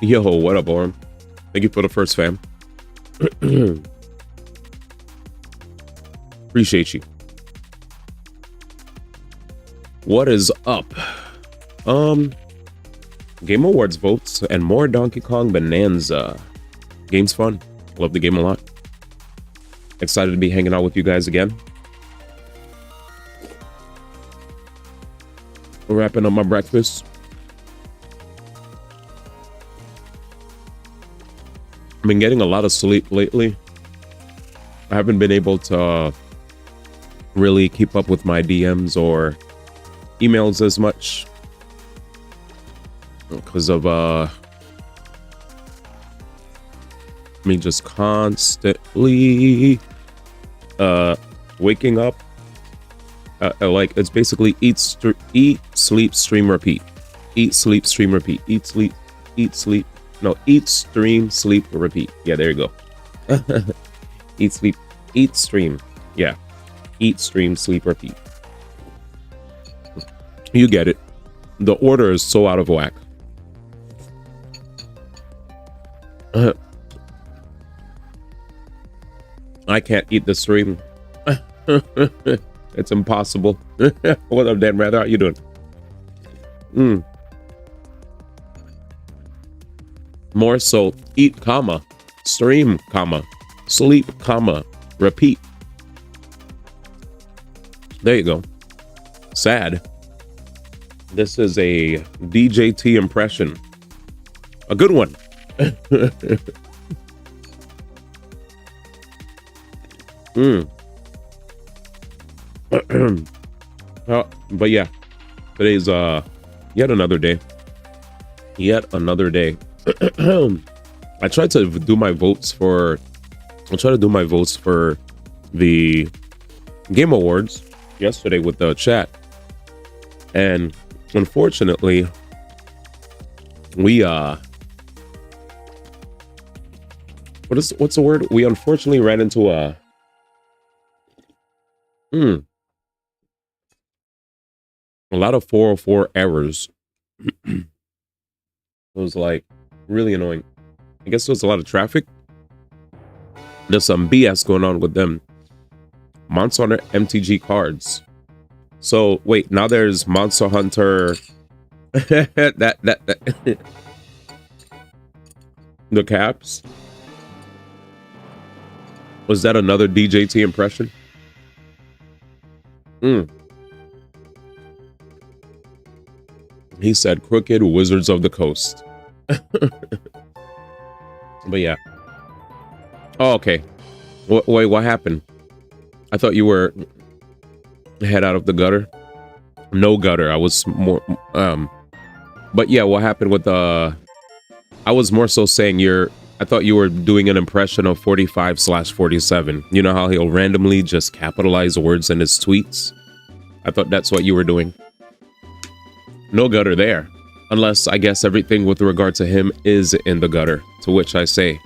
Yo, what up, Orm? Thank you for the first fam. Appreciate you. What is up? Game Awards votes and more Donkey Kong Bonanza. Game's fun. Love the game a lot. Excited to be hanging out with you guys again. Wrapping up my breakfast. I've been getting a lot of sleep lately. I haven't been able to really keep up with my DMs or emails as much because of me just constantly waking up. Like it's basically eat, sleep, stream, repeat. Eat, sleep, stream, repeat. Eat, sleep, sleep. No, eat, stream, sleep, repeat. Yeah, there you go. Eat, sleep, eat, stream. Yeah. Eat, stream, sleep, repeat. You get it. The order is so out of whack. I can't eat the stream. It's impossible. What up, Dan Rather? How you doing? More so, eat, comma, stream, comma, sleep, comma, repeat. There you go. Sad. This is a DJT impression. A good one. But yeah, today's yet another day. Yet another day. I tried to do my votes for. I'll try to do my votes for the Game Awards yesterday with the chat, and unfortunately, we what's the word? We unfortunately ran into a lot of 404 errors. It was like really annoying. I guess there was a lot of traffic. There's some BS going on with them Monster Hunter MTG cards. So wait, now there's Monster Hunter that the caps. Was that another DJT impression? He said Crooked Wizards of the Coast. But yeah. Oh, okay. Wait, what happened? I thought you were head out of the gutter. No gutter. I was more but yeah, what happened with I was more so saying I thought you were doing an impression of 45/47. You know how he'll randomly just capitalize words in his tweets? I thought that's what you were doing. No gutter there. Unless, I guess, everything with regard to him is in the gutter. To which I say,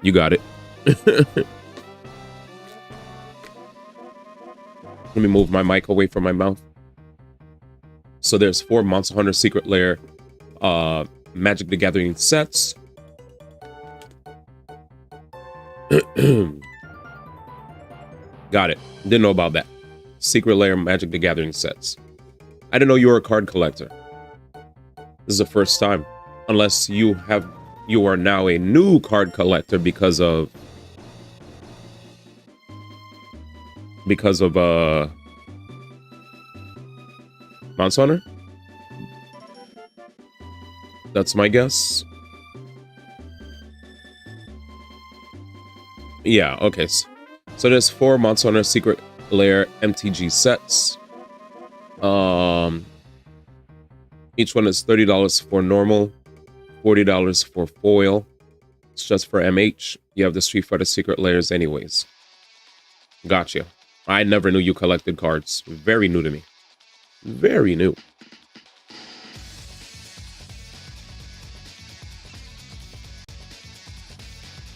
you got it. Let me move my mic away from my mouth. So there's 4 Monster Hunter Secret Lair Magic the Gathering sets. Got it. Didn't know about that. Secret Lair Magic the Gathering sets. I didn't know you were a card collector. This is the first time. Unless you are now a new card collector because of Monster Hunter? That's my guess. Yeah, okay. So there's 4 Monster Hunter Secret Lair MTG sets. Each one is $30 for normal, $40 for foil. It's just for MH. You have the Street Fighter Secret Lairs anyways. Gotcha. I never knew you collected cards. Very new to me. Very new.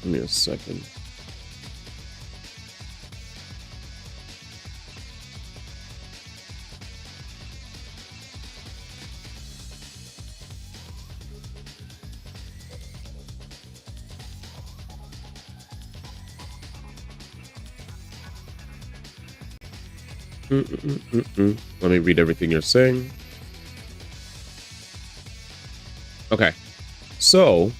Give me a second. Let me read everything you're saying. Okay. So,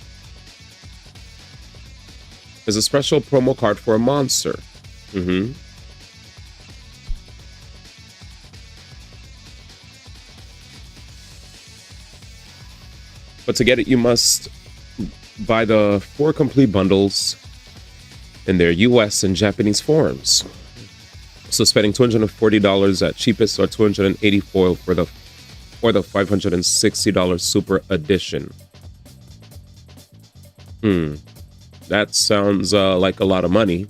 there's a special promo card for a monster. But to get it, you must buy the 4 complete bundles in their US and Japanese forms. So spending $240 at cheapest or $280 foil for the $560 super edition. That sounds like a lot of money.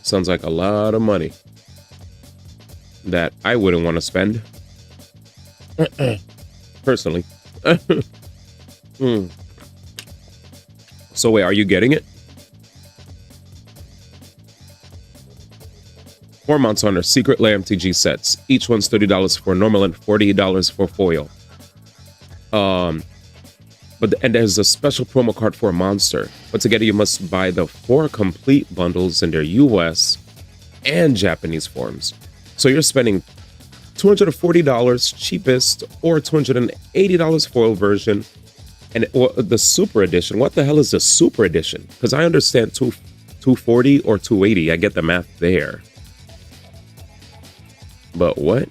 Sounds like a lot of money that I wouldn't want to spend. Personally. So wait, are you getting it? 4 Monster Hunter Secret Lair MTG sets. Each one's $30 for normal and $48 for foil. And there's a special promo card for a monster. But to get it, you must buy the 4 complete bundles in their US and Japanese forms. So you're spending $240 cheapest or $280 foil version, and the super edition. What the hell is the super edition? Because I understand 240 or 280. I get the math there. But what?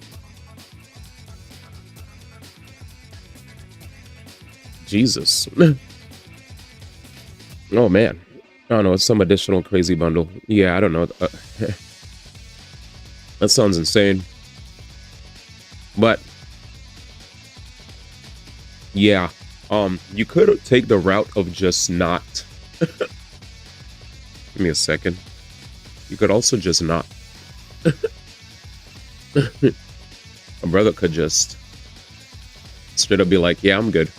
Jesus. Oh man. I don't know. It's some additional crazy bundle. Yeah, I don't know. That sounds insane. But yeah, you could take the route of just not. Give me a second. You could also just not. A brother could just straight up be like, yeah, I'm good.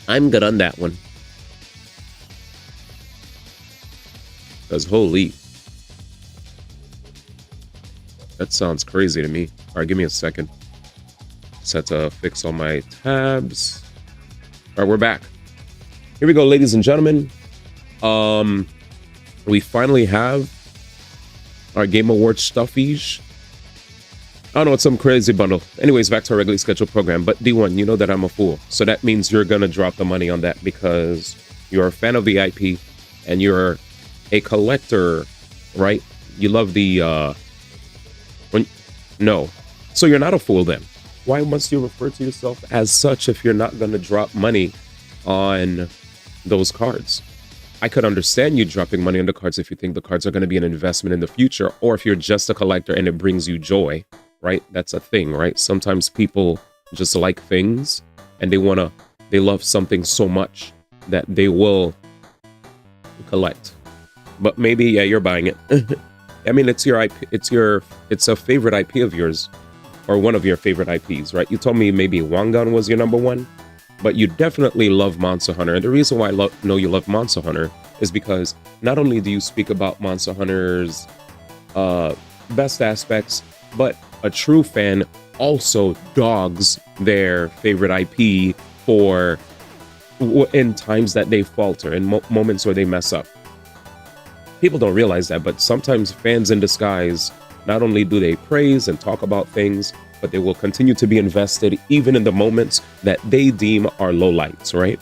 I'm good on that one. Because holy, that sounds crazy to me. All right, give me a second. Just had to fix all my tabs. All right, we're back. Here we go, ladies and gentlemen. We finally have our Game Awards stuffies. I don't know, it's some crazy bundle. Anyways, back to our regularly scheduled program. But D1, you know that I'm a fool. So that means you're going to drop the money on that because you're a fan of the IP and you're a collector, right? You love the... No. So you're not a fool then. Why must you refer to yourself as such if you're not going to drop money on those cards? I could understand you dropping money on the cards if you think the cards are going to be an investment in the future, or if you're just a collector and it brings you joy, right? That's a thing, right? Sometimes people just like things and they love something so much that they will collect. But maybe, yeah, you're buying it. I mean, it's your IP, it's a favorite IP of yours, or one of your favorite IPs, right? You told me maybe Wangan was your number one, but you definitely love Monster Hunter. And the reason why I know you love Monster Hunter is because not only do you speak about Monster Hunter's best aspects, but a true fan also dogs their favorite IP for in times that they falter, in moments where they mess up. People don't realize that, but sometimes fans in disguise, not only do they praise and talk about things, but they will continue to be invested even in the moments that they deem are lowlights, right?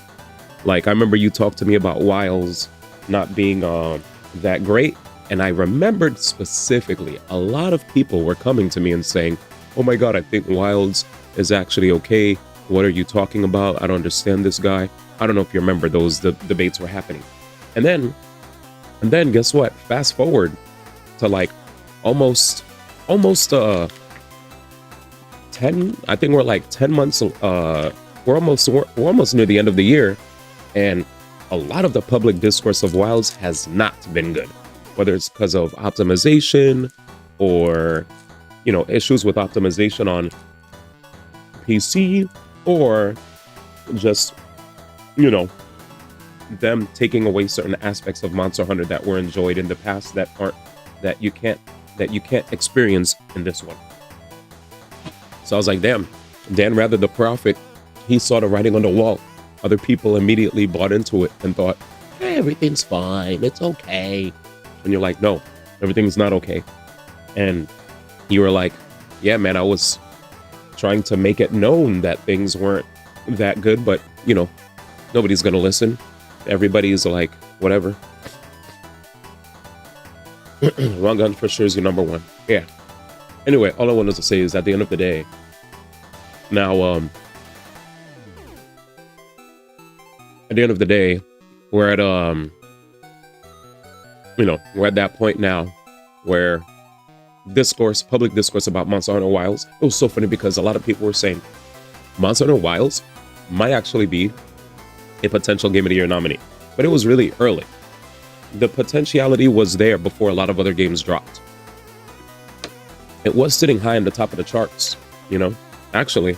Like, I remember you talked to me about Wilds not being that great, and I remembered specifically a lot of people were coming to me and saying, oh my God, I think Wilds is actually okay. What are you talking about? I don't understand this guy. I don't know if you remember those debates were happening. And then guess what? Fast forward to like almost 10, I think we're like 10 months, we're almost near the end of the year, and a lot of the public discourse of Wilds has not been good, whether it's because of optimization or, you know, issues with optimization on PC, or just, you know, them taking away certain aspects of Monster Hunter that were enjoyed in the past that you can't experience in this one. So I was like, damn, Dan Rather the Prophet, he saw the writing on the wall. Other people immediately bought into it and thought, hey, everything's fine, it's okay. And you're like, no, everything's not okay. And you were like, yeah, man, I was trying to make it known that things weren't that good, but you know, nobody's gonna listen. Everybody's like, whatever. Long gun for sure is your number one. Yeah. Anyway, all I wanted to say is at the end of the day, now, at the end of the day, we're at, you know, we're at that point now where discourse, public discourse about Monster Hunter Wilds. It was so funny because a lot of people were saying Monster Hunter Wilds might actually be a potential Game of the Year nominee, but it was really early. The potentiality was there before a lot of other games dropped. It was sitting high in the top of the charts, you know. Actually,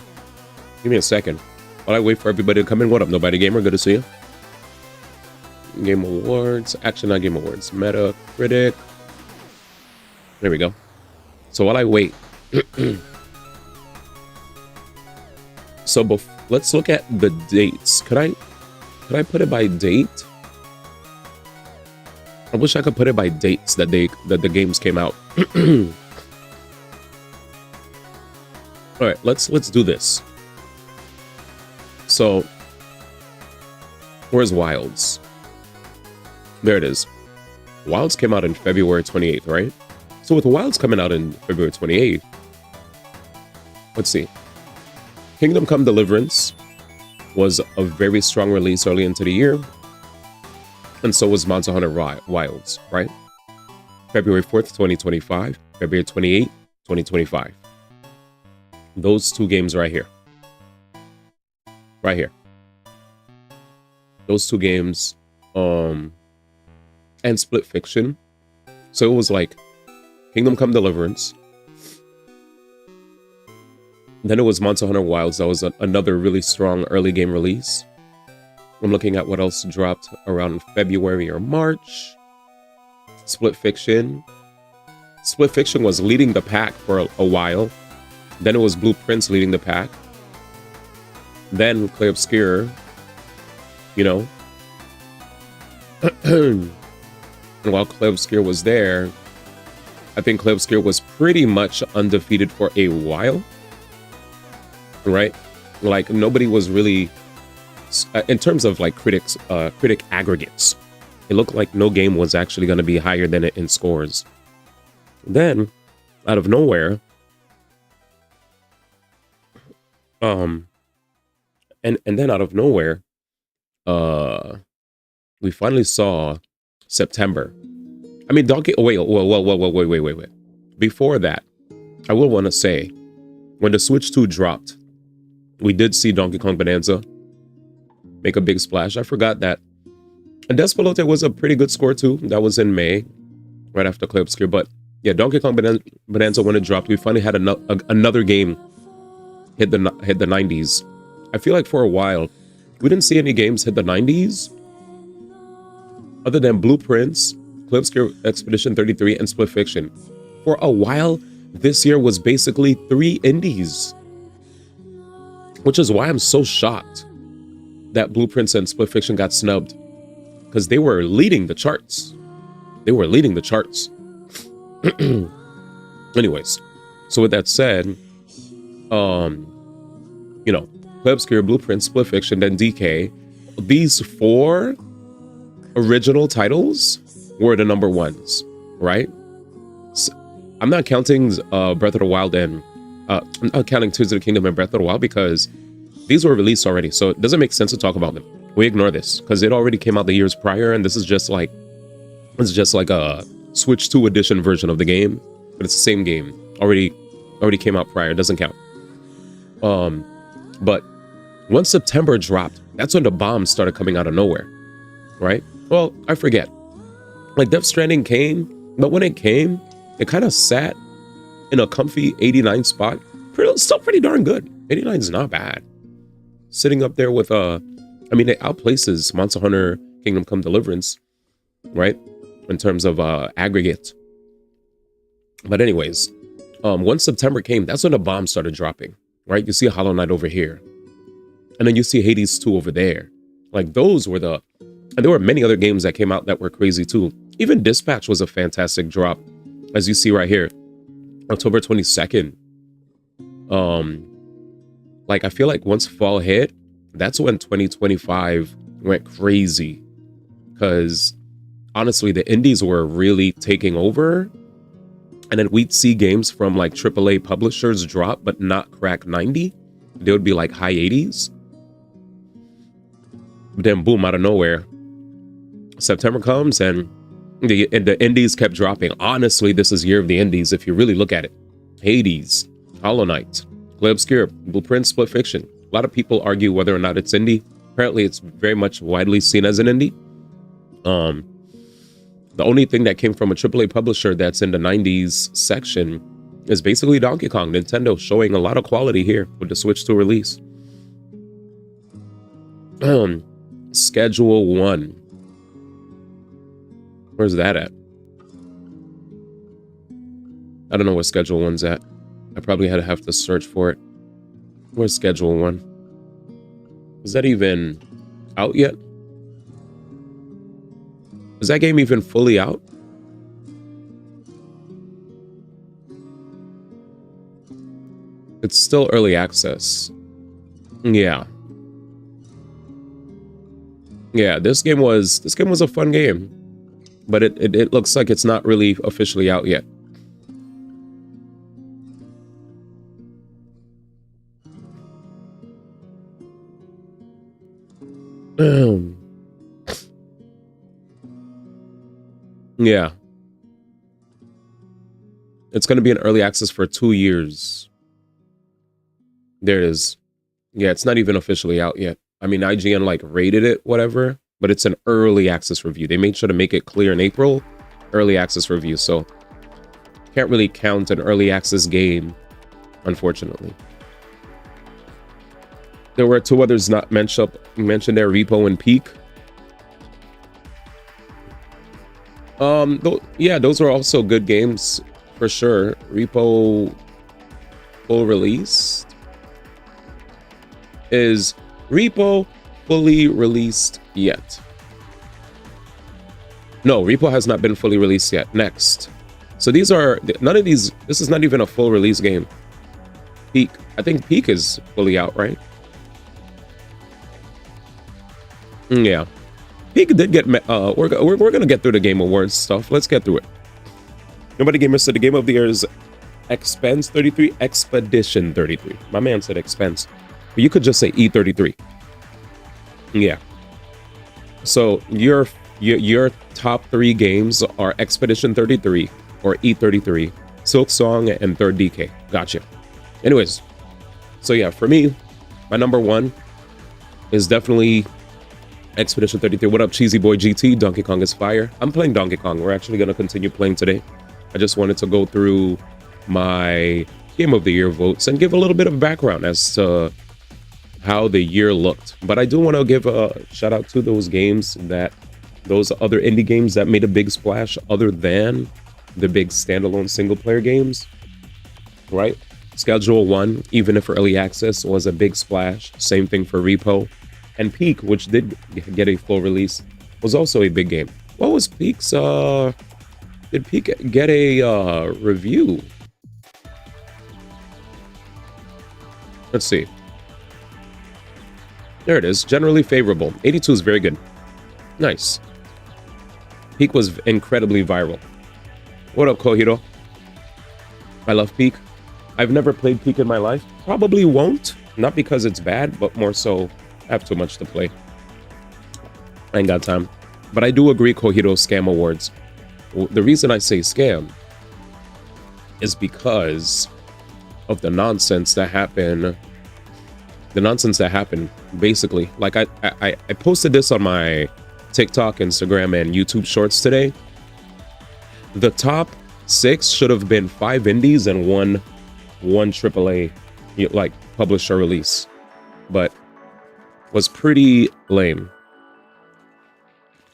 give me a second while I wait for everybody to come in. What up, Nobody Gamer? Good to see you. Game Awards. Actually, not Game Awards. Metacritic. There we go. So while I wait, so let's look at the dates. Could I put it by date? I wish I could put it by dates that the games came out. All right, let's do this. So, where's Wilds? There it is. Wilds came out in February 28th, right? So with Wilds coming out in February 28th, let's see. Kingdom Come Deliverance was a very strong release early into the year. And so was Monster Hunter Wilds, right? February 4th, 2025. February 28th, 2025. Those two games right here. Right here. Those two games. And Split Fiction. So it was like Kingdom Come Deliverance. Then it was Monster Hunter Wilds. That was another really strong early game release. I'm looking at what else dropped around February or March. Split Fiction. Split Fiction was leading the pack for a while. Then it was Blueprints leading the pack. Then Clay Obscure. You know. And while Clay Obscure was there, I think Clay Obscure was pretty much undefeated for a while. Right? Like nobody was really, in terms of like critic aggregates, it looked like no game was actually going to be higher than it in scores. Then, out of nowhere, and then out of nowhere, we finally saw September. I mean, Donkey. Oh, wait. Before that, I will want to say, when the Switch 2 dropped, we did see Donkey Kong Bonanza make a big splash. I forgot that. And Despalote was a pretty good score too. That was in May, right after Clay Obscure. But yeah, Donkey Kong Bonanza, when it dropped, we finally had another game hit the 90s. I feel like for a while, we didn't see any games hit the 90s. Other than Blueprints, Clay Obscure Expedition 33, and Split Fiction. For a while, this year was basically 3 indies. Which is why I'm so shocked that Blueprints and Split Fiction got snubbed. Because they were leading the charts. They were leading the charts. Anyways, so with that said, you know, Clay Obscure, Blueprints, Split Fiction, then DK. These 4 original titles were the number ones, right? So, I'm not counting Breath of the Wild and I'm not counting Tears of the Kingdom and Breath of the Wild because these were released already, so it doesn't make sense to talk about them. We ignore this because it already came out the years prior, and this is just like a Switch 2 edition version of the game, but it's the same game. Already came out prior. It doesn't count. But once September dropped, that's when the bombs started coming out of nowhere, right? Well, I forget. Like Death Stranding came, but when it came, it kind of sat in a comfy 89 spot. Still pretty darn good. 89 is not bad. Sitting up there with I mean, it outplaces Monster Hunter Kingdom Come Deliverance, right? In terms of aggregate. But anyways, once September came, that's when the bombs started dropping, right? You see Hollow Knight over here. And then you see Hades 2 over there. Like those were and there were many other games that came out that were crazy too. Even Dispatch was a fantastic drop, as you see right here. October 22nd. Like I feel like once fall hit, that's when 2025 went crazy. Because honestly, the indies were really taking over. And then we'd see games from like AAA publishers drop, but not crack 90. They would be like high 80s. But then boom, out of nowhere, September comes and the indies kept dropping. Honestly, this is year of the indies if you really look at it. Hades, Hollow Knight, Play Obscure, Blueprint, Split Fiction. A lot of people argue whether or not it's indie. Apparently, it's very much widely seen as an indie. The only thing that came from a AAA publisher that's in the 90s section is basically Donkey Kong. Nintendo showing a lot of quality here with the Switch 2 release. Schedule 1. Where's that at? I don't know where Schedule 1's at. I probably have to search for it. Where's Schedule 1? Is that even out yet? Is that game even fully out? It's still early access. Yeah. Yeah, this game was a fun game. But it looks like it's not really officially out yet. Yeah. It's going to be in early access for 2 years. There it is. Yeah, it's not even officially out yet. I mean, IGN like rated it, whatever, but it's an early access review. They made sure to make it clear in April, early access review. So can't really count an early access game, unfortunately. There were 2 others not mentioned there, Repo and Peak. Yeah, those are also good games for sure. Repo full released. Is Repo fully released yet? No, Repo has not been fully released yet. Next. So these are none of these. This is not even a full release game. Peak. I think Peak is fully out, right? Yeah. Peak did get. We're gonna get through the Game Awards stuff. Let's get through it. Nobody Gamer said the game of the year is Expense 33, Expedition 33. My man said Expense, but you could just say E33. Yeah. So your top 3 games are Expedition 33 or E33, Silk Song, and Third DK. Gotcha. Anyways, so yeah, for me, my number 1 is definitely Expedition 33. What up, Cheesy Boy GT? Donkey Kong is fire. I'm playing Donkey Kong. We're actually going to continue playing today. I just wanted to go through my Game of the Year votes and give a little bit of background as to how the year looked. But I do want to give a shout out to those other indie games that made a big splash other than the big standalone single player games, right? Schedule 1, even if early access, was a big splash. Same thing for Repo. And Peak, which did get a full release, was also a big game. What was Peak's, did Peak get a review? Let's see. There it is, generally favorable. 82 is very good. Nice. Peak was incredibly viral. What up, Kohiro? I love Peak. I've never played Peak in my life. Probably won't. Not because it's bad, but more so I have too much to play. I ain't got time. But I do agree, Kohiro, scam awards. The reason I say scam is because of the nonsense that happened. The nonsense that happened, basically. Like, I posted this on my TikTok, Instagram, and YouTube shorts today. The top 6 should have been 5 indies and one AAA, like, publisher release. But was pretty lame.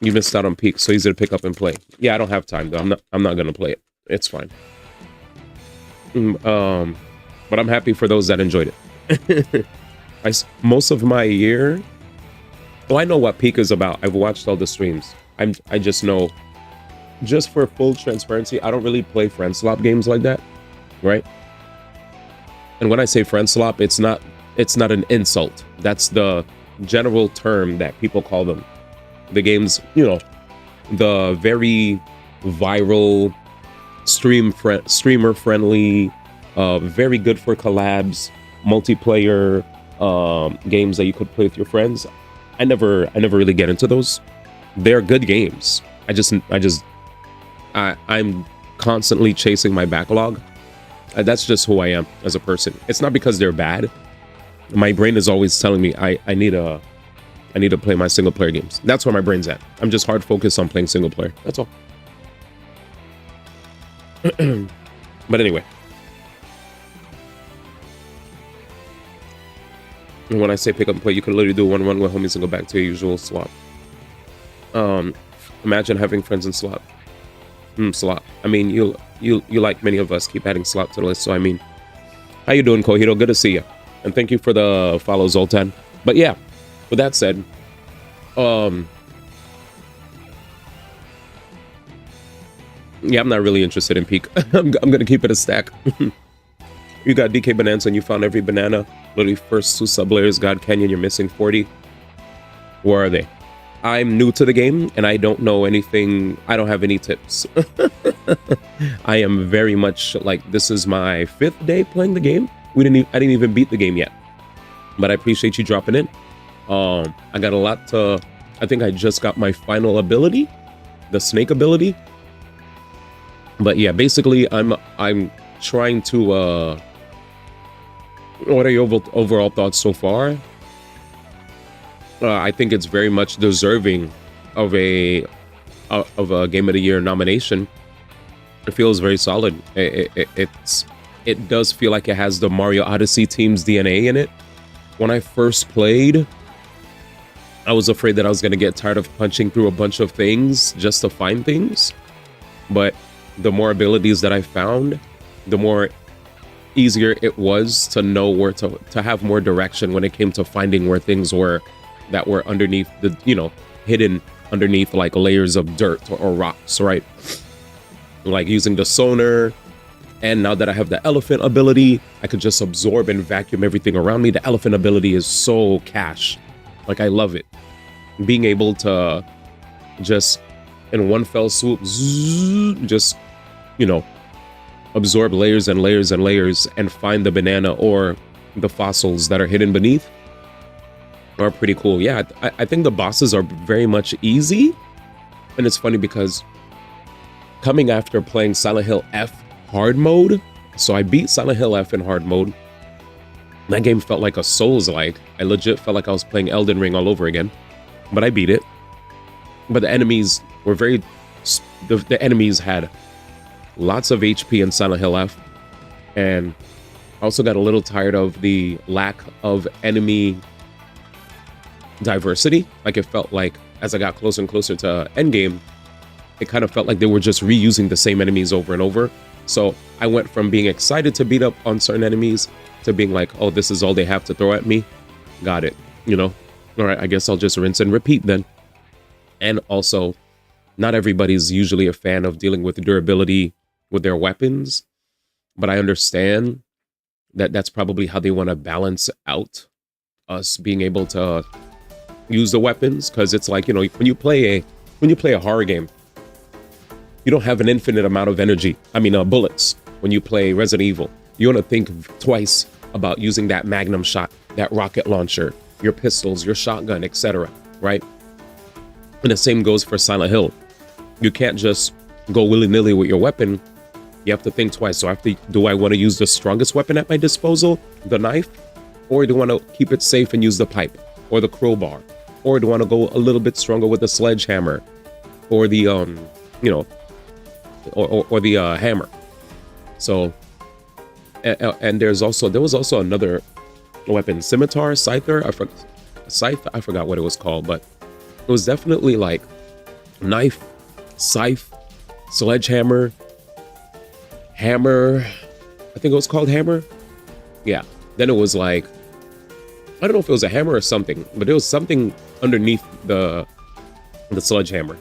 You missed out on Peak, so easy to pick up and play. Yeah, I don't have time though. I'm not gonna play it. It's fine. But I'm happy for those that enjoyed it. Most of my year. Oh, I know what Peak is about. I've watched all the streams. I just know. Just for full transparency, I don't really play friend swap games like that. right? And when I say friend slop, it's not an insult. That's the general term that people call them. The games, you know, the very viral, streamer friendly, very good for collabs, multiplayer games that you could play with your friends. I never really get into those. They're good games. I'm constantly chasing my backlog. That's just who I am as a person. It's not because they're bad. My brain is always telling me I need to play my single player games. That's where my brain's at. I'm just hard focused on playing single player. That's all. But anyway, when I say pick up and play, you can literally do 1-1 with homies and go back to your usual slot. Imagine having friends in slot. Slot. I mean, you like many of us keep adding slot to the list. So I mean, how you doing, Kohito? Good to see you, and thank you for the follow, Zoltan. But yeah, with that said, yeah, I'm not really interested in peak. I'm gonna keep it a stack. You got DK Bananza and you found every banana. Literally first 2 sub layers, God Canyon, you're missing 40. Where are they? I'm new to the game and I don't know anything. I don't have any tips. I am very much like, this is my 5th day playing the game. I didn't even beat the game yet, but I appreciate you dropping in. I got a lot to, I think I just got my final ability, the snake ability. But yeah, basically I'm trying to, what are your overall thoughts so far? I think it's very much deserving of a Game of the Year nomination. It feels very solid. It does feel like it has the Mario Odyssey team's DNA in it. When I first played, I was afraid that I was going to get tired of punching through a bunch of things just to find things. But the more abilities that I found, the more easier it was to know where to have more direction when it came to finding where things were that were underneath the, you know, hidden underneath like layers of dirt or rocks, right? Like using the sonar. And now that I have the elephant ability, I could just absorb and vacuum everything around me. The elephant ability is so cash. Like, I love it. Being able to just in one fell swoop, just, you know, absorb layers and layers and layers and find the banana or the fossils that are hidden beneath are pretty cool. Yeah, I think the bosses are very much easy. And it's funny because coming after playing Silent Hill F hard mode, so I beat Silent Hill F in hard mode. That game felt like a Souls-like. I legit felt like I was playing Elden Ring all over again, but I beat it. But the enemies were very, the enemies had lots of HP in Silent Hill F, and I also got a little tired of the lack of enemy diversity. Like, it felt like as I got closer and closer to endgame, it kind of felt like they were just reusing the same enemies over and over. So I went from being excited to beat up on certain enemies to being like, oh, this is all they have to throw at me. Got it. You know, all right, I guess I'll just rinse and repeat then. And also, not everybody's usually a fan of dealing with durability with their weapons, but I understand that that's probably how they want to balance out us being able to use the weapons. Because it's like, you know, when you play a horror game, you don't have an infinite amount of energy. I mean, bullets. When you play Resident Evil, you want to think twice about using that magnum shot, that rocket launcher, your pistols, your shotgun, etc. Right? And the same goes for Silent Hill. You can't just go willy-nilly with your weapon. You have to think twice. So do I want to use the strongest weapon at my disposal, the knife? Or do I want to keep it safe and use the pipe or the crowbar? Or do I want to go a little bit stronger with the sledgehammer or the, you know, or the hammer? So, and there was also another weapon, scimitar, scyther. I forgot what it was called, but it was definitely like knife, scythe, sledgehammer, hammer. I think it was called hammer. Yeah. Then it was like, I don't know if it was a hammer or something, but there was something underneath the sledgehammer.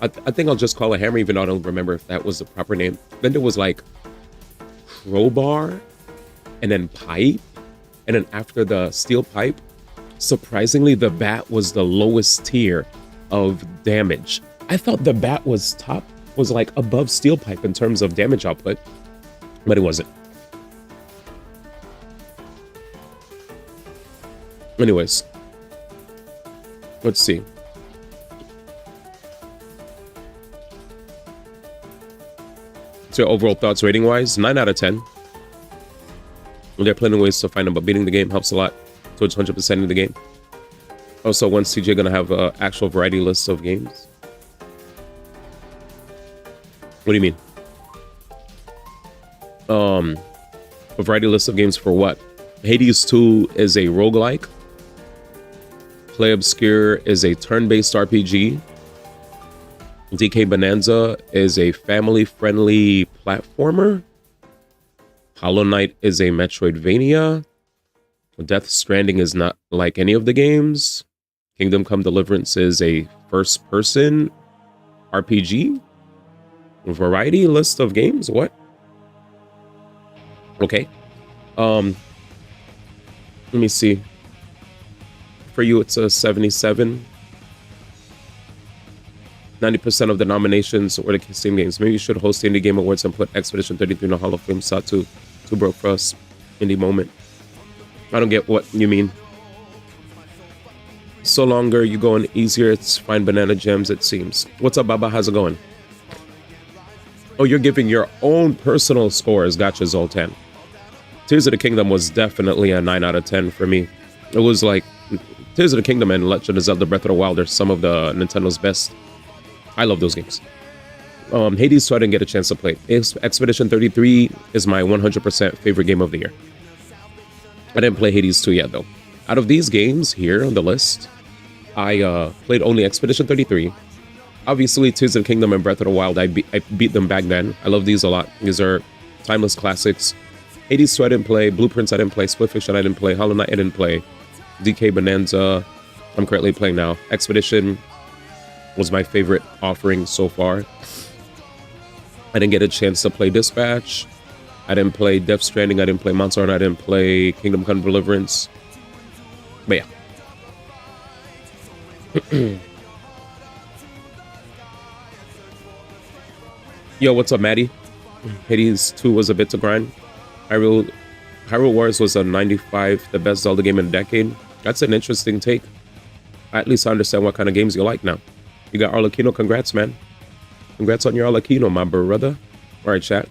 I think I'll just call it hammer, even though I don't remember if that was the proper name. Then there was like, crowbar and then pipe. And then after the steel pipe, surprisingly, the bat was the lowest tier of damage. I thought the bat was like above steel pipe in terms of damage output, but it wasn't. Anyways, let's see. So overall thoughts rating wise, 9 out of 10. There are plenty of ways to find them, but beating the game helps a lot towards 100% in the game. Also, when's TJ gonna have an actual variety list of games? What do you mean? A variety list of games for what? Hades 2 is a roguelike. Play Obscure is a turn-based RPG. DK Bananza is a family-friendly platformer. Hollow Knight is a Metroidvania. Death Stranding is not like any of the games. Kingdom Come Deliverance is a first-person RPG. Variety list of games? What? Okay. Let me see. For you, it's a 77. 90% of the nominations were the same games. Maybe you should host the Indie Game Awards and put Expedition 33 in the Hall of Fame slot too. Too broke for us. Indie moment. I don't get what you mean. So longer you go on easier, it's fine banana gems, it seems. What's up, Baba? How's it going? Oh, you're giving your own personal scores. Gotcha, Zoltan. Tears of the Kingdom was definitely a 9 out of 10 for me. It was like Tears of the Kingdom and Legend of Zelda Breath of the Wild are some of the Nintendo's best. I love those games. Hades, so I didn't get a chance to play. Expedition 33 is my 100% favorite game of the year. I didn't play Hades 2 yet, though. Out of these games here on the list, I played only Expedition 33. Obviously, Tears of the Kingdom and Breath of the Wild, I beat them back then. I love these a lot. These are timeless classics. Hades 2 I didn't play. Blueprints I didn't play. Split Fiction I didn't play. Hollow Knight I didn't play. DK Bonanza I'm currently playing now. Expedition was my favorite offering so far. I didn't get a chance to play Dispatch. I didn't play Death Stranding. I didn't play Monster Hunter. I didn't play Kingdom Come Deliverance. But yeah. Yo, what's up, Maddie? Hades 2 was a bit to grind. Hyrule Wars was a 95, the best Zelda game in a decade. That's an interesting take. At least I understand what kind of games you like now. You got Arlecchino, congrats, man. Congrats on your Arlecchino, my brother. All right, chat.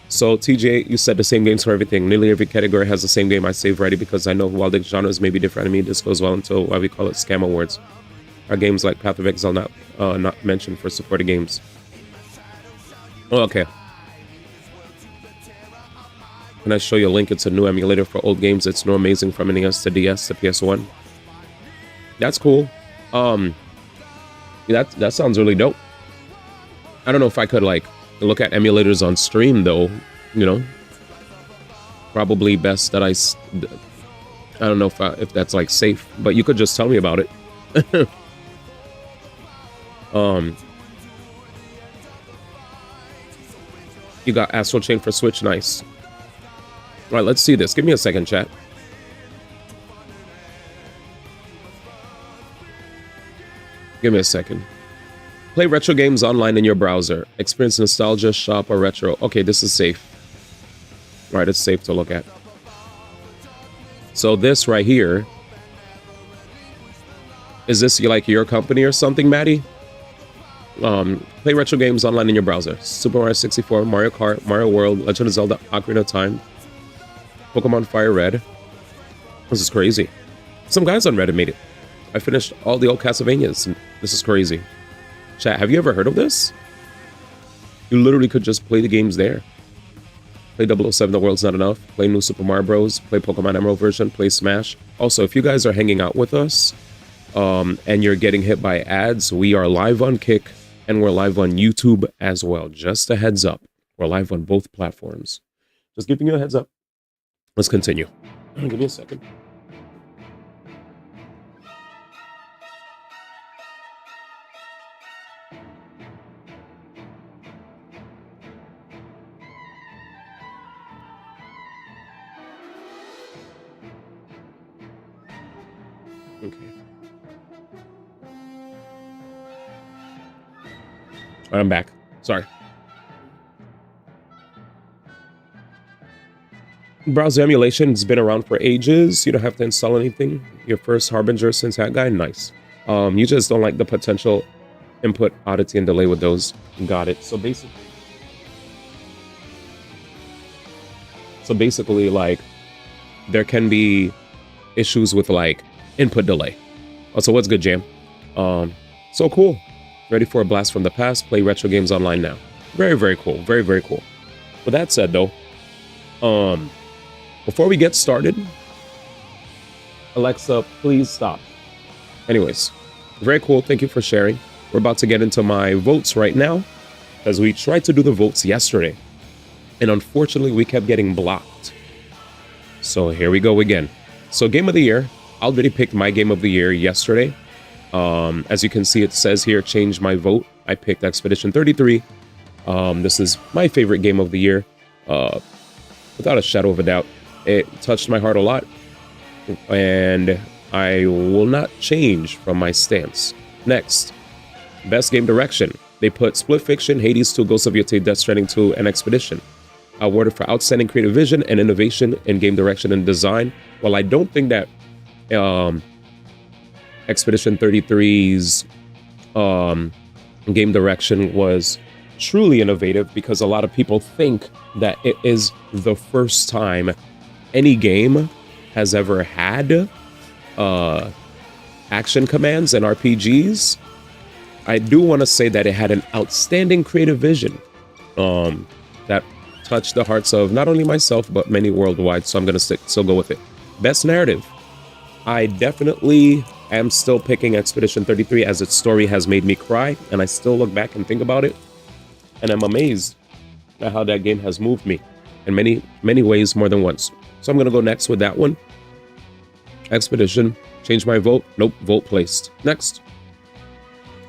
So, TJ, you said the same games for everything. Nearly every category has the same game. I say variety because I know while the genres may be different, I mean, this goes well until why we call it Scam Awards. Are games like Path of Exile not mentioned for supported games? Oh, okay. Can I show you a link? It's a new emulator for old games. It's no amazing from NES to DS to PS1. That's cool. That sounds really dope. I don't know if I could like look at emulators on stream though, you know. Probably best that I don't know if that's like safe, but you could just tell me about it. You got Astral Chain for Switch, nice. All right, let's see this. Give me a second, chat. Give me a second. Play retro games online in your browser. Experience nostalgia, shop, or retro. Okay, this is safe. All right, it's safe to look at. So this right here, is this like your company or something, Maddie? Play retro games online in your browser. Super Mario 64, Mario Kart, Mario World, Legend of Zelda, Ocarina of Time, Pokemon Fire Red. This is crazy. Some guys on Reddit made it. I finished all the old Castlevanias. This is crazy. Chat, have you ever heard of this? You literally could just play the games there. Play 007 The World's Not Enough. Play New Super Mario Bros. Play Pokemon Emerald version. Play Smash. Also, if you guys are hanging out with us and you're getting hit by ads, we are live on Kick and we're live on YouTube as well. Just a heads up. We're live on both platforms. Just giving you a heads up. Let's continue. Give me a second. Okay. I'm back. Sorry. Browser emulation has been around for ages. You don't have to install anything. Your first harbinger since that guy. Nice. You just don't like the potential input oddity and delay with those. Got it. So basically, like, there can be issues with like input delay. Also, what's good, Jam? So cool. Ready for a blast from the past? Play retro games online now. Very, very cool. Very, very cool. With that said, though, before we get started, Alexa, please stop. Anyways, very cool. Thank you for sharing. We're about to get into my votes right now, as we tried to do the votes yesterday, and unfortunately, we kept getting blocked. So here we go again. So game of the year, I already picked my game of the year yesterday. As you can see, it says here, change my vote. I picked Expedition 33. This is my favorite game of the year, without a shadow of a doubt. It touched my heart a lot, and I will not change from my stance. Next, best game direction. They put Split Fiction, Hades 2, Ghosts of Yotei, Death Stranding 2, and Expedition. Awarded for outstanding creative vision and innovation in game direction and design. Well, I don't think that Expedition 33's game direction was truly innovative, because a lot of people think that it is the first time any game has ever had action commands and RPGs. I do want to say that it had an outstanding creative vision that touched the hearts of not only myself, but many worldwide, so I'm going to still go with it. Best narrative. I definitely am still picking Expedition 33, as its story has made me cry, and I still look back and think about it, and I'm amazed at how that game has moved me in many, many ways, more than once. So I'm going to go next with that one. Expedition. Change my vote. Nope, vote placed. Next.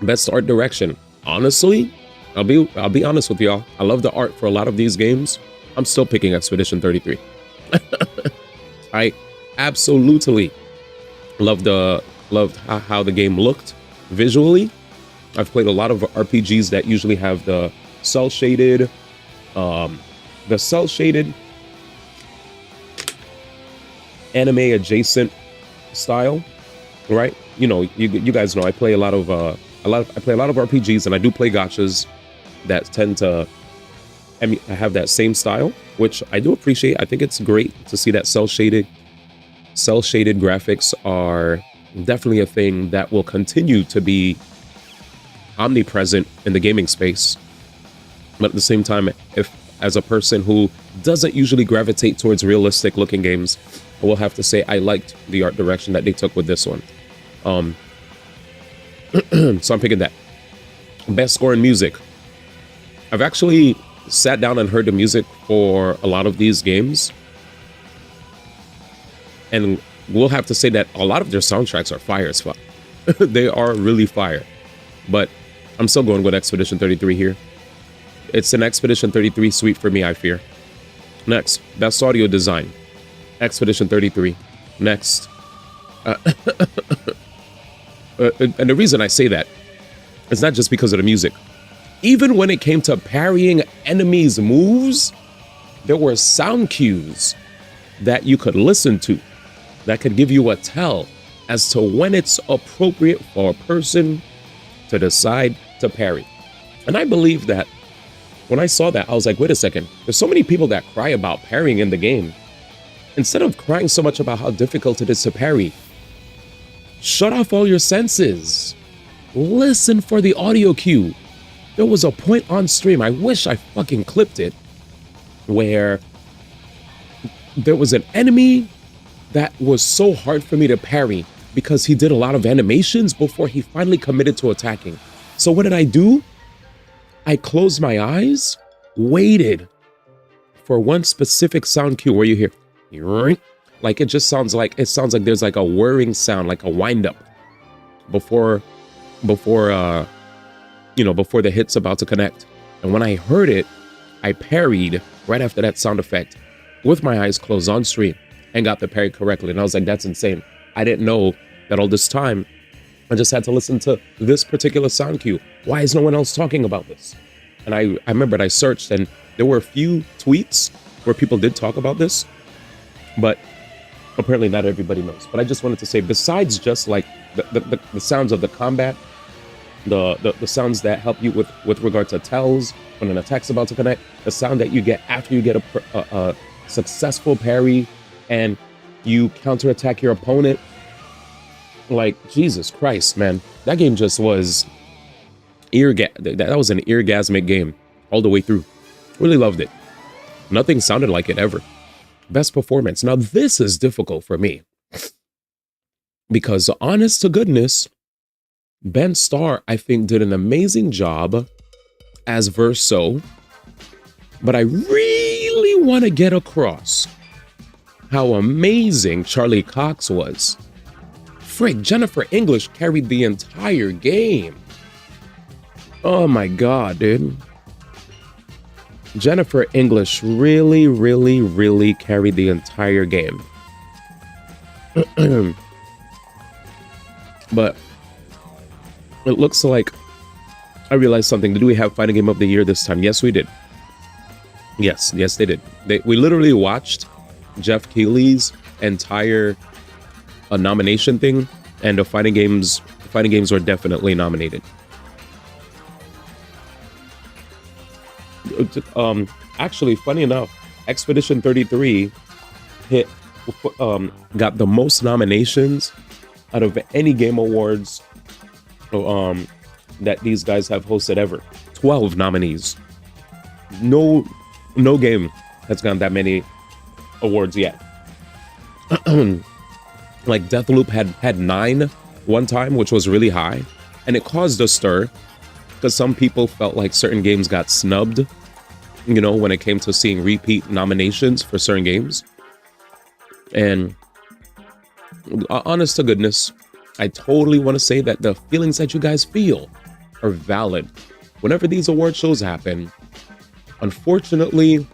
Best art direction. Honestly, I'll be honest with y'all. I love the art for a lot of these games. I'm still picking Expedition 33. I absolutely loved how the game looked visually. I've played a lot of RPGs that usually have the cell shaded anime adjacent style, right? You know, you guys know I play a lot of RPGs, and I do play gachas that tend to have that same style, which I do appreciate. I think it's great to see that cell shaded graphics are definitely a thing that will continue to be omnipresent in the gaming space. But at the same time, as a person who doesn't usually gravitate towards realistic looking games, I will have to say I liked the art direction that they took with this one. So I'm picking that. Best score in music. I've actually sat down and heard the music for a lot of these games, and we'll have to say that a lot of their soundtracks are fire as fuck. They are really fire. But I'm still going with Expedition 33 here. It's an Expedition 33 sweep for me, I fear. Next, best audio design. Expedition 33. Next. And the reason I say that is not just because of the music. Even when it came to parrying enemies' moves, there were sound cues that you could listen to that could give you a tell as to when it's appropriate for a person to decide to parry. And I believe that when I saw that, I was like, wait a second, there's so many people that cry about parrying in the game. Instead of crying so much about how difficult it is to parry, shut off all your senses. Listen for the audio cue. There was a point on stream, I wish I fucking clipped it, where there was an enemy that was so hard for me to parry because he did a lot of animations before he finally committed to attacking. So what did I do? I closed my eyes, waited for one specific sound cue where you hear, like it sounds like there's like a whirring sound, like a wind up before the hit's about to connect. And when I heard it, I parried right after that sound effect with my eyes closed on stream and got the parry correctly. And I was like, that's insane. I didn't know that all this time I just had to listen to this particular sound cue. Why is no one else talking about this? And I remembered I searched, and there were a few tweets where people did talk about this, but apparently not everybody knows. But I just wanted to say, besides just like the sounds of the combat, the sounds that help you with regard to tells when an attack's about to connect, the sound that you get after you get a successful parry and you counterattack your opponent, like, Jesus Christ, man, that game just was that was an eargasmic game all the way through. Really loved it. Nothing sounded like it ever. Best performance. Now this is difficult for me because, honest to goodness, Ben Starr, I think, did an amazing job as Verso, but I really want to get across how amazing Charlie Cox was. Frick, Jennifer English carried the entire game. Oh my God, dude. Jennifer English really, really, really carried the entire game. But it looks like I realized something. Did we have Fighting Game of the Year this time? Yes, we did. Yes, they did. We literally watched Jeff Keighley's entire nomination thing, and the fighting games were definitely nominated. Actually, funny enough, Expedition 33 got the most nominations out of any game awards that these guys have hosted ever. 12 nominees. No game has gotten that many awards yet. Like Deathloop had 9 one time, which was really high, and it caused a stir because some people felt like certain games got snubbed, you know, when it came to seeing repeat nominations for certain games. And honest to goodness, I totally want to say that the feelings that you guys feel are valid. Whenever these award shows happen, unfortunately,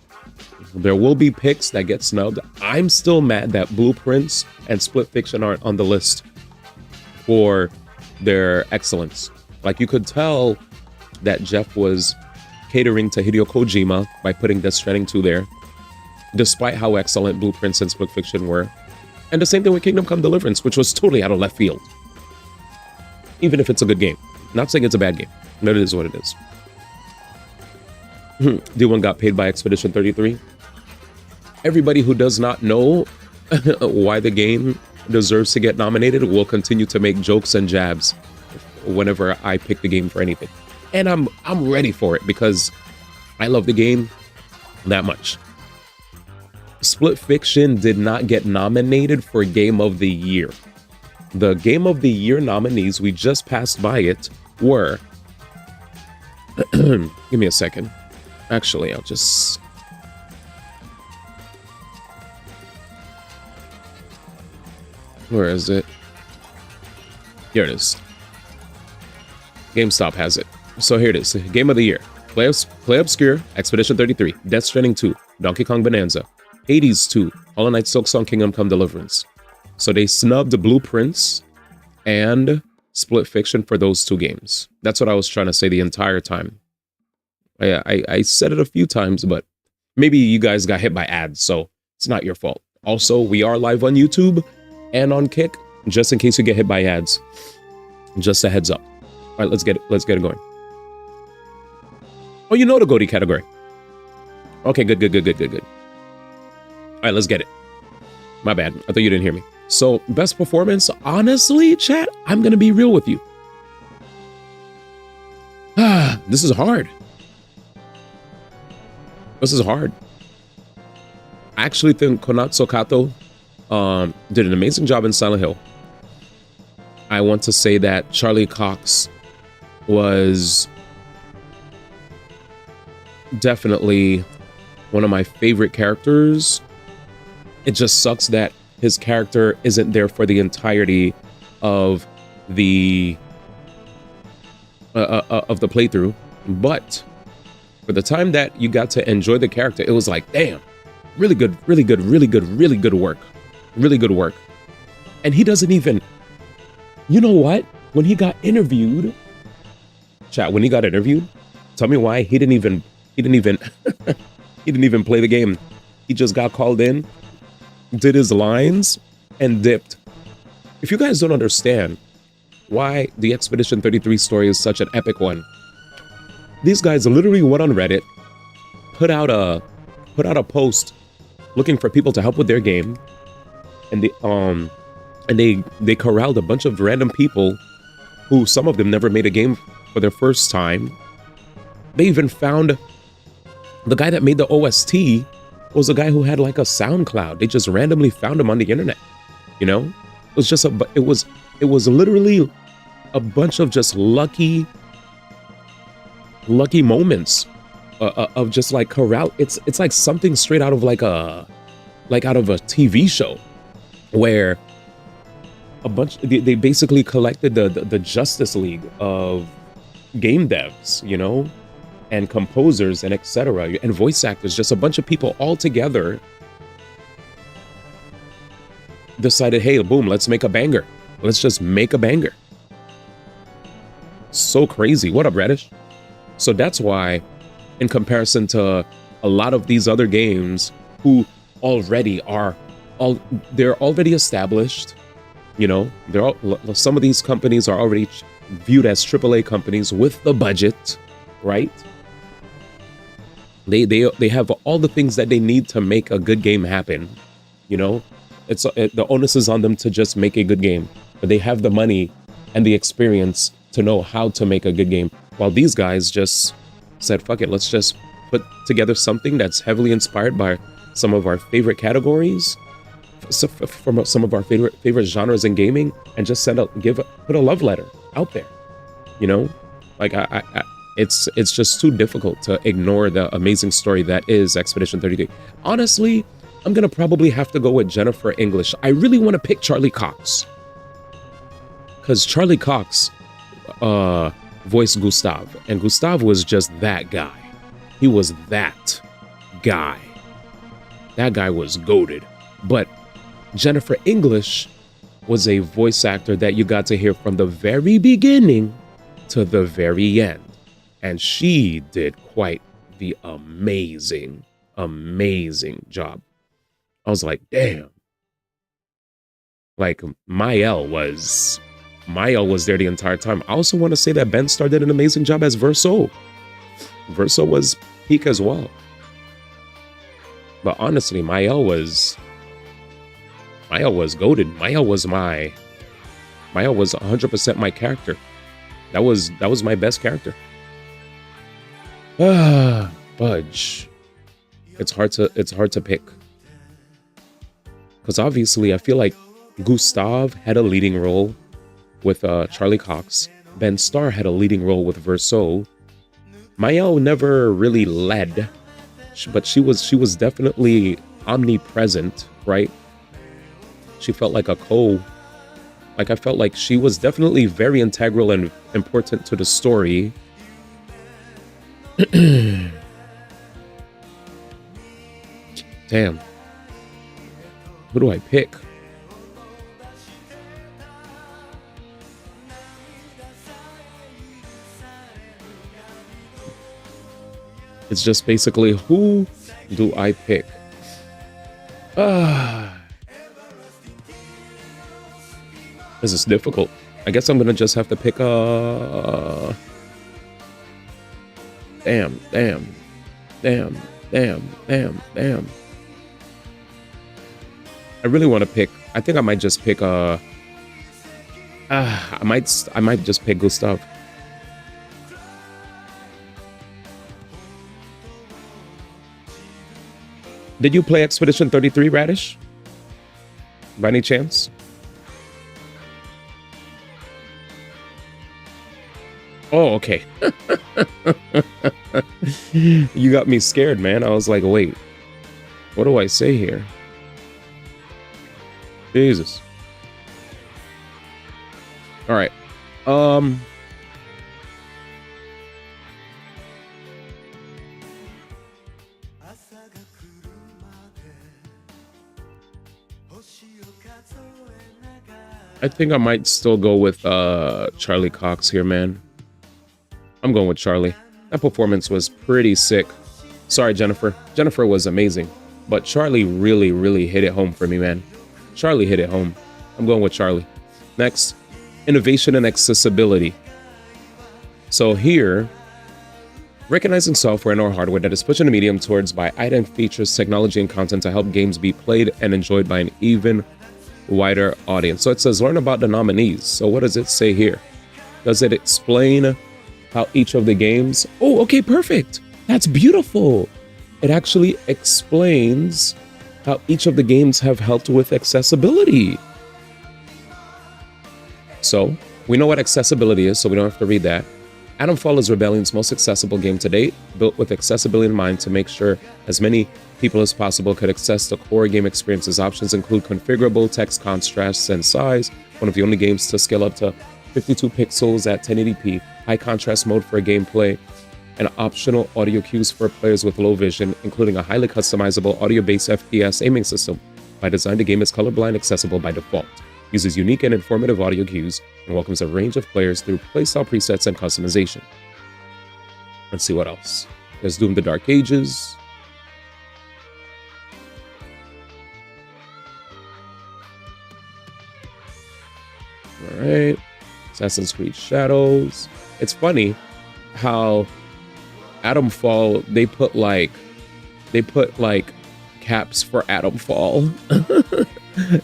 there will be picks that get snubbed. I'm still mad that Blueprints and Split Fiction aren't on the list for their excellence. Like, you could tell that Jeff was catering to Hideo Kojima by putting Death Stranding 2 there, despite how excellent Blueprints and Split Fiction were. And the same thing with Kingdom Come Deliverance, which was totally out of left field. Even if it's a good game. Not saying it's a bad game, but it is what it is. D1 got paid by Expedition 33. Everybody who does not know why the game deserves to get nominated will continue to make jokes and jabs whenever I pick the game for anything. And I'm ready for it because I love the game that much. Split Fiction did not get nominated for Game of the Year. The Game of the Year nominees, we just passed by it, were... Give me a second. Actually, I'll just... Where is it? Here it is. GameStop has it. So here it is. Game of the Year. Play Obscure, Expedition 33, Death Stranding 2, Donkey Kong Bonanza, Hades 2, Hollow Knight Silksong, Kingdom Come Deliverance. So they snubbed Blueprints and Split Fiction for those 2 games. That's what I was trying to say the entire time. I said it a few times, but maybe you guys got hit by ads, so it's not your fault. Also, we are live on YouTube and on Kick, just in case you get hit by ads. Just a heads up. All right, let's get it going. Oh, you know the GOTY category. Okay, good. All right, let's get it. My bad. I thought you didn't hear me. So, best performance, honestly, chat, I'm going to be real with you. This is hard. I actually think Konatsu Kato did an amazing job in Silent Hill. I want to say that Charlie Cox was definitely one of my favorite characters. It just sucks that his character isn't there for the entirety of the playthrough, but for the time that you got to enjoy the character, it was like, damn, really good work. And he doesn't even You know what? When he got interviewed, chat, when he got interviewed, tell me why he didn't even he didn't even play the game. He just got called in, did his lines, and dipped. If you guys don't understand why the Expedition 33 story is such an epic one, these guys literally went on Reddit, put out a post looking for people to help with their game, and they corralled a bunch of random people who some of them never made a game for their first time. They even found the guy that made the OST was a guy who had like a SoundCloud. They just randomly found him on the internet. You know, it was just it was literally a bunch of just lucky moments of just like corral. It's like something straight out of like out of a TV show where they basically collected the Justice League of game devs, you know, and composers and etc. and voice actors, just a bunch of people all together decided, hey, boom, let's make a banger. Let's just make a banger. So crazy. What up, Radish? So that's why, in comparison to a lot of these other games who already are they're already established, you know, some of these companies are already viewed as AAA companies with the budget, right? They have all the things that they need to make a good game happen, you know. The onus is on them to just make a good game, but they have the money and the experience to know how to make a good game. While these guys just said, fuck it, let's just put together something that's heavily inspired by some of our favorite categories, from some of our favorite genres in gaming, and just put a love letter out there, you know. Like it's just too difficult to ignore the amazing story that is Expedition 33. Honestly, I'm gonna probably have to go with Jennifer English. I really want to pick Charlie Cox, because Charlie Cox voiced Gustav, and Gustav was just that guy. He was that guy. That guy was goated. But Jennifer English was a voice actor that you got to hear from the very beginning to the very end. And she did quite the amazing job. I was like, damn. Like, Mael was there the entire time. I also want to say that Ben Starr did an amazing job as Verso. Verso was peak as well. But honestly, Mael was goated. Mael was 100% my character. That was my best character. Budge. It's hard to pick. Because obviously I feel like Gustav had a leading role with Charlie Cox. Ben Starr had a leading role with Verso. Mael never really led, but she was definitely omnipresent, right? She felt like I felt like she was definitely very integral and important to the story. Damn. Who do I pick? It's just basically, who do I pick? This is difficult. I guess I'm gonna just have to pick damn. I really want to pick. I think I might just pick I might just pick Gustav. Did you play Expedition 33, Radish? By any chance? Oh, okay. You got me scared, man. I was like, wait, what do I say here? Jesus. All right. I think I might still go with Charlie Cox here, man. I'm going with Charlie. That performance was pretty sick. Sorry, Jennifer. Jennifer was amazing. But Charlie really, really hit it home for me, man. Charlie hit it home. I'm going with Charlie. Next, innovation and accessibility. So here, recognizing software and or hardware that is pushing the medium towards by item features, technology, and content to help games be played and enjoyed by an even wider audience. So it says learn about the nominees. So what does it say here? Does it explain how each of the games... Oh, okay, perfect. That's beautiful. It actually explains how each of the games have helped with accessibility. So we know what accessibility is, so we don't have to read that. Atomfall is Rebellion's most accessible game to date, built with accessibility in mind to make sure as many people as possible could access the core game experiences. Options include configurable text contrast and size, one of the only games to scale up to 52 pixels at 1080p, high contrast mode for gameplay, and optional audio cues for players with low vision, including a highly customizable audio-based FPS aiming system. By design, the game is colorblind accessible by default, uses unique and informative audio cues, and welcomes a range of players through playstyle presets and customization. Let's see what else. There's Doom the Dark Ages. All right. Assassin's Creed Shadows. It's funny how Atomfall, they put like caps for Atomfall.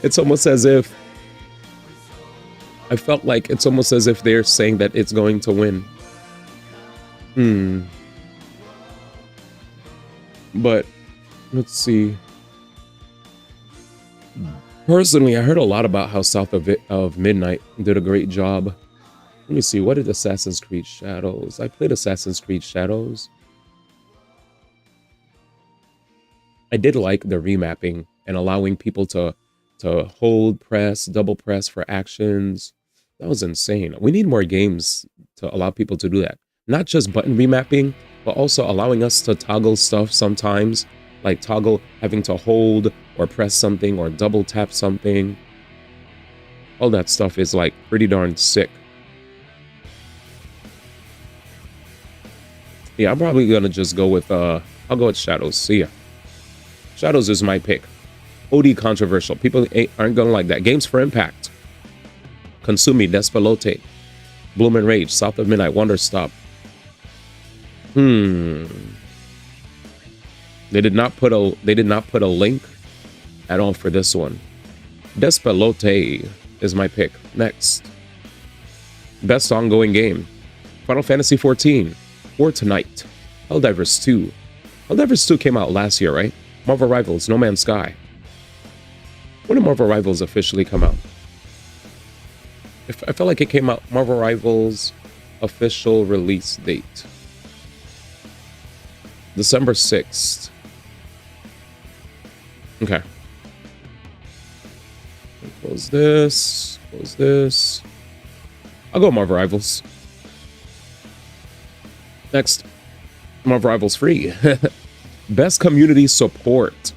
It's almost as if I felt like it's almost as if they're saying that it's going to win. But let's see. Personally, I heard a lot about how South of Midnight did a great job. Let me see. What did Assassin's Creed Shadows? I played Assassin's Creed Shadows. I did like the remapping and allowing people to hold, press, double press for actions. That was insane. We need more games to allow people to do that. Not just button remapping, but also allowing us to toggle stuff sometimes, like toggle having to hold or press something or double tap something. All that stuff is like pretty darn sick. Yeah, I'm probably gonna just go with I'll go with Shadows. See ya. Shadows is my pick. OD controversial. People aren't gonna like that. Games for Impact. Consumi, Despelote, Bloom and Rage, South of Midnight, Wonder Stop. They did not put a link at all for this one. Despelote is my pick. Next. Best ongoing game. Final Fantasy XIV. Fortnite. Helldivers 2. Helldivers 2 came out last year, right? Marvel Rivals, No Man's Sky. When did Marvel Rivals officially come out? I felt like it came out Marvel Rivals official release date. December 6th. Okay. Close this. Close this. I'll go Marvel Rivals. Next. Marvel Rivals free. Best community support.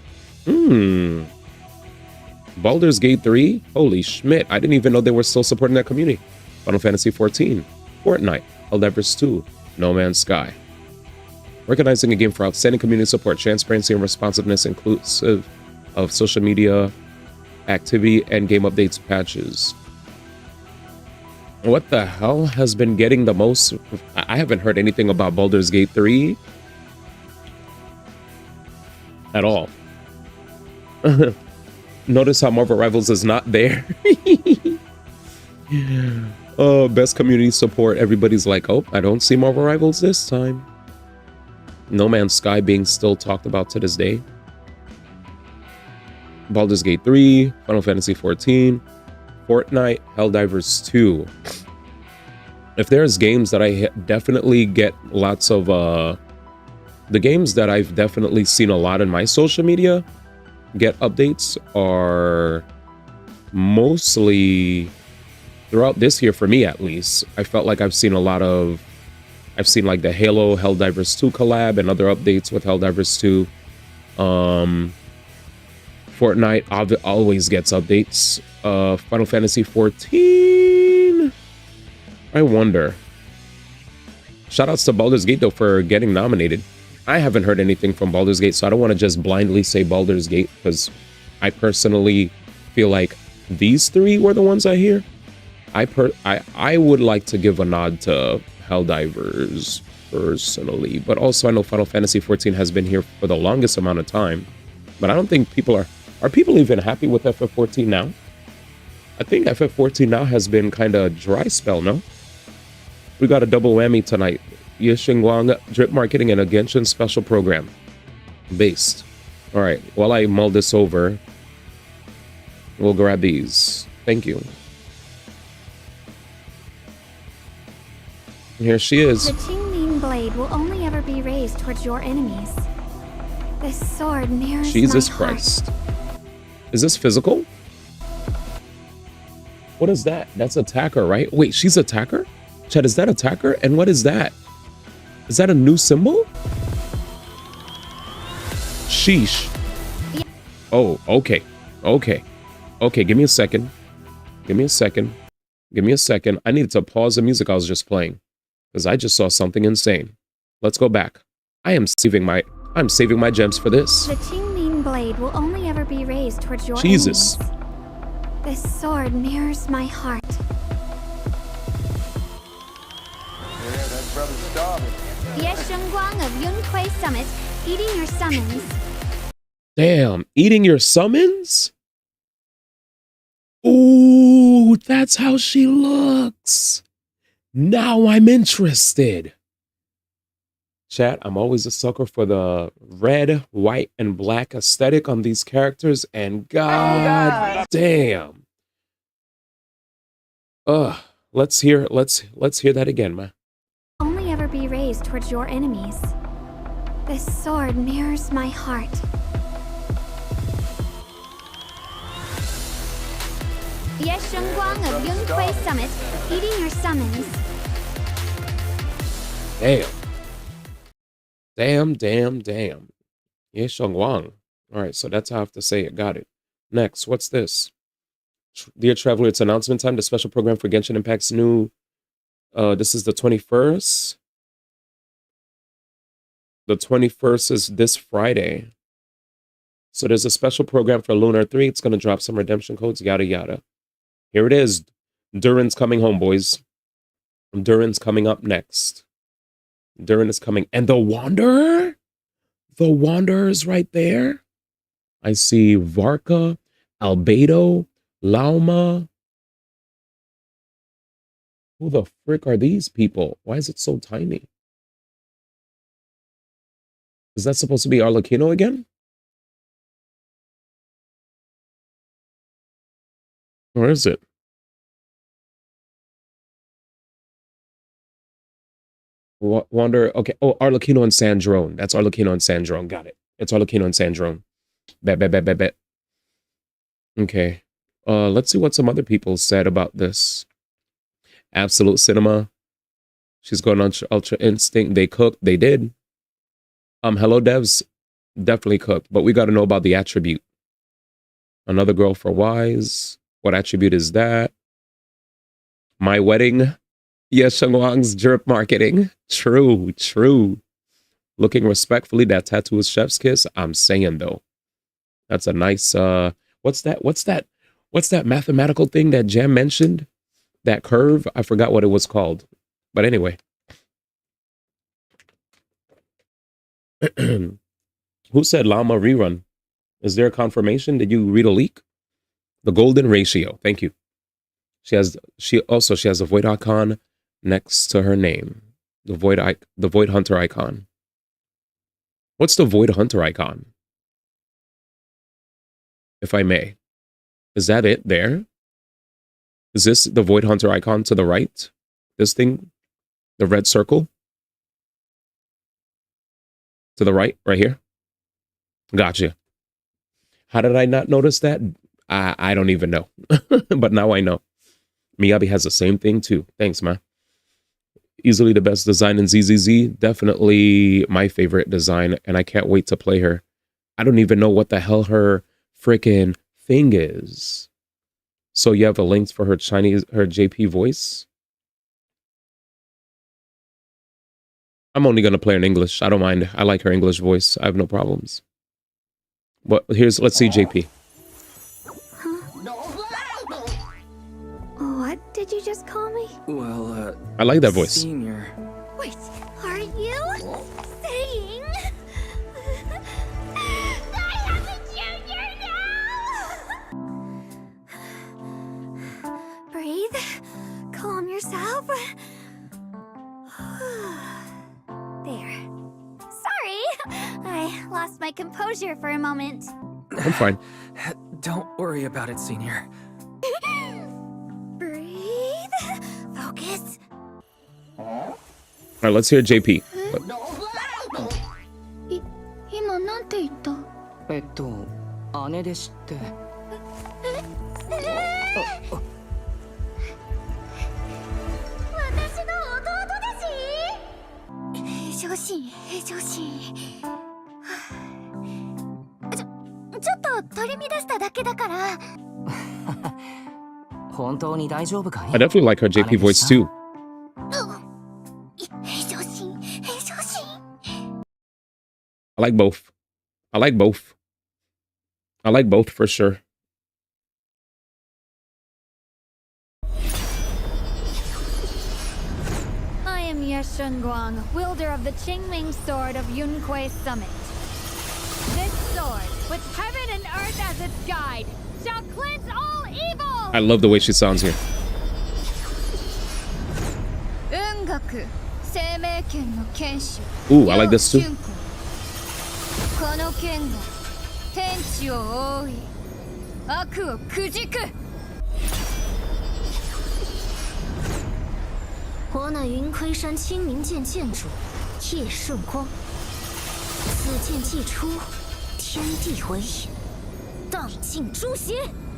Baldur's Gate 3? Holy schmidt. I didn't even know they were still supporting that community. Final Fantasy XIV. Fortnite. Helldivers 2. No Man's Sky. Recognizing a game for outstanding community support, transparency, and responsiveness inclusive of social media activity and game updates patches. What the hell has been getting the most? I haven't heard anything about Baldur's Gate 3 at all. Notice how Marvel Rivals is not there. Oh, best community support. Everybody's like, oh, I don't see Marvel Rivals this time. No Man's Sky being still talked about to this day. Baldur's Gate 3, Final Fantasy XIV, Fortnite, Helldivers 2. If there's games that I definitely get lots of, the games that I've definitely seen a lot in my social media get updates are mostly throughout this year, for me at least. I felt like I've seen like the Halo Helldivers 2 collab and other updates with Helldivers 2. Fortnite always gets updates. Final Fantasy 14. I wonder. Shoutouts to Baldur's Gate though for getting nominated. I haven't heard anything from Baldur's Gate, so I don't want to just blindly say Baldur's Gate because I personally feel like these three were the ones I hear. I would like to give a nod to Helldivers personally, but also I know Final Fantasy 14 has been here for the longest amount of time, but I don't think people are people even happy with FF14 now? I think FF14 now has been kind of dry spell, no? We got a double whammy tonight. Yishingwang drip marketing and a Genshin special program. Based. All right, while I mull this over, we'll grab these. Thank you. Here she is. The Qingling blade will only ever be raised towards your enemies. This sword mirrors Jesus my heart. Christ. Is this physical? What is that? That's attacker, right? Wait, she's attacker? Chad, is that attacker? And what is that? Is that a new symbol? Sheesh. Yeah. Oh, okay. Okay. Okay, give me a second. Give me a second. Give me a second. I needed to pause the music I was just playing because I just saw something insane. Let's go back. I'm saving my gems for this. The Qingling blade will only ever be raised towards your Jesus. enemies. This sword mirrors my heart. Yeah, that brother's starving. Yeshengguang of Yunhui Summit, eating your summons. Damn, eating your summons? Ooh, that's how she looks. Now I'm interested. Chat, I'm always a sucker for the red, white, and black aesthetic on these characters, and god damn. Let's hear that again, man. Only ever be raised towards your enemies. This sword mirrors my heart. Yeshengguang of Yunhui Summit, eating your summons. Damn. Yeah, Wang. All right, so that's how I have to say it. Got it. Next, what's this? Dear Traveler, it's announcement time. The special program for Genshin Impact's new. This is the 21st. The 21st is this Friday. So there's a special program for Lunar 3. It's going to drop some redemption codes, yada, yada. Here it is. Durin's coming home, boys. Durin's coming up next. Durin is coming. And the Wanderer? The Wanderer is right there. I see Varka, Albedo, Lauma. Who the frick are these people? Why is it so tiny? Is that supposed to be Arlecchino again? Or is it? Wander. Okay. Oh, Arlecchino and Sandrone. That's Arlecchino and Sandrone. Got it. It's Arlecchino and Sandrone. Bet. Okay. Let's see what some other people said about this. Absolute Cinema. She's going on Ultra Instinct. They cooked. They did. Hello Devs. Definitely cooked. But we got to know about the attribute. Another girl for Wise. What attribute is that? My wedding. Yes, Shengwang's drip marketing. True. Looking respectfully, that tattoo is chef's kiss. I'm saying though. That's a nice what's that mathematical thing that Jam mentioned? That curve? I forgot what it was called. But anyway. Who said Llama rerun? Is there a confirmation? Did you read a leak? The golden ratio. Thank you. She also has a void icon next to her name. The void hunter icon. What's the void hunter icon? If I may. Is that it there? Is this the void hunter icon to the right? This thing? The red circle? To the right here? Gotcha. How did I not notice that? I don't even know. But now I know. Miyabi has the same thing too. Thanks, man. Easily the best design in ZZZ. Definitely my favorite design, and I can't wait to play her. I don't even know what the hell her freaking thing is. So you have a link for her JP voice. I'm only gonna play in English. I don't mind. I like her English voice. I have no problems. But let's see JP. What did you just call me? Well, I like that voice. Senior. Wait, are you saying I have a junior now? Breathe. Calm yourself. There. Sorry, I lost my composure for a moment. I'm fine. Don't worry about it, Senior. Breathe. Focus. All right, let's hear JP. 今なんて言った？姉ですって。私の弟です。平常心、平常心。ちょっと取り乱しただけだから。本当に大丈夫かい？ I definitely like her JP voice too. 平常心、平常心。 I like both. I like both. I like both for sure. I am Yeshunguang, wielder of the Qingming Sword of Yunquei Summit. This sword, with heaven and earth as its guide, shall cleanse all evil! I love the way she sounds here. 運学、生命剣の剣士。 Ooh, I like this too. この剣が天地を覆い、悪をくじく。我乃云亏山清明剑剑主叶顺光，此剑既出，天地为引，荡尽诸邪。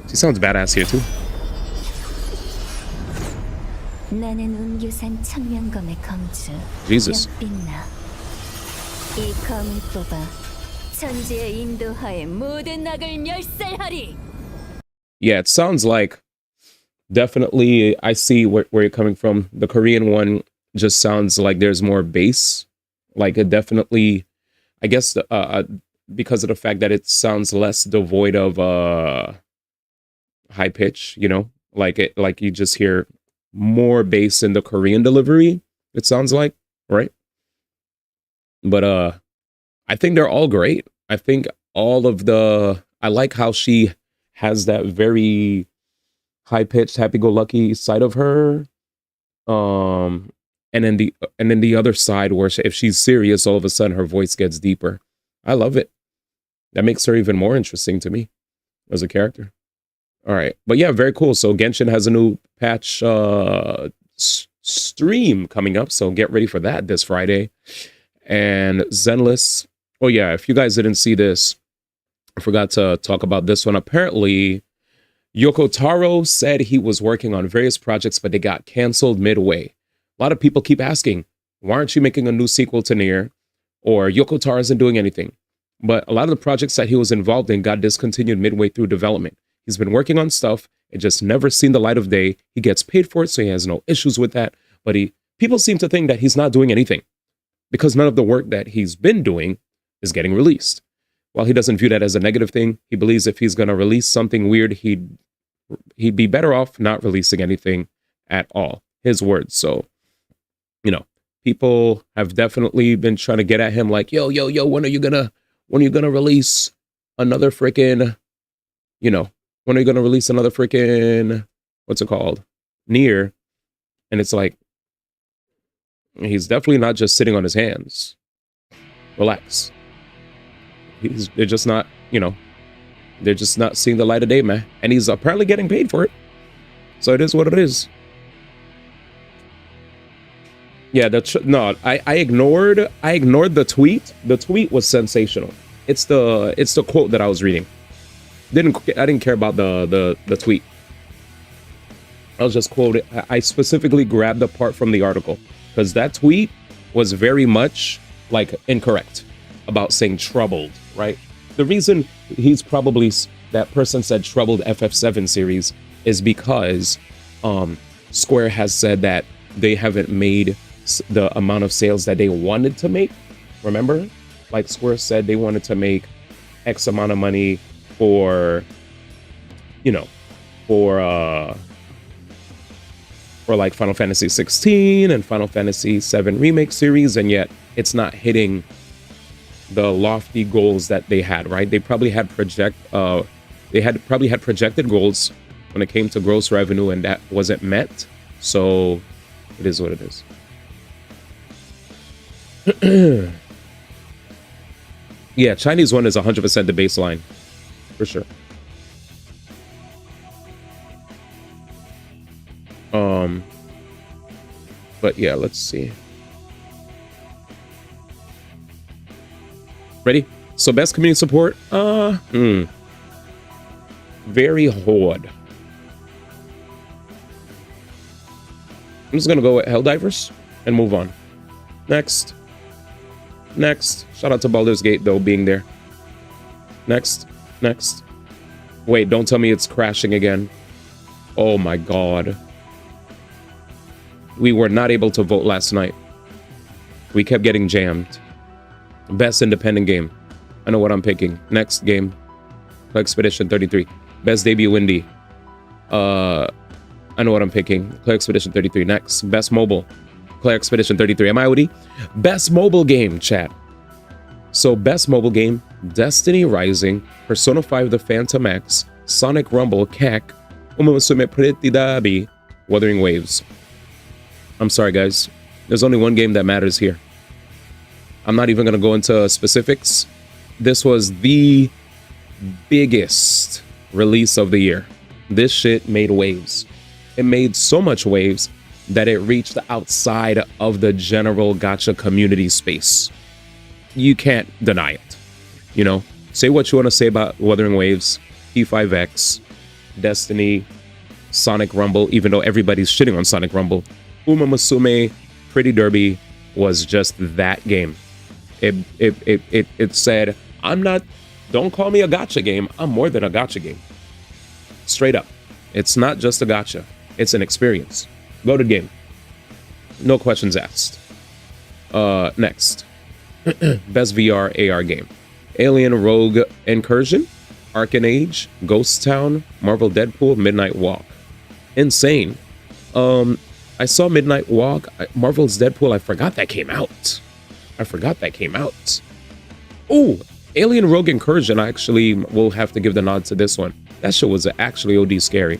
She sounds badass here too. 나는 운규산 천명검의 검주 Jesus. 빛나. 이 검을 뽑아 천지의 인도하에 모든 악을 멸살하리. Yeah, it sounds like definitely I see where you're coming from. The Korean one just sounds like there's more bass. Like it definitely, I guess, because of the fact that it sounds less devoid of high pitch, you know, like you just hear more bass in the Korean delivery. It sounds like, right? But I think they're all great. I think all of I like how she has that very high-pitched, happy-go-lucky side of her. And then the other side where if she's serious, all of a sudden her voice gets deeper. I love it. That makes her even more interesting to me as a character. All right. But yeah, very cool. So Genshin has a new patch stream coming up. So get ready for that this Friday. And Zenless. Oh yeah, if you guys didn't see this, I forgot to talk about this one. Apparently, Yoko Taro said he was working on various projects, but they got canceled midway. A lot of people keep asking, why aren't you making a new sequel to Nier? Or Yoko Taro isn't doing anything. But a lot of the projects that he was involved in got discontinued midway through development. He's been working on stuff. It just never seen the light of day. He gets paid for it, so he has no issues with that. But people seem to think that he's not doing anything because none of the work that he's been doing is getting released. While he doesn't view that as a negative thing, he believes if he's going to release something weird, he'd be better off not releasing anything at all. His words. So, you know, people have definitely been trying to get at him like, yo, when are you gonna release another freaking, when are you gonna release another freaking, what's it called? Nier. And it's like, he's definitely not just sitting on his hands. Relax. They're just not, they're just not seeing the light of day, man. And he's apparently getting paid for it. So it is what it is. Yeah, I ignored the tweet. The tweet was sensational. It's the quote that I was reading. I didn't care about the tweet. I was just quoting. I specifically grabbed the part from the article because that tweet was very much like incorrect about saying troubled, right? The reason he's probably that person said troubled FF7 series is because Square has said that they haven't made the amount of sales that they wanted to make. Remember, like Square said they wanted to make X amount of money for, you know, for like Final Fantasy 16 and Final Fantasy 7 remake series, and yet it's not hitting the lofty goals that they had, right? They probably had projected goals when it came to gross revenue, and that wasn't met. So it is what it is. Yeah, Chinese one is 100% the baseline, for sure. But yeah, let's see. Ready? So best community support, very hard. I'm just gonna go with Helldivers and move on. Next. Shout out to Baldur's Gate though, being there. Next. Wait, don't tell me it's crashing again. Oh my god. We were not able to vote last night. We kept getting jammed. Best independent game. I know what I'm picking. Next game. Expedition 33. Best debut indie. I know what I'm picking. Clay Expedition 33. Next. Best mobile. Clay Expedition 33. Am I OD? Best mobile game, chat. So best mobile game. Destiny Rising. Persona 5 The Phantom X. Sonic Rumble. Kek. Umamusume Pretty Dabi. Wuthering Waves. I'm sorry, guys. There's only one game that matters here. I'm not even going to go into specifics. This was the biggest release of the year. This shit made waves. It made so much waves that it reached outside of the general gacha community space. You can't deny it. You know, say what you want to say about Wuthering Waves, P5X, Destiny, Sonic Rumble, even though everybody's shitting on Sonic Rumble. Umamusume Pretty Derby was just that game. It said, don't call me a gacha game. I'm more than a gacha game. Straight up. It's not just a gacha. It's an experience. Voted game. No questions asked. Next. Best VR AR game. Alien Rogue Incursion, Arcane Age, Ghost Town, Marvel Deadpool, Midnight Walk. Insane. I saw Midnight Walk, Marvel's Deadpool. I forgot that came out. Oh, Alien Rogue Incursion. I actually will have to give the nod to this one. That shit was actually OD scary.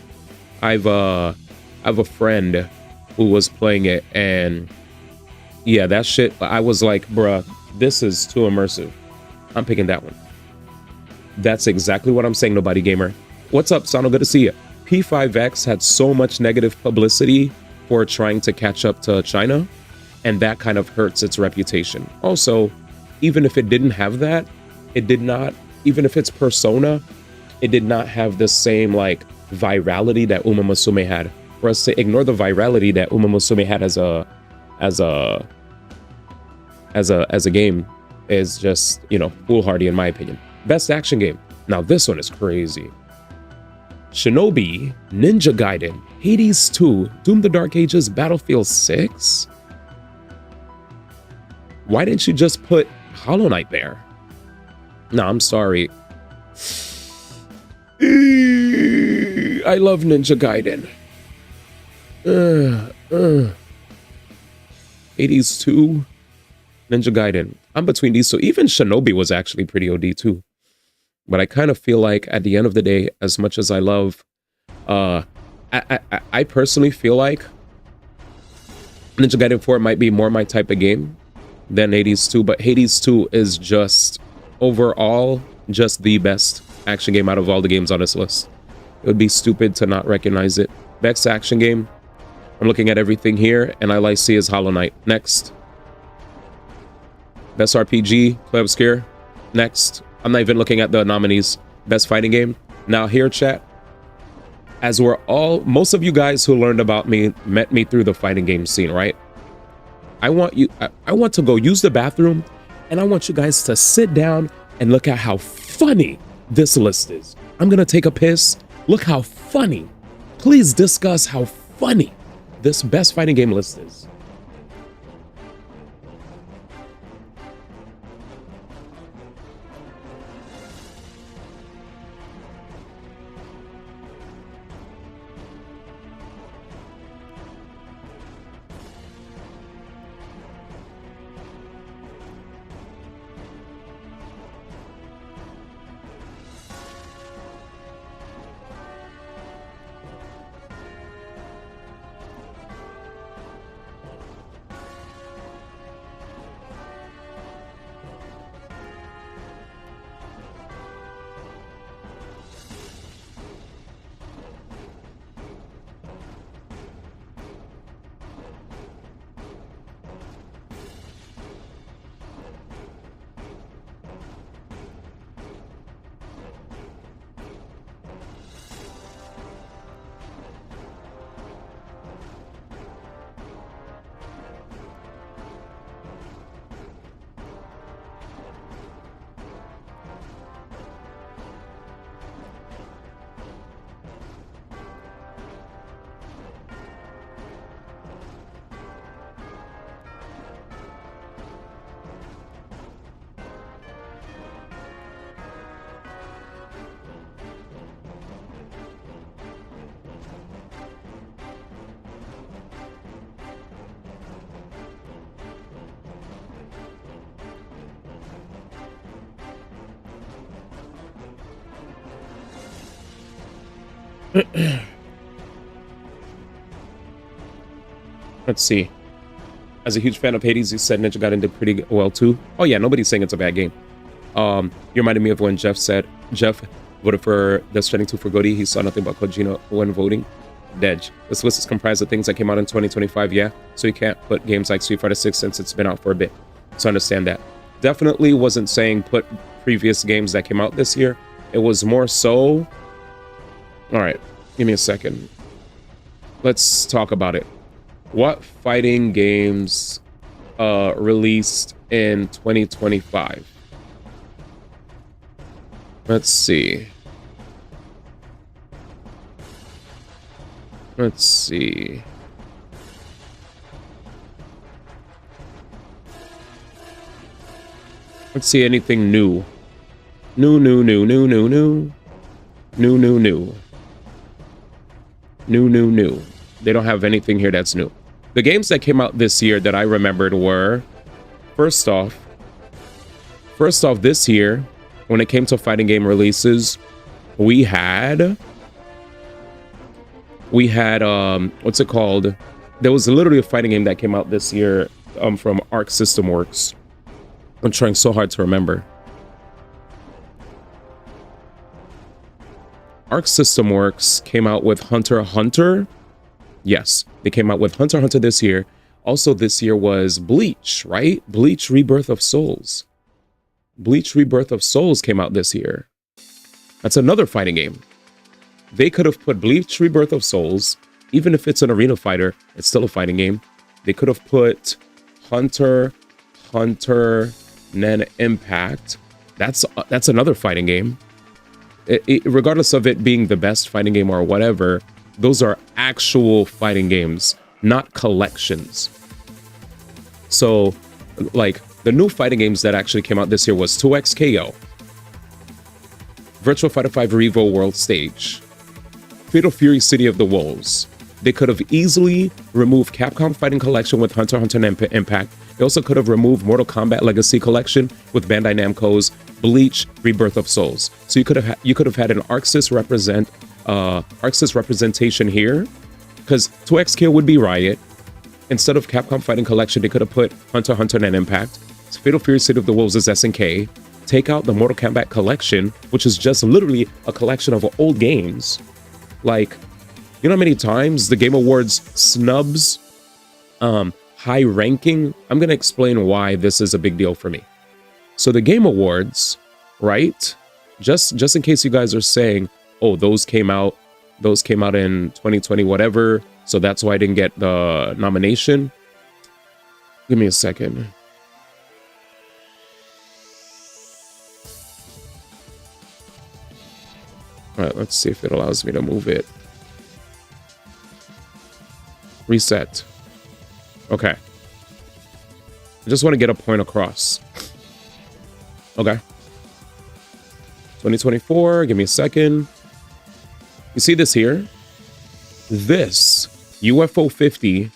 I have a friend who was playing it, and yeah, that shit, I was like, bruh, this is too immersive. I'm picking that one. That's exactly what I'm saying, Nobody Gamer. What's up, Sano? Good to see you. P5X had so much negative publicity for trying to catch up to China, and that kind of hurts its reputation. Also, even if it didn't have that, it did not, even if it's Persona, it did not have the same like virality that Umamusume had. For us to ignore the virality that Umamusume had as a game is just, you know, foolhardy in my opinion. Best action game. Now this one is crazy. Shinobi, Ninja Gaiden, Hades 2, Doom the Dark Ages, Battlefield 6? Why didn't you just put Hollow Knight there? No, I'm sorry. I love Ninja Gaiden. Hades 2, Ninja Gaiden. I'm between these two. Even Shinobi was actually pretty OD too. But I kind of feel like at the end of the day, as much as I love, I personally feel like Ninja Gaiden 4 might be more my type of game than Hades 2, but Hades 2 is just overall just the best action game out of all the games on this list. It would be stupid to not recognize it. Best action game. I'm looking at everything here, and all I see is Hollow Knight. Next. Best RPG, Play Obscure. Next. I'm not even looking at the nominees. Best fighting game. Now here, chat. As we're all, most of you guys who learned about me met me through the fighting game scene, right? I want to go use the bathroom, and I want you guys to sit down and look at how funny this list is. I'm gonna take a piss. Look how funny. Please discuss how funny this best fighting game list is. Let's see. As a huge fan of Hades, he said Ninja Gaiden did pretty well too. Oh yeah, nobody's saying it's a bad game. You reminded me of when Jeff voted for Death Stranding 2 for Goody. He saw nothing but Kojima when voting. Dej. This list is comprised of things that came out in 2025, yeah? So you can't put games like Street Fighter 6 since it's been out for a bit. So understand that. Definitely wasn't saying put previous games that came out this year. It was more so... Alright, give me a second. Let's talk about it. What fighting games released in 2025? Let's see. Let's see. Let's see anything new. New. They don't have anything here that's new. The games that came out this year that I remembered were, first off this year, when it came to fighting game releases, we had what's it called? There was literally a fighting game that came out this year from Arc System Works. I'm trying so hard to remember. Arc System Works came out with Hunter x Hunter. Yes, they came out with Hunter x Hunter this year. Also this year was Bleach, right? Bleach Rebirth of Souls. Bleach Rebirth of Souls came out this year. That's another fighting game. They could have put Bleach Rebirth of Souls, even if it's an arena fighter, it's still a fighting game. They could have put Hunter x Hunter, then Impact. That's another fighting game. Regardless of it being the best fighting game or whatever, those are actual fighting games, not collections. So, like, the new fighting games that actually came out this year was 2XKO, Virtua Fighter 5 Revo World Stage, Fatal Fury City of the Wolves. They could have easily removed Capcom Fighting Collection with Hunter x Hunter and Impact. They also could have removed Mortal Kombat Legacy Collection with Bandai Namco's Bleach Rebirth of Souls. So you could have had an ArcSys representation here, because 2XKO would be Riot. Instead of Capcom Fighting Collection, they could have put Hunter x Hunter and Impact. Fatal Fury City of the Wolves is SNK. Take out the Mortal Kombat Collection, which is just literally a collection of old games. Like, you know how many times the Game Awards snubs high ranking? I'm going to explain why this is a big deal for me. So the Game Awards, right? Just in case you guys are saying, oh, those came out in 2020, whatever, so that's why I didn't get the nomination. Give me a second. All right, let's see if it allows me to move it. Reset. Okay. I just want to get a point across. Okay. 2024, give me a second. You see this here? This UFO 50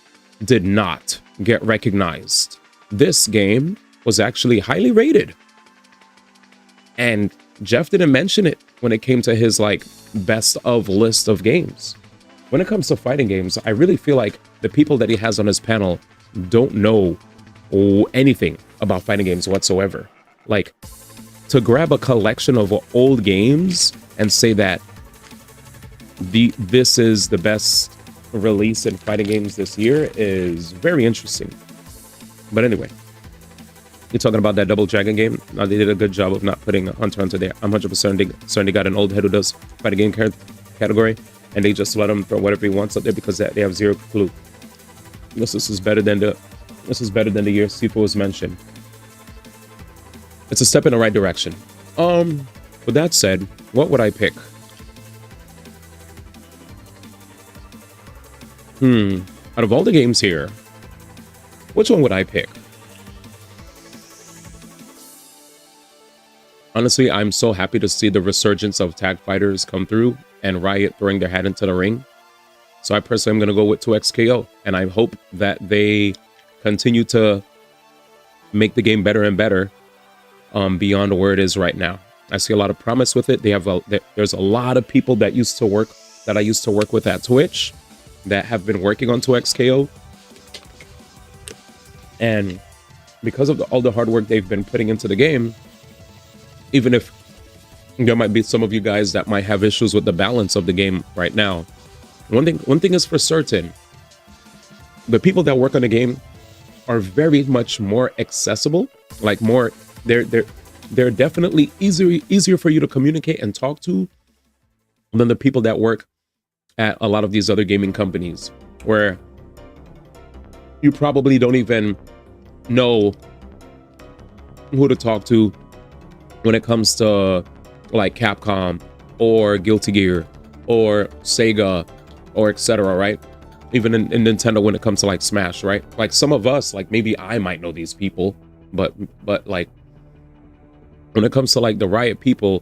did not get recognized. This game was actually highly rated. And Jeff didn't mention it when it came to his like best of list of games. When it comes to fighting games, I really feel like the people that he has on his panel don't know anything about fighting games whatsoever. Like, to grab a collection of old games and say that this is the best release in fighting games this year is very interesting. But anyway, you're talking about that Double Dragon game. Now, they did a good job of not putting Hunter Hunter there. I'm 100% certain they got an old head who does fighting game category, and they just let him throw whatever he wants up there because they have zero clue. This is better than the year Sifu was mentioned. It's a step in the right direction. With that said, what would I pick? Out of all the games here, which one would I pick? Honestly, I'm so happy to see the resurgence of tag fighters come through and Riot throwing their hat into the ring. So I personally am going to go with 2XKO, and I hope that they continue to make the game better and better beyond where it is right now. I see a lot of promise with it. There's a lot of people that I used to work with at Twitch that have been working on 2XKO. And because of all the hard work they've been putting into the game, even if there might be some of you guys that might have issues with the balance of the game right now, one thing is for certain: the people that work on the game are very much more accessible. Like they're definitely easier for you to communicate and talk to than the people that work at a lot of these other gaming companies, where you probably don't even know who to talk to when it comes to like Capcom or Guilty Gear or Sega or etc., right? Even in Nintendo when it comes to like Smash, right? Like some of us, like maybe I might know these people, but like when it comes to like the Riot people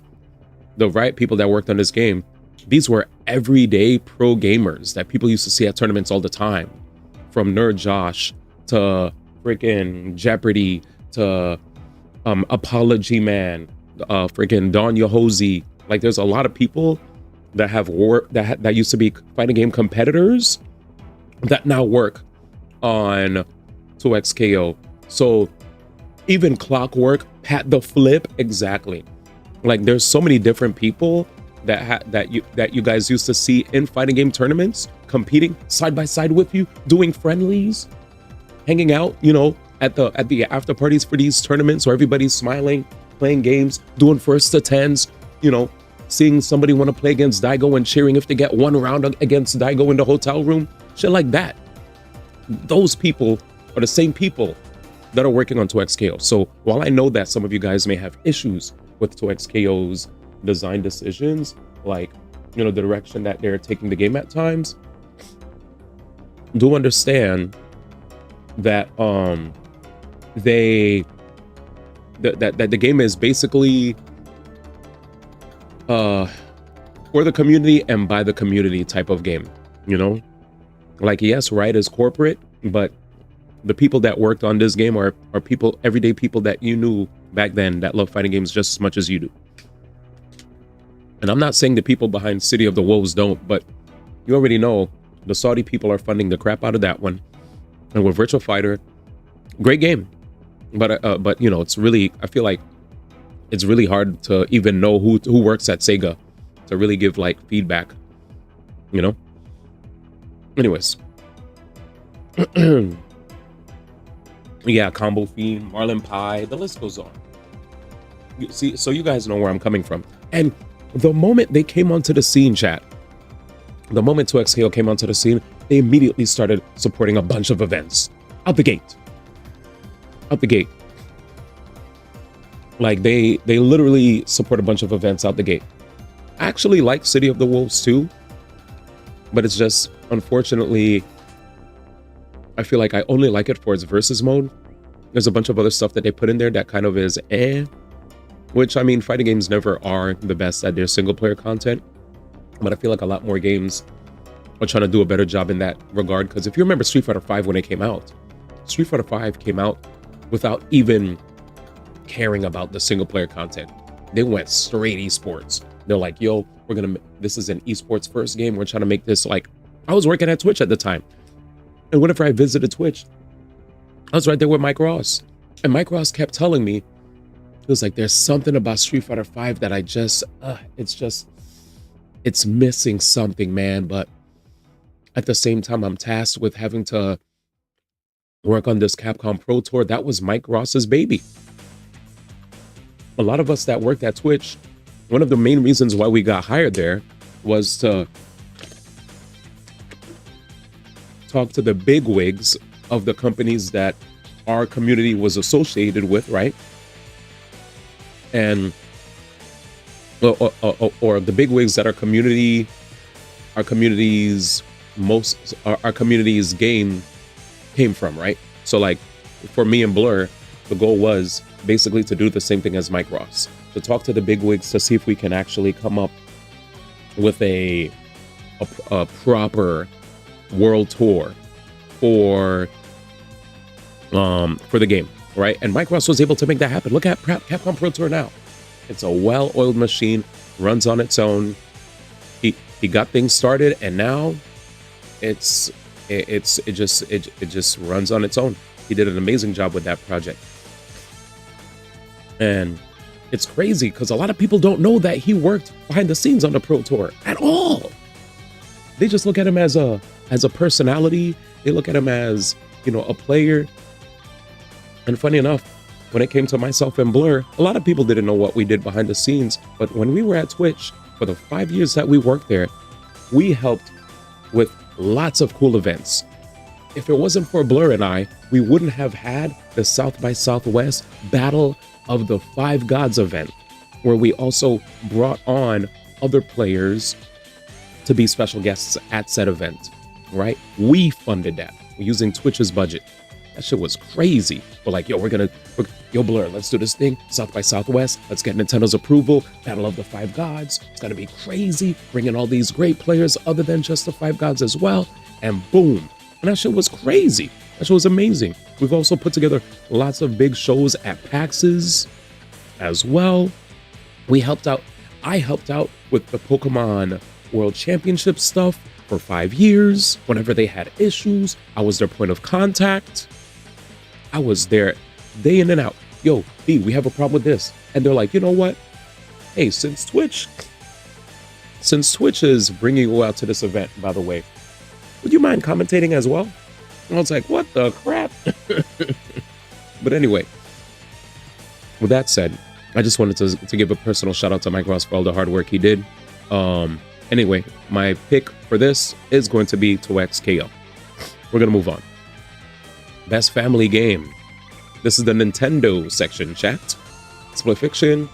that worked on this game, these were everyday pro gamers that people used to see at tournaments all the time. From Nerd Josh to freaking Jeopardy to Apology Man, freaking Don Yohozi. Like there's a lot of people that have that used to be fighting game competitors that now work on 2XKO. So even Clockwork, Pat the Flip, exactly. Like there's so many different people that you guys used to see in fighting game tournaments, competing side by side with you, doing friendlies, hanging out, you know, at the after parties for these tournaments where everybody's smiling, playing games, doing first to tens, you know, seeing somebody want to play against Daigo and cheering if they get one round against Daigo in the hotel room, shit like that. Those people are the same people that are working on 2XKO. So while I know that some of you guys may have issues with 2XKO's design decisions, like, you know, the direction that they're taking the game at times, do understand that that the game is basically for the community and by the community type of game, you know? Like, yes, Riot is corporate, but the people that worked on this game are people, everyday people that you knew back then that love fighting games just as much as you do. And I'm not saying the people behind City of the Wolves don't, but you already know the Saudi people are funding the crap out of that one. And with Virtua Fighter, great game, but you know, it's really, I feel like it's really hard to even know who works at Sega to really give like feedback, you know. Anyways, yeah, Combo Fiend, Marlon Pie, the list goes on. You see, so you guys know where I'm coming from. And the moment they came onto the scene, chat, the moment 2XKO came onto the scene, they immediately started supporting a bunch of events out the gate. Out the gate. Like they literally support a bunch of events out the gate. I actually like City of the Wolves too, but it's just, unfortunately, I feel like I only like it for its versus mode. There's a bunch of other stuff that they put in there that kind of is which, I mean, fighting games never are the best at their single player content, but I feel like a lot more games are trying to do a better job in that regard. Because if you remember Street Fighter V when it came out, Street Fighter V came out without even caring about the single player content. They went straight esports. They're like, yo, this is an esports first game. We're trying to make this like, I was working at Twitch at the time. And whenever I visited Twitch, I was right there with Mike Ross. And Mike Ross kept telling me, he was like, there's something about Street Fighter V that I just, it's missing something, man. But at the same time, I'm tasked with having to work on this Capcom Pro Tour. That was Mike Ross's baby. A lot of us that worked at Twitch, one of the main reasons why we got hired there was to talk to the bigwigs of the companies that our community was associated with, right? And or the bigwigs that our community's game came from, right? So like for me and Blur, the goal was basically to do the same thing as Mike Ross, to talk to the bigwigs to see if we can actually come up with a proper world tour for the game, right? And Mike Ross was able to make that happen. Look at Capcom Pro Tour now. It's a well-oiled machine, runs on its own. He got things started, and now it just runs on its own. He did an amazing job with that project. And it's crazy because a lot of people don't know that he worked behind the scenes on the Pro Tour at all. They just look at him as a personality. They look at him as, you know, a player. And funny enough, when it came to myself and Blur, a lot of people didn't know what we did behind the scenes. But when we were at Twitch, for the 5 years that we worked there, we helped with lots of cool events. If it wasn't for Blur and I, we wouldn't have had the South by Southwest Battle of the Five Gods event, where we also brought on other players to be special guests at said event, right? We funded that using Twitch's budget. That shit was crazy. We're like, yo, yo, Blur, let's do this thing. South by Southwest, let's get Nintendo's approval. Battle of the Five Gods. It's gonna be crazy. Bring in all these great players other than just the Five Gods as well. And boom. And that shit was crazy. That shit was amazing. We've also put together lots of big shows at PAXs as well. I helped out with the Pokemon World Championship stuff for 5 years. Whenever they had issues, I was their point of contact. I was there day in and out. Yo, B, we have a problem with this. And they're like, you know what? Hey, since Twitch is bringing you out to this event, by the way, would you mind commentating as well? And I was like, what the crap? But anyway, with that said, I just wanted to give a personal shout out to Mike Ross for all the hard work he did. Anyway, my pick for this is going to be 2XKO. We're going to move on. Best family game. This is the Nintendo section, chat. Split Fiction,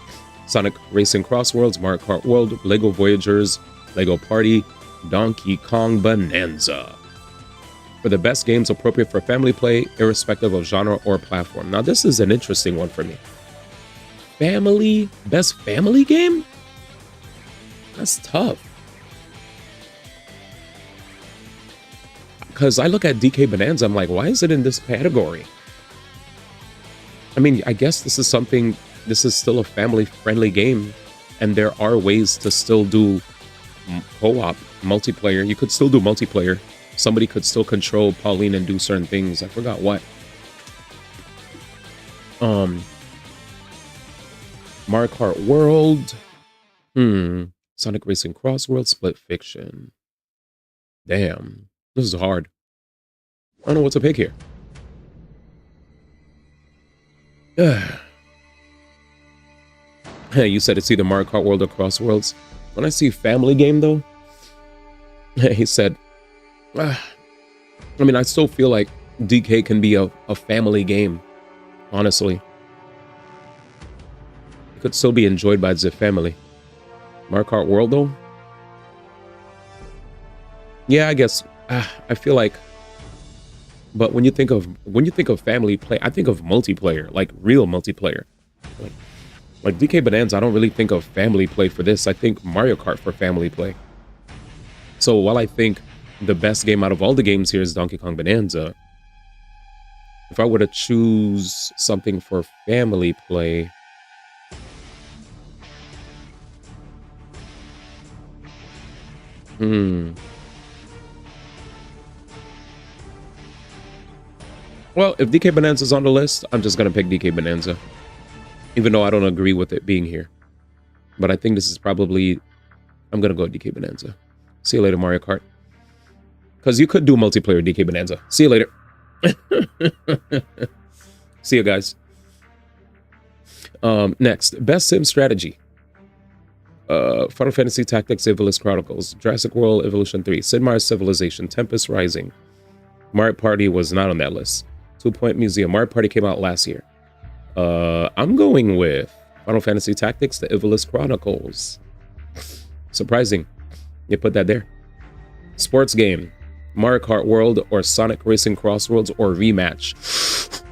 Sonic Racing Cross Worlds, Mario Kart World, Lego Voyagers, Lego Party, Donkey Kong Bonanza. For the best games appropriate for family play, irrespective of genre or platform. Now, this is an interesting one for me. Best family game? That's tough. Because I look at DK Bonanza, I'm like, why is it in this category? I mean, I guess this is still a family-friendly game, and there are ways to still do co-op, multiplayer. You could still do multiplayer. Somebody could still control Pauline and do certain things. I forgot what. Mario Kart World. Sonic Racing Cross World, Split Fiction. Damn. This is hard. I don't know what to pick here. Hey, you said it's either Mario Kart World or Cross Worlds. When I see family game, though, he said, I mean, I still feel like DK can be a family game, honestly. It could still be enjoyed by the family. Mario Kart World though. Yeah, I guess I feel like. But when you think of family play, I think of multiplayer, like real multiplayer. Like DK Bonanza, I don't really think of family play for this. I think Mario Kart for family play. So while I think the best game out of all the games here is Donkey Kong Bonanza, if I were to choose something for family play, well, if DK Bonanza's on the list, I'm just gonna pick DK Bonanza, even though I don't agree with it being here. But I think this is probably, I'm gonna go with DK Bonanza. See you later, Mario Kart. Because you could do multiplayer DK Bonanza. See you later. See you guys. Next, best sim strategy. Final Fantasy Tactics: Evolus Chronicles, Jurassic World Evolution 3, Sid Meier's Civilization, Tempest Rising. Mario Party was not on that list. 2 Point Museum. Mario Party came out last year. I'm going with Final Fantasy Tactics: The Evolus Chronicles. Surprising. You put that there. Sports game. Mario Kart World or Sonic Racing Crossroads or Rematch.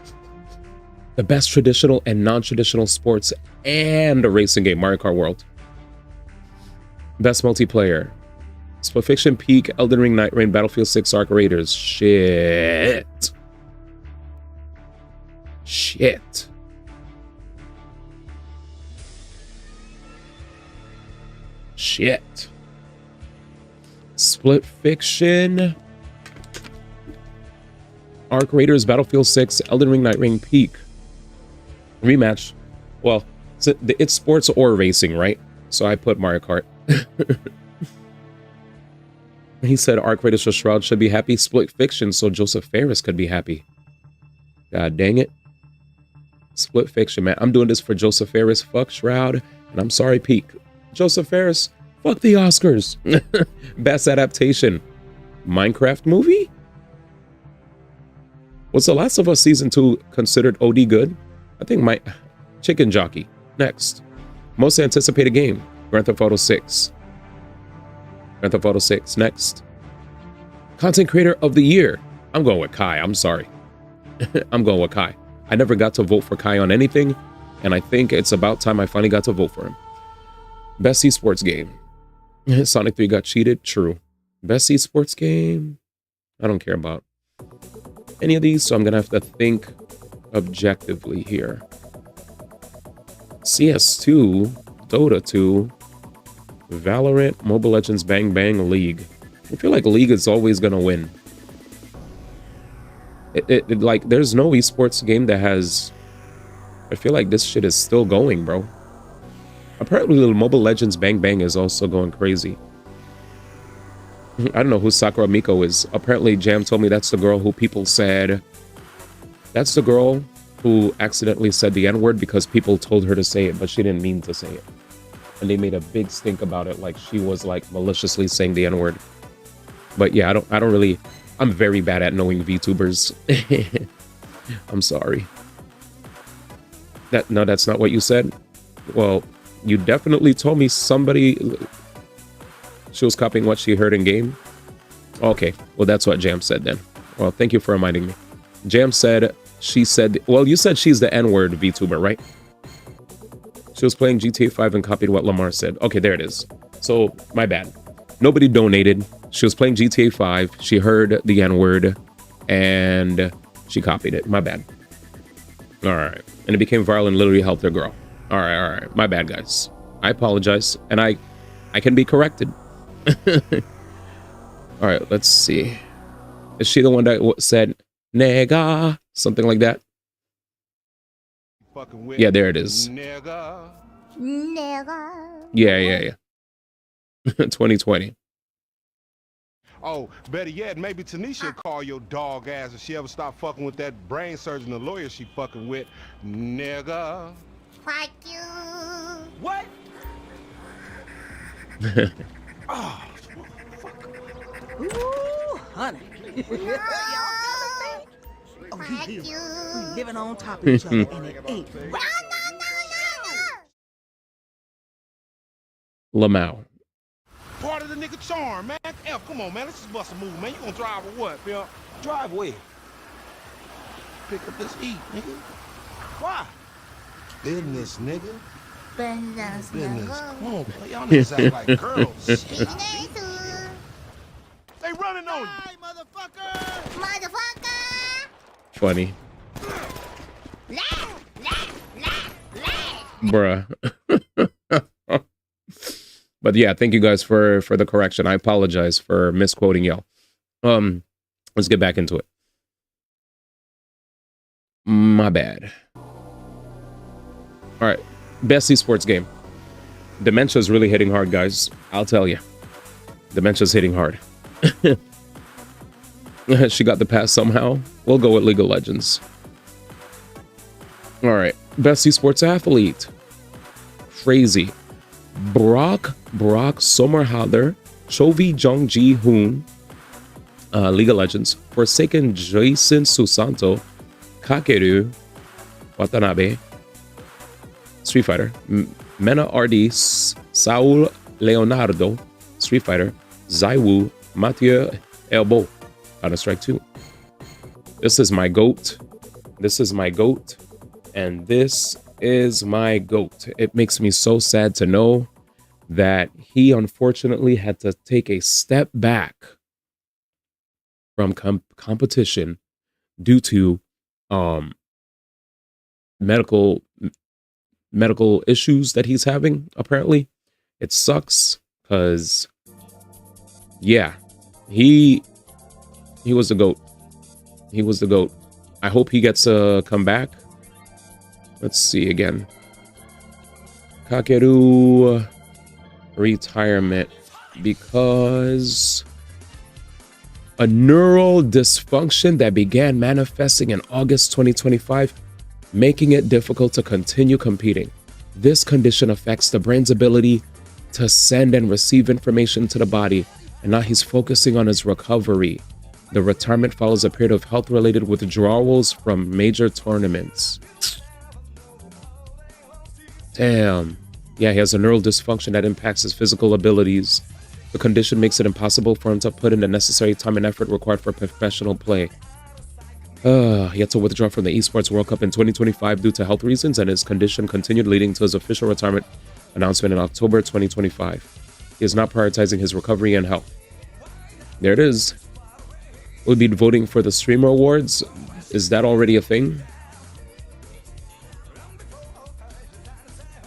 The best traditional and non-traditional sports and a racing game, Mario Kart World. Best multiplayer. Split Fiction, Peak, Elden Ring, Night Rain, Battlefield 6, Arc Raiders. Shit. Shit. Shit. Split Fiction, Arc Raiders, Battlefield 6, Elden Ring, Night Rain, Peak. Rematch. Well, it's sports or racing, right? So I put Mario Kart. He said Arc Raiders for Shroud should be happy. Split Fiction so Joseph Ferris could be happy. God dang it. Split Fiction, man. I'm doing this for Joseph Ferris. Fuck Shroud. And I'm sorry, Peak. Joseph Ferris. Fuck the Oscars. Best adaptation. Minecraft movie? Was The Last of Us Season 2 considered OD good? I think my Chicken Jockey. Next. Most anticipated game. Grand Theft Auto 6. Grand Theft Auto 6. Next. Content Creator of the Year. I'm going with Kai. I'm sorry. I'm going with Kai. I never got to vote for Kai on anything, and I think it's about time I finally got to vote for him. Best esports game. Sonic 3 got cheated. True. Best esports game. I don't care about any of these, so I'm going to have to think objectively here. CS2, Dota 2, Valorant, Mobile Legends, Bang Bang, League. I feel like League is always going to win. Like, there's no esports game that has... I feel like this shit is still going, bro. Apparently, the Mobile Legends Bang Bang is also going crazy. I don't know who Sakura Miko is. Apparently, Jam told me that's the girl who people said... That's the girl who accidentally said the N-word because people told her to say it, but she didn't mean to say it. And they made a big stink about it, like she was like maliciously saying the N-word. But yeah, I don't really... I'm very bad at knowing VTubers. I'm sorry. No, that's not what you said. Well, you definitely told me somebody... She was copying what she heard in game. Okay, well, that's what Jam said then. Well, thank you for reminding me. Jam said, she said... Well, you said she's the N-word VTuber, right? She was playing GTA 5 and copied what Lamar said. Okay, there it is. So, my bad. Nobody donated. She was playing GTA 5. She heard the N-word and she copied it. My bad. All right. And it became viral and literally helped her grow. All right. My bad, guys. I apologize. And I can be corrected. All right, let's see. Is she the one that said, nigga? Something like that? Yeah, there it is. Nigga. Yeah. 2020. Oh, better yet, maybe Tanisha call your dog ass if she ever stop fucking with that brain surgeon, the lawyer she fucking with. Nigga. Fuck you. What? Oh, fuck. Ooh, honey. Fuck you. We living on top of each other and it ain't right. Lamau. Part of the nigga charm, man. F, come on, man. Let's just bust a move, man. You gonna drive or what, Bill? Drive where? Pick up this heat, nigga. Why? Business, nigga. Business. Come on, boy. Y'all niggas act like girls. Shit. They running on you. Hey, motherfucker! Funny. Bruh. But yeah, thank you guys for the correction. I apologize for misquoting y'all. Let's get back into it. My bad. All right, best esports game. Dementia's really hitting hard, guys. I'll tell you. Dementia's hitting hard. She got the pass somehow. We'll go with League of Legends. All right, best esports athlete. Crazy. Brock Sommerhalder, Chovi Jongji Hoon, League of Legends. Forsaken Jason Susanto, Kakeru Watanabe, Street Fighter. Mena RD, Saul Leonardo, Street Fighter. Zaiwu, Mathieu Elbo, Counter-Strike 2. This is my GOAT. This is my GOAT. And this is my GOAT. It makes me so sad to know that he unfortunately had to take a step back from competition due to medical issues that he's having. Apparently, it sucks because yeah, he was the GOAT. He was the GOAT. I hope he gets a comeback. Let's see again. Kakeru retirement because a neural dysfunction that began manifesting in August 2025, making it difficult to continue competing. This condition affects the brain's ability to send and receive information to the body, and now he's focusing on his recovery. The retirement follows a period of health-related withdrawals from major tournaments. Damn. Yeah, he has a neural dysfunction that impacts his physical abilities. The condition makes it impossible for him to put in the necessary time and effort required for professional play. He had to withdraw from the Esports World Cup in 2025 due to health reasons, and his condition continued, leading to his official retirement announcement in October 2025. He is not prioritizing his recovery and health. There it is. We'll be voting for the Streamer Awards. Is that already a thing?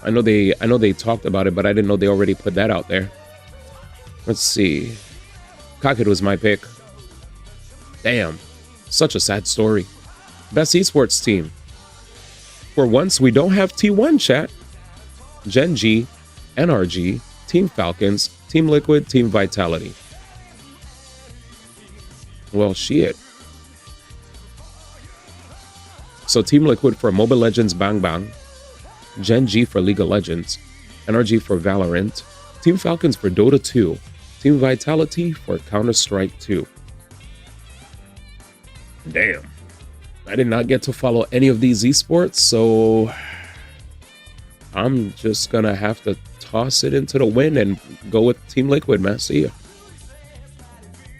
I know they talked about it, but I didn't know they already put that out there. Let's see. Cockett was my pick. Damn. Such a sad story. Best esports team. For once, we don't have T1 chat. Gen G, NRG, Team Falcons, Team Liquid, Team Vitality. Well, shit. So Team Liquid for Mobile Legends Bang Bang. Gen G for League of Legends, NRG for Valorant, Team Falcons for Dota 2, Team Vitality for Counter-Strike 2. Damn. I did not get to follow any of these esports, so I'm just gonna have to toss it into the wind and go with Team Liquid, man. See ya.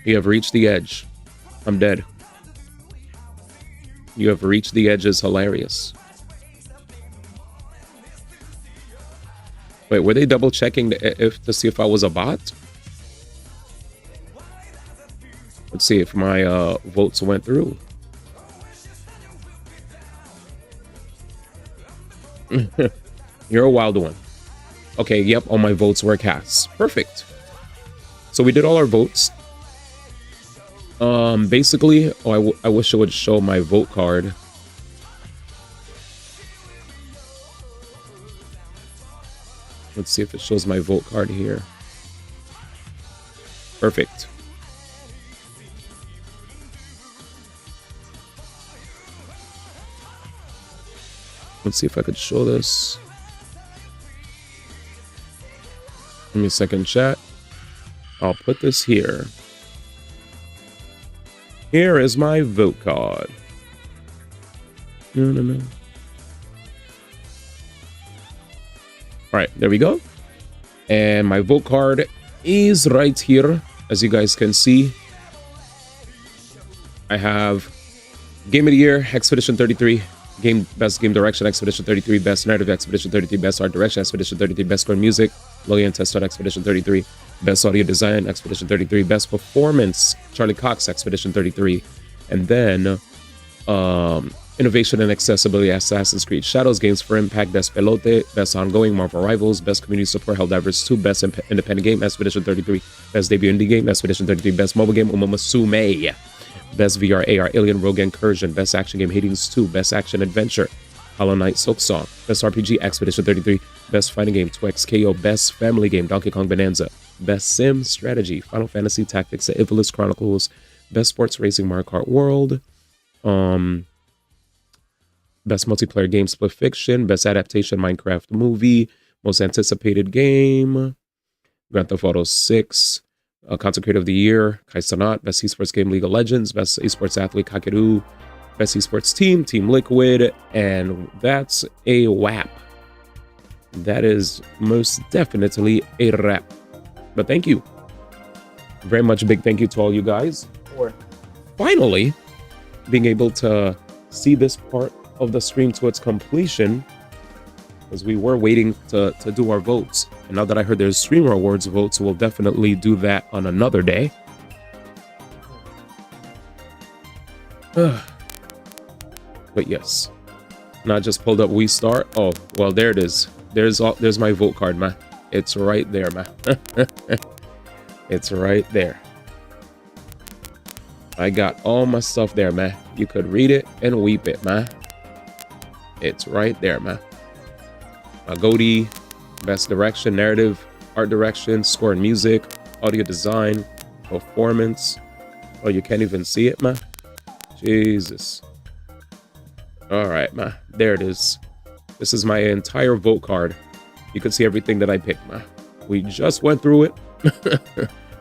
You have reached the edge. I'm dead. You have reached the edge is hilarious. Wait, were they double checking to see if I was a bot? Let's see if my votes went through. You're a wild one. Okay, yep, all my votes were cast. Perfect. So we did all our votes. Basically, I wish it would show my vote card. Let's see if it shows my vote card here. Perfect. Let's see if I could show this. Give me a second, chat. I'll put this here. Here is my vote card. No. All right, there we go. And my vote card is right here. As you guys can see, I have Game of the Year, Expedition 33. Best Game Direction, Expedition 33. Best Narrative, Expedition 33. Best Art Direction, Expedition 33. Best Score Music, Logan Testot, Expedition 33. Best Audio Design, Expedition 33. Best Performance, Charlie Cox, Expedition 33. And then Innovation and Accessibility, Assassin's Creed Shadows, Games for Impact, Best Pelote, Best Ongoing, Marvel Rivals, Best Community Support, Helldivers 2, Best Independent Game, Expedition 33. Best Debut Indie Game, Expedition 33. Best Mobile Game, Umamasume. Best VR AR, Alien Rogue Incursion. Best Action Game, Hades 2. Best Action Adventure, Hollow Knight Silk Song. Best RPG, Expedition 33. Best Fighting Game, 2XKO. Best Family Game, Donkey Kong Bonanza. Best Sim Strategy, Final Fantasy Tactics, The Infamous Chronicles. Best Sports Racing, Mario Kart World. Best Multiplayer Game, Split Fiction. Best Adaptation, Minecraft Movie. Most Anticipated Game, Grand Theft Auto 6. Content Creator of the Year, Kai Cenat. Best Esports Game, League of Legends. Best Esports Athlete, Kakeru. Best Esports Team, Team Liquid. And that's a wrap. That is most definitely a wrap. But thank you very much. A big thank you to all you guys for finally being able to see this part of the stream to its completion, as we were waiting to do our votes. And now that I heard there's Streamer Awards votes, we'll definitely do that on another day. But yes, now I just pulled up We Start. Oh, well, there it is. There's my vote card, man. It's right there, man. It's right there. I got all my stuff there, man. You could read it and weep it, man. It's right there, man. My goatee, Best Direction, Narrative, Art Direction, Score and Music, Audio Design, Performance. Oh, you can't even see it, man. Jesus. All right, man. There it is. This is my entire vote card. You can see everything that I picked, man. We just went through it.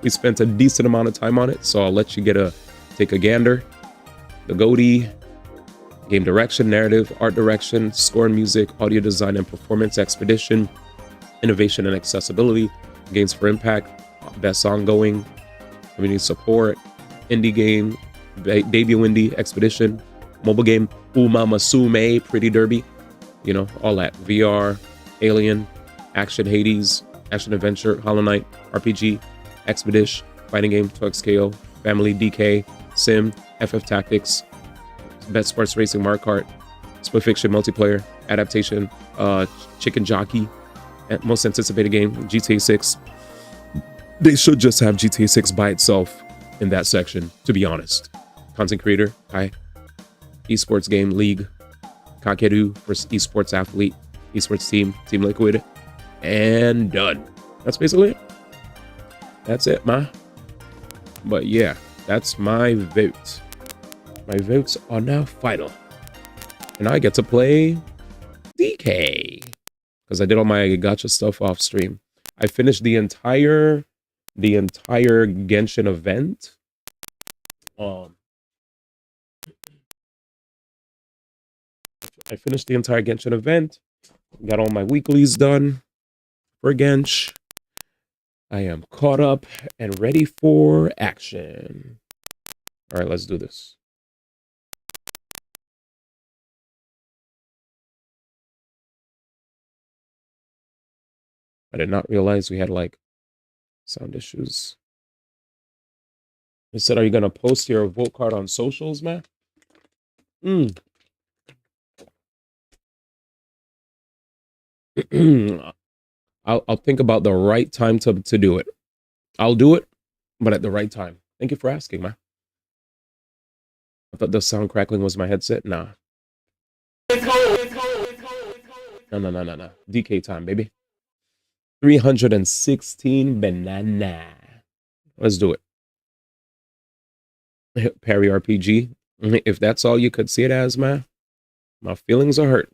We spent a decent amount of time on it, so I'll let you take a gander. The goatee, Game Direction, Narrative, Art Direction, Score and Music, Audio Design and Performance, Expedition, Innovation and Accessibility, Games for Impact, Best Ongoing, Community Support, Indie Game, Debut Indie, Expedition, Mobile Game, Umamasume, Pretty Derby, you know, all that. VR, Alien, Action Hades, Action Adventure, Hollow Knight, RPG, Expedition, Fighting Game, 2XKO, Family, DK, Sim, FF Tactics, Best Sports Racing, Mario Kart, Split Fiction, Multiplayer, Adaptation, Chicken Jockey, Most Anticipated Game, GTA 6. They should just have GTA 6 by itself in that section, to be honest. Content Creator, Kai. Esports Game, League. Kakeru for Esports Athlete, Esports Team, Team Liquid. And done. That's basically it. That's it, ma. But yeah, that's my vote. My votes are now final. And I get to play DK. Because I did all my gacha stuff off stream. I finished the entire Genshin event. I finished the entire Genshin event. Got all my weeklies done for Gensh. I am caught up and ready for action. All right, let's do this. I did not realize we had like sound issues. They said, are you going to post your vote card on socials, man? I'll think about the right time to do it. I'll do it, but at the right time. Thank you for asking, man. I thought the sound crackling was my headset. Nah. No. DK time, baby. 316 banana. Let's do it. Parry RPG. If that's all you could see it as, man, my feelings are hurt.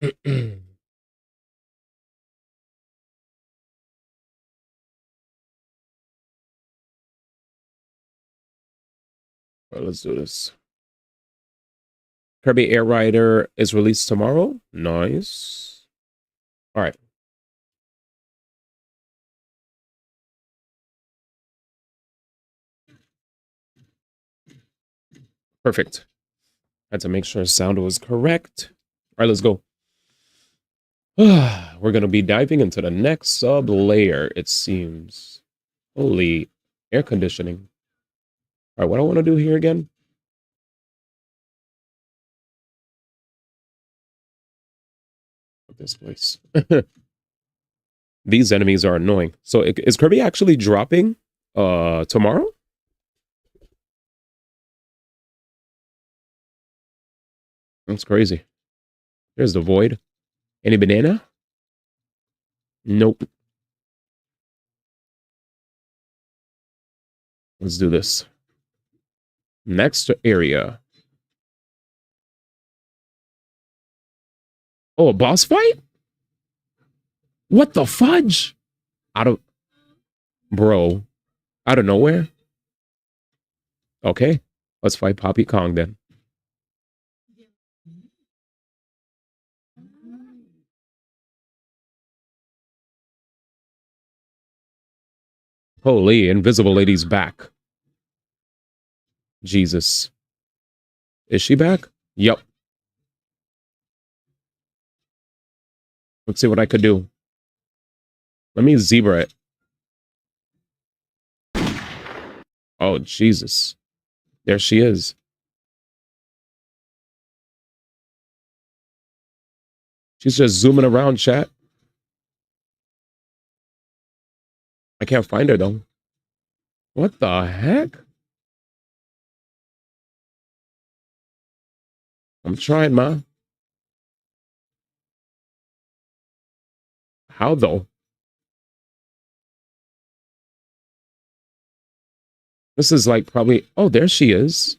All right, let's do this. Kirby Air Rider is released tomorrow. Nice. All right. Perfect. Had to make sure sound was correct. All right, let's go. We're going to be diving into the next sub layer, it seems. Holy air conditioning. All right, what I want to do here again? This place. These enemies are annoying. So is Kirby actually dropping tomorrow? That's crazy. There's the void. Any banana? Nope. Let's do this. Next area. Oh, a boss fight? What the fudge? Bro. Out of nowhere? Okay. Let's fight Poppy Kong then. Holy, Invisible Lady's back. Jesus. Is she back? Yup. Let's see what I could do. Let me zebra it. Oh, Jesus. There she is. She's just zooming around, chat. I can't find her, though. What the heck? I'm trying, ma. How, though? This is like probably... Oh, there she is.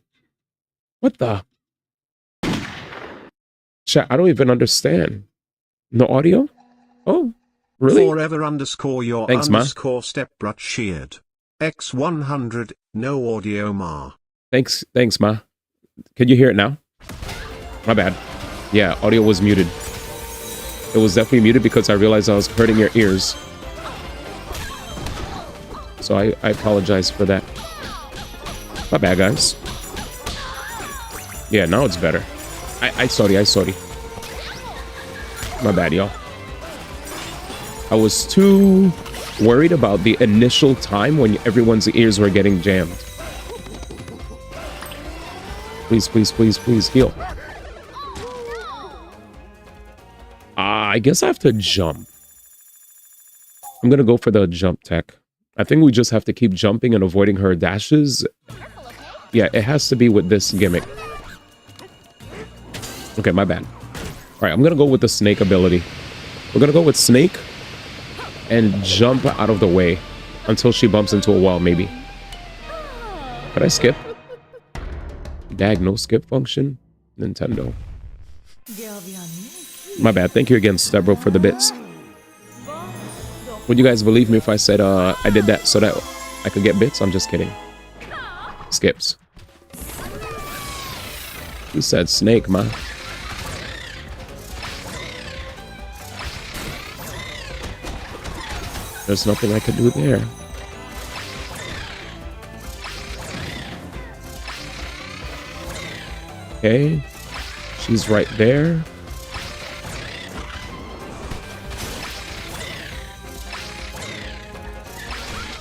What the... Chat, I don't even understand. No audio? Oh, really? Forever underscore your Thanks, ma. underscore stepbrat sheared. X100, no audio ma. Thanks, ma. Can you hear it now? My bad. Yeah, audio was muted. It was definitely muted because I realized I was hurting your ears. So I apologize for that. My bad, guys. Yeah, now it's better. I sorry. My bad, y'all. I was too worried about the initial time when everyone's ears were getting jammed. Please, heal. I guess I have to jump. I'm gonna go for the jump tech. I think we just have to keep jumping and avoiding her dashes. Yeah, it has to be with this gimmick. Okay, my bad. All right, I'm gonna go with the snake ability. We're gonna go with snake and jump out of the way until she bumps into a wall, maybe. Could I skip? Dag, no skip function. Nintendo. My bad. Thank you again, Stebro, for the bits. Would you guys believe me if I said I did that so that I could get bits? I'm just kidding. Skips. You said snake, man. There's nothing I could do there. Okay. She's right there.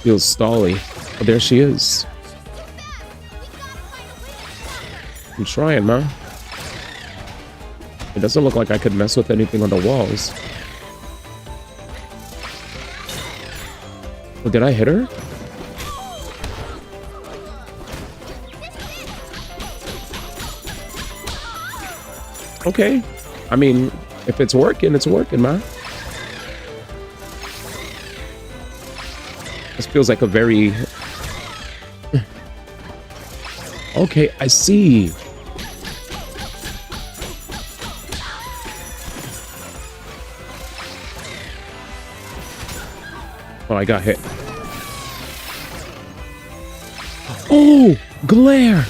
Feels stally. Oh, there she is. I'm trying, man. It doesn't look like I could mess with anything on the walls. Oh, did I hit her? Okay. I mean, if it's working, man. This feels like a very... Okay, I see. Oh, I got hit. Oh, glare.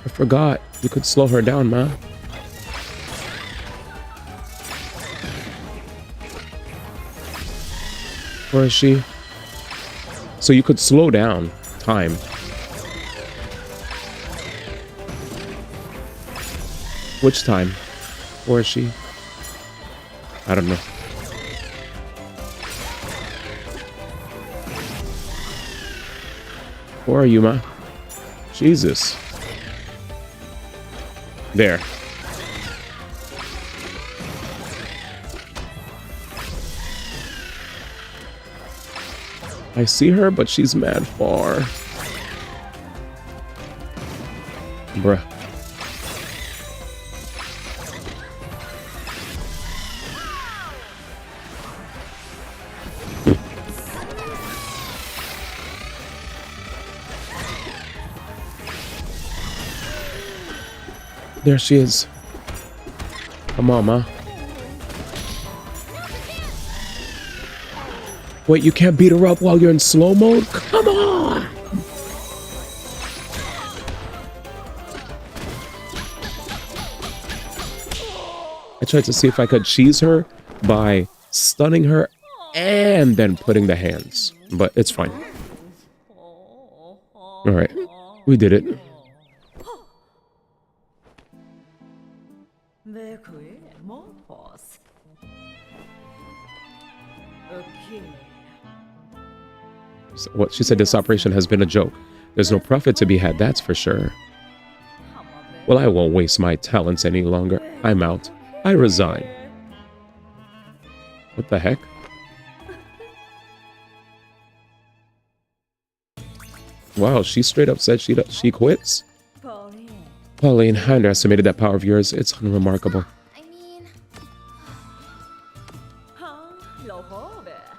I forgot you could slow her down, man. Where is she? So you could slow down time. Which time? Where is she? I don't know. Where are you, ma? Jesus. There. I see her, but she's mad far. Bruh. There she is. Come on, ma. Wait, you can't beat her up while you're in slow mode? Come on! I tried to see if I could cheese her by stunning her and then putting the hands, but it's fine. All right, we did it. What she said, this operation has been a joke. There's no profit to be had, that's for sure. Well, I won't waste my talents any longer. I'm out. I resign. What the heck? Wow, she straight up said she quits? Pauline, I underestimated that power of yours. It's unremarkable. I mean...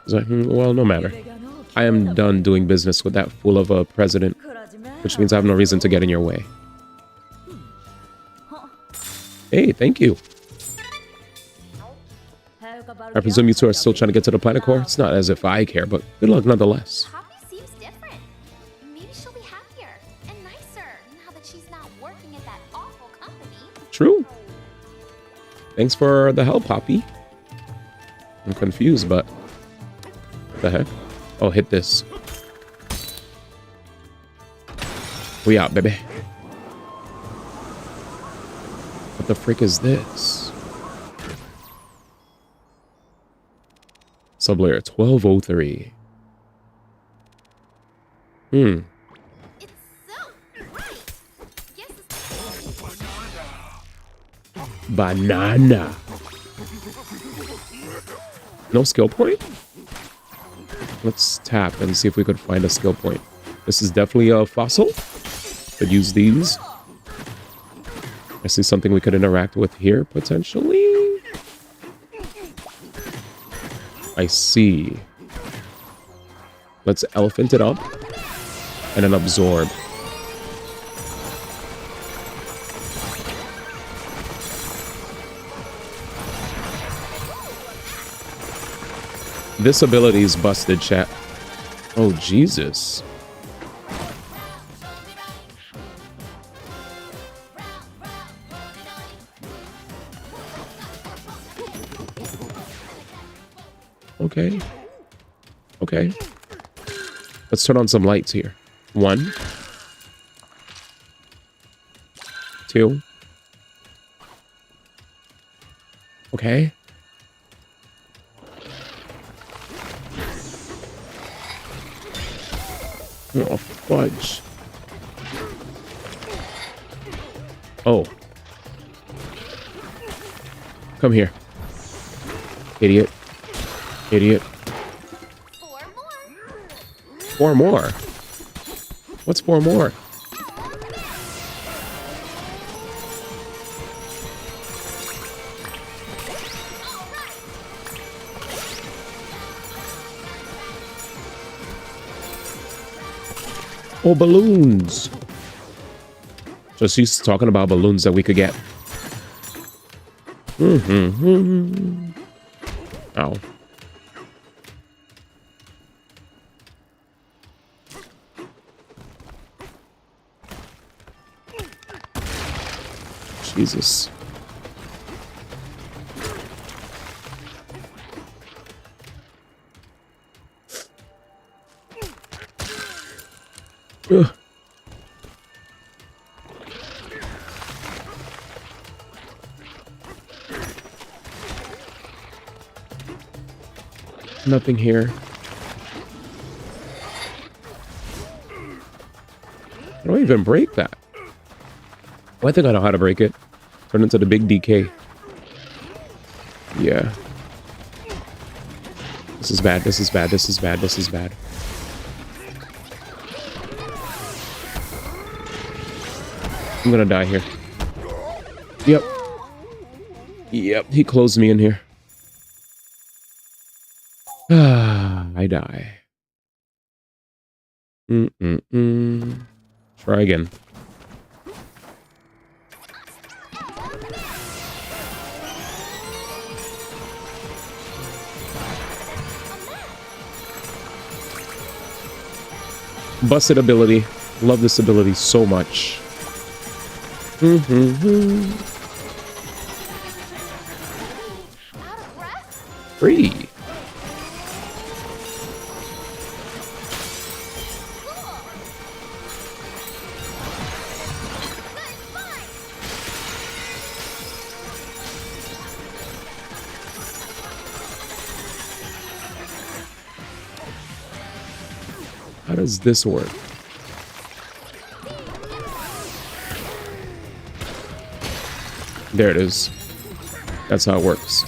It's like, well, no matter. I am done doing business with that fool of a president, which means I have no reason to get in your way. Hey, thank you. I presume you two are still trying to get to the planet core? It's not as if I care, but good luck nonetheless. Poppy seems different. Maybe she'll be happier and nicer now that she's not working at that awful company. True. Thanks for the help, Poppy. I'm confused, but... what the heck? Oh, hit this. We out, baby. What the frick is this? Sublayer 1203. It's so bright. Guess it's... Banana. No skill point? Let's tap and see if we could find a skill point. This is definitely a fossil. Could use these. I see something we could interact with here, potentially. I see. Let's elephant it up. And then absorb. This ability is busted, chat. Oh, Jesus. Okay. Okay. Let's turn on some lights here. 1. 2. Okay. Oh, fudge. Oh. Come here. Idiot. Idiot. 4 more. 4 more? What's 4 more? Oh, balloons. So she's talking about balloons that we could get. Ow. Jesus. Ugh. Nothing here. I don't even break that. Oh, I think I know how to break it. Turn into the big DK. Yeah. This is bad. This is bad. This is bad. This is bad. I'm gonna die here. Yep. Yep. He closed me in here. I die. Try again. Busted ability. Love this ability so much. Free. How does this work? There it is. That's how it works.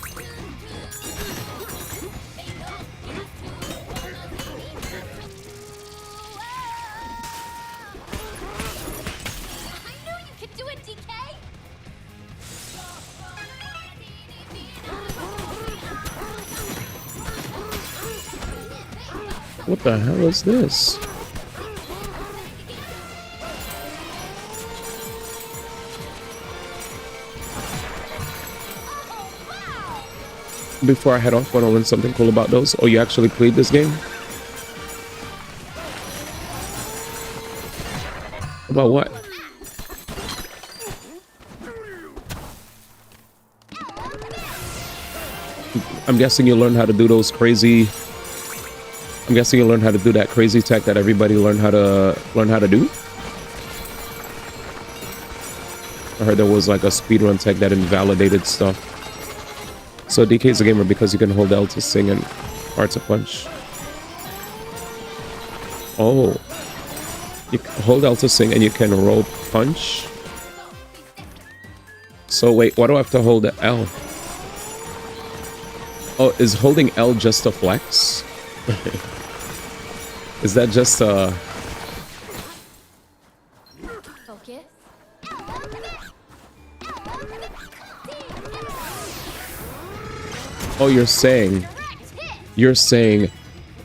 What the hell is this? Before I head off, want to learn something cool about those? Oh, you actually played this game? About what? I'm guessing you learned how to do those crazy... I'm guessing you learned how to do that crazy tech that everybody learned how to do? I heard there was like a speedrun tech that invalidated stuff. So DK's a gamer because you can hold L to sing and R to punch. Oh. You can hold L to sing and you can roll punch? So wait, why do I have to hold L? Oh, is holding L just a flex? Is that just a... Focus. Oh, you're saying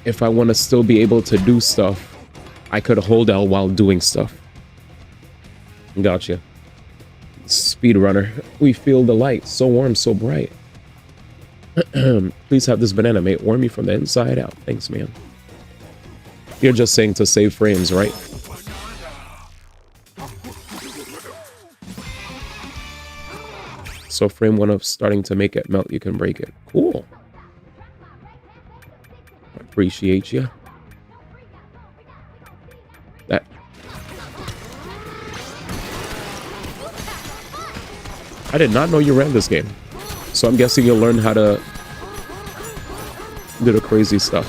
if I want to still be able to do stuff, I could hold L while doing stuff. Gotcha. Speedrunner. We feel the light. So warm, so bright. Please have this banana, mate. Warm me from the inside out. Thanks, man. You're just saying to save frames, right? So frame 1 of starting to make it melt, you can break it. Cool. Appreciate you. That. I did not know you ran this game. So I'm guessing you'll learn how to do the crazy stuff.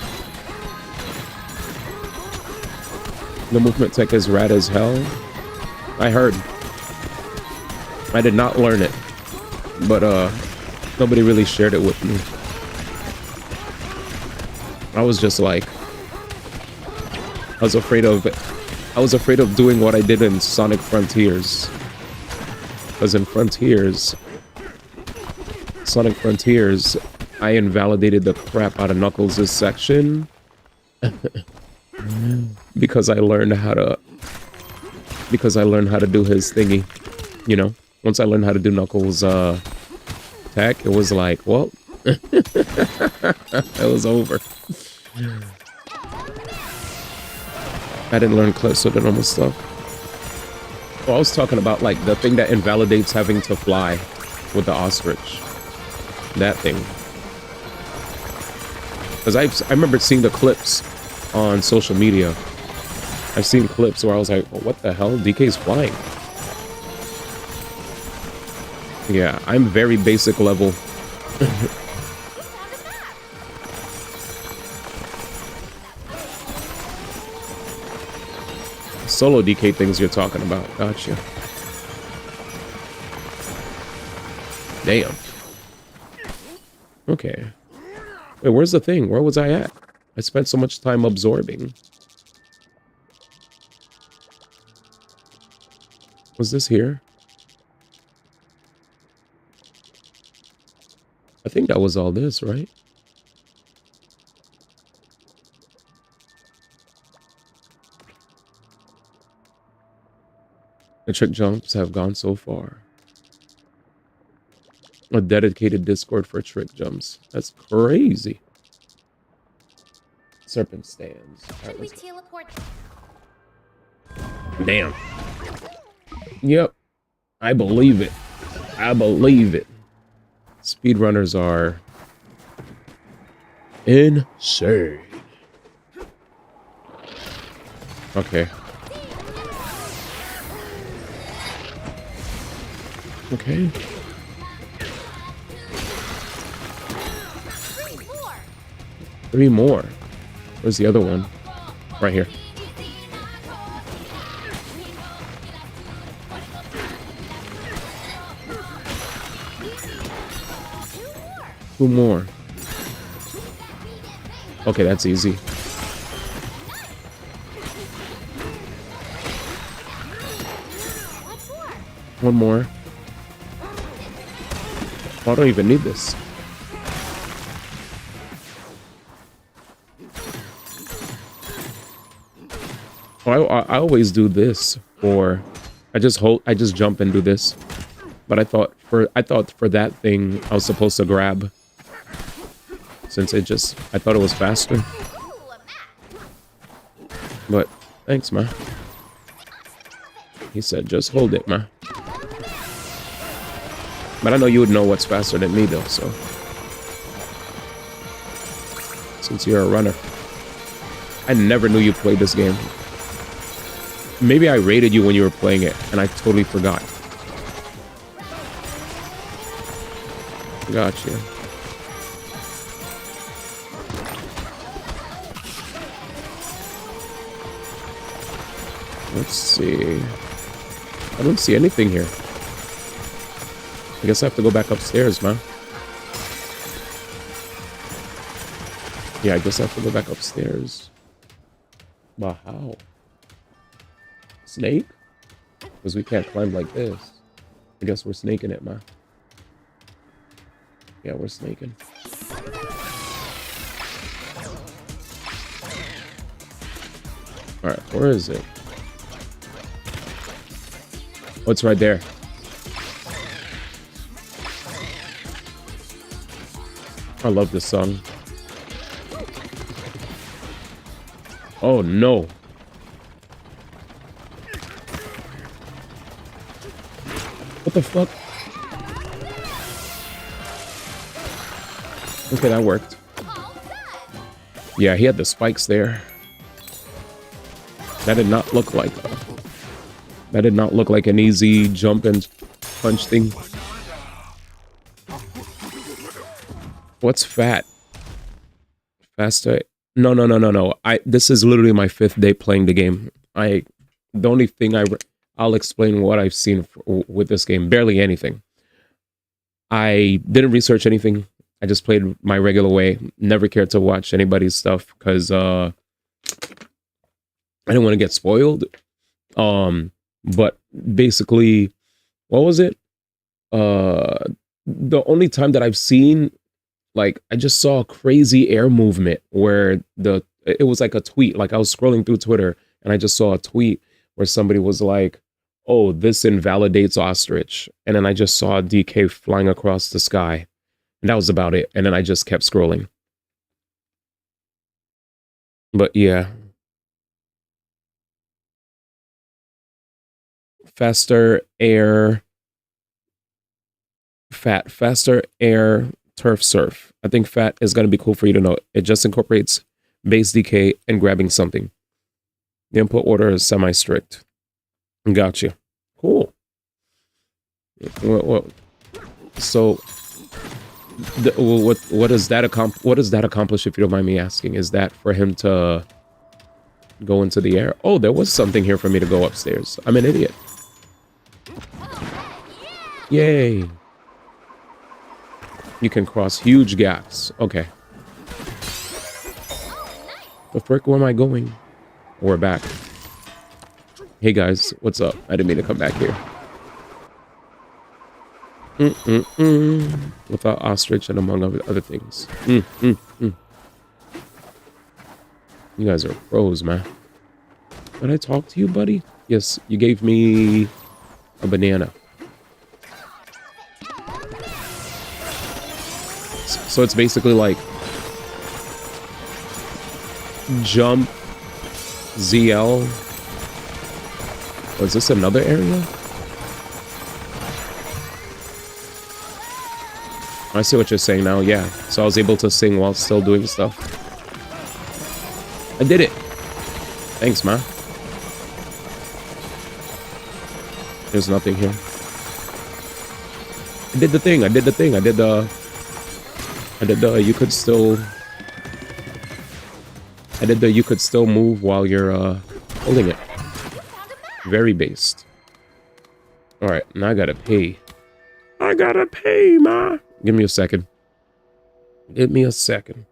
The movement tech is rad as hell. I heard. I did not learn it. But nobody really shared it with me. I was just like, I was afraid of doing what I did in Sonic Frontiers. Because in Sonic Frontiers, I invalidated the crap out of Knuckles' section. Because I learned how to because I learned how to do his thingy. You know, once I learned how to do Knuckles attack, it was like, well, it was over. I didn't learn clips with the normal stuff. Well, I was talking about like the thing that invalidates having to fly with the ostrich. That thing. Because I remember seeing the clips on social media. I've seen clips where I was like, well, what the hell? DK's flying. Yeah, I'm very basic level. Solo DK things you're talking about. Gotcha. Damn. Okay. Wait, where's the thing? Where was I at? I spent so much time absorbing. Was this here? I think that was all this, right? The trick jumps have gone so far. A dedicated Discord for trick jumps. That's crazy. Serpent stands. All right, let's go. Teleport. Damn. Yep. I believe it. I believe it. Speedrunners are insane. Okay. Okay. Three more. Where's the other one? Right here. Two more. Okay, that's easy. One more. Oh, I don't even need this. Oh, I always do this, or I just jump and do this. But I thought for that thing I was supposed to grab, since I thought it was faster. But thanks, man. He said just hold it, man. But I know you would know what's faster than me though, so since you're a runner. I never knew you played this game. Maybe I rated you when you were playing it, and I totally forgot. Gotcha. Let's see. I don't see anything here. I guess I have to go back upstairs, man. Yeah, I guess I have to go back upstairs. But how? Snake? Because we can't climb like this. I guess we're snaking it, man. Yeah, we're snaking. Alright, where is it? Oh, it's right there. I love this song. Oh no. What the fuck? Okay, that worked. Yeah, he had the spikes there. That did not look like an easy jump and punch thing. What's fat? Faster? No. This is literally my 5th day playing the game. The only thing I'll explain what I've seen with this game. Barely anything. I didn't research anything. I just played my regular way. Never cared to watch anybody's stuff because I didn't want to get spoiled. But basically, what was it? The only time that I've seen, like, I just saw a crazy air movement where it was like a tweet. Like I was scrolling through Twitter and I just saw a tweet where somebody was like, oh, this invalidates ostrich. And then I just saw DK flying across the sky. And that was about it. And then I just kept scrolling. But yeah. Faster air turf surf. I think fat is going to be cool for you to know. It just incorporates base decay and grabbing something. The input order is semi-strict. Gotcha. Cool. What, so what does that accomplish, if you don't mind me asking? Is that for him to go into the air? Oh, there was something here for me to go upstairs. I'm an idiot. Yay. You can cross huge gaps. Okay. The frick, where am I going? We're back. Hey guys, what's up? I didn't mean to come back here. Without ostrich and among other things. You guys are pros, man. Did I talk to you, buddy? Yes, you gave me a banana. So it's basically like jump ZL. Was this another area? I see what you're saying now, yeah. So I was able to sing while still doing stuff. I did it. Thanks, man. There's nothing here. I did the thing. I did the you could still move while you're holding it. Very based. Alright, now I gotta pay. I gotta pay, ma. Give me a second. Give me a second.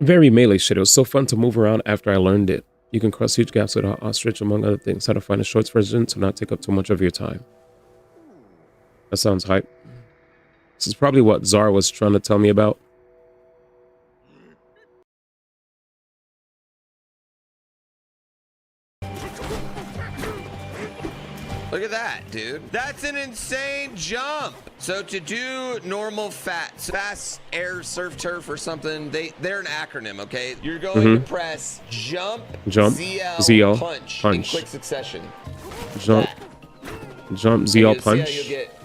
Very melee shit. It was so fun to move around after I learned it. You can cross huge gaps with an ostrich, among other things. How to find a shorts version to not take up too much of your time. That sounds hype. This is probably what Zara was trying to tell me about. Look at that, dude. That's an insane jump. So to do normal fast air surf turf or something, they're an acronym, okay? You're going to press jump, ZL, punch in quick succession. Jump ZL punch. See how you'll get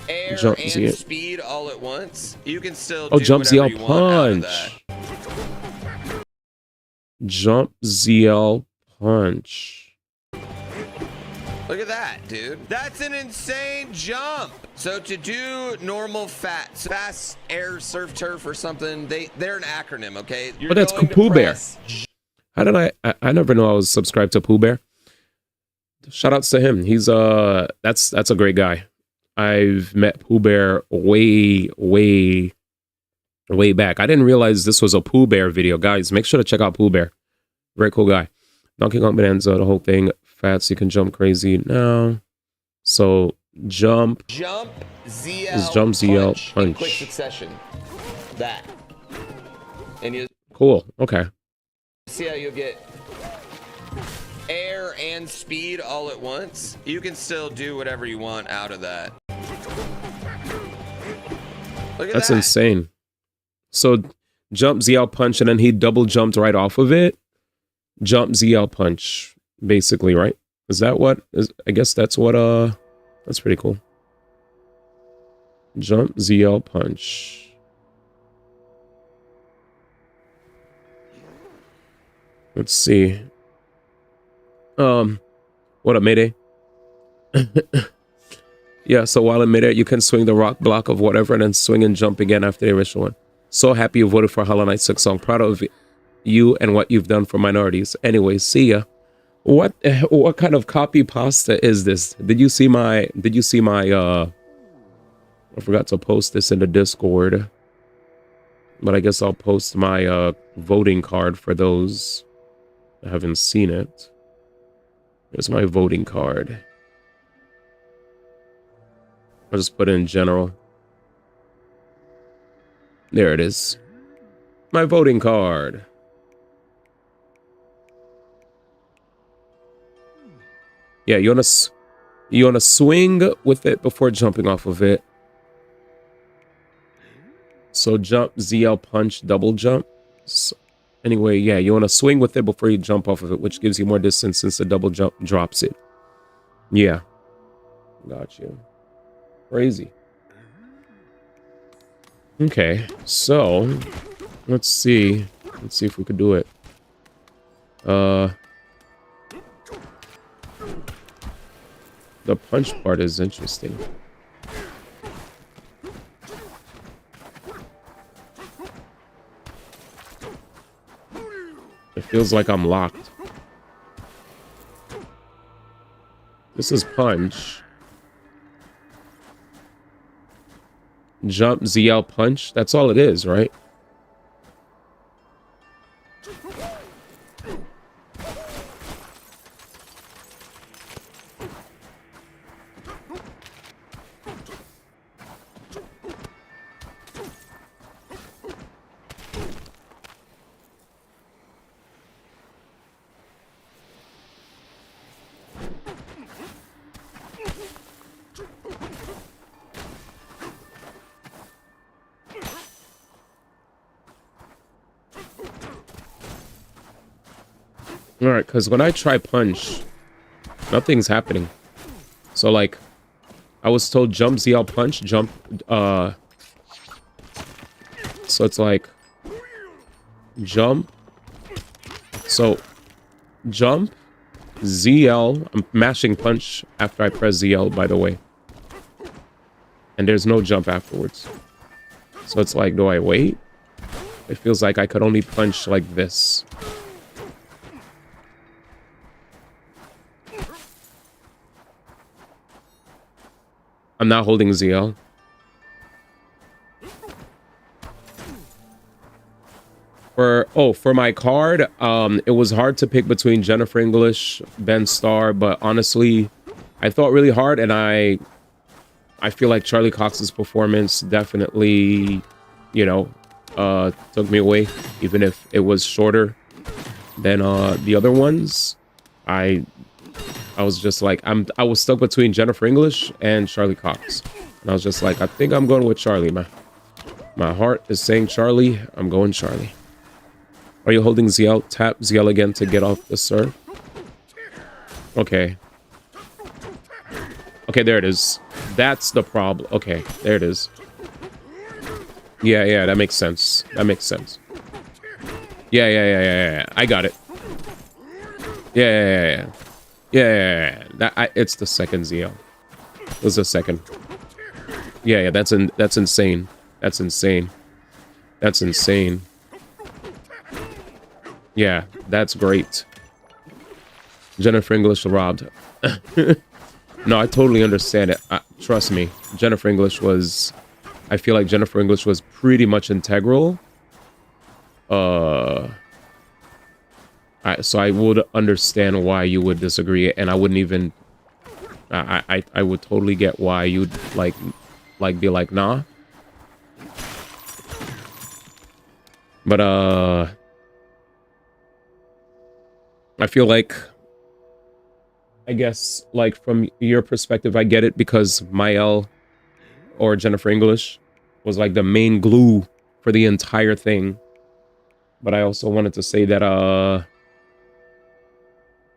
air Jump and ZL. speed all at once. You can still Oh, do jump whatever ZL you want out of punch. that. Jump ZL punch. Look at that, dude. That's an insane jump. So to do normal fast air surf turf or something, they're an acronym, okay? You're Oh, that's going to Pooh Bear. press How did I never know I was subscribed to Pooh Bear. Shout outs to him. He's that's a great guy. I've met Pooh Bear way back. I didn't realize this was a Pooh Bear video. Guys, make sure to check out Pooh Bear. Very cool guy. Donkey Kong Bonanza, the whole thing. Fats, you can jump crazy now. So jump ZL, is jump ZL in quick punch. succession. That. And you Cool. Okay. see how you'll get air and speed all at once. You can still do whatever you want out of that. Look at That's that. insane. So jump ZL punch and then he double jumped right off of it. Jump ZL punch, basically, right? Is that what is? I guess that's what. That's pretty cool. Jump ZL punch. Let's see. What up, Mayday? Yeah, so while in midair, you can swing the rock block of whatever and then swing and jump again after the original one. So happy you voted for Hollow Knight 6 song. Proud of you and what you've done for minorities. Anyway, see ya. What kind of copy pasta is this? Did you see my I forgot to post this in the Discord. But I guess I'll post my voting card for those that haven't seen it. Here's my voting card. I'll just put it in general. There it is. My voting card. Yeah, you wanna swing with it before jumping off of it. So jump ZL punch double jump. So anyway, yeah, you wanna swing with it before you jump off of it, which gives you more distance since the double jump drops it. Yeah. Got you. Crazy. Okay, so let's see if we could do it. The punch part is interesting. It feels like I'm locked. This is punch. Jump ZL punch. That's all it is, right? Alright, because when I try punch, nothing's happening. So, like, I was told jump ZL punch, jump, so it's like, jump, so, jump, ZL, I'm mashing punch after I press ZL, by the way. And there's no jump afterwards. So it's like, do I wait? It feels like I could only punch like this. I'm not holding ZL. For my card, it was hard to pick between Jennifer English, Ben Starr, but honestly, I thought really hard, and I feel like Charlie Cox's performance definitely, you know, took me away, even if it was shorter than the other ones. I was just like, I was stuck between Jennifer English and Charlie Cox, and I was just like, I think I'm going with Charlie, man. My heart is saying Charlie. I'm going Charlie. Are you holding ZL? Tap ZL again to get off the serve. Okay. Okay, there it is. That's the problem. Okay, there it is. Yeah, that makes sense. That makes sense. Yeah. I got it. Yeah. It's the second ZL. It was the second. Yeah, that's insane. That's insane. That's insane. Yeah, that's great. Jennifer English robbed. No, I totally understand it. Trust me, Jennifer English was... I feel like Jennifer English was pretty much integral. So I would understand why you would disagree, and I wouldn't even... I would totally get why you'd be like, nah. But I feel like, I guess, like, from your perspective, I get it, because Mael or Jennifer English was like the main glue for the entire thing. But I also wanted to say that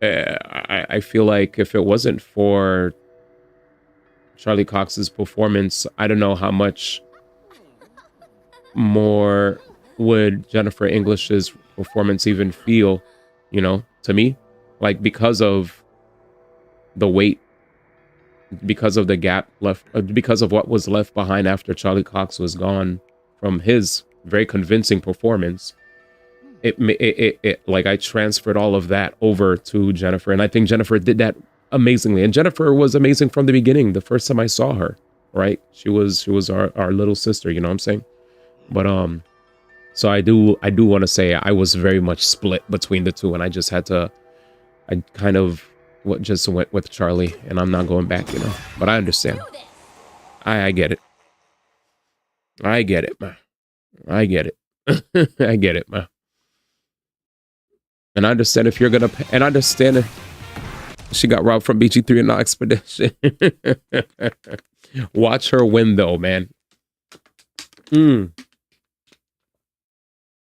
I feel like if it wasn't for Charlie Cox's performance, I don't know how much more would Jennifer English's performance even feel, you know, to me, like, because of the weight, because of the gap left, because of what was left behind after Charlie Cox was gone from his very convincing performance. It like, I transferred all of that over to Jennifer, and I think Jennifer did that amazingly. And Jennifer was amazing from the beginning. The first time I saw her, right? She was our little sister, you know what I'm saying? But so I do want to say I was very much split between the two, and I just had to, I kind of just went with Charlie, and I'm not going back, you know. But I understand. I get it. I get it, man. I get it. I get it, man. And I understand if you're gonna, and I understand if she got robbed from BG3 and Expedition. Watch her win, though, man.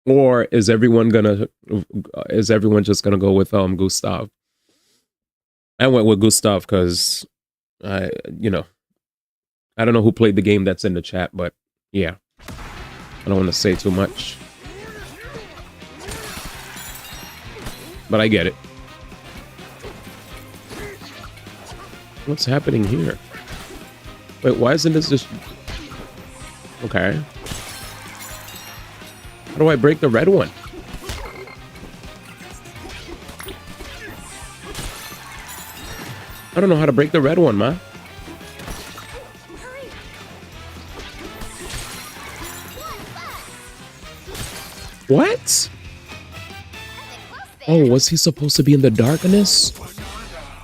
Or is everyone just gonna go with Gustav? I went with Gustav because I don't know who played the game that's in the chat, but yeah, I don't want to say too much, but I get it. What's happening here? Wait, why isn't this just okay? How do I break the red one? I don't know how to break the red one, man. What? Oh, was he supposed to be in the darkness?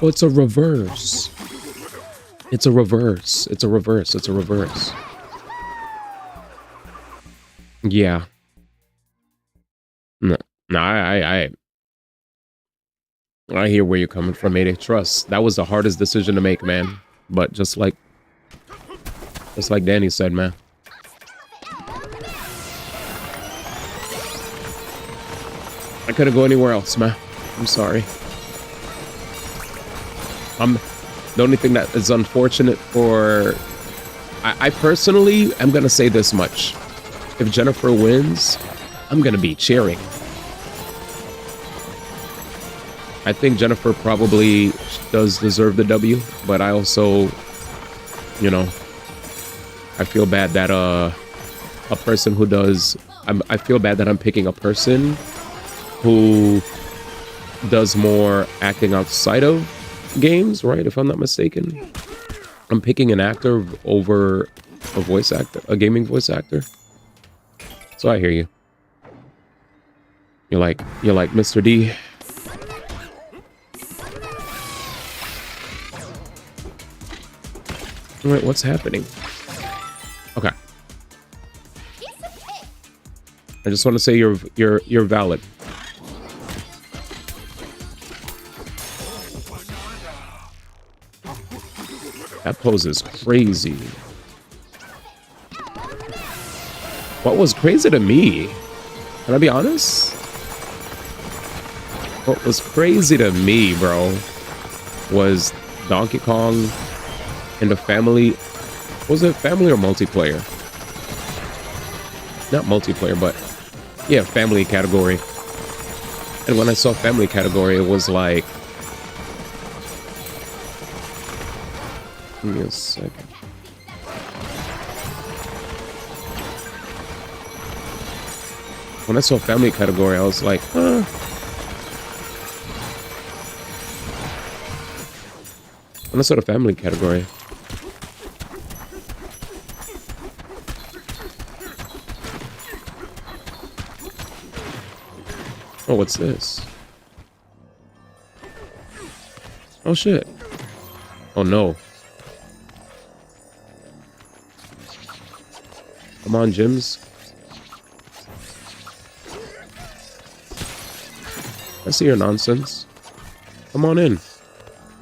Oh, it's a reverse. It's a reverse. It's a reverse. It's a reverse. Yeah. No, I hear where you're coming from, Mayday. Trust, that was the hardest decision to make, man. But just like Danny said, man. I couldn't go anywhere else, man. I'm sorry. The only thing that is unfortunate for... I personally am going to say this much. If Jennifer wins, I'm going to be cheering. I think Jennifer probably does deserve the W, but I also, you know, I feel bad that a person who does... I feel bad that I'm picking a person who does more acting outside of games, right? If I'm not mistaken. I'm picking an actor over a voice actor, a gaming voice actor. So I hear you. you're like Mr. D. Wait, what's happening? Okay. I just want to say you're valid. That pose is crazy. What was crazy to me? Can I be honest? What was crazy to me, bro, was Donkey Kong in the family. Was it family or multiplayer? Not multiplayer, but yeah, family category. And when I saw family category, it was like, give me a second. When I saw family category, I was like, huh. When I saw the family category. Oh, what's this? Oh, shit. Oh, no. Come on, gyms. I see your nonsense. Come on in.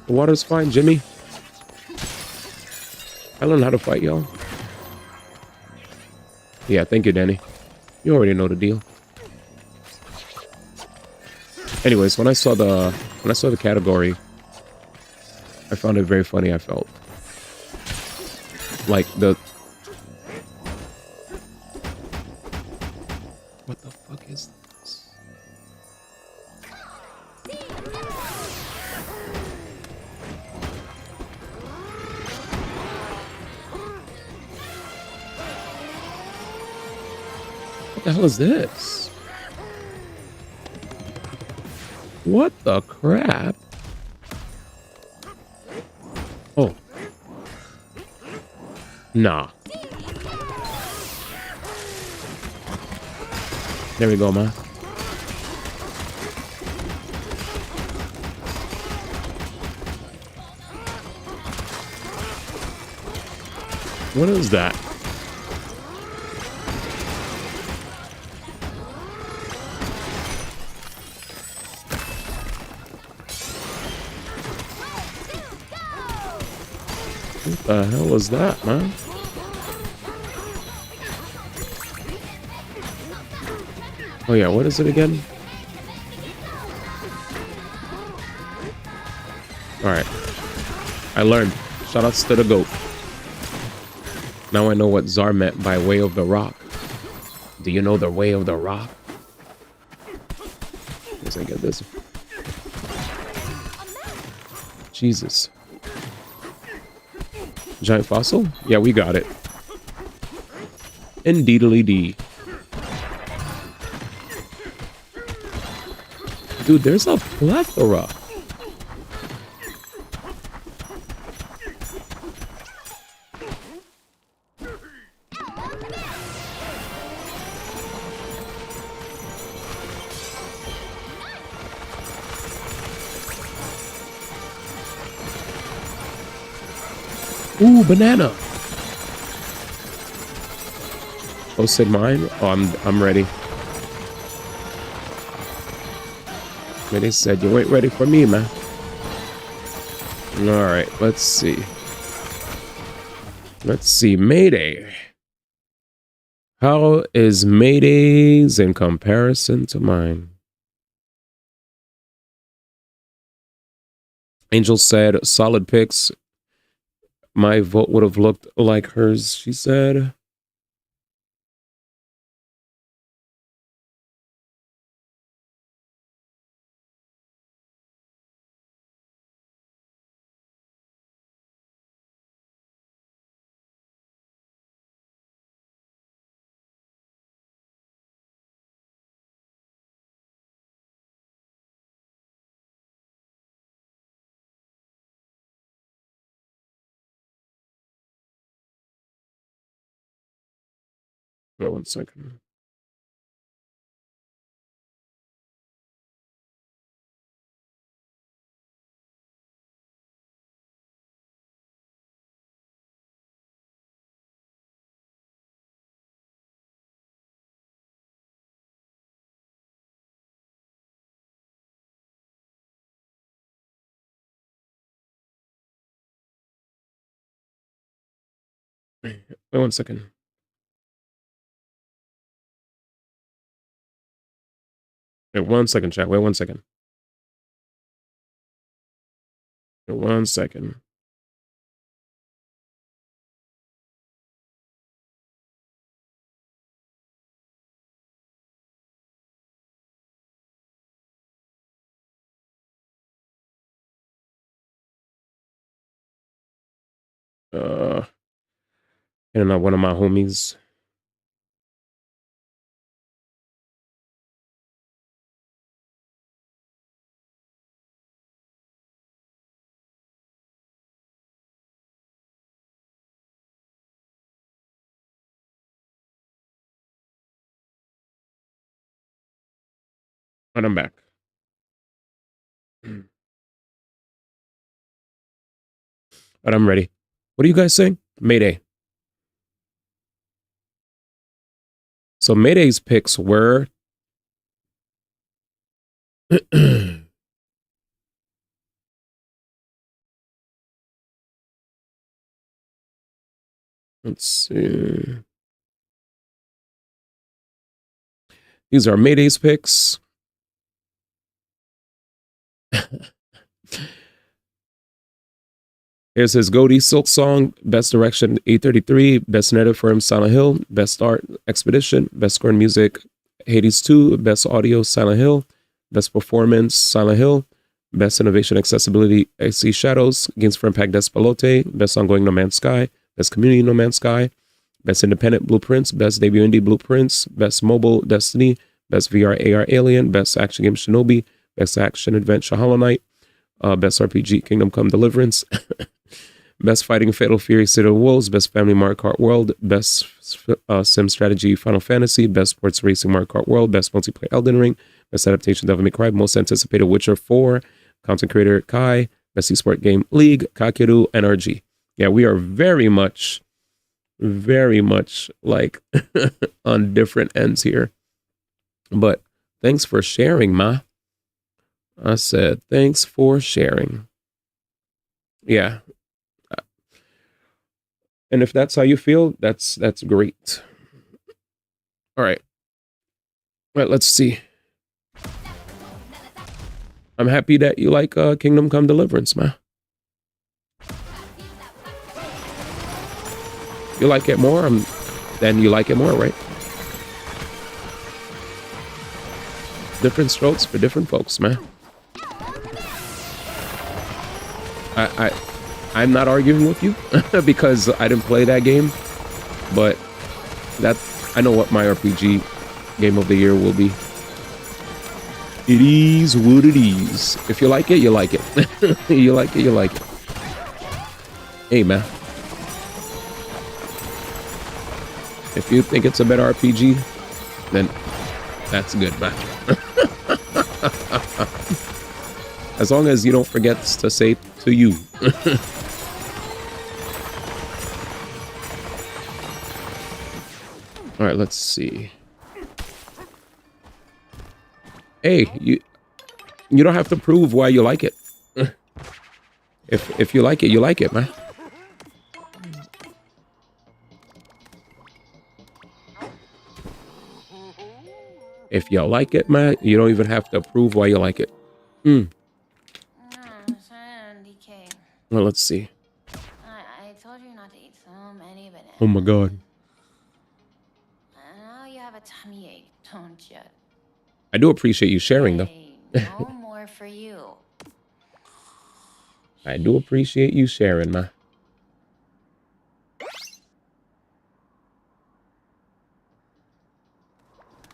The water's fine, Jimmy. I learned how to fight, y'all. Yeah, thank you, Danny. You already know the deal. Anyways, when I saw the category, I found it very funny. I felt like the what the fuck is this? What the hell is this? What the crap? Oh. Nah. There we go, man. What is that? What the hell was that, man? Oh yeah, what is it again? Alright. I learned. Shoutouts to the GOAT. Now I know what Czar meant by way of the rock. Do you know the way of the rock? Guess I get this. Jesus. Giant fossil? Yeah, we got it. Indeedly D. Dude, there's a plethora. Ooh, banana. Posted mine? Oh, I'm ready. They said you ain't ready for me, man. All right, let's see. Let's see, Mayday. How is Mayday's in comparison to mine? Angel said, solid picks. My vote would have looked like hers, she said. Wait 1 second. Wait 1 second. Wait 1 second, chat. Wait 1 second. Wait 1 second. And one of my homies. And I'm back. But I'm ready. What are you guys saying? Mayday. So Mayday's picks were let's see. These are Mayday's picks. Here's his Goatee Silk Song, Best Direction 833, Best Narrative for him Silent Hill, Best Art Expedition, Best Score and Music Hades 2, Best Audio Silent Hill, Best Performance Silent Hill, Best Innovation Accessibility AC Shadows, Games for Impact Despalote, Best Ongoing No Man's Sky, Best Community No Man's Sky, Best Independent Blueprints, Best Debut Indie Blueprints, Best Mobile Destiny, Best VR AR Alien, Best Action Game Shinobi, Best Action Adventure Hollow Knight, Best RPG Kingdom Come Deliverance, Best Fighting Fatal Fury City of Wolves, Best Family Mario Kart World, Best Sim Strategy Final Fantasy, Best Sports Racing Mario Kart World, Best Multiplayer Elden Ring, Best Adaptation Devil May Cry, Most Anticipated Witcher 4, Content Creator Kai, Best Esport Game League, Kakeru, NRG. Yeah, we are very much like on different ends here. But thanks for sharing, ma. I said, thanks for sharing. Yeah. And if that's how you feel, that's great. All right. All right, let's see. I'm happy that you like Kingdom Come Deliverance, man. You like it more, then you like it more, right? Different strokes for different folks, man. I'm not arguing with you because I didn't play that game, but I know what my RPG game of the year will be. It is what it is. If you like it, you like it. You like it, you like it. Hey, man. If you think it's a better RPG, then that's good, man. As long as you don't forget to say to you. All right, let's see. Hey, you don't have to prove why you like it. If you like it, man. If you like it, man, you don't even have to prove why you like it. Well, let's see. I told you not to eat so many bananas. Oh my god. Now you have a tummy ache, don't you? I do appreciate you sharing, though. No more for you. I do appreciate you sharing, man.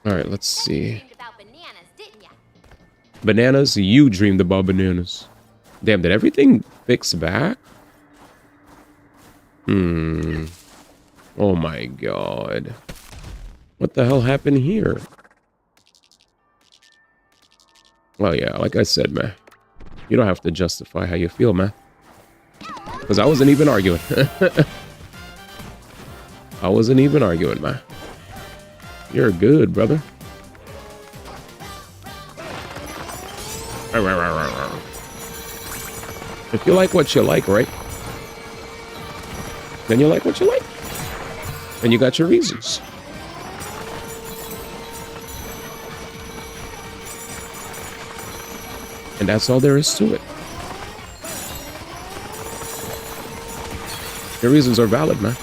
All right, let's see. Bananas? You dreamed about bananas. Damn, did everything fix back? Oh my god. What the hell happened here? Well, yeah, like I said, man. You don't have to justify how you feel, man. Because I wasn't even arguing. I wasn't even arguing, man. You're good, brother. If you like what you like, right? Then you like what you like. And you got your reasons. And that's all there is to it. Your reasons are valid, man.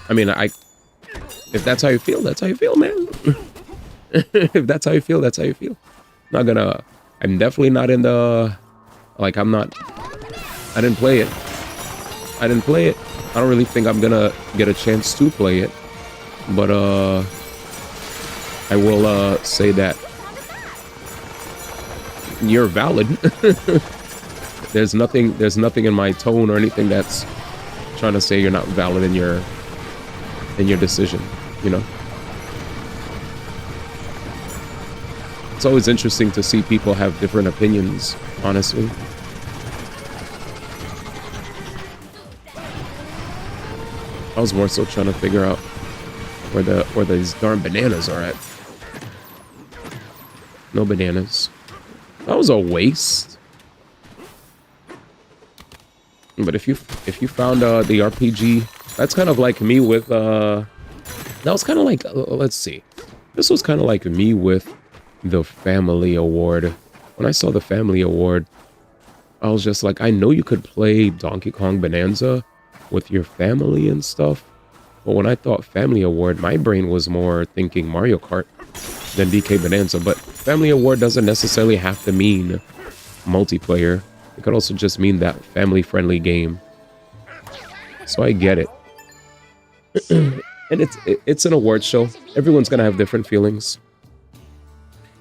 I mean, if that's how you feel, that's how you feel, man. If that's how you feel, that's how you feel. I'm definitely not in the, like, I didn't play it. I don't really think I'm gonna get a chance to play it. But, I will, say that you're valid. There's nothing in my tone or anything that's trying to say you're not valid in your decision, you know? It's always interesting to see people have different opinions, honestly. I was more so trying to figure out where these darn bananas are at. No bananas. That was a waste. But if you found the RPG, that's kind of like me with that was kind of like let's see. This was kind of like me with the Family Award. When I saw the Family Award, I was just like, I know you could play Donkey Kong Bonanza with your family and stuff. But when I thought Family Award, my brain was more thinking Mario Kart than DK Bonanza. But Family Award doesn't necessarily have to mean multiplayer. It could also just mean that family-friendly game. So I get it. And it's an award show. Everyone's gonna have different feelings.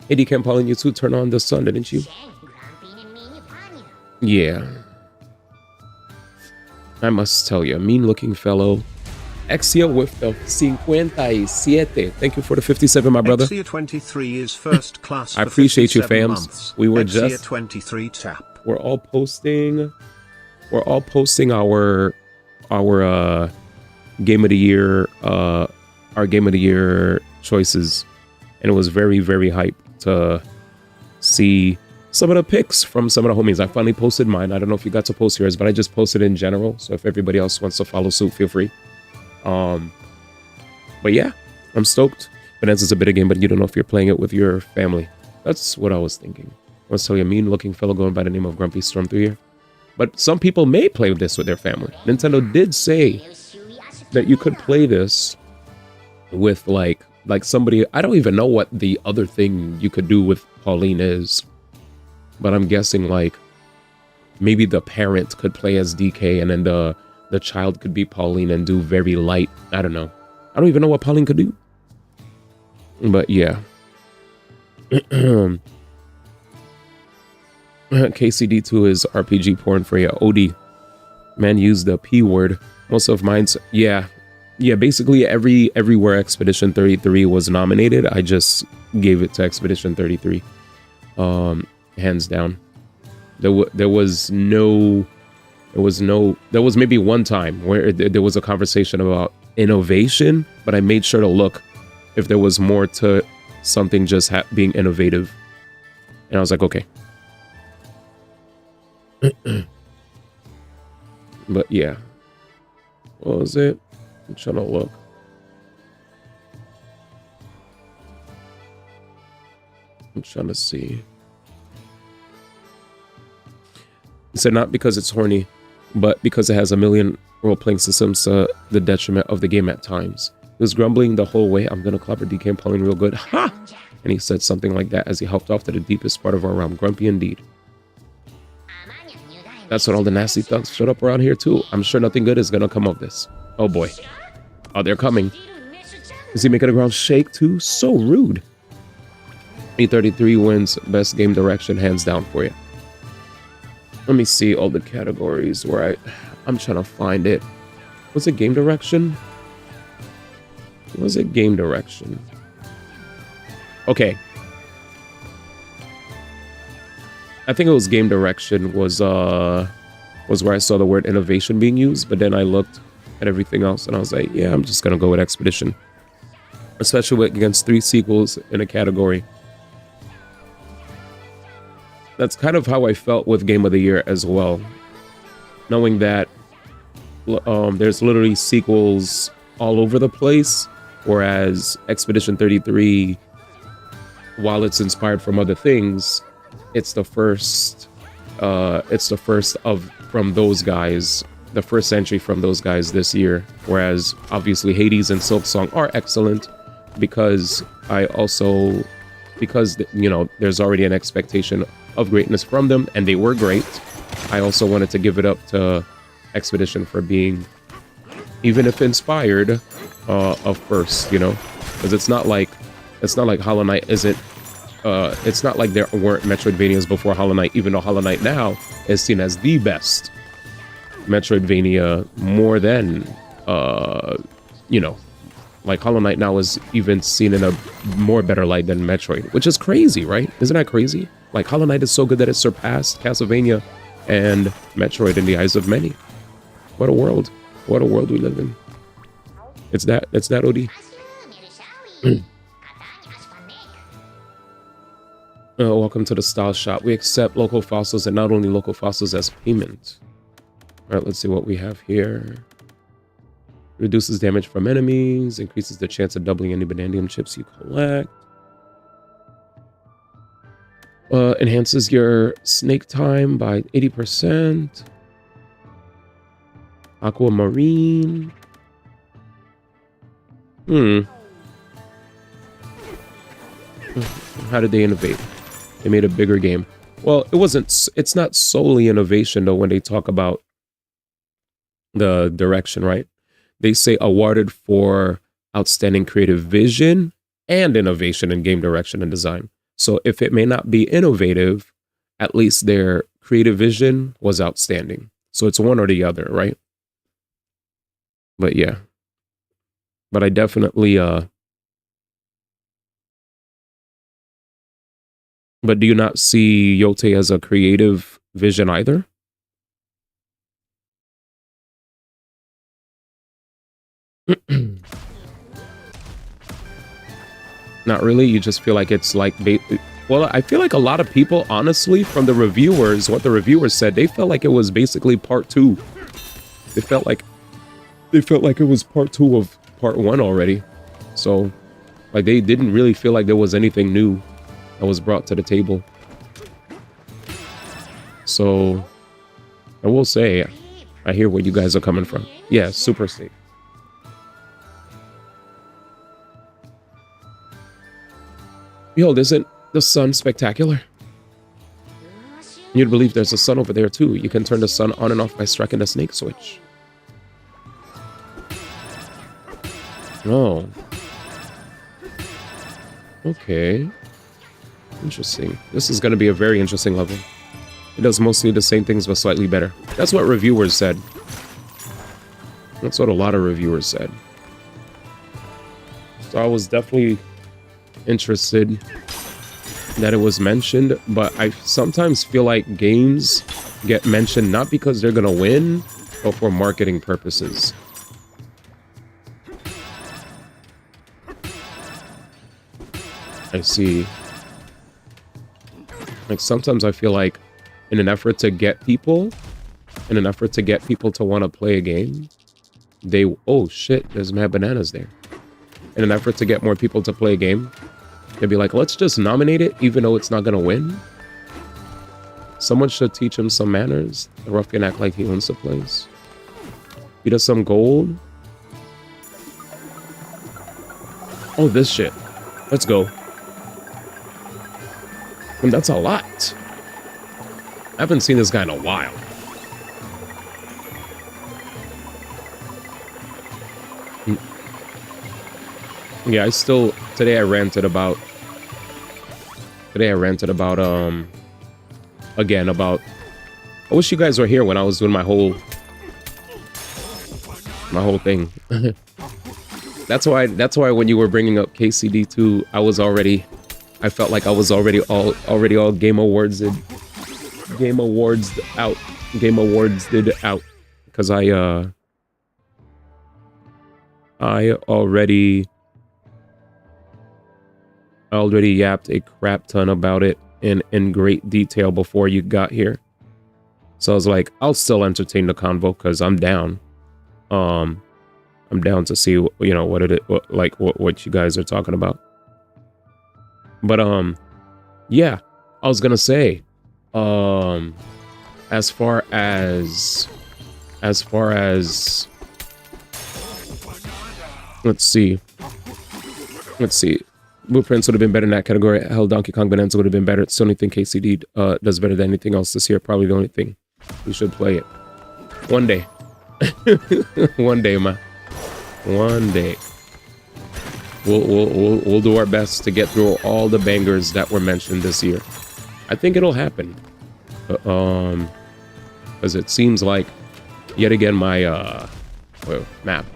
Hey, DK, Pauline, you two turn on the sun, didn't you? Yeah. I must tell you, a mean-looking fellow. Exia with the 57. Thank you for the 57, my brother. Exia 23 is first class. I appreciate you, fams. Months. We were Exia just 23 tap. We're all posting our game of the year choices, and it was very, very hype to see some of the picks from some of the homies. I finally posted mine. I don't know if you got to post yours, but I just posted in general. So if everybody else wants to follow suit, feel free. But yeah, I'm stoked. Bonanza's a better game, but you don't know if you're playing it with your family. That's what I was thinking. I was telling you, a mean-looking fellow going by the name of Grumpy Storm through here. But some people may play this with their family. Nintendo did say that you could play this with like somebody. I don't even know what the other thing you could do with Pauline is, but I'm guessing like maybe the parent could play as DK and then the child could be Pauline and do very light. I don't know. I don't even know what Pauline could do. But yeah. KCD2 is RPG porn for you. OD. Man used the P word. Most of mine's yeah, basically everywhere Expedition 33 was nominated, I just gave it to Expedition 33. Hands down. There was maybe one time where there was a conversation about innovation, but I made sure to look if there was more to something just being innovative. And I was like, okay. But yeah. What was it? I'm trying to look. I'm trying to see. He said not because it's horny, but because it has a million role-playing systems to the detriment of the game at times. He was grumbling the whole way. I'm gonna clap her DK and Pauline real good. Ha! And he said something like that as he hopped off to the deepest part of our realm. Grumpy indeed. That's what all the nasty thugs showed up around here too. I'm sure nothing good is gonna come of this. Oh boy. Oh, they're coming. Is he making the ground shake too? So rude. E33 wins best game direction hands down for you. Let me see all the categories where I'm trying to find it. Was it game direction? Was it game direction? Okay. I think it was game direction was where I saw the word innovation being used, but then I looked at everything else and I was like, yeah, I'm just gonna go with Expedition. Especially against 3 sequels in a category. that's kind of how I felt with Game of the Year as well. Knowing that there's literally sequels all over the place, whereas Expedition 33, while it's inspired from other things, it's the first from those guys, the first entry from those guys this year. Whereas obviously Hades and Silksong are excellent because you know, there's already an expectation of greatness from them, and they were great. I also wanted to give it up to Expedition for being, even if inspired, of first, you know, because it's not like Hollow Knight isn't. It's not like there weren't Metroidvanias before Hollow Knight, even though Hollow Knight now is seen as the best Metroidvania, more than you know, like Hollow Knight now is even seen in a more better light than Metroid, which is crazy, right? Isn't that crazy? Like Hollow Knight is so good that it surpassed Castlevania and Metroid in the eyes of many. What a world! What a world we live in. It's that OD. Welcome to the Style Shop. We accept local fossils, and not only local fossils, as payment. All right, let's see what we have here. Reduces damage from enemies, increases the chance of doubling any bananium chips you collect. Enhances your snake time by 80%. Aquamarine. How did they innovate? They made a bigger game. Well, it's not solely innovation though when they talk about the direction, right? They say awarded for outstanding creative vision and innovation in game direction and design. So if it may not be innovative, at least their creative vision was outstanding. So it's one or the other, right? But yeah. But I definitely But do you not see Yote as a creative vision either? Not really. You just feel like it's like, well, I feel like a lot of people, honestly, from the reviewers, what the reviewers said, they felt like it was basically part 2. They felt like it was part 2 of part 1 already. So, like, they didn't really feel like there was anything new that was brought to the table. So, I will say, I hear where you guys are coming from. Yeah, super safe. Behold, isn't the sun spectacular? You'd believe there's a sun over there too. You can turn the sun on and off by striking the snake switch. Oh. Okay. Interesting. This is going to be a very interesting level. It does mostly the same things, but slightly better. That's what reviewers said. That's what a lot of reviewers said. So I was definitely interested that it was mentioned, but I sometimes feel like games get mentioned not because they're going to win, but for marketing purposes. I see. Like sometimes I feel like in an effort to get people to want to play a game, oh shit, there's mad bananas there. In an effort to get more people to play a game, they'd be like, let's just nominate it even though it's not gonna win. Someone should teach him some manners. The ruffian act like he owns the place. Feed us some gold. Oh, this shit. Let's go. And that's a lot. I haven't seen this guy in a while. Yeah, today I ranted about again about, I wish you guys were here when I was doing my whole thing. That's why when you were bringing up KCD2, I felt like I was already all Game Awards did out because I already yapped a crap ton about it in great detail before you got here. So I was like, I'll still entertain the convo because I'm down. I'm down to see, you know, what you guys are talking about. But yeah, I was gonna say, as far as let's see. Blueprints would have been better in that category. Hell, Donkey Kong Bonanza would have been better. It's the only thing KCD does better than anything else this year. Probably the only thing. We should play it one day. One day, man. One day. We'll do our best to get through all the bangers that were mentioned this year. I think it'll happen. Because it seems like yet again my map.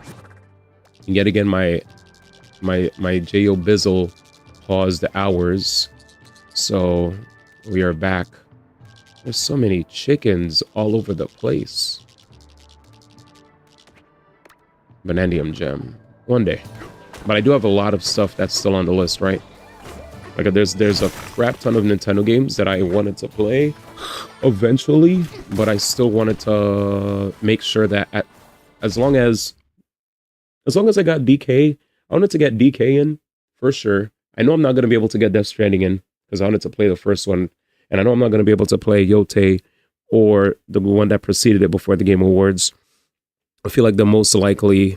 Yet again my J.O. Bizzle paused hours. So we are back. There's so many chickens all over the place. Vanadium gem. One day. But I do have a lot of stuff that's still on the list, right? Like there's a crap ton of Nintendo games that I wanted to play eventually, but I still wanted to make sure that as long as I got DK, I wanted to get DK in for sure. I know I'm not going to be able to get Death Stranding in because I wanted to play the first one, and I know I'm not going to be able to play Yote or the one that preceded it before the Game Awards. I feel like the most likely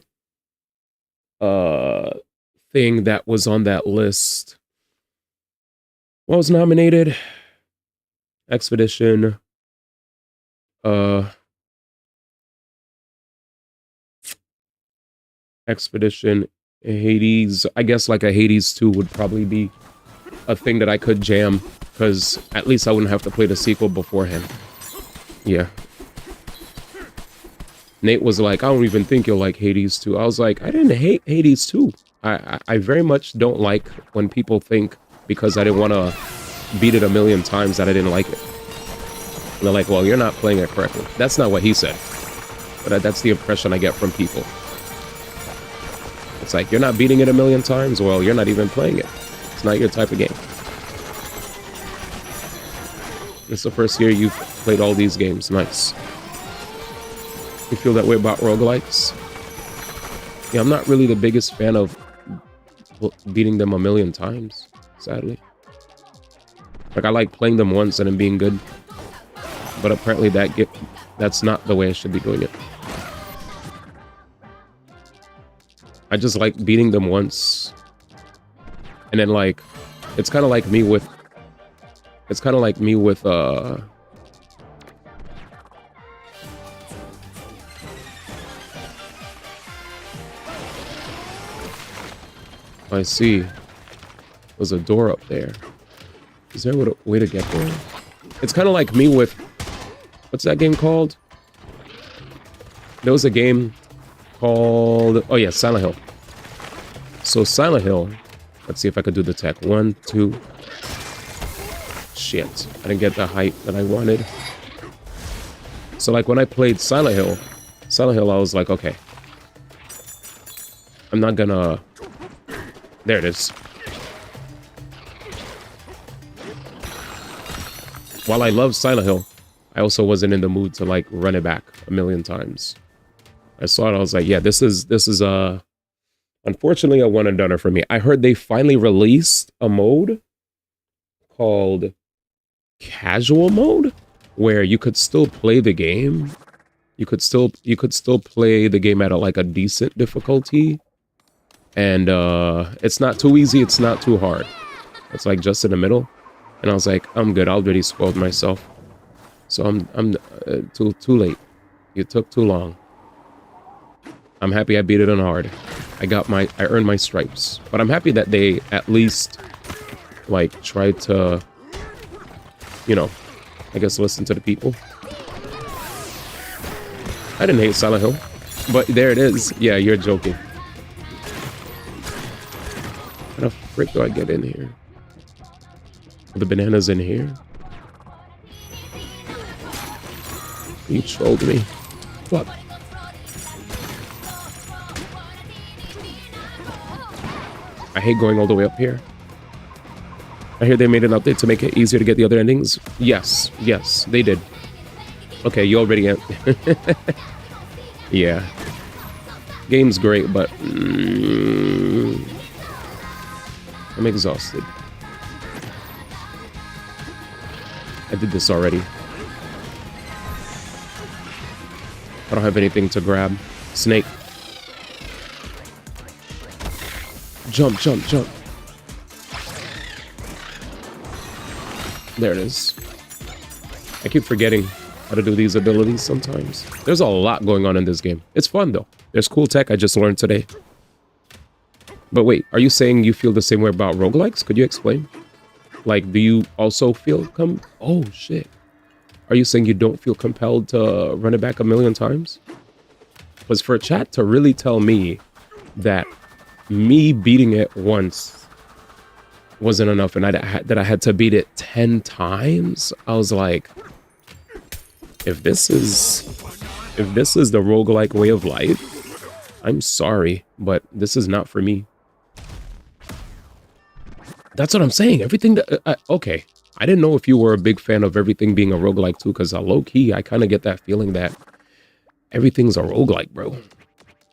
thing that was on that list, what was nominated? Expedition, Expedition, Hades. I guess like a Hades 2 would probably be a thing that I could jam, because at least I wouldn't have to play the sequel beforehand. Yeah. Nate was like, I don't even think you'll like Hades 2. I was like, I didn't hate Hades 2. I very much don't like when people think because I didn't want to beat it a million times that I didn't like it. And they're like, well, you're not playing it correctly. That's not what he said. But that's the impression I get from people. It's like, you're not beating it a million times? Well, you're not even playing it. It's not your type of game. It's the first year you've played all these games. Nice. You feel that way about roguelikes? Yeah, I'm not really the biggest fan of beating them a million times, sadly. Like, I like playing them once and then being good. But apparently that's not the way I should be doing it. I just like beating them once. And then, like, it's kind of like me with... I see. There's a door up there. Is there a way to get there? It's kind of like me with... What's that game called? There was a game called... Oh yeah, Silent Hill. So Silent Hill... Let's see if I could do the tech. 1, 2... Shit. I didn't get the height that I wanted. So like when I played Silent Hill, I was like, okay. I'm not gonna... There it is. While I love Silent Hill, I also wasn't in the mood to like run it back a million times. I saw it, I was like, yeah, this is unfortunately a one and doneer for me. I heard they finally released a mode called casual mode where you could still play the game. You could still play the game at a decent difficulty. And it's not too easy, it's not too hard. It's like just in the middle. And I was like, I'm good. I already spoiled myself. So I'm too late. You took too long. I'm happy I beat it on hard. I earned my stripes. But I'm happy that they at least like tried to, you know, I guess listen to the people. I didn't hate Silent Hill, but there it is. Yeah, you're joking. How the frick do I get in here? Are the bananas in here? You trolled me. Fuck. I hate going all the way up here. I hear they made an update to make it easier to get the other endings. Yes, yes, they did. Okay, you already... yeah. Game's great, but... I'm exhausted. I did this already. I don't have anything to grab. Snake. Jump, jump, jump. There it is. I keep forgetting how to do these abilities sometimes. There's a lot going on in this game. It's fun, though. There's cool tech I just learned today. But wait, are you saying you feel the same way about roguelikes? Could you explain? Like, do you also feel oh, shit. Are you saying you don't feel compelled to run it back a million times? Because for chat to really tell me that me beating it once wasn't enough and that I had to beat it 10 times, I was like, if this is the roguelike way of life, I'm sorry, but this is not for me. That's what I'm saying. Everything that... okay. I didn't know if you were a big fan of everything being a roguelike too, because low-key, I kind of get that feeling that everything's a roguelike, bro.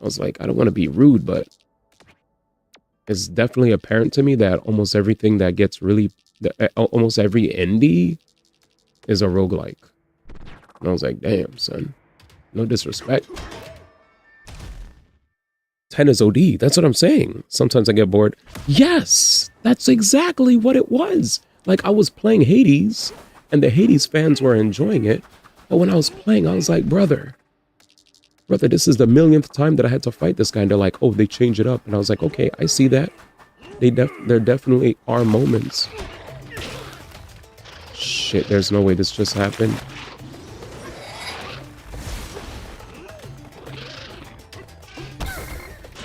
I was like, I don't want to be rude, but it's definitely apparent to me that almost everything that gets really... almost every indie is a roguelike. And I was like, damn, son. No disrespect. 10 is OD. That's what I'm saying. Sometimes I get bored. Yes, that's exactly what it was. Like, I was playing Hades, and the Hades fans were enjoying it. But when I was playing, I was like, brother, this is the millionth time that I had to fight this guy. And they're like, oh, they change it up. And I was like, okay, I see that. There definitely are moments. Shit, there's no way this just happened.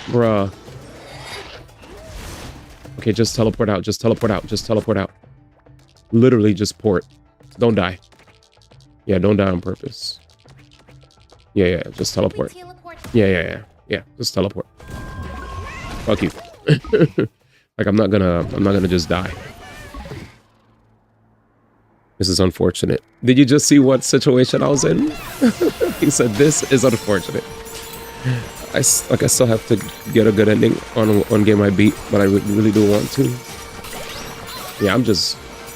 Bruh. Okay, just teleport out. Just teleport out. Just teleport out. Literally just port. Don't die. Yeah, don't die on purpose. Yeah, just teleport. Yeah. Just teleport. Fuck you. Like, I'm not gonna just die. This is unfortunate. Did you just see what situation I was in? He said, this is unfortunate. I still have to get a good ending on one game I beat, but I really do want to. Yeah,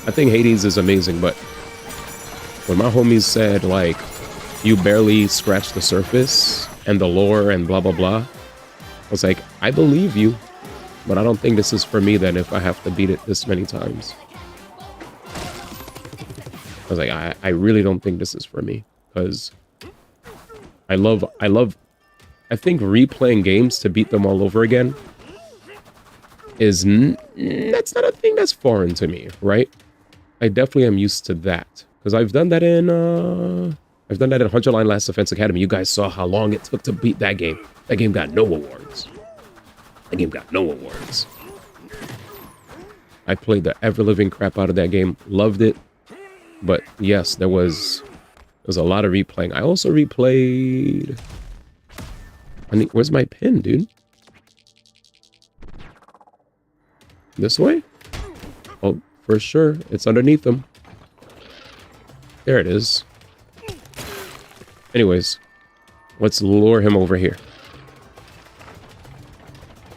I think Hades is amazing, but when my homies said, like, you barely scratched the surface and the lore and blah, blah, blah, I was like, I believe you, but I don't think this is for me then if I have to beat it this many times. I was like, I really don't think this is for me, because I think replaying games to beat them all over again that's not a thing that's foreign to me, right? I definitely am used to that, because I've done that in 100 Line Last Defense Academy. You guys saw how long it took to beat that game. That game got no awards. I played the ever-living crap out of that game. Loved it. But yes, there was a lot of replaying. I also replayed... where's my pin, dude? This way? Oh, for sure. It's underneath them. There it is. Anyways, let's lure him over here.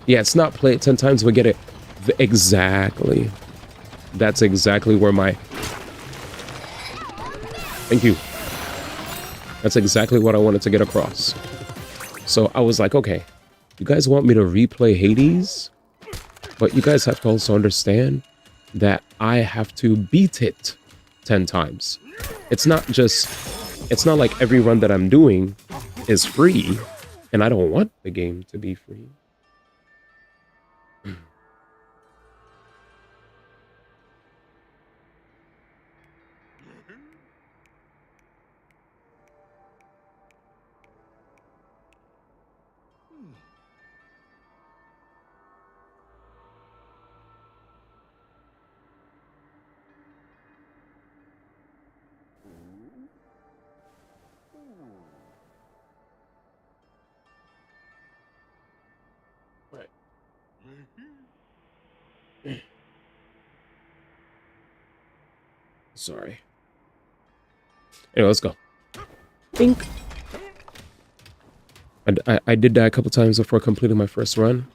Yeah, it's not play it 10 times, we get it. Exactly. That's exactly where my... Thank you. That's exactly what I wanted to get across. So I was like, okay, you guys want me to replay Hades? But you guys have to also understand that I have to beat it 10 times. It's not like every run that I'm doing is free, and I don't want the game to be free. Sorry. Anyway, let's go. Bink. I did die a couple times before completing my first run.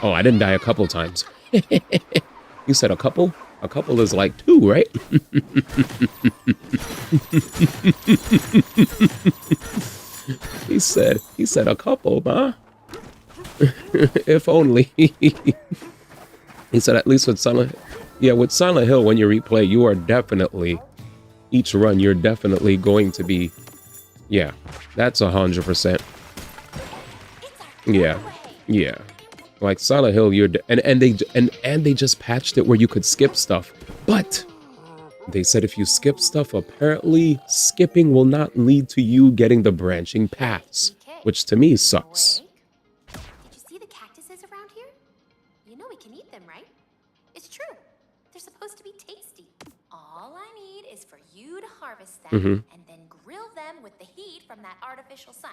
Oh, I didn't die a couple times. You said a couple? A couple is like 2, right? He said a couple, huh? If only. He said at least with Silent, yeah, with Silent Hill, when you replay, you are definitely, each run, you're definitely going to be, yeah, that's 100%. Yeah, yeah. Like Silent Hill, and they just patched it where you could skip stuff, but they said if you skip stuff, apparently skipping will not lead to you getting the branching paths, which to me sucks. Did you see the cactuses around here? You know we can eat them, right? It's true. They're supposed to be tasty. All I need is for you to harvest them and then grill them with the heat from that artificial sun.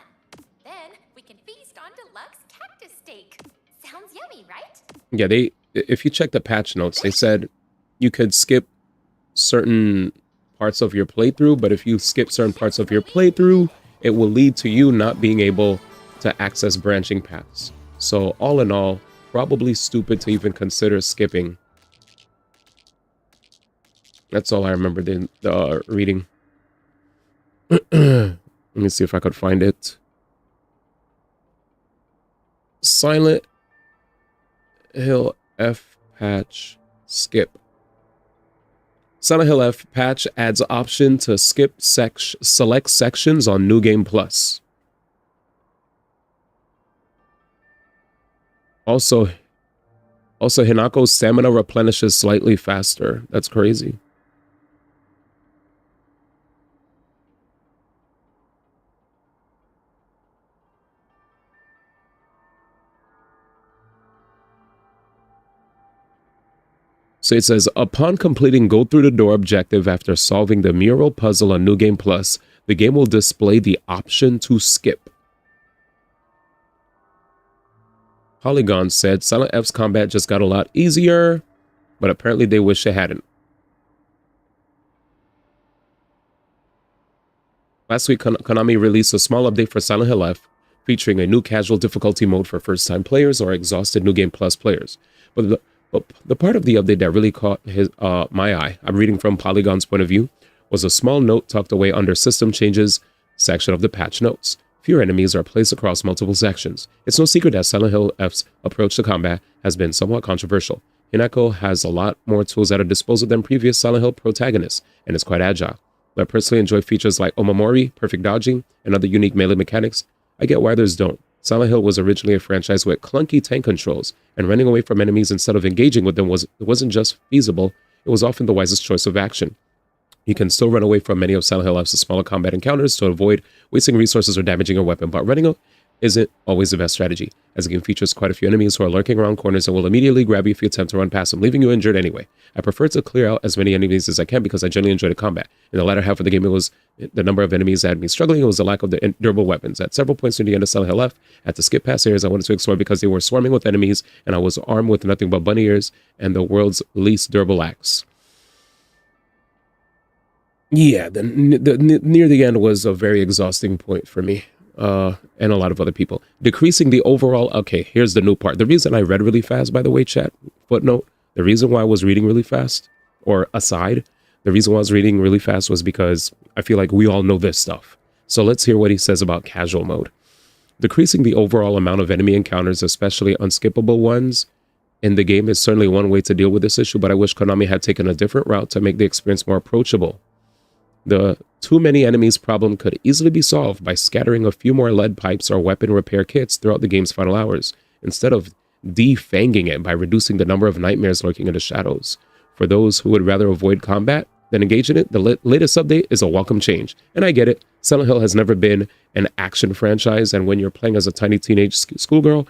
Then we can feast on deluxe cactus steak. Sounds yummy, right? Yeah, if you check the patch notes, they said you could skip certain parts of your playthrough, but if you skip certain parts of your playthrough, it will lead to you not being able to access branching paths. So all in all, probably stupid to even consider skipping. That's all I remember the reading. Let me see if I could find it. Silent Hill F patch skip. Silent Hill F patch adds option to skip select sections on New Game Plus. Also Hinako's stamina replenishes slightly faster. That's crazy. So it says, upon completing Go Through the Door objective after solving the mural puzzle on New Game Plus, the game will display the option to skip. Polygon said, Silent F's combat just got a lot easier, but apparently they wish it hadn't. Last week, Konami released a small update for Silent Hill F, featuring a new casual difficulty mode for first-time players or exhausted New Game Plus players. But the part of the update that really caught my eye, I'm reading from Polygon's point of view, was a small note tucked away under System Changes section of the patch notes. Fewer enemies are placed across multiple sections. It's no secret that Silent Hill F's approach to combat has been somewhat controversial. Hinako has a lot more tools at her disposal than previous Silent Hill protagonists, and is quite agile. Though I personally enjoy features like Omamori, perfect dodging, and other unique melee mechanics, I get why others don't. Silent Hill was originally a franchise with clunky tank controls, and running away from enemies instead of engaging with them wasn't just feasible, it was often the wisest choice of action. You can still run away from many of Silent Hill F's smaller combat encounters to avoid wasting resources or damaging your weapon, but running isn't always the best strategy, as the game features quite a few enemies who are lurking around corners and will immediately grab you if you attempt to run past them, leaving you injured anyway. I prefer to clear out as many enemies as I can because I generally enjoy the combat. In the latter half of the game, it was the number of enemies that had me struggling. It was the lack of the durable weapons. At several points near the end of Silent Hill F, I had to skip past areas I wanted to explore because they were swarming with enemies, and I was armed with nothing but bunny ears and the world's least durable axe. Yeah, near the end was a very exhausting point for me. And a lot of other people. Decreasing the overall... Okay, here's the new part. The reason I read really fast, by the way, chat, footnote, the reason why I was reading really fast, or aside, the reason why I was reading really fast was because I feel like we all know this stuff. So let's hear what he says about casual mode. Decreasing the overall amount of enemy encounters, especially unskippable ones, in the game is certainly one way to deal with this issue, but I wish Konami had taken a different route to make the experience more approachable. The too many enemies problem could easily be solved by scattering a few more lead pipes or weapon repair kits throughout the game's final hours, instead of defanging it by reducing the number of nightmares lurking in the shadows. For those who would rather avoid combat than engage in it, the latest update is a welcome change. And I get it, Silent Hill has never been an action franchise, and when you're playing as a tiny teenage schoolgirl,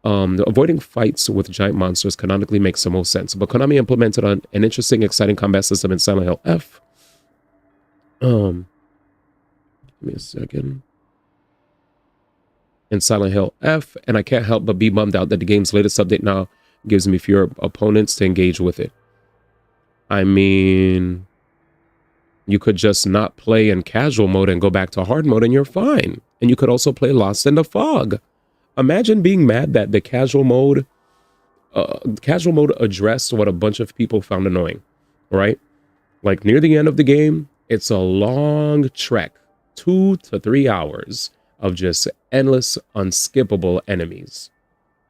avoiding fights with giant monsters canonically makes the most sense. But Konami implemented an interesting, exciting combat system in Silent Hill F. Give me a second. In Silent Hill F, and I can't help but be bummed out that the game's latest update now gives me fewer opponents to engage with it. I mean, You could just not play in casual mode and go back to hard mode and you're fine. And you could also play Lost in the Fog. Imagine being mad that the casual mode addressed what a bunch of people found annoying, right? Like near the end of the game, it's a long trek, 2 to 3 hours of just endless, unskippable enemies.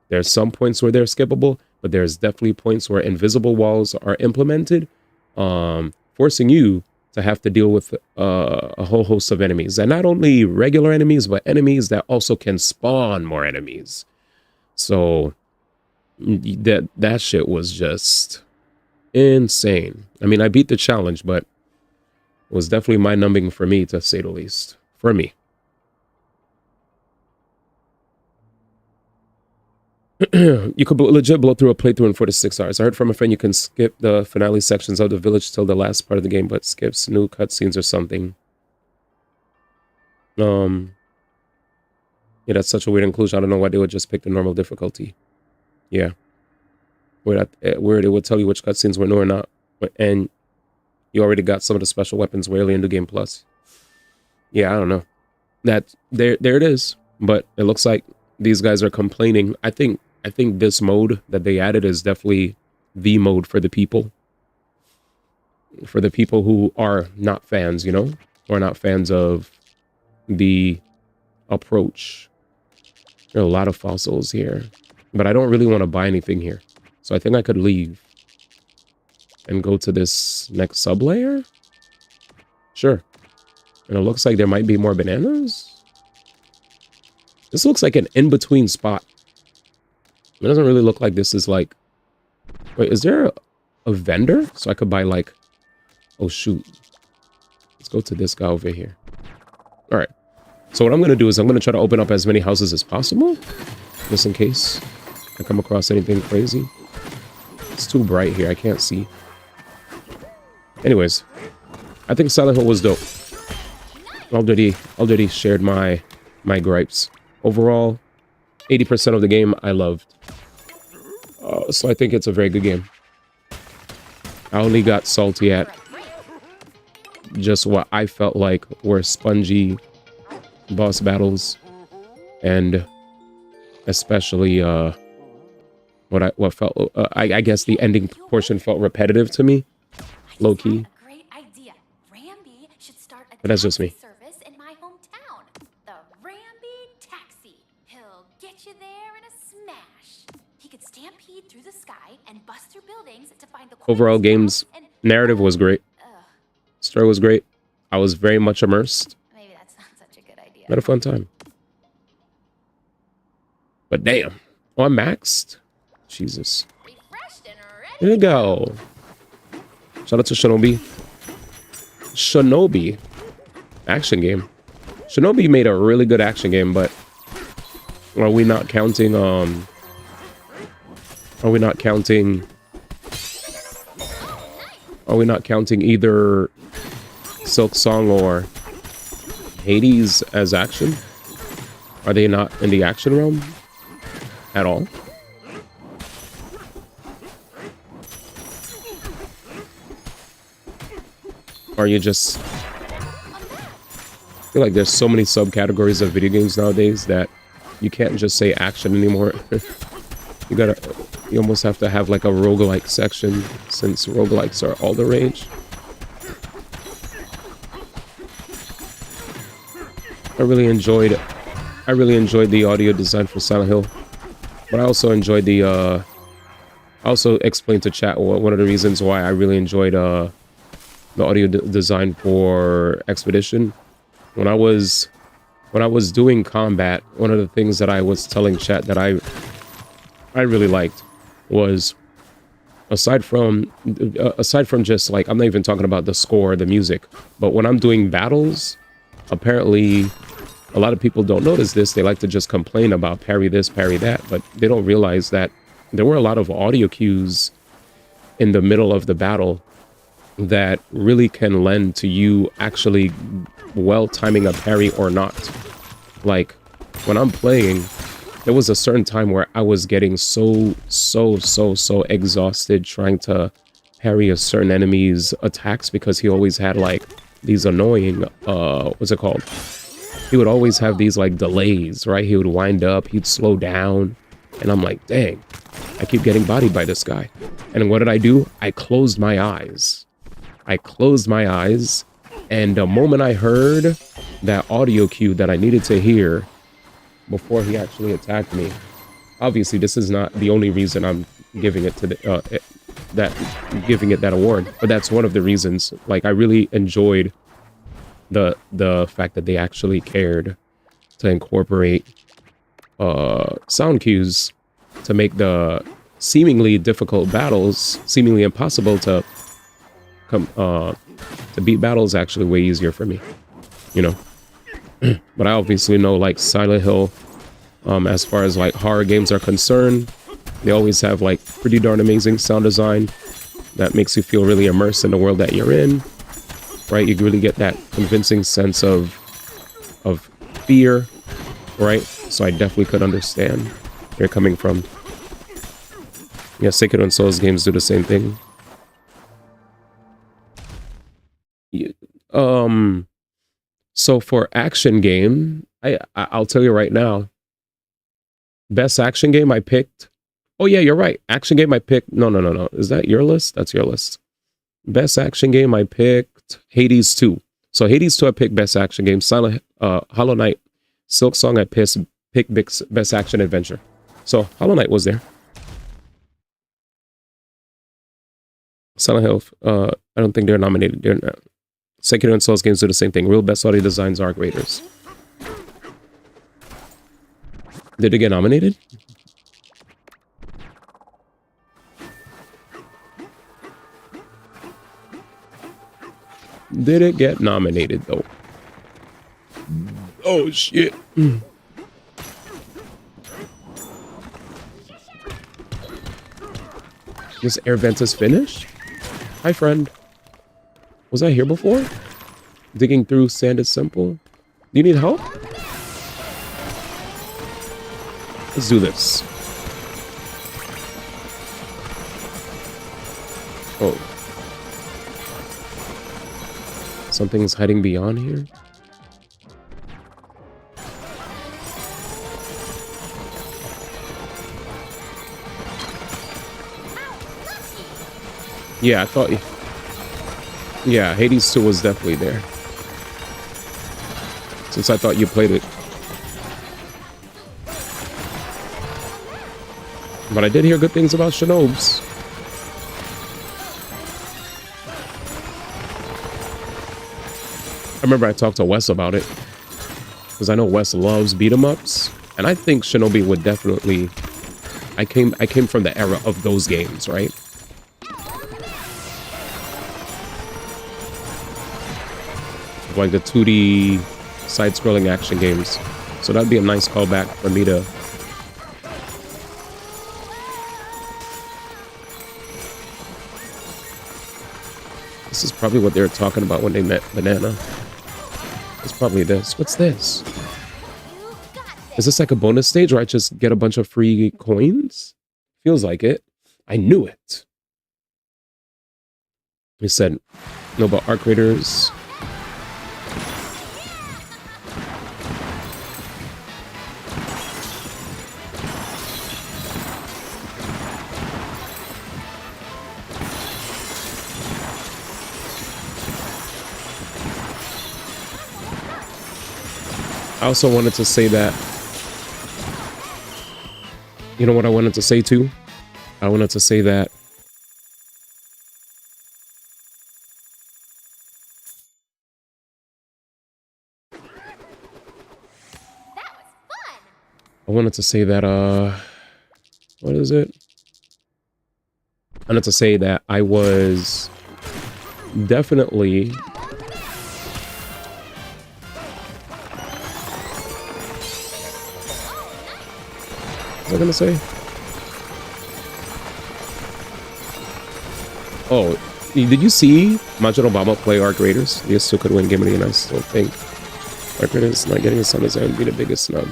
There's some points where they're skippable, but there's definitely points where invisible walls are implemented, forcing you to have to deal with a whole host of enemies. And not only regular enemies, but enemies that also can spawn more enemies. So that shit was just insane. I mean, I beat the challenge, but it was definitely mind-numbing for me, to say the least. For me. You could legit blow through a playthrough in 4 to 6 hours. I heard from a friend you can skip the finale sections of the village till the last part of the game, but skips new cutscenes or something. Yeah, that's such a weird inclusion. I don't know why they would just pick the normal difficulty. Yeah. Where it would tell you which cutscenes were new or not. And you already got some of the special weapons way early in the game plus. Yeah, I don't know. That there it is. But it looks like these guys are complaining. I think this mode that they added is definitely the mode for the people. For the people who are not fans, you know? Or not fans of the approach. There are a lot of fossils here. But I don't really want to buy anything here. So I think I could leave. And go to this next sub-layer? Sure. And it looks like there might be more bananas? This looks like an in-between spot. It doesn't really look like this is like... Wait, is there a vendor? So I could buy like... Oh, shoot. Let's go to this guy over here. Alright. So what I'm going to do is I'm going to try to open up as many houses as possible. Just in case I come across anything crazy. It's too bright here. I can't see. Anyways. I think Silent Hill was dope. Already shared my gripes. Overall, 80% of the game I loved. So I think it's a very good game. I only got salty at just what I felt like were spongy boss battles, and especially what felt I guess the ending portion felt repetitive to me, low key. But that's just me. In my hometown, the Ramby Taxi. He'll get you there in a smash. He could stampede through the sky and bust through buildings to find the overall game's narrative was great. Story was great. I was very much immersed. Maybe that's not such a good idea. Had a fun time. But damn. Oh, I'm maxed? Jesus. There you go. Shout out to Shinobi. Shinobi. Action game. Shinobi made a really good action game, but are we not counting either Silk Song or Hades as action? Are they not in the action realm at all? Or are you just... I feel like there's so many subcategories of video games nowadays that you can't just say action anymore. You almost have to have like a roguelike section, since roguelikes are all the rage. I really enjoyed the audio design for Silent Hill, but I also enjoyed the I also explained to chat one of the reasons why I really enjoyed the audio design for Expedition. When I was doing combat, one of the things that I was telling chat that I really liked was, aside from just like, I'm not even talking about the score, the music, but when I'm doing battles, apparently a lot of people don't notice this. They like to just complain about parry this, parry that, but they don't realize that there were a lot of audio cues in the middle of the battle that really can lend to you actually well timing a parry or not. Like when I'm playing, there was a certain time where I was getting so exhausted trying to parry a certain enemy's attacks, because he always had like these annoying, what's it called? He would always have these like delays, right? He would wind up, he'd slow down. And I'm like, dang, I keep getting bodied by this guy. And what did I do? I closed my eyes. I closed my eyes. And the moment I heard that audio cue that I needed to hear before he actually attacked me, obviously this is not the only reason I'm giving it to the, giving it that award, but that's one of the reasons. Like, I really enjoyed the fact that they actually cared to incorporate sound cues to make the seemingly difficult battles seemingly impossible to beat battles actually way easier for me, you know. But I obviously know, like, Silent Hill, as far as like horror games are concerned, they always have like pretty darn amazing sound design that makes you feel really immersed in the world that you're in, right? You really get that convincing sense of fear, right? So I definitely could understand where you're coming from. Yeah, Sekiro and Souls games do the same thing. So for action game, I'll tell you right now, best action game I picked. Oh yeah, you're right. Action game I picked. No. Is that your list? That's your list. Best action game I picked Hades 2. So Hades 2 I picked best action game. Hollow Knight, Silk Song I picked best action adventure. So Hollow Knight was there. Silent Hill, I don't think they're nominated. They're not. Sekiro and Souls games do the same thing. Real best audio designs are graders. Did it get nominated? Did it get nominated though? Oh shit. This air vent is finished? Hi friend. Was I here before? Digging through sand is simple. Do you need help? Let's do this. Oh. Something's hiding beyond here. Yeah, I thought... Yeah, Hades 2 was definitely there. Since I thought you played it. But I did hear good things about Shinobes. I remember I talked to Wes about it. Because I know Wes loves beat-em-ups. And I think Shinobi would definitely... I came from the era of those games, right? Like the 2D side-scrolling action games. So that'd be a nice callback for me to... This is probably what they were talking about when they met Banana. It's probably this. What's this? Is this like a bonus stage where I just get a bunch of free coins? Feels like it. I knew it. He said, no, but Arc Raiders... I also wanted to say that, you know what I wanted to say too? I wanted to say that what is it? I wanted to say that I was definitely what was I gonna say? Oh, did you see Majin Obama play Arc Raiders? He still could win Game of the Year, and I still think Arc Raiders not getting a sound design would be the biggest snub.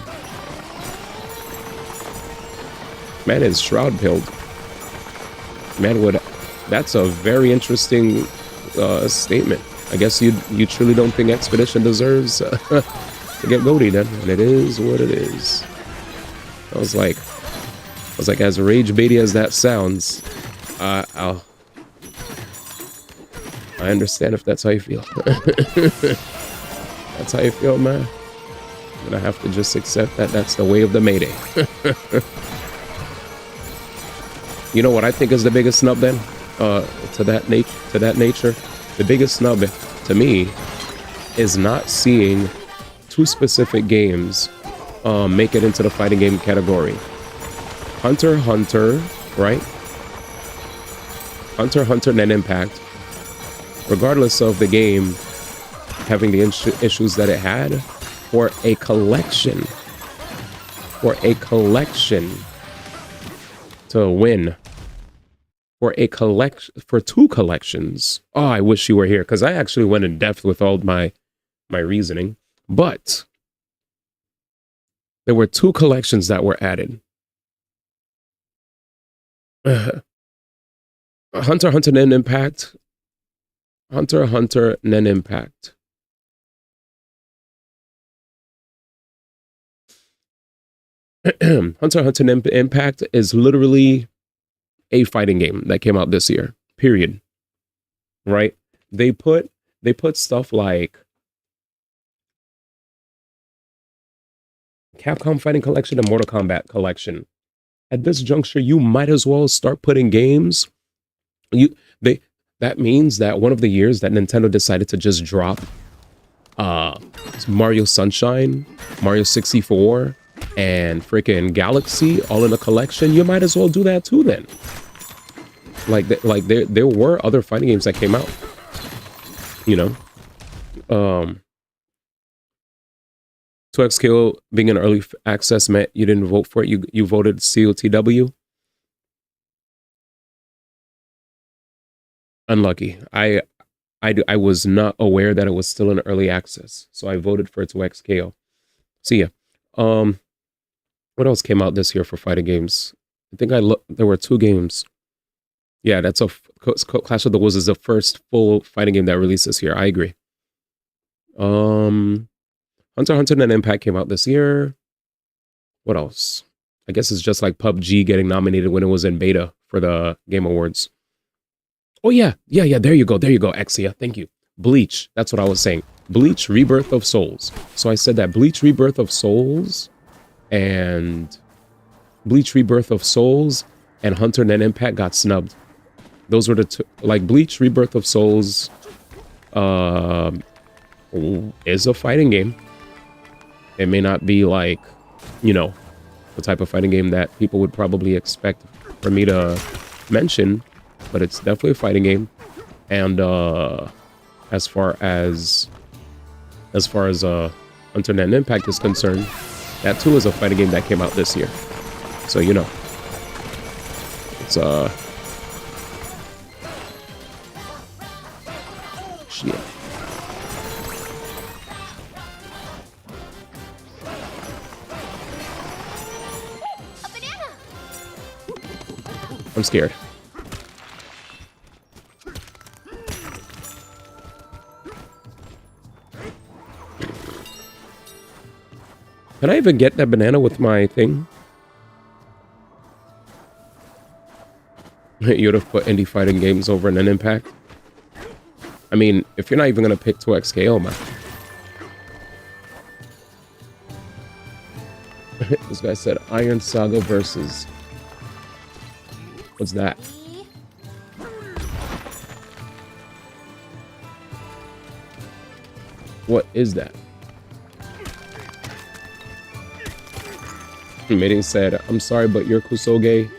Man is shroud pilled. Man would... That's a very interesting statement. I guess you truly don't think Expedition deserves to get GOTY then, and it is what it is. I was like, as rage baity as that sounds, I understand if that's how you feel. That's how you feel, man. I'm gonna have to just accept that that's the way of the Mayday. You know what I think is the biggest snub then? To that nature, the biggest snub to me is not seeing two specific games make it into the fighting game category. Hunter x Hunter, right? Hunter x Hunter and Impact, regardless of the game having the issues that it had, for a collection to win, for two collections. Oh, I wish you were here, because I actually went in depth with all my reasoning, but there were two collections that were added. Hunter x Hunter and Impact. Hunter x Hunter and Impact. Hunter x Hunter Impact is literally a fighting game that came out this year. Period. Right? They put stuff like Capcom Fighting Collection and Mortal Kombat Collection. At this juncture, you might as well start putting games. That means that one of the years that Nintendo decided to just drop Mario Sunshine, Mario 64, and freaking Galaxy all in a collection, you might as well do that too then. There were other fighting games that came out, you know. 2XKO being an early access meant you didn't vote for it. You voted COTW. Unlucky. I was not aware that it was still in early access, so I voted for 2XKO. See ya. What else came out this year for fighting games? I think there were two games. Yeah, that's Clash of the Wolves is the first full fighting game that released this year. I agree. Hunter x Hunter and Impact came out this year. What else? I guess it's just like PUBG getting nominated when it was in beta for the Game Awards. Oh yeah. There you go, Exia. Thank you. Bleach. That's what I was saying. Bleach Rebirth of Souls. So I said that Bleach Rebirth of Souls and Hunter and Impact got snubbed. Those were the two. Like Bleach Rebirth of Souls is a fighting game. It may not be like, you know, the type of fighting game that people would probably expect for me to mention, but it's definitely a fighting game. And as far as Hunter and Impact is concerned, that too is a fighting game that came out this year. So you know, it's shit. I'm scared. Can I even get that banana with my thing? You would have put indie fighting games over in an Impact. I mean, if you're not even going to pick 2XKO, man. This guy said Iron Saga versus... What's that? What is that? Meeting said, I'm sorry, but your Kusoge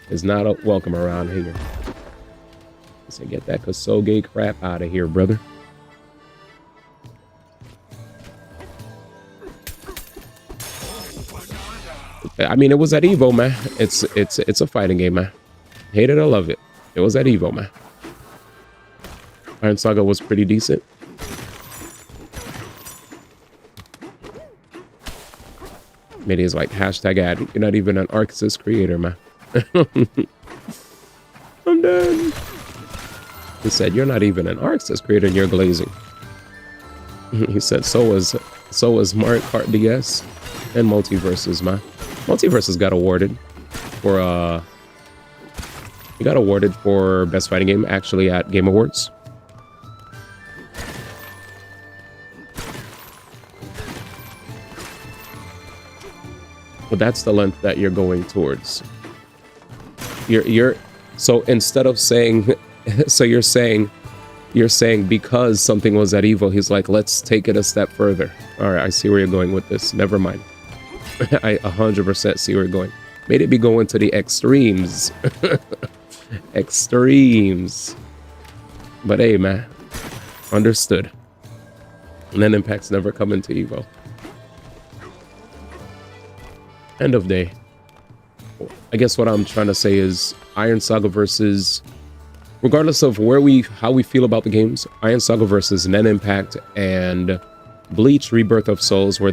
is not welcome around here. I said, get that Kusoge crap out of here, brother. I mean, it was at Evo, man. It's a fighting game, man. Hate it or love it. It was at Evo, man. Iron Saga was pretty decent. Maybe it's like hashtag ad. You're not even an Arxis creator, man. I'm done. He said, "You're not even an artist creator, and you're glazing." He said, "So was Mario Kart DS and Multiverses, man. Multiverses got awarded for he got awarded for best fighting game actually at Game Awards." But that's the length that you're going towards. You're so instead of saying, so you're saying because something was at Evo, he's like, let's take it a step further. All right, I see where you're going with this. Never mind. I 100% see where you're going. Made it be going to the extremes. Extremes. But hey, man, understood. And then impacts never come into Evo. End of day. I guess what I'm trying to say is Iron Saga versus, regardless of how we feel about the games, Iron Saga versus Nen Impact and Bleach Rebirth of Souls were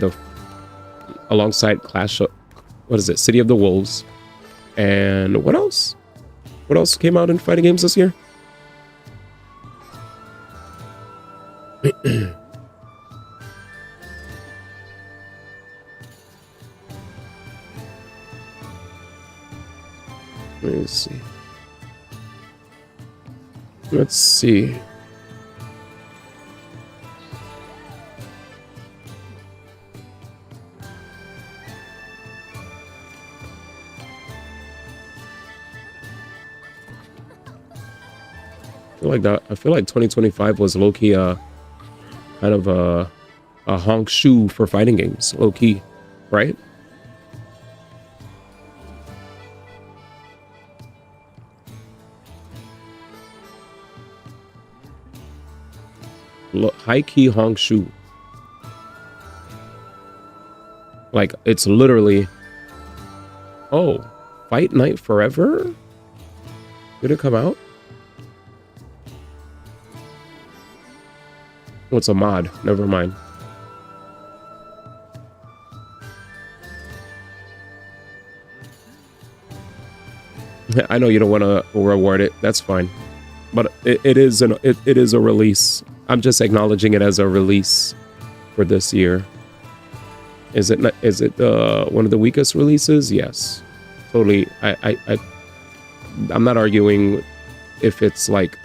alongside Clash of, what is it, City of the Wolves. And what else? What else came out in fighting games this year? Let's see. Let's see. I feel like 2025 was low-key kind of a honk shoe for fighting games, low-key, right? High-key honk shoe. Like, it's literally, oh, Fight Night Forever? Did it come out? What's a mod? Never mind. I know you don't want to reward it. That's fine, but it is a release. I'm just acknowledging it as a release for this year. Is it one of the weakest releases? Yes, totally. I'm not arguing if it's like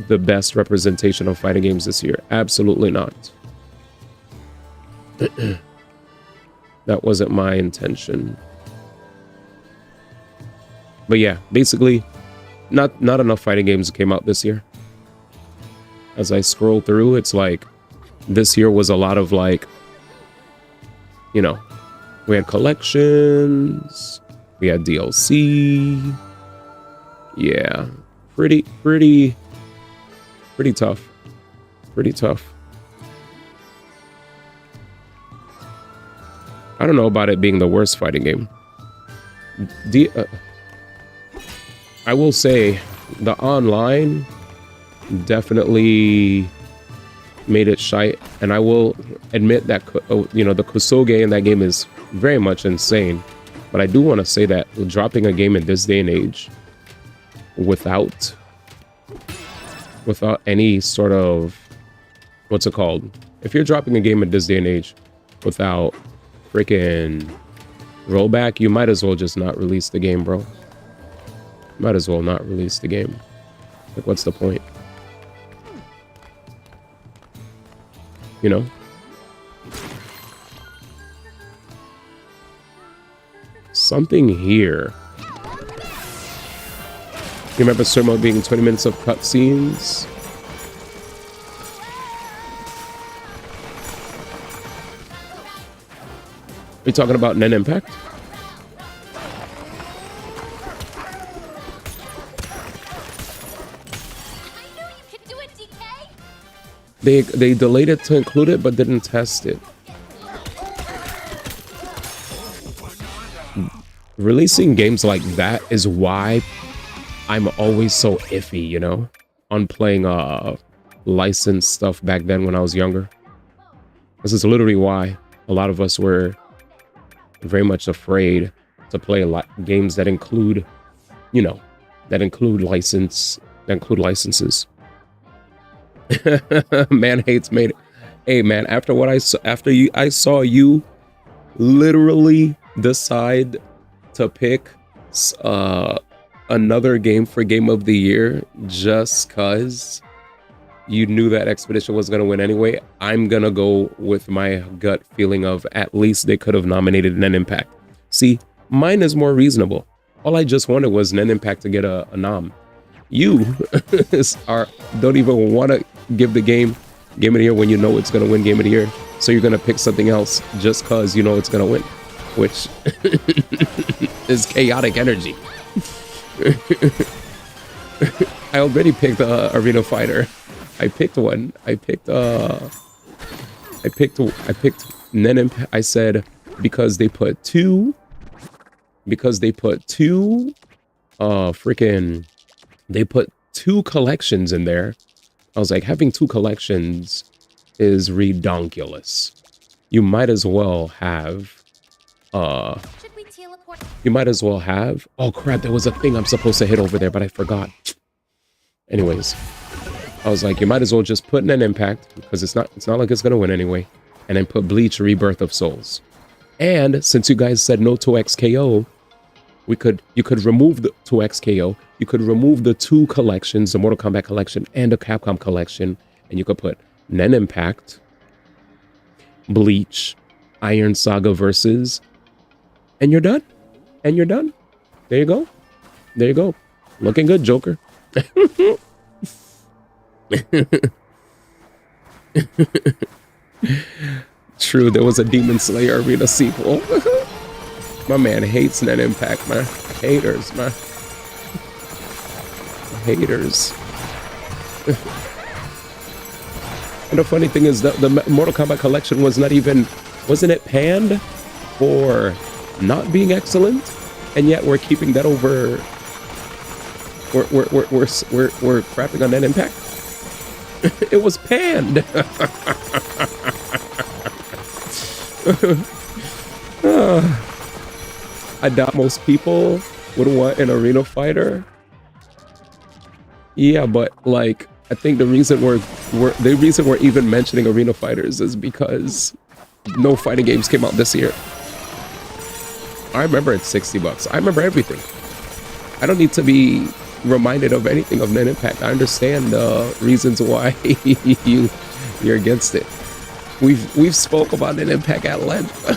the best representation of fighting games this year. Absolutely not. That wasn't my intention. But yeah, basically, not enough fighting games came out this year. As I scroll through, it's like this year was a lot of like, you know, we had collections, we had DLC. Yeah, pretty tough. Pretty tough. I don't know about it being the worst fighting game. I will say the online definitely made it shite, and I will admit that you know, the Kusoge in that game is very much insane. But I do want to say that dropping a game in this day and age without any sort of, what's it called? If you're dropping a game in this day and age without freaking rollback, you might as well just not release the game, bro. Might as well not release the game. Like, what's the point? You know? Something here. You remember Surmo being 20 minutes of cutscenes? Are you talking about Nen Impact? They delayed it to include it, but didn't test it. Releasing games like that is why I'm always so iffy, you know, on playing licensed stuff back then when I was younger. This is literally why a lot of us were very much afraid to play games that include, you know, that include license that include licenses. Man hates made it. Hey man, after what I saw, I saw you literally decide to pick another game for game of the year just cuz you knew that Expedition was going to win anyway. I'm going to go with my gut feeling of at least they could have nominated Nen Impact. See, mine is more reasonable. All I just wanted was Nen Impact to get a nom. You don't even want to give the game of the year when you know it's going to win game of the year. So you're going to pick something else just because you know it's going to win, which is chaotic energy. I already picked Arena Fighter. I picked one. I picked Nen Impact. I said because they put two they put two collections in there. I was like, having two collections is redonkulous. You might as well have oh crap, there was a thing I'm supposed to hit over there, but I forgot. Anyways, I was like, you might as well just put in an Impact because it's not like it's gonna win anyway, and then put Bleach Rebirth of Souls. And since you guys said no to XKO, you could remove the 2XKO, you could remove the two collections, the Mortal Kombat collection and the Capcom collection, and you could put Nen Impact, Bleach, Iron Saga Versus, and you're done. And you're done. There you go. There you go. Looking good, Joker. True, there was a Demon Slayer Arena sequel. My man hates Nen Impact, man. Haters, man. Haters. And the funny thing is that the Mortal Kombat collection wasn't it panned for not being excellent? And yet we're keeping that over. We're crapping on Nen Impact. It was panned. I doubt most people would want an arena fighter. Yeah, but like I think the reason we're even mentioning arena fighters is because no fighting games came out this year. I remember it's $60. I remember everything. I don't need to be reminded of anything of Nen Impact. I understand the reasons why you're against it. We've spoke about Nen Impact at length.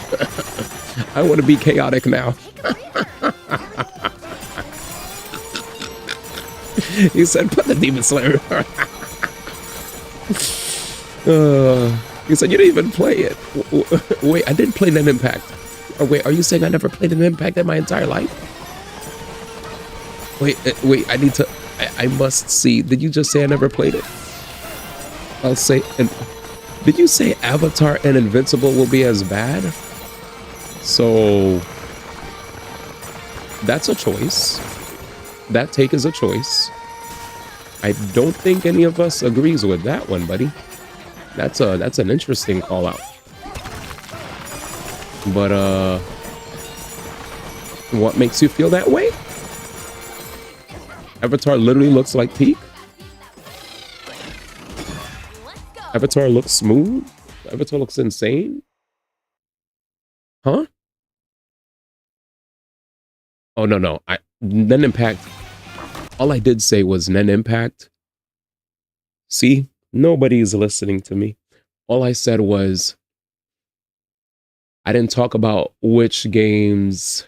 I want to be chaotic now. He said, put the Demon Slayer. He said, you didn't even play it. Wait, I didn't play Nen Impact. Oh, wait, are you saying I never played an Impact in my entire life? Wait, I must see. Did you just say I never played it? I'll say, did you say Avatar and Invincible will be as bad? So, that's a choice. That take is a choice. I don't think any of us agrees with that one, buddy. That's an interesting call out. But what makes you feel that way? Avatar literally looks like Peak. Avatar looks smooth. Avatar looks insane. Huh? Oh no. Nen Impact. All I did say was Nen Impact. See, nobody's listening to me. All I said was I didn't talk about which games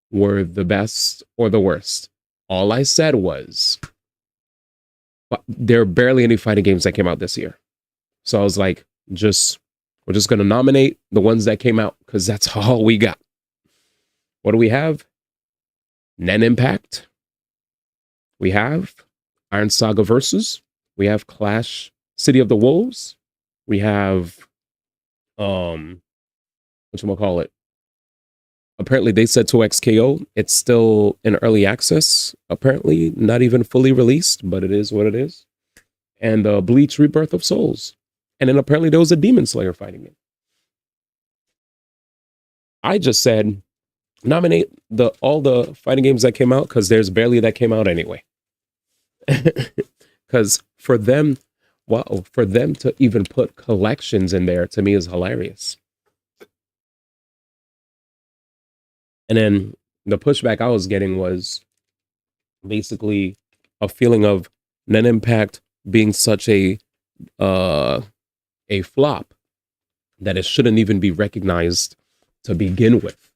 were the best or the worst. All I said was there are barely any fighting games that came out this year. So I was like, we're just going to nominate the ones that came out because that's all we got. What do we have? Nen Impact. We have Iron Saga Versus. We have Clash City of the Wolves. We have whatchamacallit? Apparently they said 2XKO. It's still in early access. Apparently not even fully released, but it is what it is. And Bleach Rebirth of Souls. And then apparently there was a Demon Slayer fighting game. I just said nominate all the fighting games that came out because there's barely that came out anyway. Because for them, wow, for them to even put collections in there to me is hilarious. And then the pushback I was getting was basically a feeling of Net Impact being such a flop that it shouldn't even be recognized to begin with.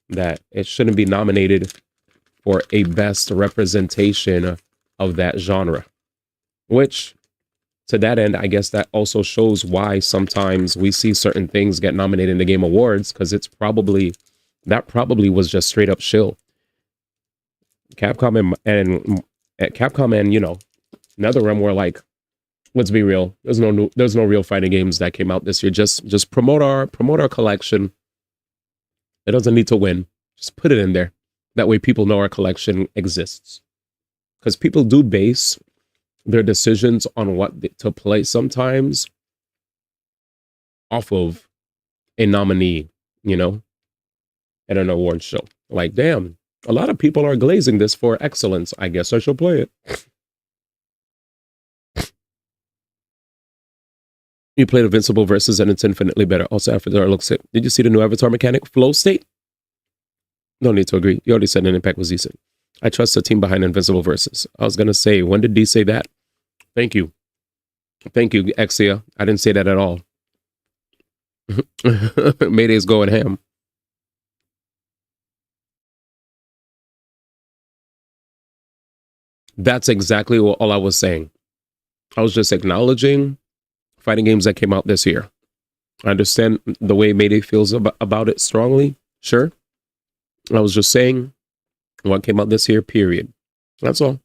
That it shouldn't be nominated for a best representation of that genre. Which, to that end, I guess that also shows why sometimes we see certain things get nominated in the Game Awards, because it's probably was just straight up shill. Capcom and NetherRealm were like, let's be real. There's no real fighting games that came out this year. Just promote our collection. It doesn't need to win. Just put it in there. That way people know our collection exists. Because people do base their decisions on what to play sometimes off of a nominee, at an award show. Like, damn, a lot of people are glazing this for excellence. I guess I should play it. You played Invincible versus and it's infinitely better. Also, Avatar looks sick. Did you see the new Avatar mechanic? Flow state? No need to agree. You already said an Impact was decent. I trust the team behind Invincible versus. I was going to say, when did D say that? Thank you. Thank you, Exia. I didn't say that at all. Mayday's going ham. That's exactly all I was saying. I was just acknowledging fighting games that came out this year. I understand the way Mayday feels about it strongly. Sure. I was just saying what came out this year, period. That's all.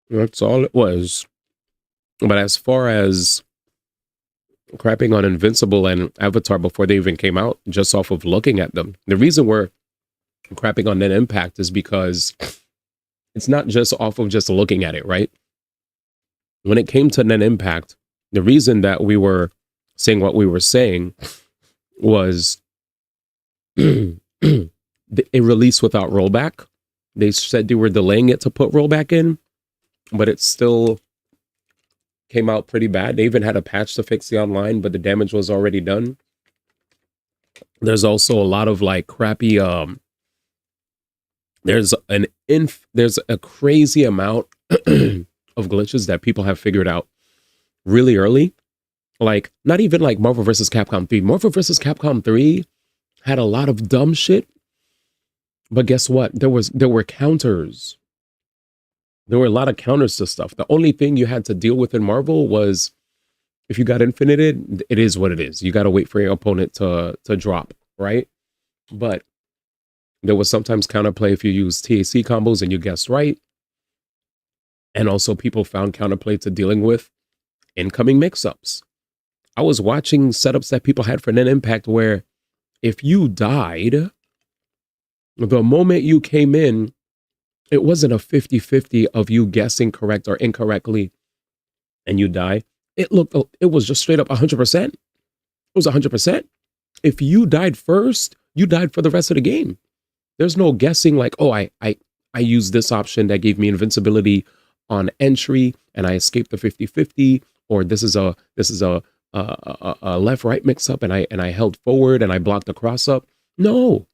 That's all it was. But as far as crapping on Invincible and Avatar before they even came out, just off of looking at them, the reason we're crapping on Net Impact is because it's not just off of just looking at it, right? When it came to Net Impact, the reason that we were saying what we were saying was it released without rollback. They said they were delaying it to put rollback in, but it still came out pretty bad. They even had a patch to fix the online, but the damage was already done. There's also a lot of like crappy there's a crazy amount of glitches that people have figured out really early. Like, not even like Marvel vs. Capcom 3. Marvel vs. Capcom 3 had a lot of dumb shit. But guess what? There were counters. There were a lot of counters to stuff. The only thing you had to deal with in Marvel was if you got infinited, it is what it is. You got to wait for your opponent to drop, right? But there was sometimes counterplay if you use TAC combos and you guessed right. And also people found counterplay to dealing with incoming mix-ups. I was watching setups that people had for Net Impact where if you died, the moment you came in, it wasn't a 50-50 of you guessing correct or incorrectly and you die. It was just straight up 100%. It was 100%. If you died first, you died for the rest of the game. There's no guessing like, oh, I used this option that gave me invincibility on entry and I escaped the 50-50, or this is a left-right mix-up and I held forward and I blocked the cross-up. No.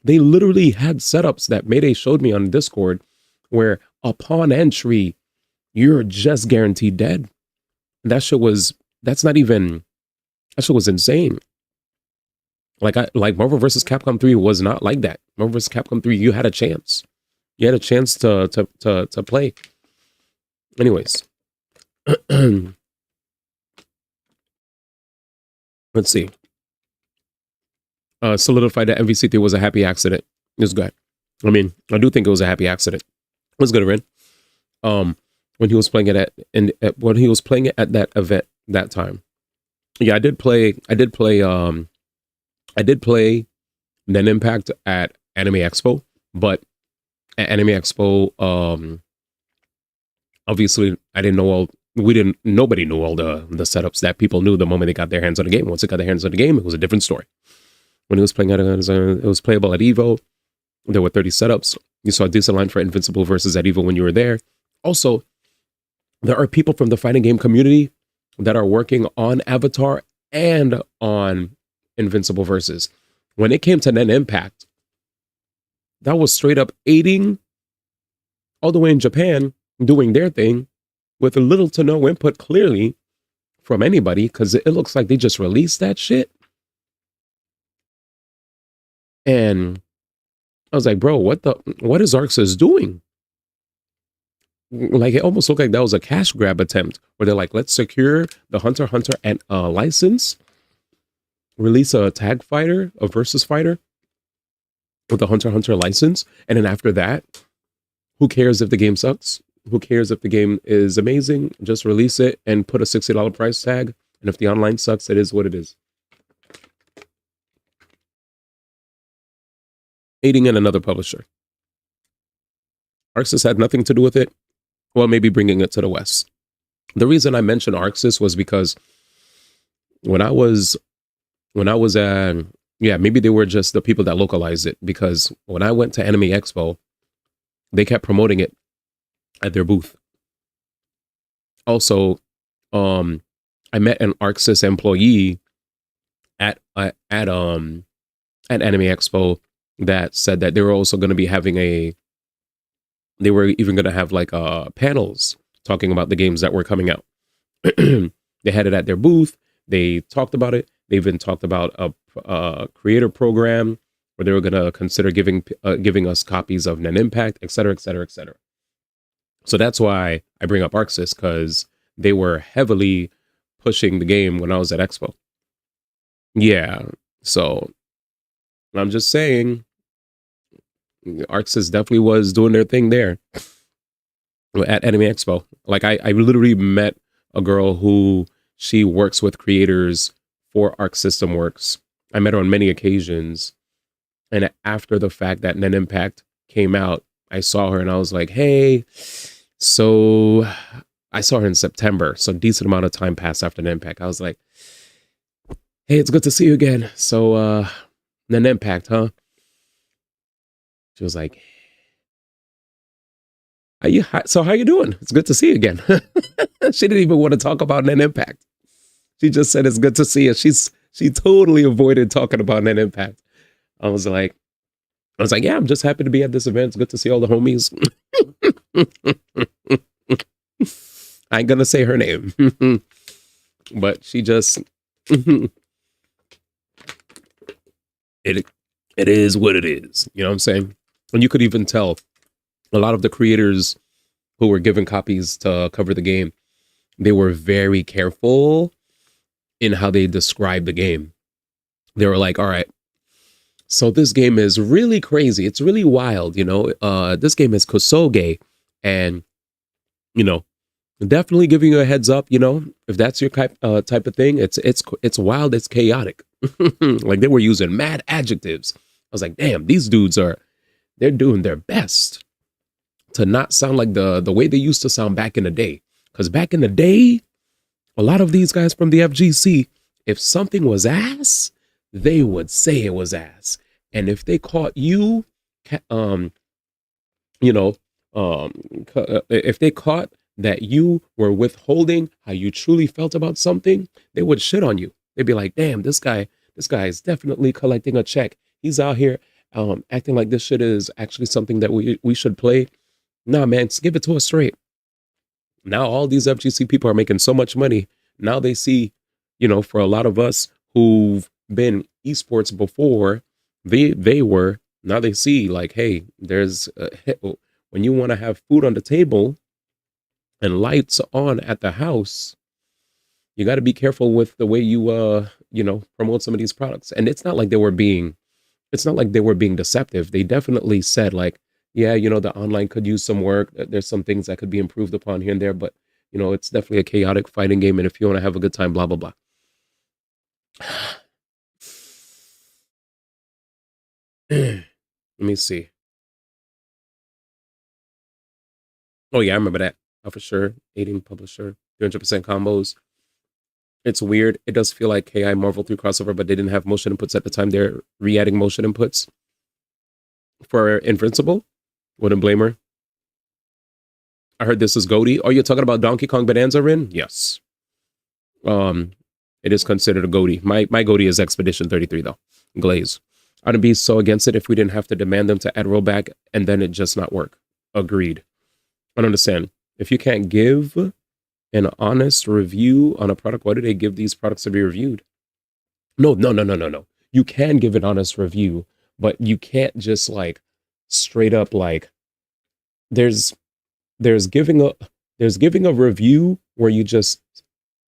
They literally had setups that Mayday showed me on Discord where upon entry, you're just guaranteed dead. That shit was insane. Like Marvel vs. Capcom 3 was not like that. Marvel vs. Capcom 3, you had a chance. You had a chance to play. Anyways. Let's see. Solidified that MVC3 was a happy accident. It was good. I mean, I do think it was a happy accident. It was good, Ren. When he was playing it at that event that time. Yeah, I did play Net Impact at Anime Expo, but at Anime Expo, obviously I didn't know nobody knew all the setups that people knew the moment they got their hands on the game. Once they got their hands on the game, it was a different story. When he was playing it was playable at Evo. There were 30 setups. You saw a decent line for Invincible versus Ed Evil when you were there. Also, there are people from the fighting game community that are working on Avatar and on Invincible versus. When it came to Nen Impact, that was straight up aiding all the way in Japan, doing their thing with little to no input clearly from anybody, because it looks like they just released that shit. And I was like, bro, what is Arxis doing? Like, it almost looked like that was a cash grab attempt where they're like, let's secure the Hunter x Hunter and license, release a tag fighter, a versus fighter with a Hunter x Hunter license. And then after that, who cares if the game sucks? Who cares if the game is amazing? Just release it and put a $60 price tag. And if the online sucks, it is what it is. Aiding in another publisher. Arxis had nothing to do with it. Well, maybe bringing it to the West. The reason I mentioned Arxis was because when I was maybe they were just the people that localized it, because when I went to Anime Expo, they kept promoting it at their booth. Also, I met an Arxis employee at Anime Expo that said that they were also going to be having they were even going to have like panels talking about the games that were coming out. They had it at their booth. They talked about it. They even talked about a creator program where they were going to consider giving us copies of Nen Impact, et cetera, et cetera, et cetera. So that's why I bring up Arxis, because they were heavily pushing the game when I was at Expo. Yeah, so I'm just saying, Arxis definitely was doing their thing there at Anime Expo. Like, I literally met a girl who, she works with creators for Arc System Works. I met her on many occasions. And after the fact that Nen Impact came out, I saw her and I was like, hey, so I saw her in September. So a decent amount of time passed after Nen Impact. I was like, hey, it's good to see you again. So Nen Impact, huh? She was like, how you doing? It's good to see you again. She didn't even want to talk about Nen Impact. She just said it's good to see you. She totally avoided talking about Nen Impact. I was like, yeah, I'm just happy to be at this event. It's good to see all the homies. I ain't gonna say her name, but she just, it is what it is. You know what I'm saying? And you could even tell a lot of the creators who were given copies to cover the game, they were very careful in how they describe the game. They were like, all right, so this game is really crazy. It's really wild, you know. This game is Kosoge, and, you know, definitely giving you a heads up, you know, if that's your type of thing, it's wild, it's chaotic. Like, they were using mad adjectives. I was like, damn, these dudes they're doing their best to not sound like the way they used to sound back in the day. Because back in the day, a lot of these guys from the FGC, if something was ass, they would say it was ass. And if they caught you, if they caught that you were withholding how you truly felt about something, they would shit on you. They'd be like, damn, this guy is definitely collecting a check. He's out here acting like this shit is actually something that we should play. Nah, man, just give it to us straight. Now all these FGC people are making so much money. Now they see, you know, for a lot of us who've been esports before, now they see like, hey, there's when you want to have food on the table and lights on at the house, you got to be careful with the way you promote some of these products. And it's not like they were being deceptive. They definitely said like, yeah, you know, the online could use some work. There's some things that could be improved upon here and there, but, you know, it's definitely a chaotic fighting game. And if you want to have a good time, blah, blah, blah. Let me see. Oh, yeah, I remember that. For sure. 18 publisher, 300% combos. It's weird. It does feel like KI Marvel 3 crossover, but they didn't have motion inputs at the time. They're re-adding motion inputs for Invincible. Wouldn't blame her. I heard this is Goaty. Oh, you're talking about Donkey Kong Bonanza, Rin? Yes. It is considered a Goaty. My Goaty is Expedition 33 though. Glaze. I'd be so against it if we didn't have to demand them to add rollback and then it just not work. Agreed. I don't understand. If you can't give an honest review on a product, why do they give these products to be reviewed? No. You can give an honest review, but you can't just like straight up like there's giving a review where you just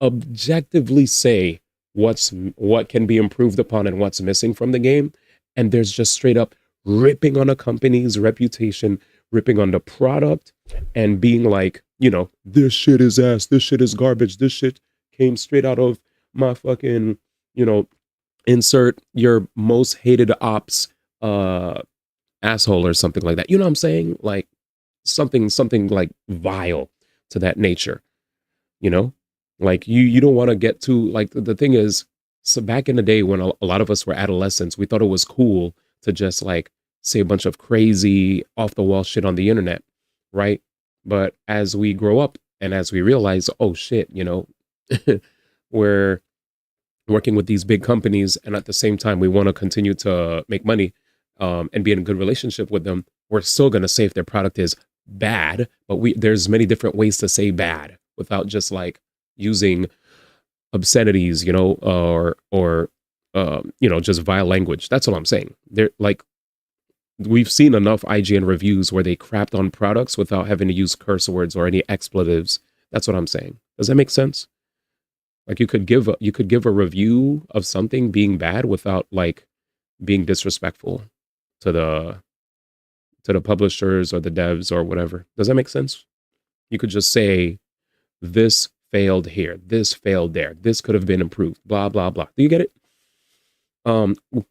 objectively say what can be improved upon and what's missing from the game, and there's just straight up ripping on a company's reputation, ripping on the product, and being like, you know, this shit is ass, this shit is garbage, this shit came straight out of my fucking, you know, insert your most hated ops asshole or something like that. You know what I'm saying? Like something like vile to that nature, you know? Like you don't want to get to like the thing is, so back in the day when a lot of us were adolescents, we thought it was cool to just like say a bunch of crazy off the wall shit on the internet, right? But as we grow up and as we realize, oh shit, you know, we're working with these big companies and at the same time we want to continue to make money and be in a good relationship with them, we're still going to say if their product is bad, but there's many different ways to say bad without just like using obscenities, you know, or you know, just vile language. That's all I'm saying. They're like, we've seen enough IGN reviews where they crapped on products without having to use curse words or any expletives. That's what I'm saying. Does that make sense? Like you could give a review of something being bad without like being disrespectful to the publishers or the devs or whatever. Does that make sense? You could just say this failed here, this failed there, this could have been improved, blah blah blah. Do you get it?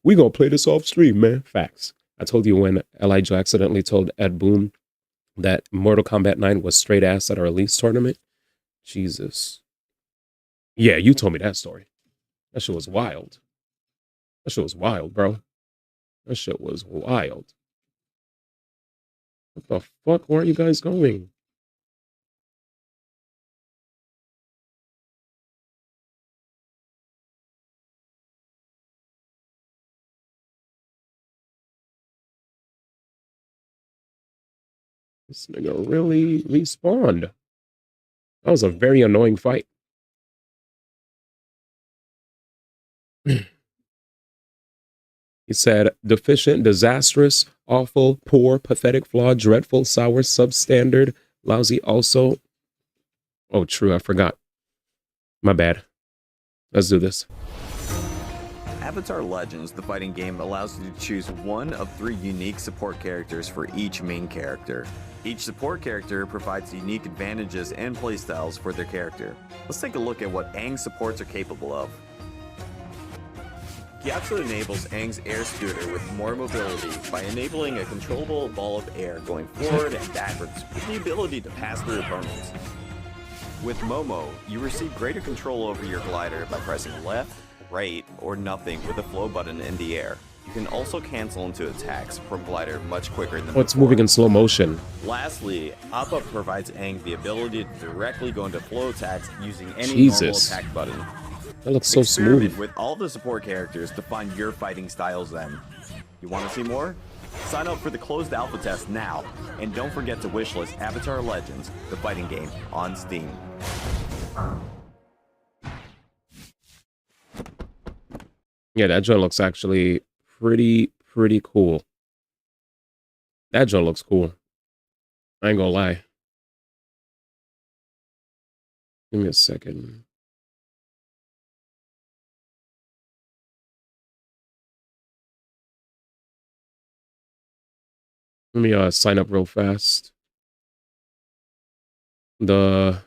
We gonna play this off stream, man. Facts. I told you when Elijah accidentally told Ed Boon that Mortal Kombat 9 was straight ass at a release tournament. Jesus. Yeah, you told me that story. That shit was wild. That shit was wild, bro. That shit was wild. What the fuck? Where are you guys going? This nigga really respawned. That was a very annoying fight. He said, deficient, disastrous, awful, poor, pathetic, flawed, dreadful, sour, substandard, lousy, also. Oh, true, I forgot. My bad. Let's do this. Avatar Legends, the fighting game, allows you to choose one of 3 unique support characters for each main character. Each support character provides unique advantages and playstyles for their character. Let's take a look at what Aang's supports are capable of. Gyatso enables Aang's air scooter with more mobility by enabling a controllable ball of air going forward and backwards with the ability to pass through opponents. With Momo, you receive greater control over your glider by pressing left, right, or nothing with the flow button in the air. You can also cancel into attacks from glider much quicker than it's moving in slow motion. Lastly, Appa provides Aang the ability to directly go into flow attacks using any normal attack button. That looks so smooth. With all the support characters to find your fighting styles then. You want to see more? Sign up for the closed alpha test now, and don't forget to wishlist Avatar Legends, the fighting game, on Steam. Yeah, that joint looks actually pretty cool. That joint looks cool. I ain't gonna lie. Give me a second. Let me sign up real fast. What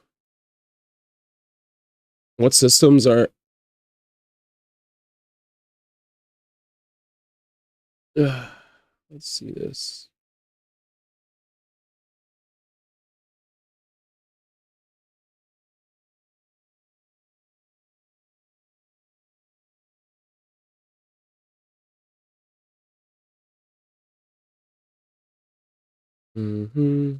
systems are let's see this. Mm-hmm.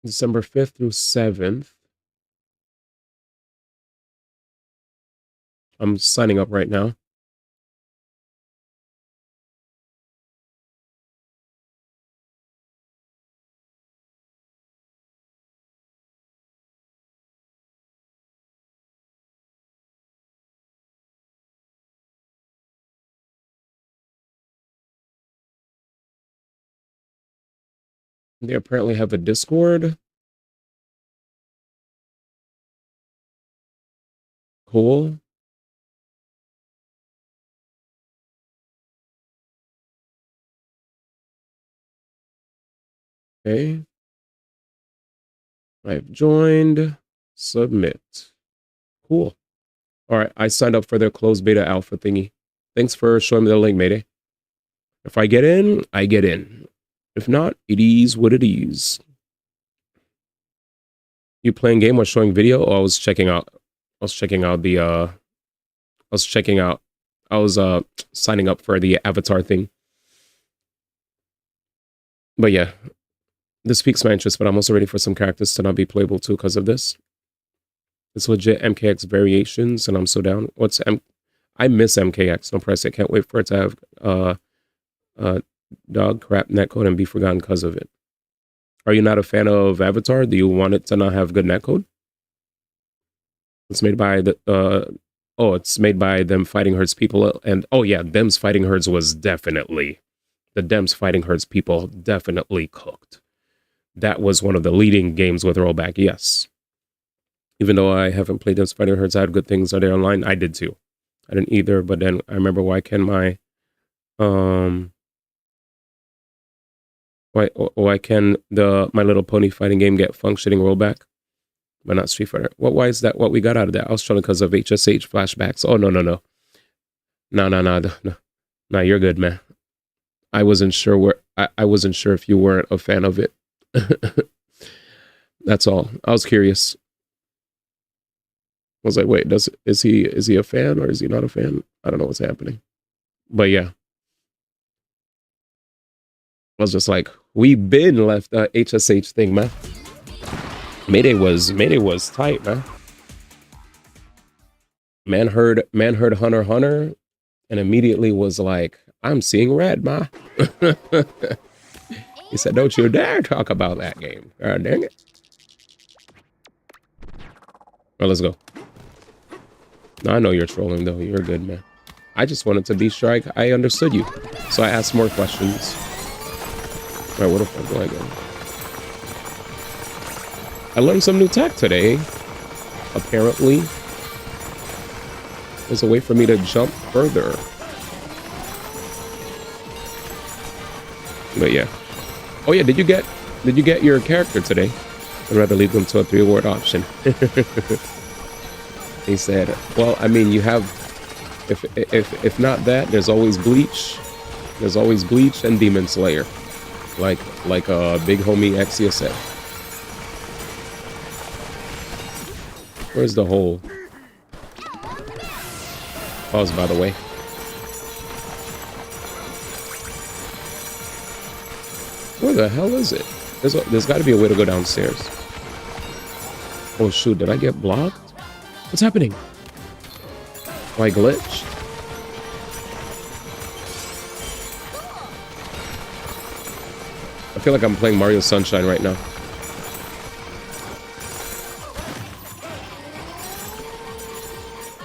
December 5th through 7th. I'm signing up right now. They apparently have a Discord. Cool. Okay. I've joined. Submit. Cool. All right. I signed up for their closed beta alpha thingy. Thanks for showing me the link, Mayday. If I get in, I get in. If not, it is what it is. You playing game or showing video? Oh, I was checking out the I was signing up for the avatar thing. But yeah, this piques my interest, but I'm also ready for some characters to not be playable too because of this. It's legit MKX variations, and I'm so down. I miss MKX, no price. I can't wait for it to have dog crap netcode and be forgotten because of it. Are you not a fan of Avatar? Do you want it to not have good netcode? It's made by it's made by them fighting herds people, and oh yeah, Them's Fighting Herds was definitely the Them's Fighting Herds people definitely cooked. That was one of the leading games with rollback, yes. Even though I haven't played Them's Fighting Herds, I had good things are there online. I did too. I didn't either, but then I remember why can my why can My Little Pony fighting game get functioning rollback, but not Street Fighter? Why is that what we got out of that? I was trying because of HSH flashbacks. Oh no. No, you're good, man. I wasn't sure I wasn't sure if you weren't a fan of it. That's all. I was curious. I was like, wait, is he a fan or is he not a fan? I don't know what's happening. But yeah. I was just like, we been left the HSH thing, man. Mayday was tight, man. Man heard Hunter, and immediately was like, I'm seeing red, ma. He said, don't you dare talk about that game. God dang it. All right, let's go. No, I know you're trolling, though. You're good, man. I just wanted to be sure I understood you. So I asked more questions. All right, where the fuck do I go? I learned some new tech today. Apparently. There's a way for me to jump further. But yeah. Oh yeah, did you get your character today? I'd rather leave them to a 3-award option. He said, well, I mean, you have, if not that, there's always Bleach. There's always Bleach and Demon Slayer. Like a big homie Exia said. Where's the hole? Pause, by the way. Where the hell is it? There's got to be a way to go downstairs. Oh shoot, did I get blocked? What's happening? Oh, I glitched. I feel like I'm playing Mario Sunshine right now.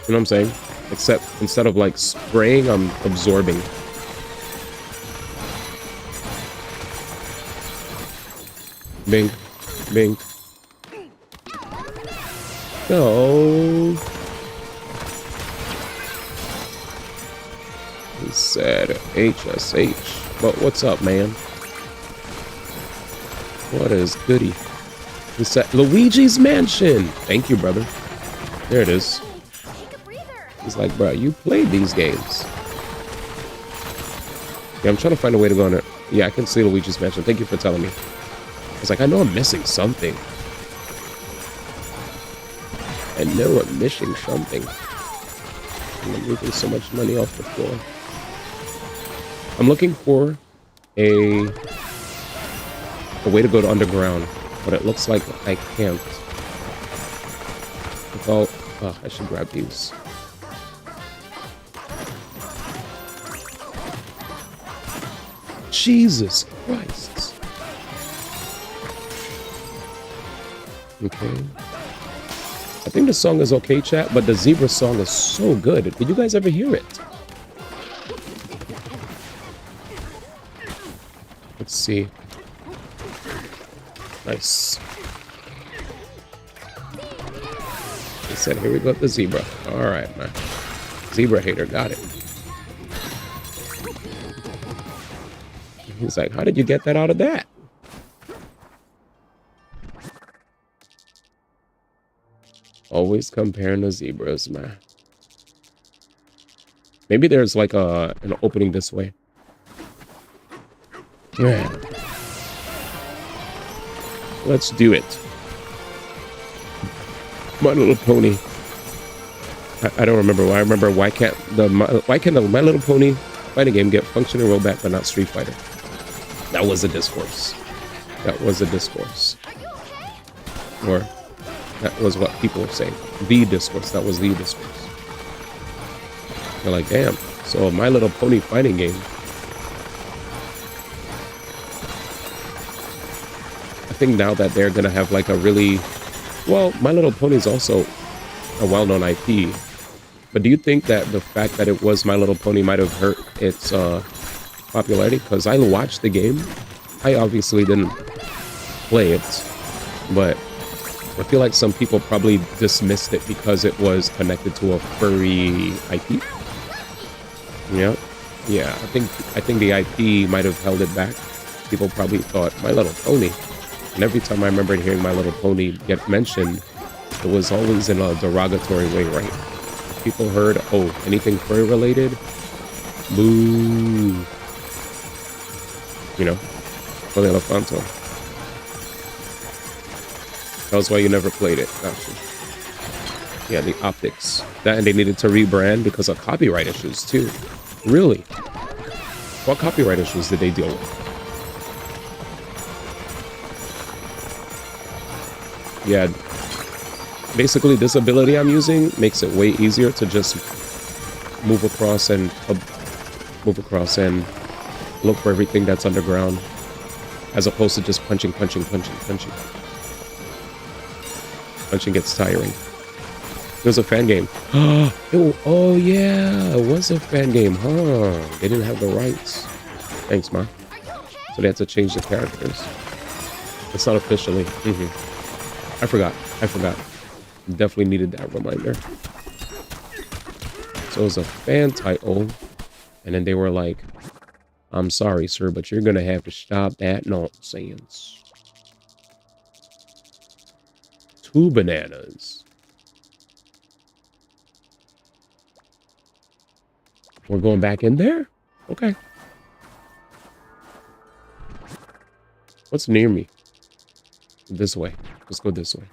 You know what I'm saying? Except instead of like spraying, I'm absorbing. Bink, bink. No. He said HSH. But what's up, man? What is goody? He said Luigi's Mansion. Thank you, brother. There it is. He's like, bro, you played these games. Yeah, I'm trying to find a way to go on it. Yeah, I can see Luigi's Mansion. Thank you for telling me. I was like, I know I'm missing something. I know I'm missing something. And I'm leaving so much money off the floor. I'm looking for a way to go to underground, but it looks like I can't. Oh, I should grab these. Jesus Christ. Okay. I think the song is okay, chat, but the zebra song is so good. Did you guys ever hear it? Let's see. Nice. He said, here we go with the zebra. All right, man. Zebra hater, got it. He's like, how did you get that out of that? Always comparing the zebras, man. Maybe there's like an opening this way. Yeah. Let's do it. My Little Pony. I don't remember why. I remember why can't the My Little Pony fighting game get functioning rollback but not Street Fighter? That was a discourse. That was a discourse. Or that was what people were saying. The discourse. That was the discourse. They're like, damn. So My Little Pony fighting game. I think now that they're gonna have like a really, well, My Little Pony is also a well-known IP. But do you think that the fact that it was My Little Pony might have hurt its popularity? Because I watched the game. I obviously didn't play it, but I feel like some people probably dismissed it because it was connected to a furry IP. Yeah, yeah. I think the IP might have held it back. People probably thought My Little Pony, and every time I remember hearing My Little Pony get mentioned, it was always in a derogatory way, right? People heard, oh, anything furry related, boo. You know, for the Elefanto. That was why you never played it. Gotcha. Yeah, the optics. That, and they needed to rebrand because of copyright issues too. Really? What copyright issues did they deal with? Yeah. Basically, this ability I'm using makes it way easier to just move across and look for everything that's underground, as opposed to just punching. Punching gets tiring. It was a fan game. Oh yeah, it was a fan game, huh? They didn't have the rights. Thanks, Ma. So they had to change the characters. It's not officially. I forgot. Definitely needed that reminder. So it was a fan title, and then they were like, I'm sorry, sir, but you're gonna have to stop that nonsense. 2 bananas. We're going back in there? Okay. What's near me? This way. Let's go this way.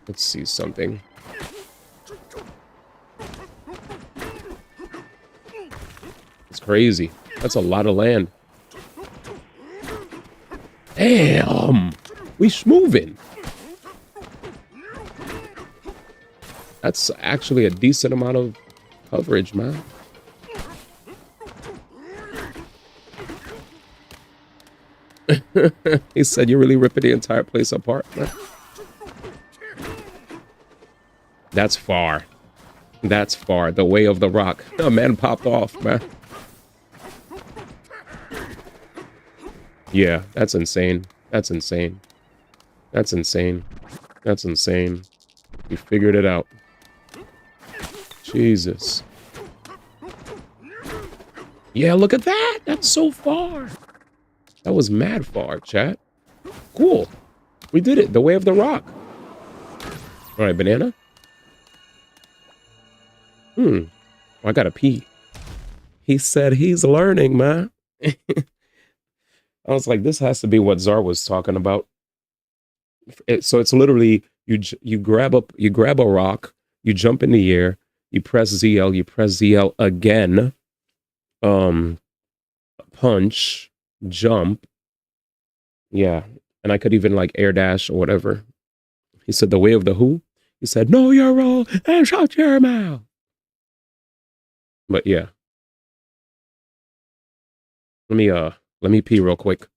Let's see something. It's crazy. That's a lot of land. Damn! We moving. That's actually a decent amount of coverage, man. He said you're really ripping the entire place apart, man. That's far. That's far. The way of the rock. A man popped off, man. Yeah, that's insane. That's insane. That's insane. That's insane. You figured it out. Jesus. Yeah, look at that. That's so far. That was mad far, chat. Cool. We did it. The way of the rock. All right, banana. I gotta pee. He said he's learning, man. I was like, this has to be what Czar was talking about. So it's literally you grab a rock, you jump in the air, you press ZL, you press ZL again, punch, jump, yeah, and I could even like air dash or whatever. He said the way of the who? He said, know your role and shut your mouth. But yeah, let me pee real quick.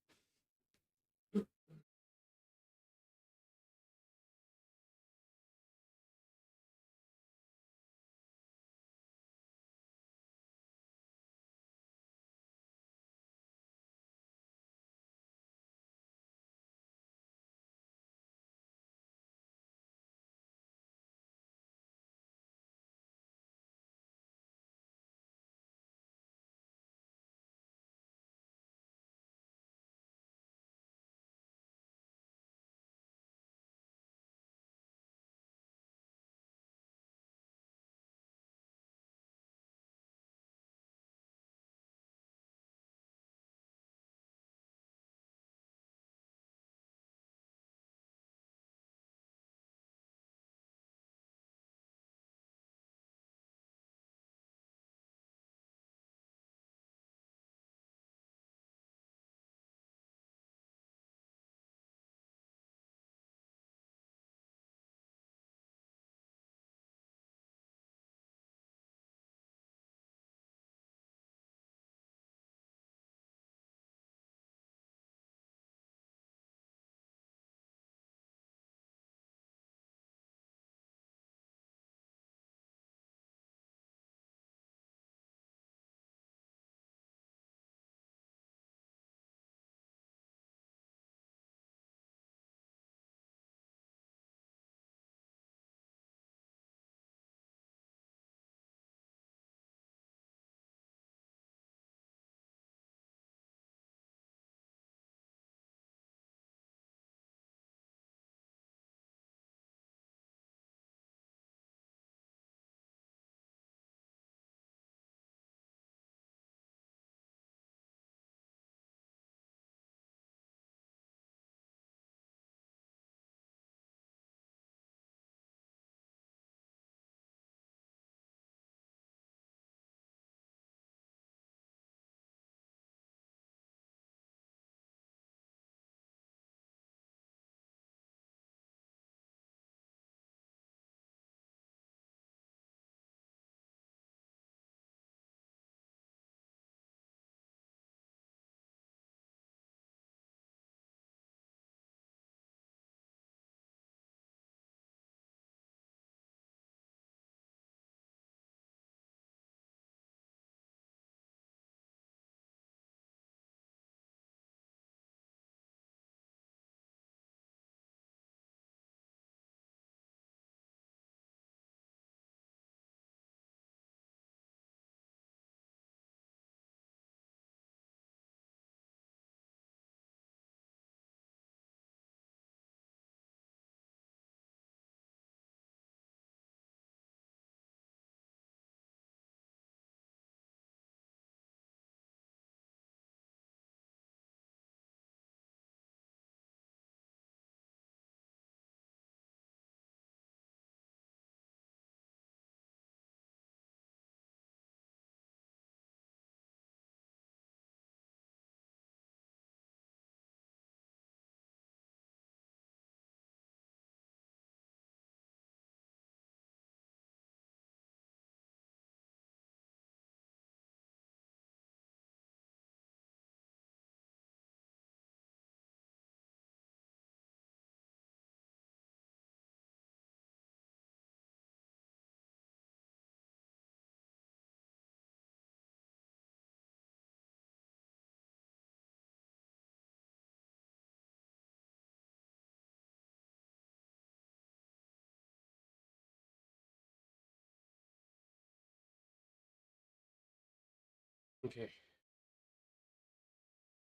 Okay.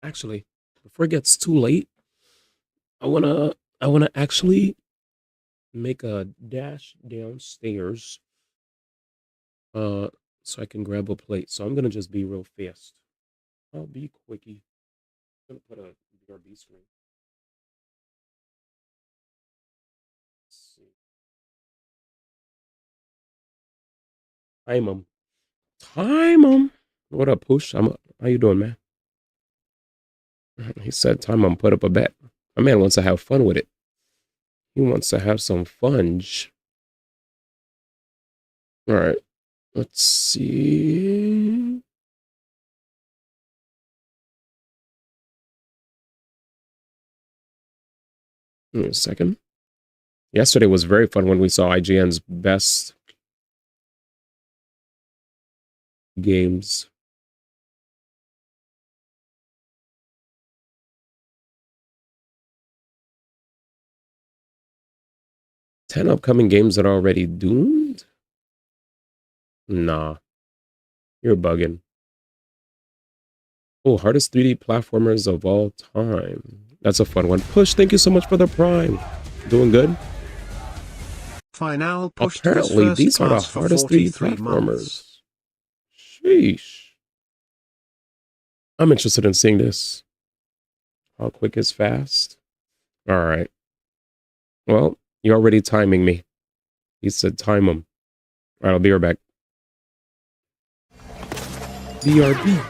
Actually, before it gets too late, I wanna actually make a dash downstairs so I can grab a plate. So I'm gonna just be real fast. I'll be quickie. I'm gonna put a BRB screen. Let's see. Time 'em. Time 'em. What up, Push? How you doing, man? He said time 'em, put up a bet. My man wants to have fun with it. He wants to have some funge. All right. Let's see. Give me a second. Yesterday was very fun when we saw IGN's best games. Ten upcoming games that are already doomed? Nah. You're bugging. Oh, hardest 3D platformers of all time. That's a fun one. Push, thank you so much for the Prime. Doing good? Final pushed Apparently, his these first are the class for hardest 3D 43 platformers. months. Sheesh. I'm interested in seeing this. How quick is fast? All right. Well, you're already timing me. He said time him. All right, I'll be right back. BRB.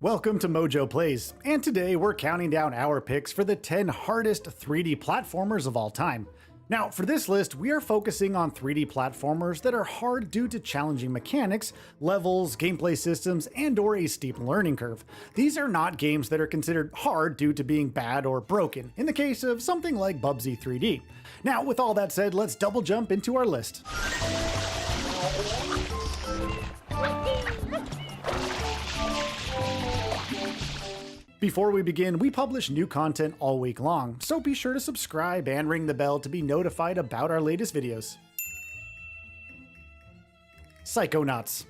Welcome to Mojo Plays, and today we're counting down our picks for the 10 hardest 3D platformers of all time. Now, for this list, we are focusing on 3D platformers that are hard due to challenging mechanics, levels, gameplay systems, and/or a steep learning curve. These are not games that are considered hard due to being bad or broken, in the case of something like Bubsy 3D. Now, with all that said, let's double jump into our list. Before we begin, we publish new content all week long, so be sure to subscribe and ring the bell to be notified about our latest videos. Psychonauts.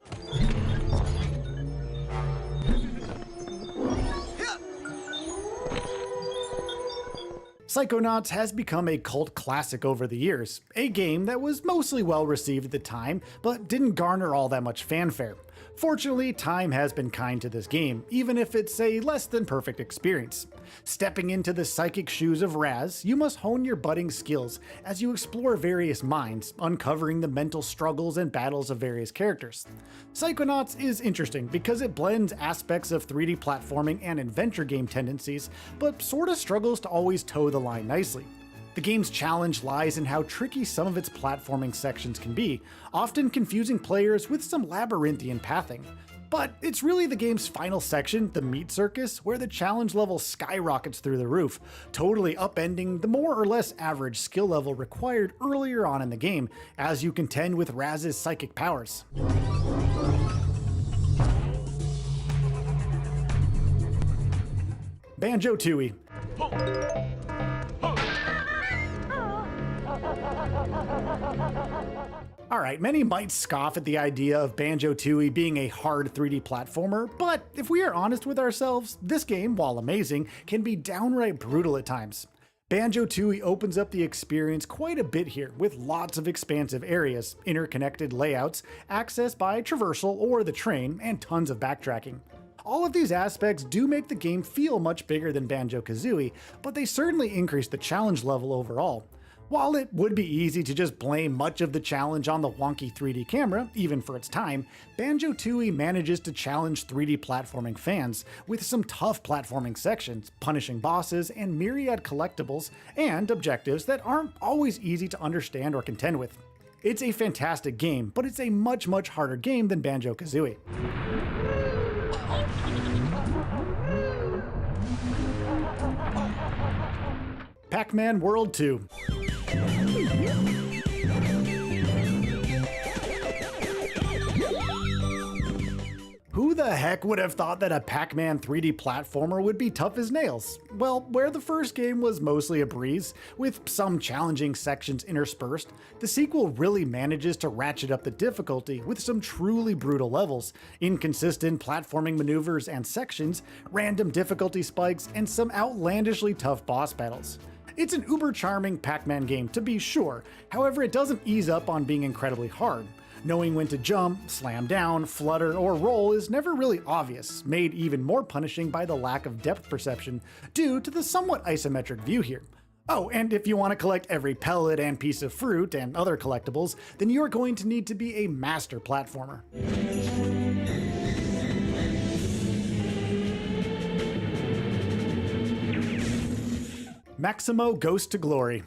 Psychonauts has become a cult classic over the years, a game that was mostly well received at the time, but didn't garner all that much fanfare. Fortunately, time has been kind to this game, even if it's a less than perfect experience. Stepping into the psychic shoes of Raz, you must hone your budding skills as you explore various minds, uncovering the mental struggles and battles of various characters. Psychonauts is interesting because it blends aspects of 3D platforming and adventure game tendencies, but sorta struggles to always toe the line nicely. The game's challenge lies in how tricky some of its platforming sections can be, often confusing players with some labyrinthian pathing. But it's really the game's final section, the meat circus, where the challenge level skyrockets through the roof, totally upending the more or less average skill level required earlier on in the game, as you contend with Raz's psychic powers. Banjo-Tooie. Alright, many might scoff at the idea of Banjo-Tooie being a hard 3D platformer, but if we are honest with ourselves, this game, while amazing, can be downright brutal at times. Banjo-Tooie opens up the experience quite a bit here, with lots of expansive areas, interconnected layouts, access by traversal or the train, and tons of backtracking. All of these aspects do make the game feel much bigger than Banjo-Kazooie, but they certainly increase the challenge level overall. While it would be easy to just blame much of the challenge on the wonky 3D camera, even for its time, Banjo-Tooie manages to challenge 3D platforming fans with some tough platforming sections, punishing bosses, and myriad collectibles and objectives that aren't always easy to understand or contend with. It's a fantastic game, but it's a much harder game than Banjo-Kazooie. Pac-Man World 2. Who the heck would have thought that a Pac-Man 3D platformer would be tough as nails? Well, where the first game was mostly a breeze, with some challenging sections interspersed, the sequel really manages to ratchet up the difficulty with some truly brutal levels, inconsistent platforming maneuvers and sections, random difficulty spikes, and some outlandishly tough boss battles. It's an uber charming Pac-Man game to be sure, however it doesn't ease up on being incredibly hard. Knowing when to jump, slam down, flutter, or roll is never really obvious, made even more punishing by the lack of depth perception due to the somewhat isometric view here. Oh, and if you want to collect every pellet and piece of fruit and other collectibles, then you are going to need to be a master platformer. Maximo Goes to Glory.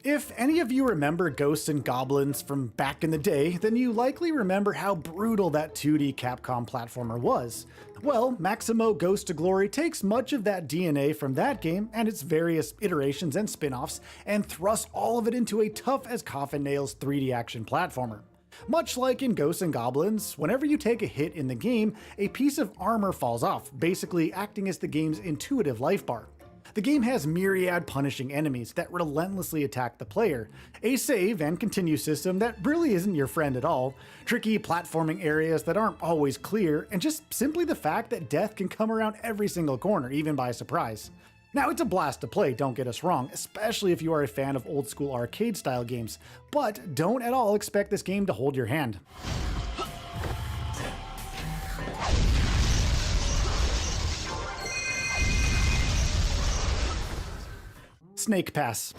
If any of you remember Ghosts and Goblins from back in the day, then you likely remember how brutal that 2D Capcom platformer was. Well, Maximo Goes to Glory takes much of that DNA from that game and its various iterations and spin-offs and thrusts all of it into a tough as coffin nails 3D action platformer. Much like in Ghosts and Goblins, whenever you take a hit in the game, a piece of armor falls off, basically acting as the game's intuitive life bar. The game has myriad punishing enemies that relentlessly attack the player, a save and continue system that really isn't your friend at all, tricky platforming areas that aren't always clear, and just simply the fact that death can come around every single corner, even by surprise. Now, it's a blast to play, don't get us wrong, especially if you are a fan of old school arcade style games, but don't at all expect this game to hold your hand. Snake Pass.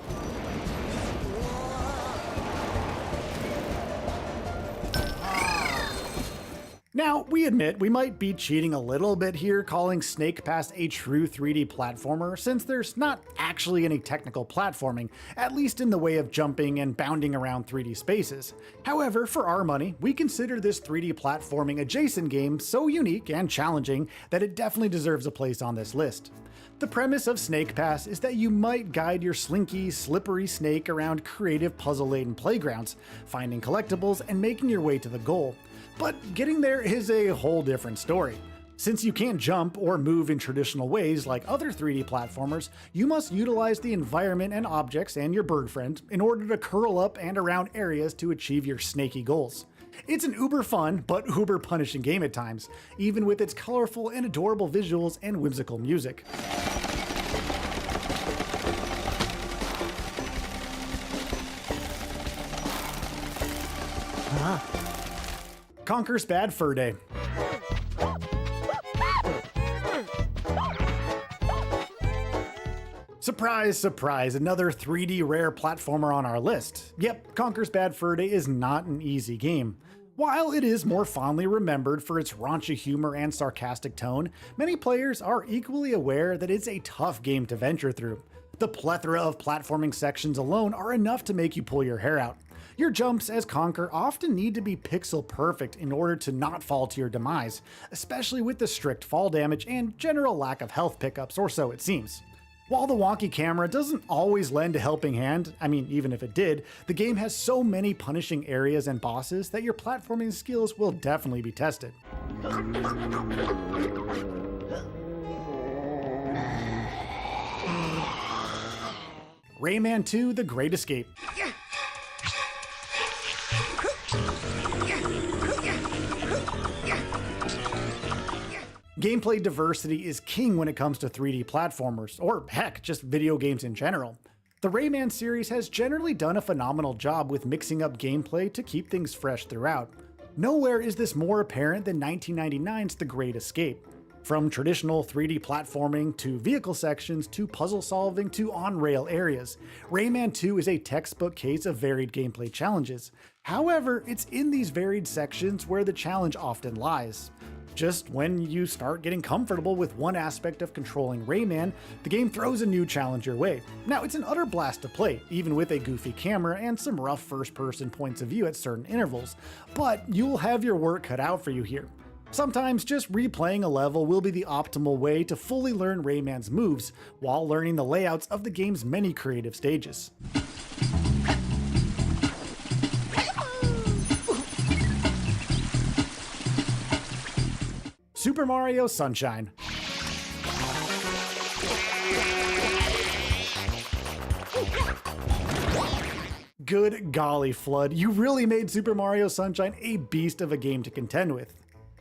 Now, we admit we might be cheating a little bit here calling Snake Pass a true 3D platformer, since there's not actually any technical platforming, at least in the way of jumping and bounding around 3D spaces. However, for our money, we consider this 3D platforming adjacent game so unique and challenging that it definitely deserves a place on this list. The premise of Snake Pass is that you might guide your slinky, slippery snake around creative puzzle-laden playgrounds, finding collectibles and making your way to the goal. But getting there is a whole different story. Since you can't jump or move in traditional ways like other 3D platformers, you must utilize the environment and objects and your bird friend in order to curl up and around areas to achieve your snaky goals. It's an uber fun but uber punishing game at times, even with its colorful and adorable visuals and whimsical music. Conker's Bad Fur Day. Surprise, surprise, another 3D rare platformer on our list. Yep, Conker's Bad Fur Day is not an easy game. While it is more fondly remembered for its raunchy humor and sarcastic tone, many players are equally aware that it's a tough game to venture through. The plethora of platforming sections alone are enough to make you pull your hair out. Your jumps as Conker often need to be pixel perfect in order to not fall to your demise, especially with the strict fall damage and general lack of health pickups, or so it seems. While the wonky camera doesn't always lend a helping hand, I mean even if it did, the game has so many punishing areas and bosses that your platforming skills will definitely be tested. Rayman 2: The Great Escape. Gameplay diversity is king when it comes to 3D platformers, or heck, just video games in general. The Rayman series has generally done a phenomenal job with mixing up gameplay to keep things fresh throughout. Nowhere is this more apparent than 1999's The Great Escape. From traditional 3D platforming to vehicle sections to puzzle solving to on-rail areas, Rayman 2 is a textbook case of varied gameplay challenges. However, it's in these varied sections where the challenge often lies. Just when you start getting comfortable with one aspect of controlling Rayman, the game throws a new challenge your way. Now, it's an utter blast to play, even with a goofy camera and some rough first-person points of view at certain intervals, but you'll have your work cut out for you here. Sometimes just replaying a level will be the optimal way to fully learn Rayman's moves, while learning the layouts of the game's many creative stages. Super Mario Sunshine. Good golly, Flood, you really made Super Mario Sunshine a beast of a game to contend with.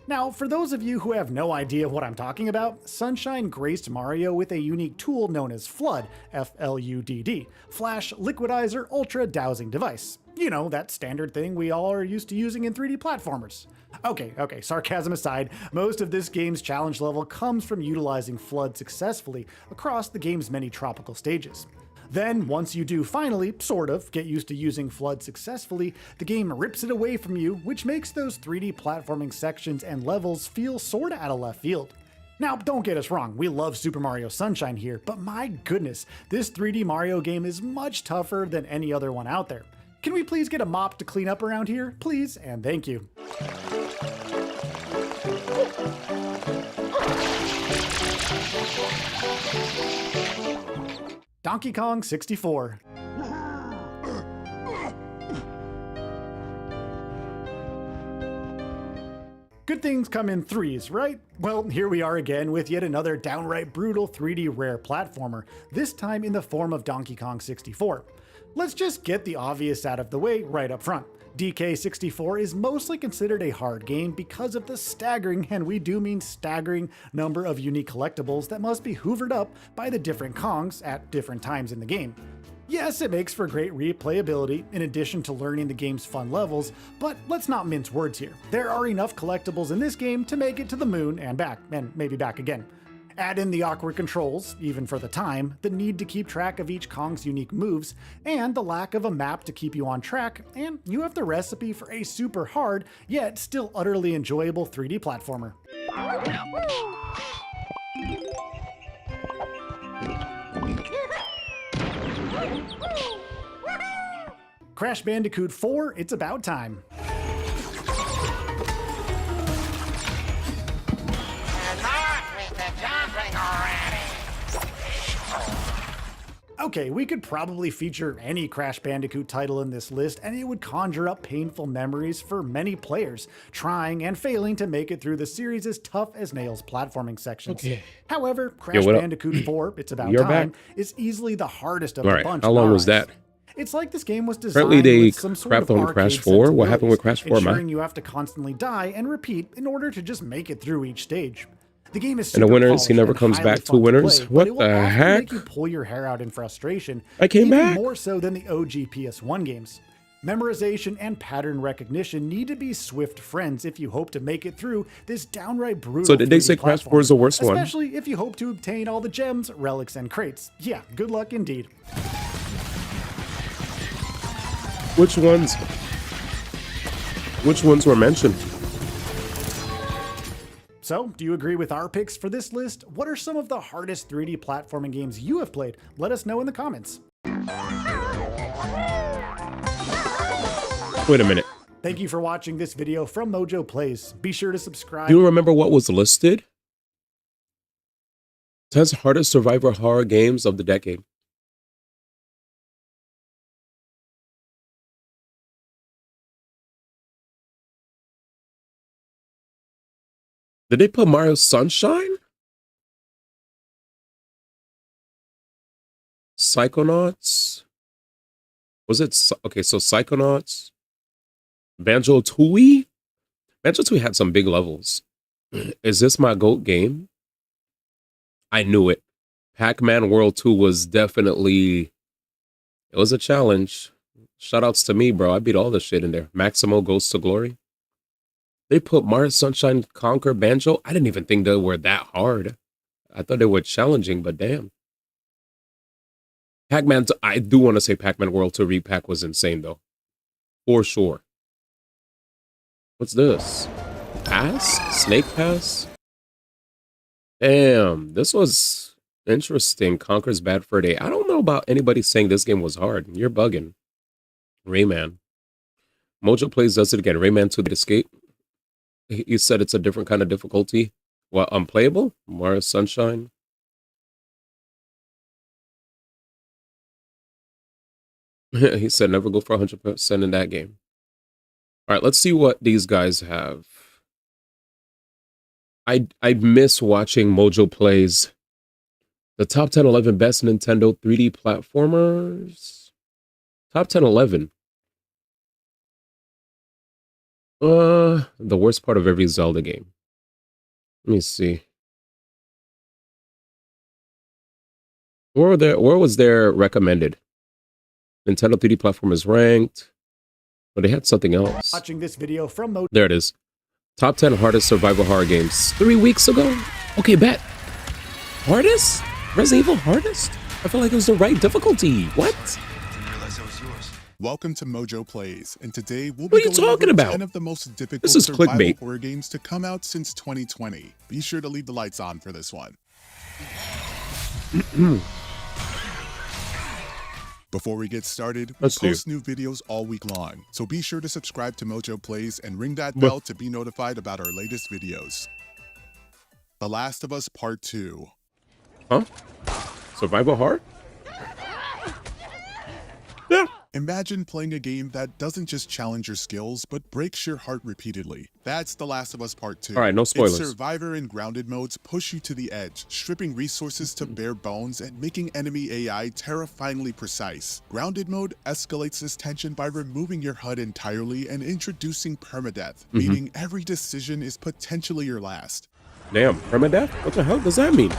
Now, for those of you who have no idea what I'm talking about, Sunshine graced Mario with a unique tool known as FLUDD, F-L-U-D-D, Flash Liquidizer Ultra Dowsing Device. You know, that standard thing we all are used to using in 3D platformers. Okay, sarcasm aside, most of this game's challenge level comes from utilizing FLUDD successfully across the game's many tropical stages. Then, once you do finally, sort of, get used to using FLUDD successfully, the game rips it away from you, which makes those 3D platforming sections and levels feel sorta out of left field. Now, don't get us wrong, we love Super Mario Sunshine here, but my goodness, this 3D Mario game is much tougher than any other one out there. Can we please get a mop to clean up around here? Please, and thank you. Donkey Kong 64. Good things come in threes, right? Well, here we are again with yet another downright brutal 3D rare platformer, this time in the form of Donkey Kong 64. Let's just get the obvious out of the way right up front. DK64 is mostly considered a hard game because of the staggering, and we do mean staggering, number of unique collectibles that must be hoovered up by the different Kongs at different times in the game. Yes, it makes for great replayability in addition to learning the game's fun levels, but let's not mince words here. There are enough collectibles in this game to make it to the moon and back, and maybe back again. Add in the awkward controls, even for the time, the need to keep track of each Kong's unique moves, and the lack of a map to keep you on track, and you have the recipe for a super hard, yet still utterly enjoyable 3D platformer. Crash Bandicoot 4, it's about time. Okay, we could probably feature any Crash Bandicoot title in this list, and it would conjure up painful memories for many players, trying and failing to make it through the series' tough as nails platforming sections. Okay. However, Crash Bandicoot 4, It's About Time, is easily the hardest of the bunch. How long was that? It's like this game was designed with some sort of arcade Crash 4. What happened with Crash 4, ensuring you have to constantly die and repeat in order to just make it through each stage. The game is and the winner is he never comes back to winners. What the heck? Make you pull your hair out in frustration. I came even back more so than the OG PS1 games. Memorization and pattern recognition need to be swift friends if you hope to make it through this downright brutal. So did they say Crash 4 is the worst one? Especially if you hope to obtain all the gems, relics, and crates. Yeah, good luck indeed. Which ones were mentioned? So, do you agree with our picks for this list? What are some of the hardest 3D platforming games you have played? Let us know in the comments. Wait a minute. Thank you for watching this video from Mojo Plays. Be sure to subscribe. Do you remember what was listed? It says hardest survivor horror games of the decade. Did they put Mario Sunshine? Psychonauts? Was it? Okay, so Psychonauts. Banjo-Tooie? Banjo-Tooie had some big levels. Is this my GOAT game? I knew it. Pac-Man World 2 was definitely... It was a challenge. Shoutouts to me, bro. I beat all the shit in there. Maximo Goes to Glory. They put Mario Sunshine, Conquer, Banjo. I didn't even think they were that hard. I thought they were challenging, but damn. Pac-Man, I do want to say Pac-Man World 2 repack was insane, though. For sure. What's this? Pass? Snake Pass? Damn, this was interesting. Conquer's Bad Fur Day. I don't know about anybody saying this game was hard. You're bugging. Rayman. Mojo Plays does it again. Rayman 2 Escape. You said it's a different kind of difficulty. What, unplayable? Mario Sunshine. He said never go for 100% in that game. All right, let's see what these guys have. I miss watching Mojo Plays. The top 10, 11 best Nintendo 3D platformers. Top 10, 11. The worst part of every Zelda game. Let me see. Where was their recommended? Nintendo 3D platform is ranked. But they had something else. Watching this video from Mojo. There it is. Top 10 hardest survival horror games. 3 weeks ago? Okay, bet. Hardest? Resident Evil hardest? I feel like it was the right difficulty. What? Welcome to Mojo Plays, and today we'll What be are you going talking over about? 10 of the most difficult This is survival clickbait. horror games to come out since 2020. Be sure to leave the lights on for this one. Before we get started, we post new videos all week long, so be sure to subscribe to Mojo Plays and ring that bell to be notified about our latest videos. The Last of Us Part 2. Huh? Survival horror? Yeah. Imagine playing a game that doesn't just challenge your skills, but breaks your heart repeatedly. That's The Last of Us Part 2. All right, no spoilers. Its Survivor and Grounded modes push you to the edge, stripping resources to bare bones and making enemy AI terrifyingly precise. Grounded mode escalates this tension by removing your HUD entirely and introducing permadeath, meaning every decision is potentially your last. Damn, permadeath? What the hell does that mean?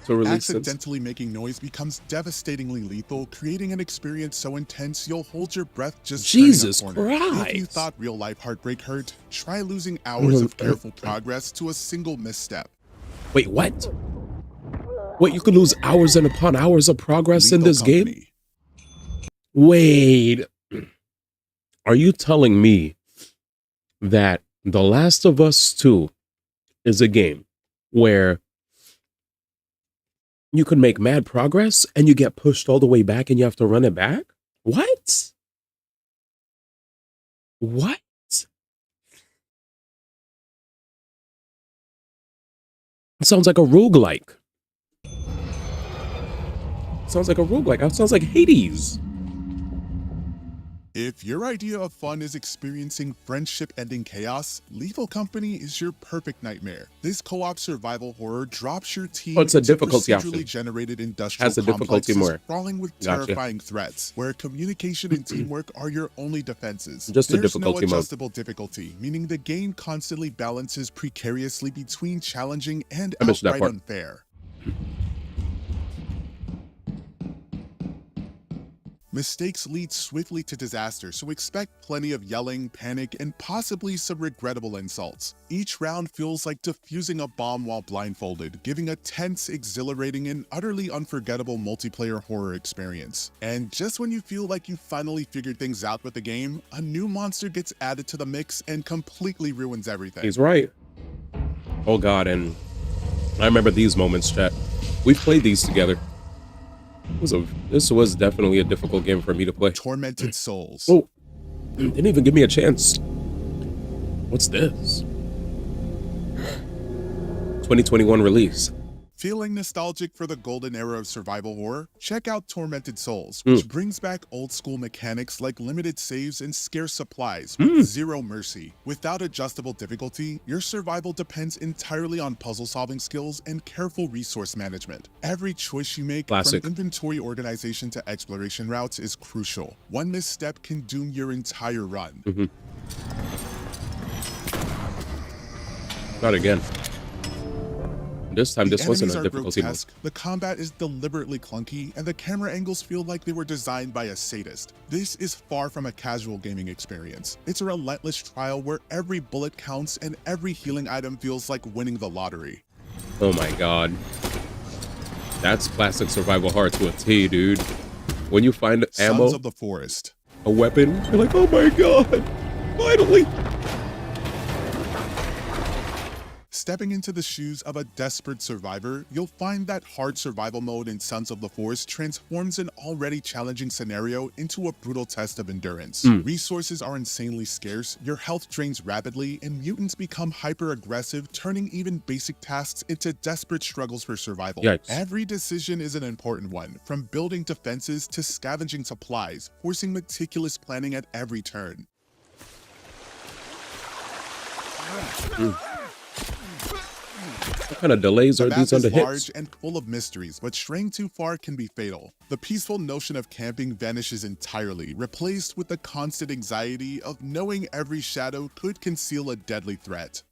So accidentally making noise becomes devastatingly lethal, creating an experience so intense you'll hold your breath just Jesus turning a corner. Christ. If you thought real-life heartbreak hurt, try losing hours of careful progress to a single misstep. Wait, what? Wait, you could lose hours and upon hours of progress in this game? Wait. Are you telling me that The Last of Us 2 is a game where you can make mad progress and you get pushed all the way back and you have to run it back? What? What? It sounds like a roguelike. Sounds like a roguelike. It sounds like Hades. If your idea of fun is experiencing friendship-ending chaos, Lethal Company is your perfect nightmare. This co-op survival horror drops your team it's a into difficulty procedurally option. generated industrial Has a difficulty complexes more. crawling with Gotcha. terrifying threats, where communication and teamwork are your only defenses. Just a There's difficulty no mode. adjustable difficulty, meaning the game constantly balances precariously between challenging and I missed that outright part. unfair. Mistakes lead swiftly to disaster, so expect plenty of yelling, panic, and possibly some regrettable insults. Each round feels like defusing a bomb while blindfolded, giving a tense, exhilarating, and utterly unforgettable multiplayer horror experience. And just when you feel like you finally figured things out with the game, a new monster gets added to the mix and completely ruins everything. He's right. Oh God, and I remember these moments, chat. We played these together. This was definitely a difficult game for me to play. Tormented Souls. Oh, didn't even give me a chance. What's this? 2021 release. Feeling nostalgic for the golden era of survival horror? Check out Tormented Souls, which brings back old school mechanics like limited saves and scarce supplies with zero mercy. Without adjustable difficulty, your survival depends entirely on puzzle solving skills and careful resource management. Every choice you make, Classic. from inventory organization to exploration routes, is crucial. One misstep can doom your entire run. Not again. This time, this wasn't a enemies are difficulty mode. grotesque, the combat is deliberately clunky, and the camera angles feel like they were designed by a sadist. This is far from a casual gaming experience. It's a relentless trial where every bullet counts and every healing item feels like winning the lottery. Oh my God. That's classic survival horror to a T, dude. When you find ammo, Sons of the Forest. a weapon, you're like, oh my God, finally. Stepping into the shoes of a desperate survivor, you'll find that hard survival mode in Sons of the Forest transforms an already challenging scenario into a brutal test of endurance. Resources are insanely scarce, your health drains rapidly, and mutants become hyper-aggressive, turning even basic tasks into desperate struggles for survival. Yikes. Every decision is an important one, from building defenses to scavenging supplies, forcing meticulous planning at every turn. What kind of delays The are map these on the is hits? large and full of mysteries, but straying too far can be fatal. The peaceful notion of camping vanishes entirely, replaced with the constant anxiety of knowing every shadow could conceal a deadly threat.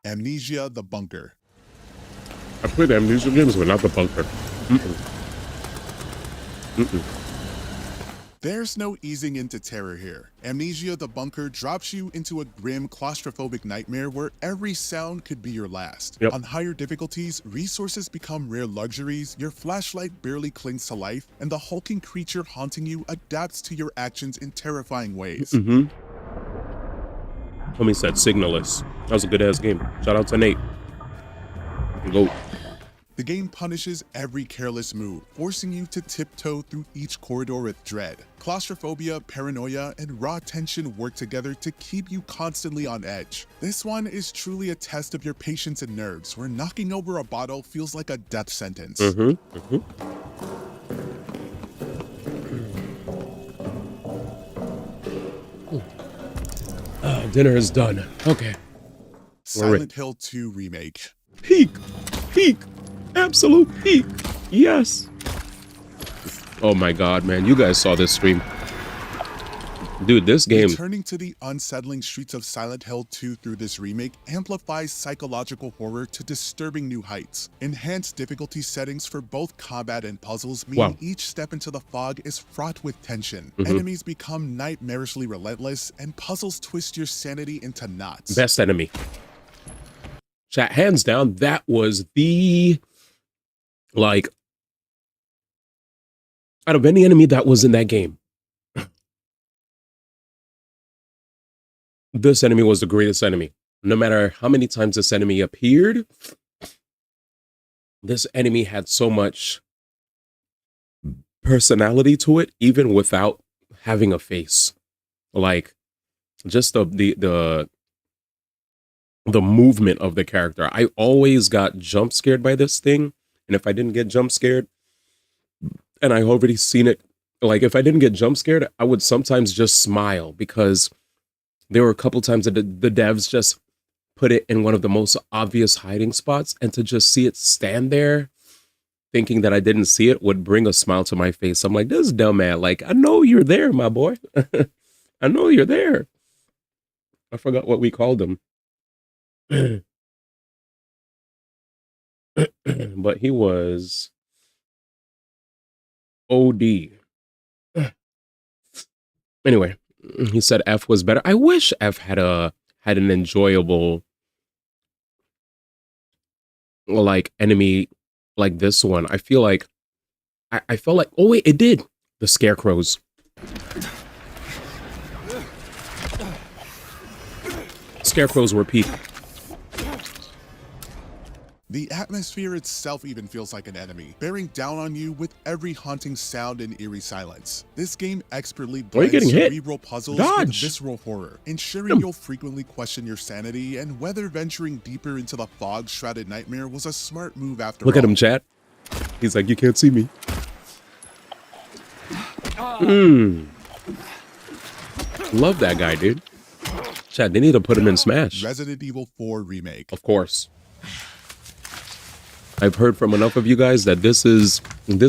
Amnesia: The Bunker. I played Amnesia games, but not the bunker. There's no easing into terror here. Amnesia: The Bunker drops you into a grim, claustrophobic nightmare where every sound could be your last. Yep. On higher difficulties, resources become rare luxuries, your flashlight barely clings to life, and the hulking creature haunting you adapts to your actions in terrifying ways. Homie said Signalist. That was a good ass game. Shout out to Nate. Go. The game punishes every careless move, forcing you to tiptoe through each corridor with dread. Claustrophobia, paranoia, and raw tension work together to keep you constantly on edge. This one is truly a test of your patience and nerves, where knocking over a bottle feels like a death sentence. Dinner is done. Okay. Silent Hill 2 Remake. Peak. Absolute peak. Yes. Oh my god, man. You guys saw this stream. Dude, this game. Returning to the unsettling streets of Silent Hill 2 through this remake amplifies psychological horror to disturbing new heights. Enhanced difficulty settings for both combat and puzzles mean each step into the fog is fraught with tension. Enemies become nightmarishly relentless, and puzzles twist your sanity into knots. Best enemy. Chat, hands down, that was the, like, out of any enemy that was in that game, this enemy was the greatest enemy. No matter how many times this enemy appeared, this enemy had so much personality to it, even without having a face. Like, just the movement of the character. I always got jump scared by this thing. And if I didn't get jump scared, and I already seen it, like if I didn't get jump scared, I would sometimes just smile, because there were a couple times that the devs just put it in one of the most obvious hiding spots, and to just see it stand there thinking that I didn't see it would bring a smile to my face. I'm like, this dumb man, like, I know you're there, my boy. I know you're there. I forgot what we called him. But he was OD. Anyway, he said F was better. I wish F had an enjoyable, like, enemy like this one. I feel like I felt like, oh wait, it did. The scarecrows. Scarecrows were peak. The atmosphere itself even feels like an enemy, bearing down on you with every haunting sound and eerie silence. This game expertly blends cerebral puzzles with visceral horror, ensuring you'll frequently question your sanity and whether venturing deeper into the fog-shrouded nightmare was a smart move after all. Look at him, chat. He's like, you can't see me. Love that guy, dude. Chat, they need to put him in Smash. Resident Evil 4 Remake. Of course. I've heard from enough of you guys that this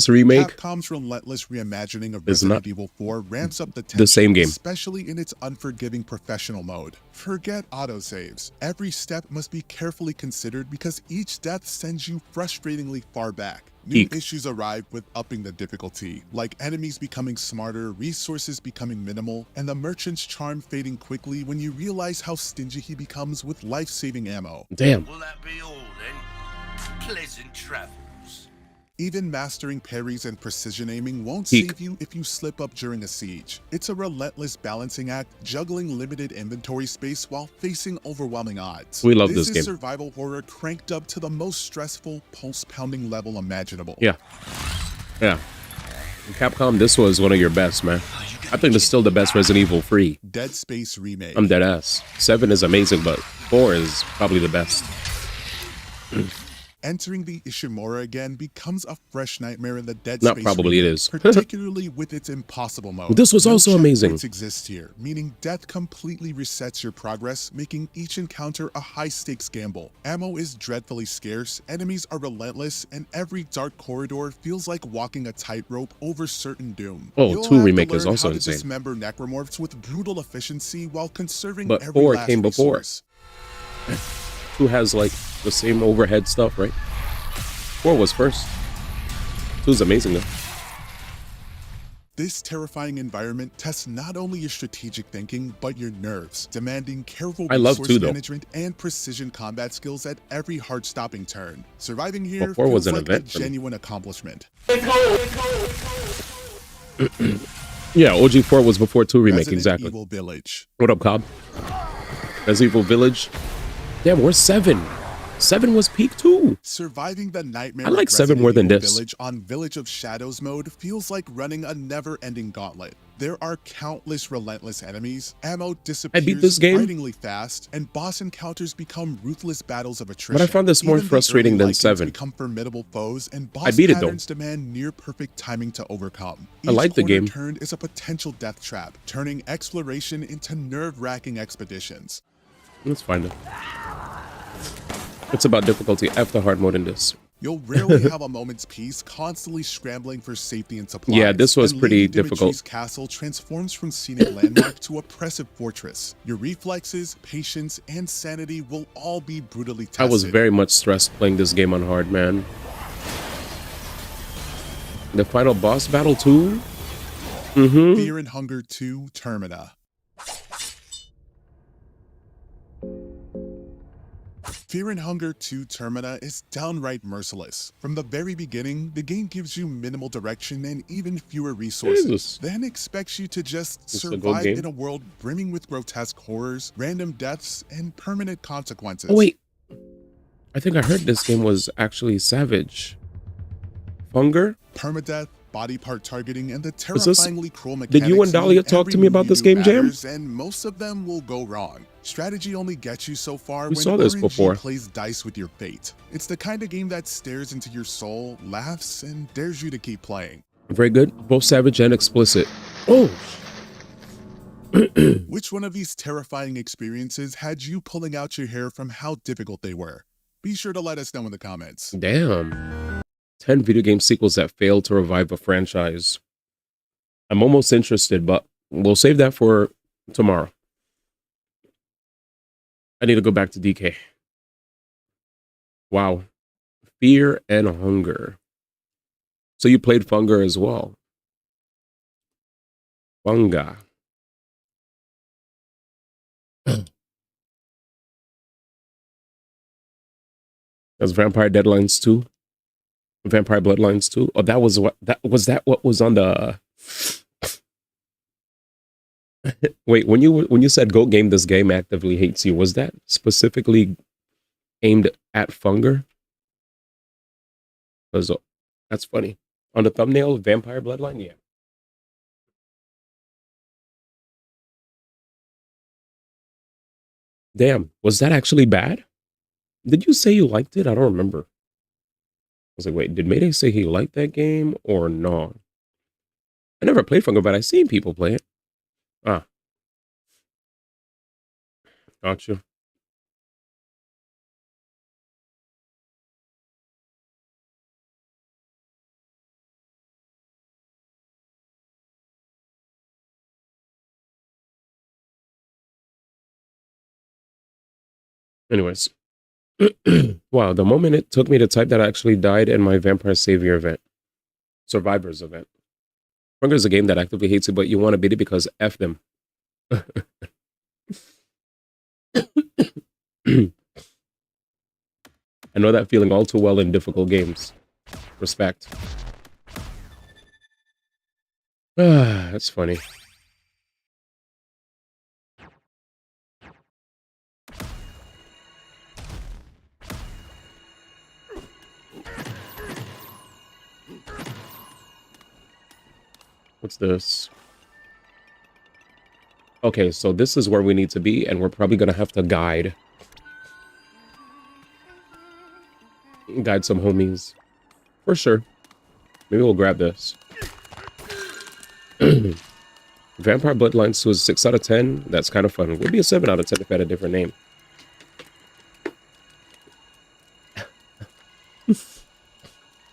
remake, Capcom's relentless reimagining of Resident Evil 4 ramps up the tension, the same game, especially in its unforgiving professional mode. Forget autosaves. Every step must be carefully considered because each death sends you frustratingly far back. New issues arrive with upping the difficulty, like enemies becoming smarter, resources becoming minimal, and the merchant's charm fading quickly when you realize how stingy he becomes with life-saving ammo. Damn. Will that be all then? Pleasant travels. Even mastering parries and precision aiming won't save you if you slip up during a siege. It's a relentless balancing act, juggling limited inventory space while facing overwhelming odds. We love this game. This is survival horror cranked up to the most stressful, pulse-pounding level imaginable. Yeah. Capcom, this was one of your best, man. I think it's still the best Resident Evil 3. Dead Space Remake. I'm dead ass. 7 is amazing, but 4 is probably the best. Entering the Ishimura again becomes a fresh nightmare in the Dead Not Space probably, it remake, is. particularly with its impossible mode. This was No also amazing. checkpoints exist here, meaning death completely resets your progress, making each encounter a high-stakes gamble. Ammo is dreadfully scarce, enemies are relentless, and every dark corridor feels like walking a tightrope over certain doom. Oh, You'll 2 have to remake is learn also how to insane. dismember necromorphs with brutal efficiency while conserving But every 4 last came before. resource. 2 has like the same overhead stuff, right? 4 was first. 2 is amazing though. This terrifying environment tests not only your strategic thinking, but your nerves, demanding careful I love resource 2 though. management and precision combat skills at every heart-stopping turn. Surviving here Well, 4 was feels an like a event for me. genuine accomplishment. Yeah, OG 4 was before 2 remake, Resident exactly. Evil Village. What up, Cobb? Resident Evil Village. Damn, where's 7? 7 was peak 2. Surviving the nightmare I like of 7 Resident more than Evil this. Village on Village of Shadows mode feels like running a never-ending gauntlet. There are countless relentless enemies, ammo disappears this game. frighteningly fast, and boss encounters become ruthless battles of attrition. But I found this more Even the frustrating early than Lycans 7. become formidable foes, and boss I beat it, though. patterns demand near-perfect timing to overcome. I like the corner game. turn is a potential death trap, turning exploration into nerve-wracking expeditions. Let's find it. It's about difficulty F the hard mode in this. You'll rarely have a moment's peace, constantly scrambling for safety and supplies. Yeah, this was And pretty Lady difficult. Dimitri's castle transforms from scenic landmark to oppressive fortress. Your reflexes, patience, and sanity will all be brutally tested. I was very much stressed playing this game on hard, man. The final boss battle too? Mm-hmm. Fear and Hunger 2 Termina. Fear and Hunger 2 Termina is downright merciless. From the very beginning, the game gives you minimal direction and even fewer resources, Jesus. then expects you to just This is a good survive game. in a world brimming with grotesque horrors, random deaths, and permanent consequences. Oh wait. I think I heard this game was actually Savage. Hunger? Permadeath, body part targeting, and the Is this- terrifyingly cruel mechanics. Did you and Dahlia mean talk every to me about move this you game, do Jam? matters, and most of them will go wrong. Strategy only gets you so far We when saw this RNG before. plays dice with your fate. It's the kind of game that stares into your soul, laughs, and dares you to keep playing. Very good. Both Savage and explicit. Oh! Which one of these terrifying experiences had you pulling out your hair from how difficult they were? Be sure to let us know in the comments. Damn. 10 video game sequels that failed to revive a franchise. I'm almost interested, but we'll save that for tomorrow. I need to go back to DK. Wow. Fear and Hunger. So you played Funger as well. Funga. That's Vampire Deadlines 2. Vampire Bloodlines 2. Oh, that was what what was on the Wait, when you said Goat Game this game actively hates you, was that specifically aimed at Funger? That's funny. On the thumbnail, Vampire Bloodline, yeah. Damn, was that actually bad? Did you say you liked it? I don't remember. I was like, wait, did Mayday say he liked that game or no? I never played Funger, but I've seen people play it. Ah. Gotcha. Anyways. Wow, the moment it took me to type that, I actually died in my Vampire Savior event. Survivors event. Funger is a game that actively hates you, but you want to beat it because F them. I know that feeling all too well in difficult games. Respect. That's funny. What's this? Okay, so this is where we need to be, and we're probably going to have to guide. Guide some homies. For sure. Maybe we'll grab this. Vampire Bloodlines was 6 out of 10. That's kind of fun. It would be a 7 out of 10 if it had a different name.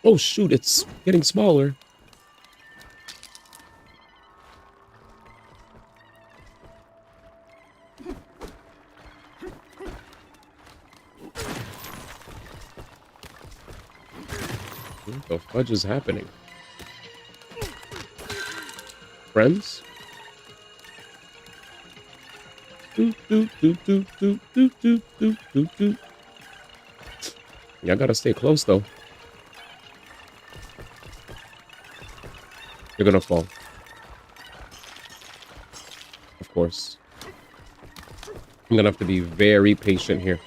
Oh shoot, it's getting smaller. What the fudge is happening? Friends? Y'all gotta stay close though. You're gonna fall. Of course. I'm gonna have to be very patient here.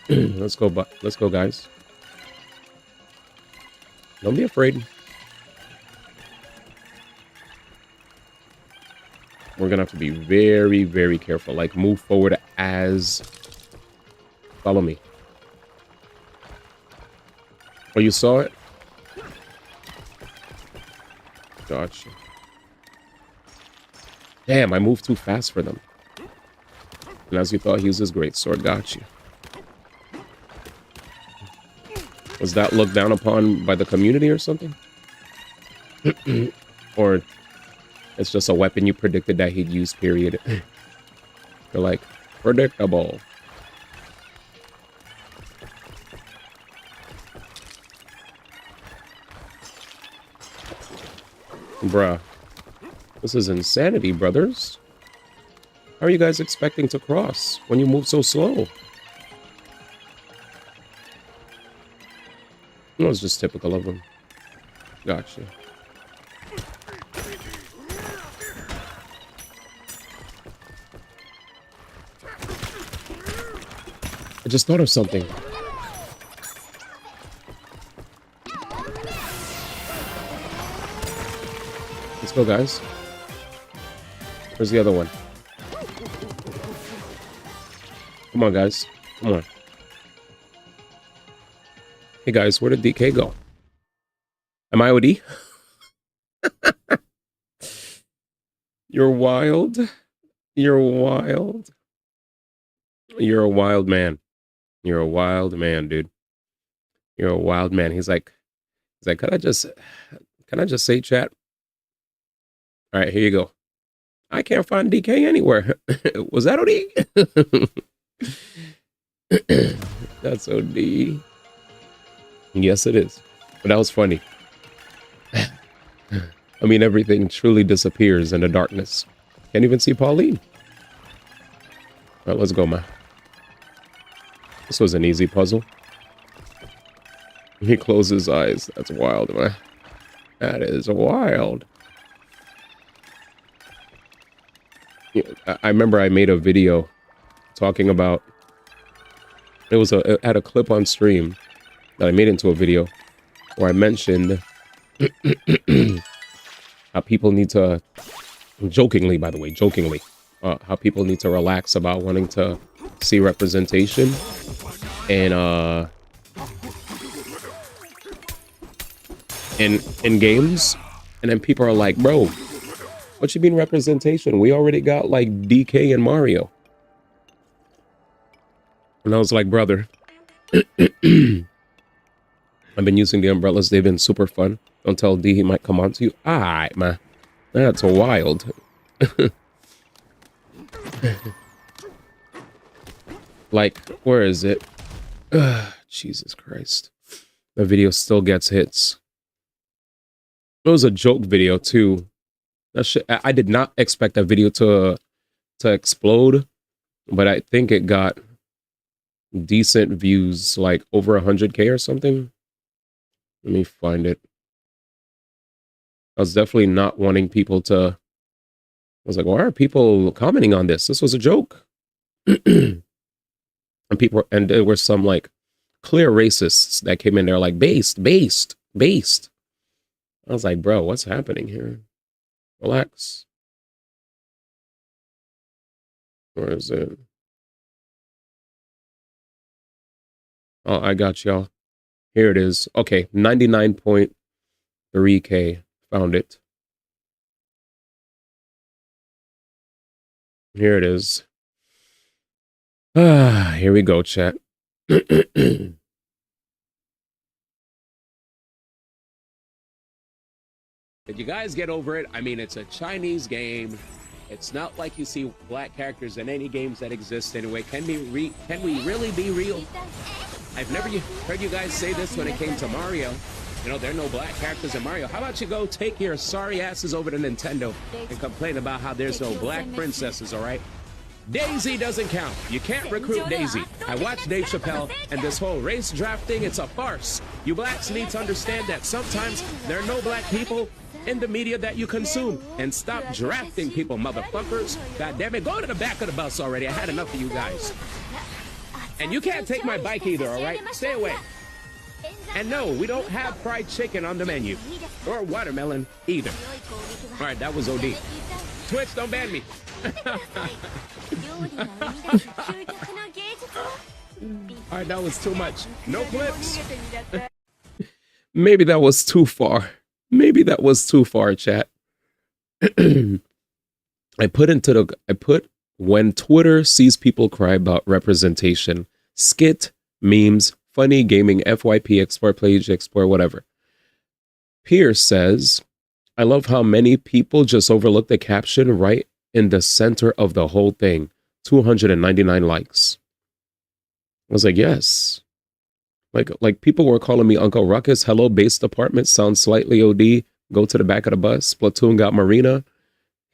Let's go, guys. Don't be afraid. We're gonna have to be very, very careful. Like, move forward as... Follow me. Oh, you saw it? Gotcha. Damn, I moved too fast for them. And as you thought, he used his greatsword. Got you. Was that looked down upon by the community or something? Or it's just a weapon you predicted that he'd use, period. You're like, predictable. Bruh. This is insanity, brothers. How are you guys expecting to cross when you move so slow? It was just typical of him. Gotcha. I just thought of something. Let's go, guys. Where's the other one? Come on, guys. Come on. Hey, guys, where did DK go? Am I OD? You're wild. You're wild. You're a wild man. You're a wild man, dude. You're a wild man. He's like, can I just say, chat? All right, here you go. I can't find DK anywhere. Was that OD? That's OD. Yes, it is. But that was funny. I mean, everything truly disappears in the darkness. Can't even see Pauline. All right, let's go, man. This was an easy puzzle. He closed his eyes. That's wild, man. That is wild. I remember I made a video talking about... It had a clip on stream that I made into a video where I mentioned how people need to... Jokingly, by the way, jokingly. How people need to relax about wanting to see representation in games, and then people are like, bro, what you mean representation? We already got like DK and Mario. And I was like, brother, I've been using the umbrellas. They've been super fun. Don't tell D he might come on to you. All right, man. That's wild. Like, where is it? Jesus Christ. The video still gets hits. It was a joke video too. That shit, I did not expect that video to explode, but I think it got decent views, like over 100K or something. Let me find it. I was definitely not wanting people to... I was like, why are people commenting on this? This was a joke. And there were some like clear racists that came in there like, based. I was like, bro, what's happening here? Relax. Where is it? Oh, I got y'all. Here it is. Okay, 99.3K. Found it. Here it is. Here we go, chat. Did you guys get over it? I mean, it's a Chinese game. It's not like you see black characters in any games that exist anyway. Can we really be real? I've never heard you guys say this when it came to Mario. You know, there are no black characters in Mario. How about you go take your sorry asses over to Nintendo and complain about how there's no black princesses, all right? Daisy doesn't count. You can't recruit Daisy. I watched Dave Chappelle, and this whole race draft thing, it's a farce. You blacks need to understand that sometimes there are no black people in the media that you consume. And stop drafting people, motherfuckers. God damn it, go to the back of the bus already. I had enough of you guys. And you can't take my bike either, all right? Stay away. And no, we don't have fried chicken on the menu. Or watermelon either. All right, that was OD. Twitch, don't ban me. All right, that was too much. No clips. Maybe that was too far. Maybe that was too far, chat. I put when Twitter sees people cry about representation, skit, memes, funny, gaming, FYP, explore, page, explore, whatever. Pierce says, I love how many people just overlook the caption right in the center of the whole thing. 299 likes. I was like, yes. Like people were calling me Uncle Ruckus. Hello, base department. Sounds slightly OD. Go to the back of the bus. Platoon got Marina.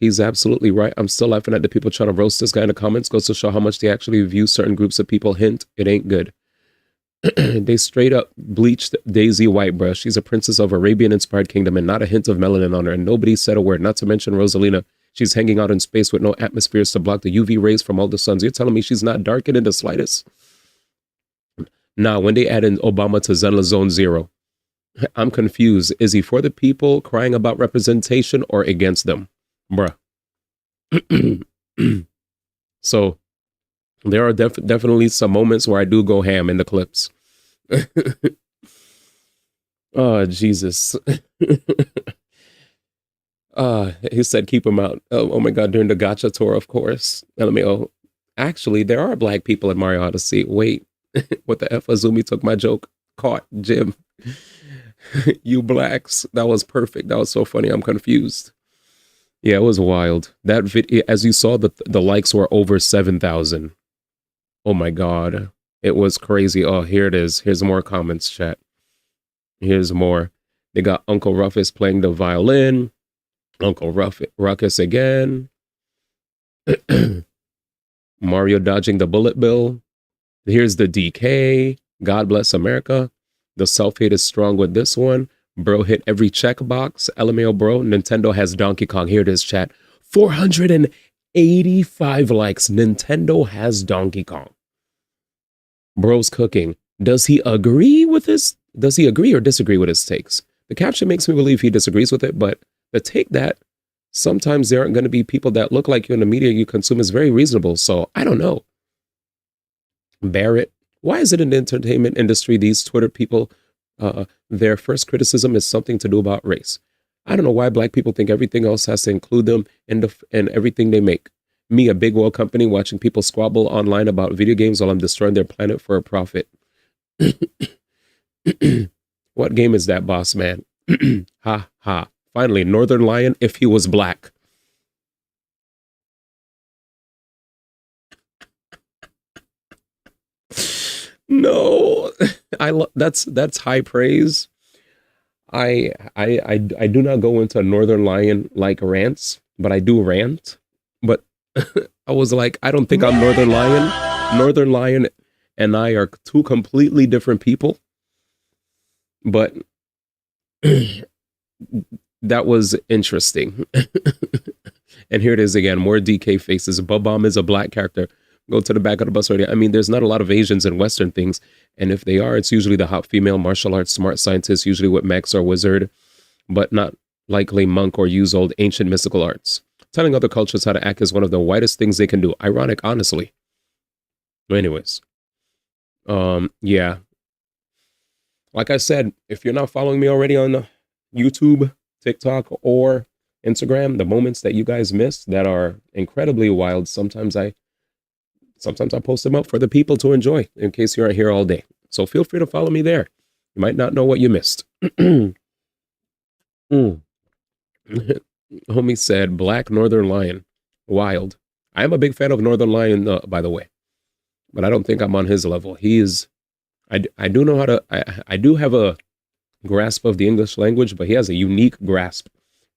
He's absolutely right. I'm still laughing at the people trying to roast this guy in the comments. Goes to show how much they actually view certain groups of people. Hint, it ain't good. They straight up bleached Daisy white, bruh. She's a princess of Arabian-inspired kingdom and not a hint of melanin on her. And nobody said a word, not to mention Rosalina. She's hanging out in space with no atmospheres to block the UV rays from all the suns. You're telling me she's not darkened in the slightest? Nah, when they add in Obama to Zenla Zone Zero, I'm confused. Is he for the people crying about representation or against them? Bruh. So there are definitely some moments where I do go ham in the clips. Oh, Jesus. He said keep him out. Oh my God, during the gacha tour, of course. LMAO. Actually, there are black people in Mario Odyssey. Wait, what the F? Azumi took my joke. Caught, Jim. You blacks. That was perfect. That was so funny. I'm confused. Yeah, it was wild. That video, as you saw, the likes were over 7,000. Oh my God. It was crazy. Oh, here it is. Here's more comments, chat. Here's more. They got Uncle Ruckus playing the violin. Uncle Ruckus again. Mario dodging the bullet bill. Here's the DK. God bless America. The self-hate is strong with this one. Bro hit every checkbox. LMAO, bro. Nintendo has Donkey Kong. Here it is, chat. 485 likes. Nintendo has Donkey Kong. Bro's cooking. Does he agree with this? Does he agree or disagree with his takes? The caption makes me believe he disagrees with it, but the take that sometimes there aren't going to be people that look like you in the media you consume is very reasonable. So I don't know. Barrett, why is it in the entertainment industry these Twitter people, their first criticism is something to do about race? I don't know why black people think everything else has to include them in everything they make. Me, a big world company, watching people squabble online about video games while I'm destroying their planet for a profit. What game is that, boss man? Ha ha. Finally, Northern Lion if he was black. No, that's high praise. I do not go into Northern Lion like rants, but I do rant. But I was like, I don't think I'm Northern Lion. Northern Lion and I are two completely different people. But that was interesting. And here it is again, more DK faces. Bub-Bomb is a black character. Go to the back of the bus already. I mean, there's not a lot of Asians in Western things. And if they are, it's usually the hot female martial arts smart scientist, usually with mechs or wizard, but not likely monk or use old ancient mystical arts. Telling other cultures how to act is one of the widest things they can do. Ironic, honestly. Anyways. Yeah. Like I said, if you're not following me already on YouTube, TikTok, or Instagram, the moments that you guys miss that are incredibly wild, sometimes I post them up for the people to enjoy in case you aren't here all day. So feel free to follow me there. You might not know what you missed. Mm. Homie said, Black Northern Lion. Wild. I am a big fan of Northern Lion, by the way. But I don't think I'm on his level. He is... I do know how to... I do have a grasp of the English language, but he has a unique grasp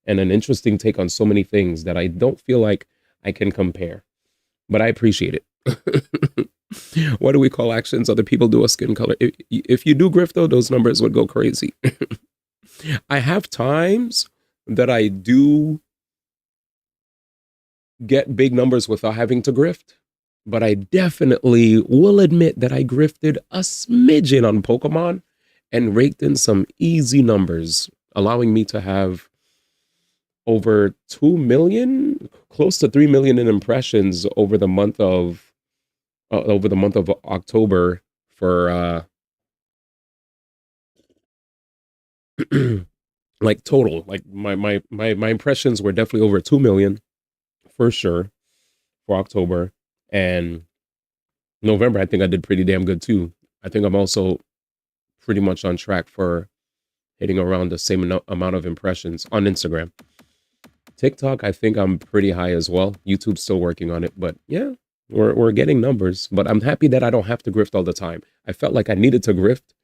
and an interesting take on so many things that I don't feel like I can compare. But I appreciate it. What do we call actions other people do a skin color? If you do grift, though, those numbers would go crazy. I have times that I do get big numbers without having to grift, but I definitely will admit that I grifted a smidgen on Pokemon and raked in some easy numbers, allowing me to have over 2 million, close to 3 million in impressions over the month of October for like total. Like my impressions were definitely over 2 million for sure for October. And November, I think I did pretty damn good too. I think I'm also pretty much on track for hitting around the same amount of impressions on Instagram. TikTok, I think I'm pretty high as well. YouTube's still working on it, but yeah, we're getting numbers. But I'm happy that I don't have to grift all the time. I felt like I needed to grift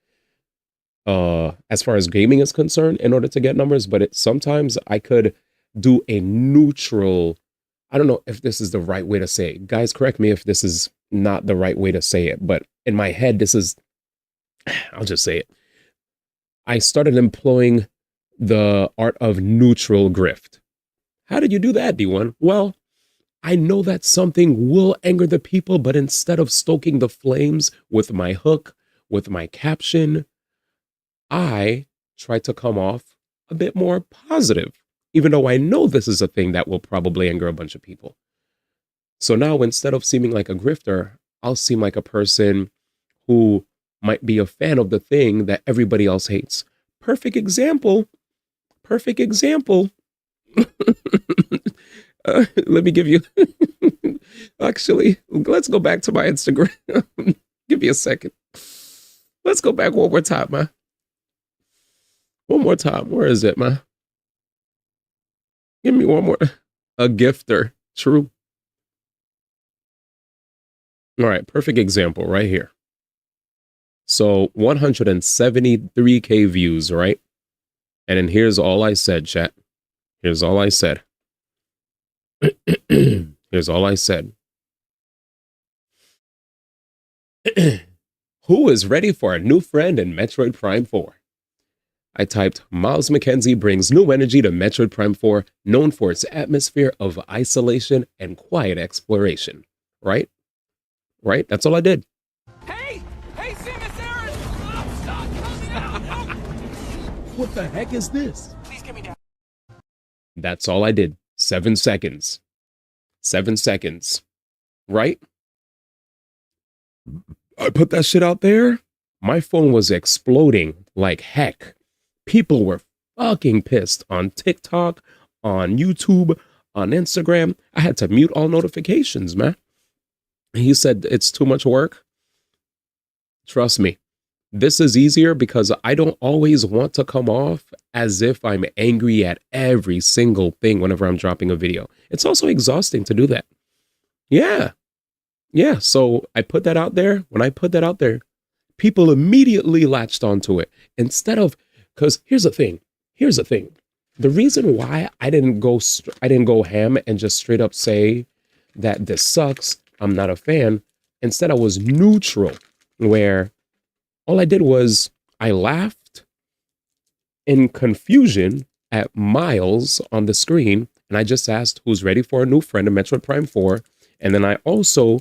as far as gaming is concerned in order to get numbers, but sometimes I could do a neutral. I don't know if this is the right way to say it. Guys, correct me if this is not the right way to say it, but in my head, this is, I'll just say it. I started employing the art of neutral grift. How did you do that, D1? Well, I know that something will anger the people, but instead of stoking the flames with my hook, with my caption, I try to come off a bit more positive, even though I know this is a thing that will probably anger a bunch of people. So now instead of seeming like a grifter, I'll seem like a person who might be a fan of the thing that everybody else hates. Perfect example. Perfect example. Let me give you... Actually, let's go back to my Instagram. Give me a second. Let's go back one more time, man. One more time. Where is it, man? Give me one more. A gifter. True. All right. Perfect example right here. So 173K views, right? And then here's all I said, chat. Here's all I said. Here's all I said. Who is ready for a new friend in Metroid Prime 4? I typed, Miles McKenzie brings new energy to Metroid Prime 4, known for its atmosphere of isolation and quiet exploration. Right? Right? That's all I did. Hey, Samus Aran! Stop coming out! No! What the heck is this? Please get me down. That's all I did. 7 seconds. 7 seconds. Right? I put that shit out there. My phone was exploding like heck. People were fucking pissed on TikTok, on YouTube, on Instagram. I had to mute all notifications, man. He said it's too much work. Trust me, this is easier because I don't always want to come off as if I'm angry at every single thing whenever I'm dropping a video. It's also exhausting to do that. Yeah. Yeah. So I put that out there. When I put that out there, people immediately latched onto it instead of, because here's the thing. The reason why I didn't go ham and just straight up say that this sucks, I'm not a fan. Instead, I was neutral, where all I did was I laughed in confusion at Miles on the screen, and I just asked who's ready for a new friend in Metroid Prime 4. And then I also,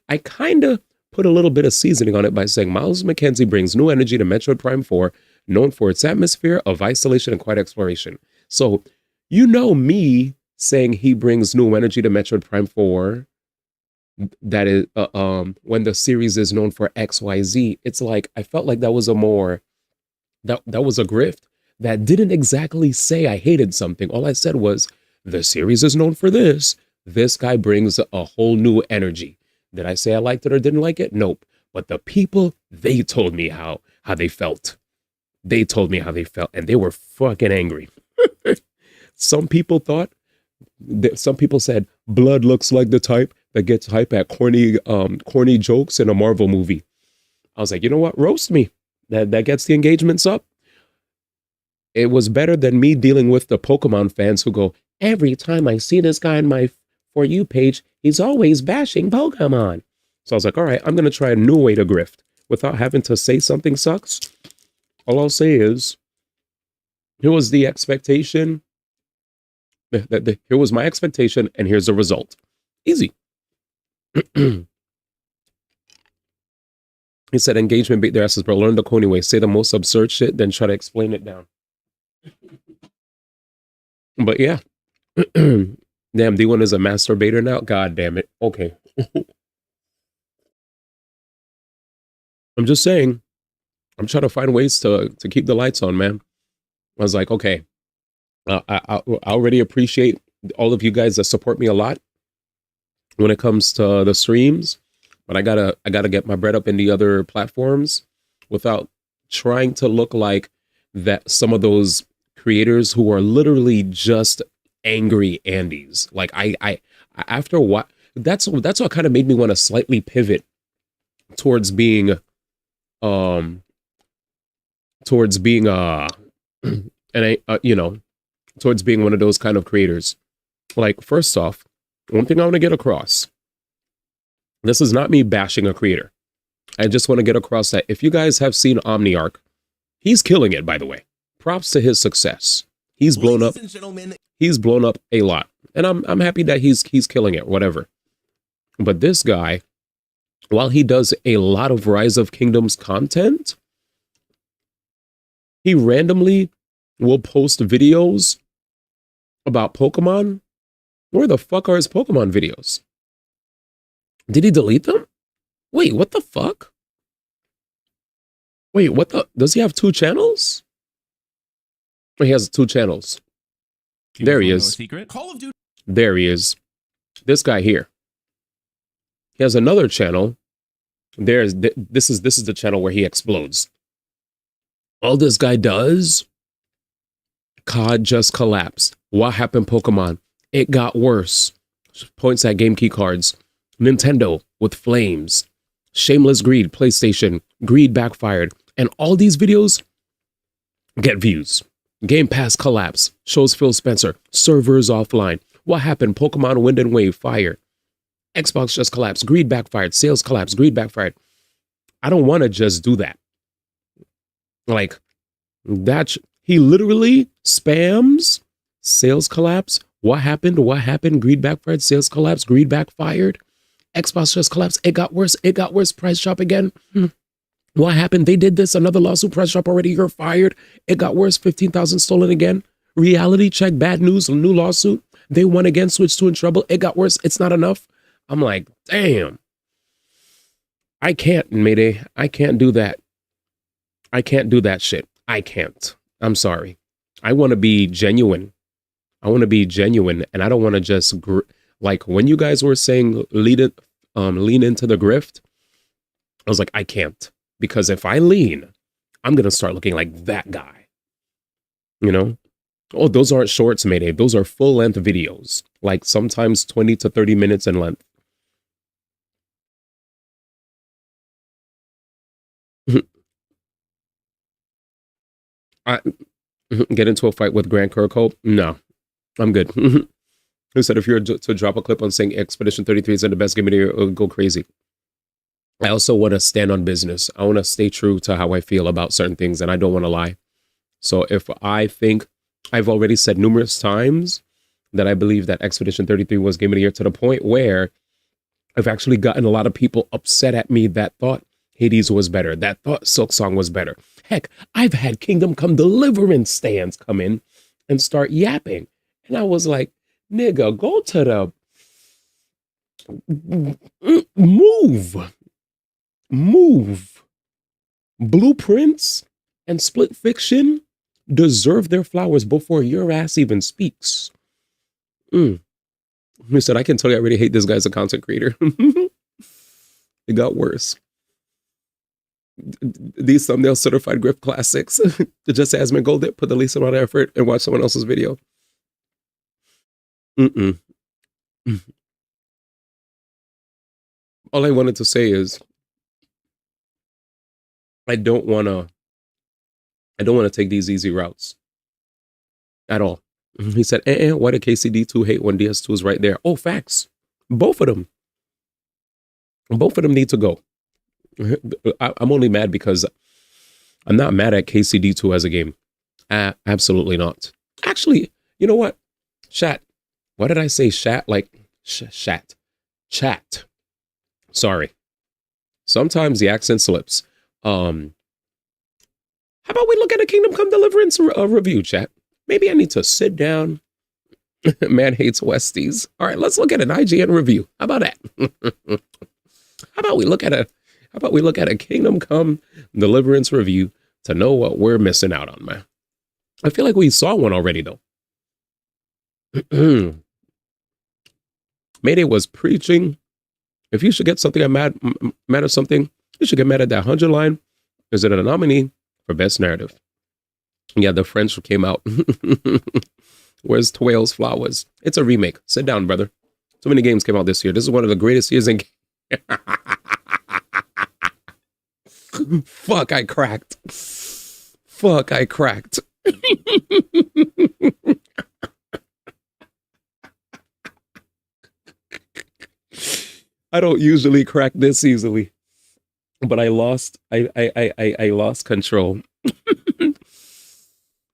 I kind of put a little bit of seasoning on it by saying Miles McKenzie brings new energy to Metroid Prime 4, known for its atmosphere of isolation and quiet exploration. So, you know me saying he brings new energy to Metroid Prime 4 that is when the series is known for XYZ. It's like I felt like that was a more that was a grift that didn't exactly say I hated something. All I said was the series is known for this. This guy brings a whole new energy. Did I say I liked it or didn't like it? Nope. But the people, they told me how they felt. They told me how they felt, and they were fucking angry. Some people said Blood looks like the type that gets hype at corny jokes in a Marvel movie. I was like, you know what? Roast me. That gets the engagements up. It was better than me dealing with the Pokemon fans who go, every time I see this guy on my For You page, he's always bashing Pokemon. So I was like, all right, I'm going to try a new way to grift without having to say something sucks. All I'll say is, here was the expectation. Here was my expectation, and here's the result. Easy. He said, engagement beat their asses, bro. Learn the Coney way. Say the most absurd shit, then try to explain it down. But yeah. Damn, D1 is a masturbator now? God damn it. Okay. I'm just saying, I'm trying to find ways to keep the lights on, man. I was like, okay, I already appreciate all of you guys that support me a lot when it comes to the streams, but I gotta get my bread up in the other platforms without trying to look like that some of those creators who are literally just angry Andes. Like I after what that's what kind of made me want to slightly pivot towards being towards being towards being one of those kind of creators. Like, first off, one thing I want to get across, this is not me bashing a creator. I just want to get across that if you guys have seen OmniArc, he's killing it, by the way. Props to his success. He's blown up. He's blown up a lot. And I'm happy that he's killing it, whatever. But this guy, while he does a lot of Rise of Kingdoms content, he randomly will post videos about Pokemon. Where the fuck are his Pokemon videos? Did he delete them? Wait, what the fuck? Wait, what the? Does he have 2 channels? He has 2 channels. There he is. Call of Duty. There he is. This guy here. He has another channel. This is the channel where he explodes. All this guy does, COD just collapsed. What happened, Pokemon? It got worse. Points at game key cards. Nintendo with flames. Shameless greed, PlayStation. Greed backfired. And all these videos get views. Game Pass collapse. Shows Phil Spencer. Servers offline. What happened? Pokemon Wind and Wave, fire. Xbox just collapsed. Greed backfired. Sales collapsed. Greed backfired. I don't want to just do that. Like, that he literally spams sales collapse. What happened? What happened? Greed backfired. Sales collapse. Greed backfired. Xbox just collapsed. It got worse. It got worse. Price drop again. What happened? They did this. Another lawsuit. Price drop already. You're fired. It got worse. 15,000 stolen again. Reality check. Bad news. A new lawsuit. They won again. Switch 2 in trouble. It got worse. It's not enough. I'm like, damn. I can't, Mayday. I can't do that. I can't do that shit. I can't. I'm sorry. I want to be genuine. I want to be genuine, and I don't want to just like when you guys were saying lean into the grift. I was like, I can't, because if I lean, I'm gonna start looking like that guy. You know? Oh, those aren't shorts, Mayday. Those are full length videos, like sometimes 20 to 30 minutes in length. I get into a fight with Grant Kirkhope? No, I'm good. Who said if you're to drop a clip on saying Expedition 33 is the best game of the year, it'll go crazy. I also want to stand on business. I want to stay true to how I feel about certain things, and I don't want to lie. So if I think, I've already said numerous times that I believe that Expedition 33 was game of the year, to the point where I've actually gotten a lot of people upset at me that thought Hades was better, that thought Silk Song was better. Heck, I've had Kingdom Come Deliverance stands come in and start yapping. And I was like, nigga, go to Move. Move. Blueprints and Split Fiction deserve their flowers before your ass even speaks. He said, I can tell you I already hate this guy as a content creator. It got worse. These thumbnail certified grip classics. Just as me gold it, put the least amount of effort and watch someone else's video. All I wanted to say is I don't want to take these easy routes at all. He said, why did KCD2 hate when DS2 is right there? Oh, facts. Both of them need to go. I'm only mad because I'm not mad at KCD2 as a game. Absolutely not. Actually, you know what? Chat. Why did I say chat? Like chat. Chat. Sorry. Sometimes the accent slips. How about we look at a Kingdom Come Deliverance review, chat? Maybe I need to sit down. Man hates Westies. All right, let's look at an IGN review. How about that? How about we look at a Kingdom Come Deliverance review to know what we're missing out on, man? I feel like we saw one already, though. Mayday was preaching. If you should get something I'm mad at something, you should get mad at that 100 line. Is it a nominee for best narrative? Yeah, the French came out. Where's Twale's Flowers? It's a remake. Sit down, brother. So many games came out this year. This is one of the greatest years in. Fuck, I cracked. Fuck, I cracked. I don't usually crack this easily, but I lost. I lost control.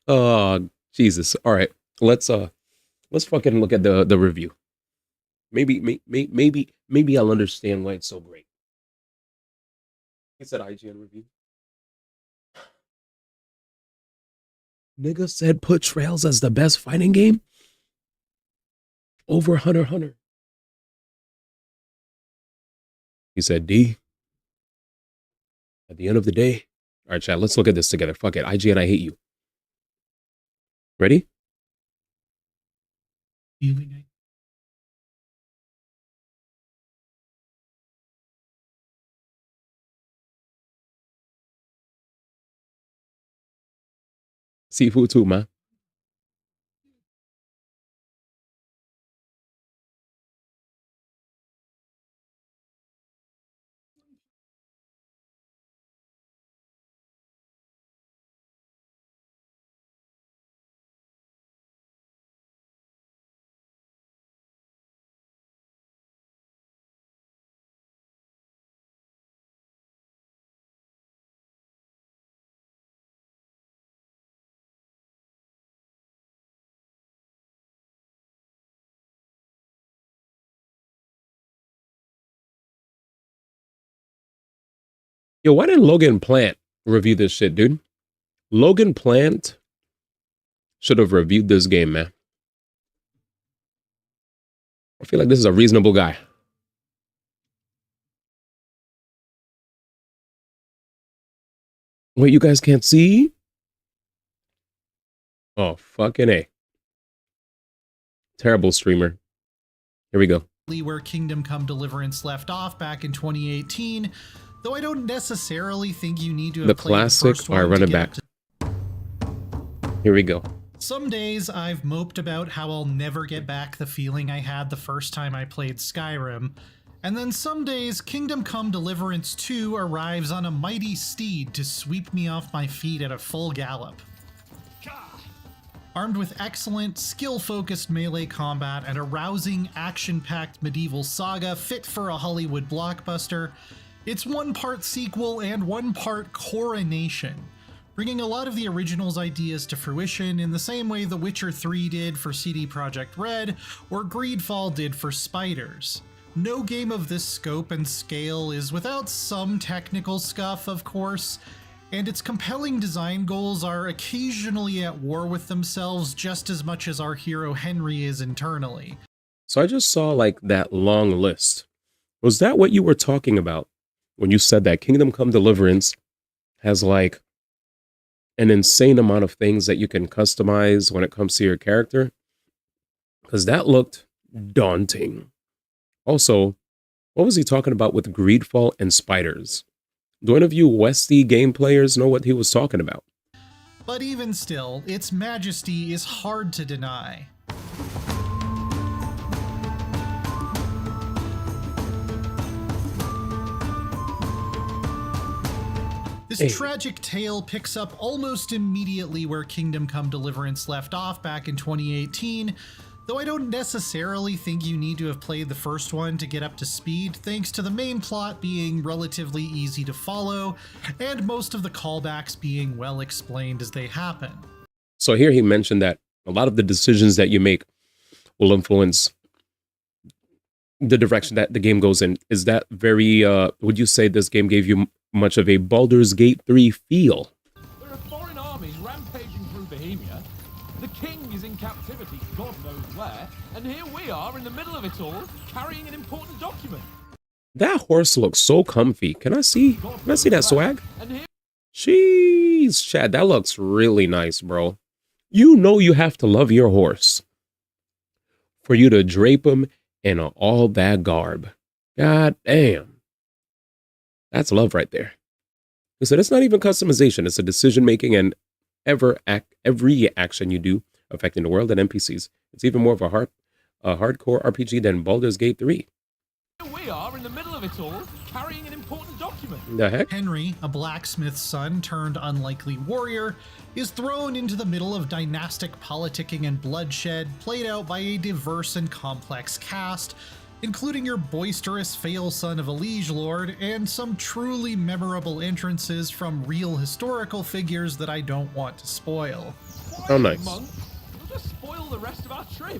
Oh, Jesus. All right, let's fucking look at the review. Maybe I'll understand why it's so great. He said IGN review. Nigga said put Trails as the best fighting game over Hunter x Hunter. He said, D, at the end of the day. All right, chat, let's look at this together. Fuck it. IGN, I hate you. Ready? Seafood too, man. Yo, why didn't Logan Plant review this shit, dude? Logan Plant should have reviewed this game, man. I feel like this is a reasonable guy. Wait, you guys can't see? Oh, fucking A. Terrible streamer. Here we go. Where Kingdom Come Deliverance left off back in 2018, though I don't necessarily think you need to have The played classic. the first one All right, run to it get back. up to. Here we go. Some days I've moped about how I'll never get back the feeling I had the first time I played Skyrim, and then some days Kingdom Come Deliverance 2 arrives on a mighty steed to sweep me off my feet at a full gallop. Armed with excellent, skill-focused melee combat and a rousing, action-packed medieval saga fit for a Hollywood blockbuster, it's one part sequel and one part coronation, bringing a lot of the original's ideas to fruition in the same way The Witcher 3 did for CD Projekt Red or Greedfall did for Spiders. No game of this scope and scale is without some technical scuff, of course, and its compelling design goals are occasionally at war with themselves just as much as our hero Henry is internally. So I just saw like that long list. Was that what you were talking about when you said that Kingdom Come Deliverance has like an insane amount of things that you can customize when it comes to your character? Because that looked daunting. Also, what was he talking about with Greedfall and spiders? Do any of you Westy game players know what he was talking about? But even still, its majesty is hard to deny. This tragic tale picks up almost immediately where Kingdom Come Deliverance left off back in 2018, though I don't necessarily think you need to have played the first one to get up to speed, thanks to the main plot being relatively easy to follow, and most of the callbacks being well explained as they happen. So here he mentioned that a lot of the decisions that you make will influence the direction that the game goes in. Is that very, would you say this game gave you much of a Baldur's Gate 3 feel? There are foreign armies rampaging through Bohemia. The king is in captivity, God knows where, and here we are in the middle of it all, carrying an important document. That horse looks so comfy. Can I see that swag? Jeez, Chad, that looks really nice, bro. You know you have to love your horse for you to drape him in all that garb. God damn. That's love right there. He said it's not even customization. It's a decision making and every action you do affecting the world and NPCs. It's even more of a hardcore RPG than Baldur's Gate 3. Here we are in the middle of it all, carrying an important document. The heck? Henry, a blacksmith's son turned unlikely warrior, is thrown into the middle of dynastic politicking and bloodshed played out by a diverse and complex cast, including your boisterous fail son of a liege lord and some truly memorable entrances from real historical figures that I don't want to spoil. Oh, nice. Monk, you'll just spoil the rest of our trip.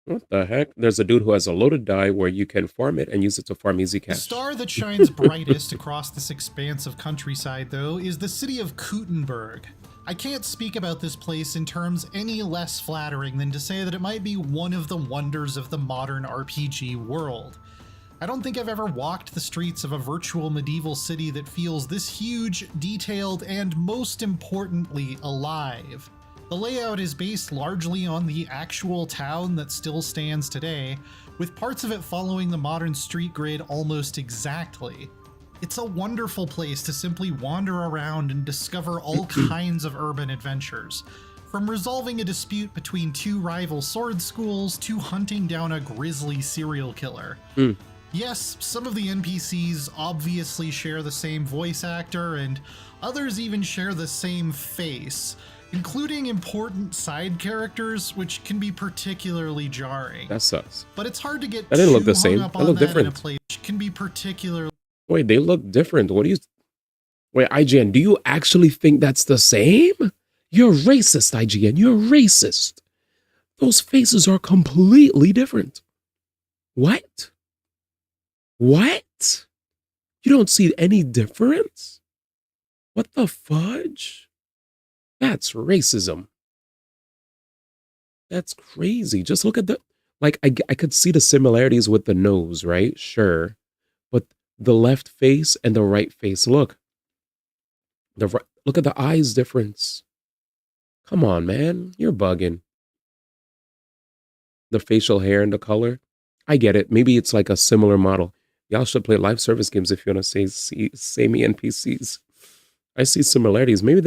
What the heck? There's a dude who has a loaded die where you can farm it and use it to farm easy The cash. star that shines brightest across this expanse of countryside, though, is the city of Kuttenberg. I can't speak about this place in terms any less flattering than to say that it might be one of the wonders of the modern RPG world. I don't think I've ever walked the streets of a virtual medieval city that feels this huge, detailed, and most importantly, alive. The layout is based largely on the actual town that still stands today, with parts of it following the modern street grid almost exactly. It's a wonderful place to simply wander around and discover all kinds of urban adventures, from resolving a dispute between two rival sword schools to hunting down a grisly serial killer. Yes, some of the NPCs obviously share the same voice actor, and others even share the same face, including important side characters, which can be particularly jarring. That sucks. But it's hard to get That didn't look the too same. hung up That on looked that in a different. place which can be particularly... Wait, they look different. What do you... Wait, IGN, do you actually think that's the same? You're racist, IGN. You're racist. Those faces are completely different. What? What? You don't see any difference? What the fudge? That's racism. That's crazy. Just look at the... Like, I could see the similarities with the nose, right? Sure. But the left face and the right face, look. Look at the eyes difference. Come on, man. You're bugging. The facial hair and the color. I get it. Maybe it's like a similar model. Y'all should play live service games if you want to say samey NPCs. I see similarities. Maybe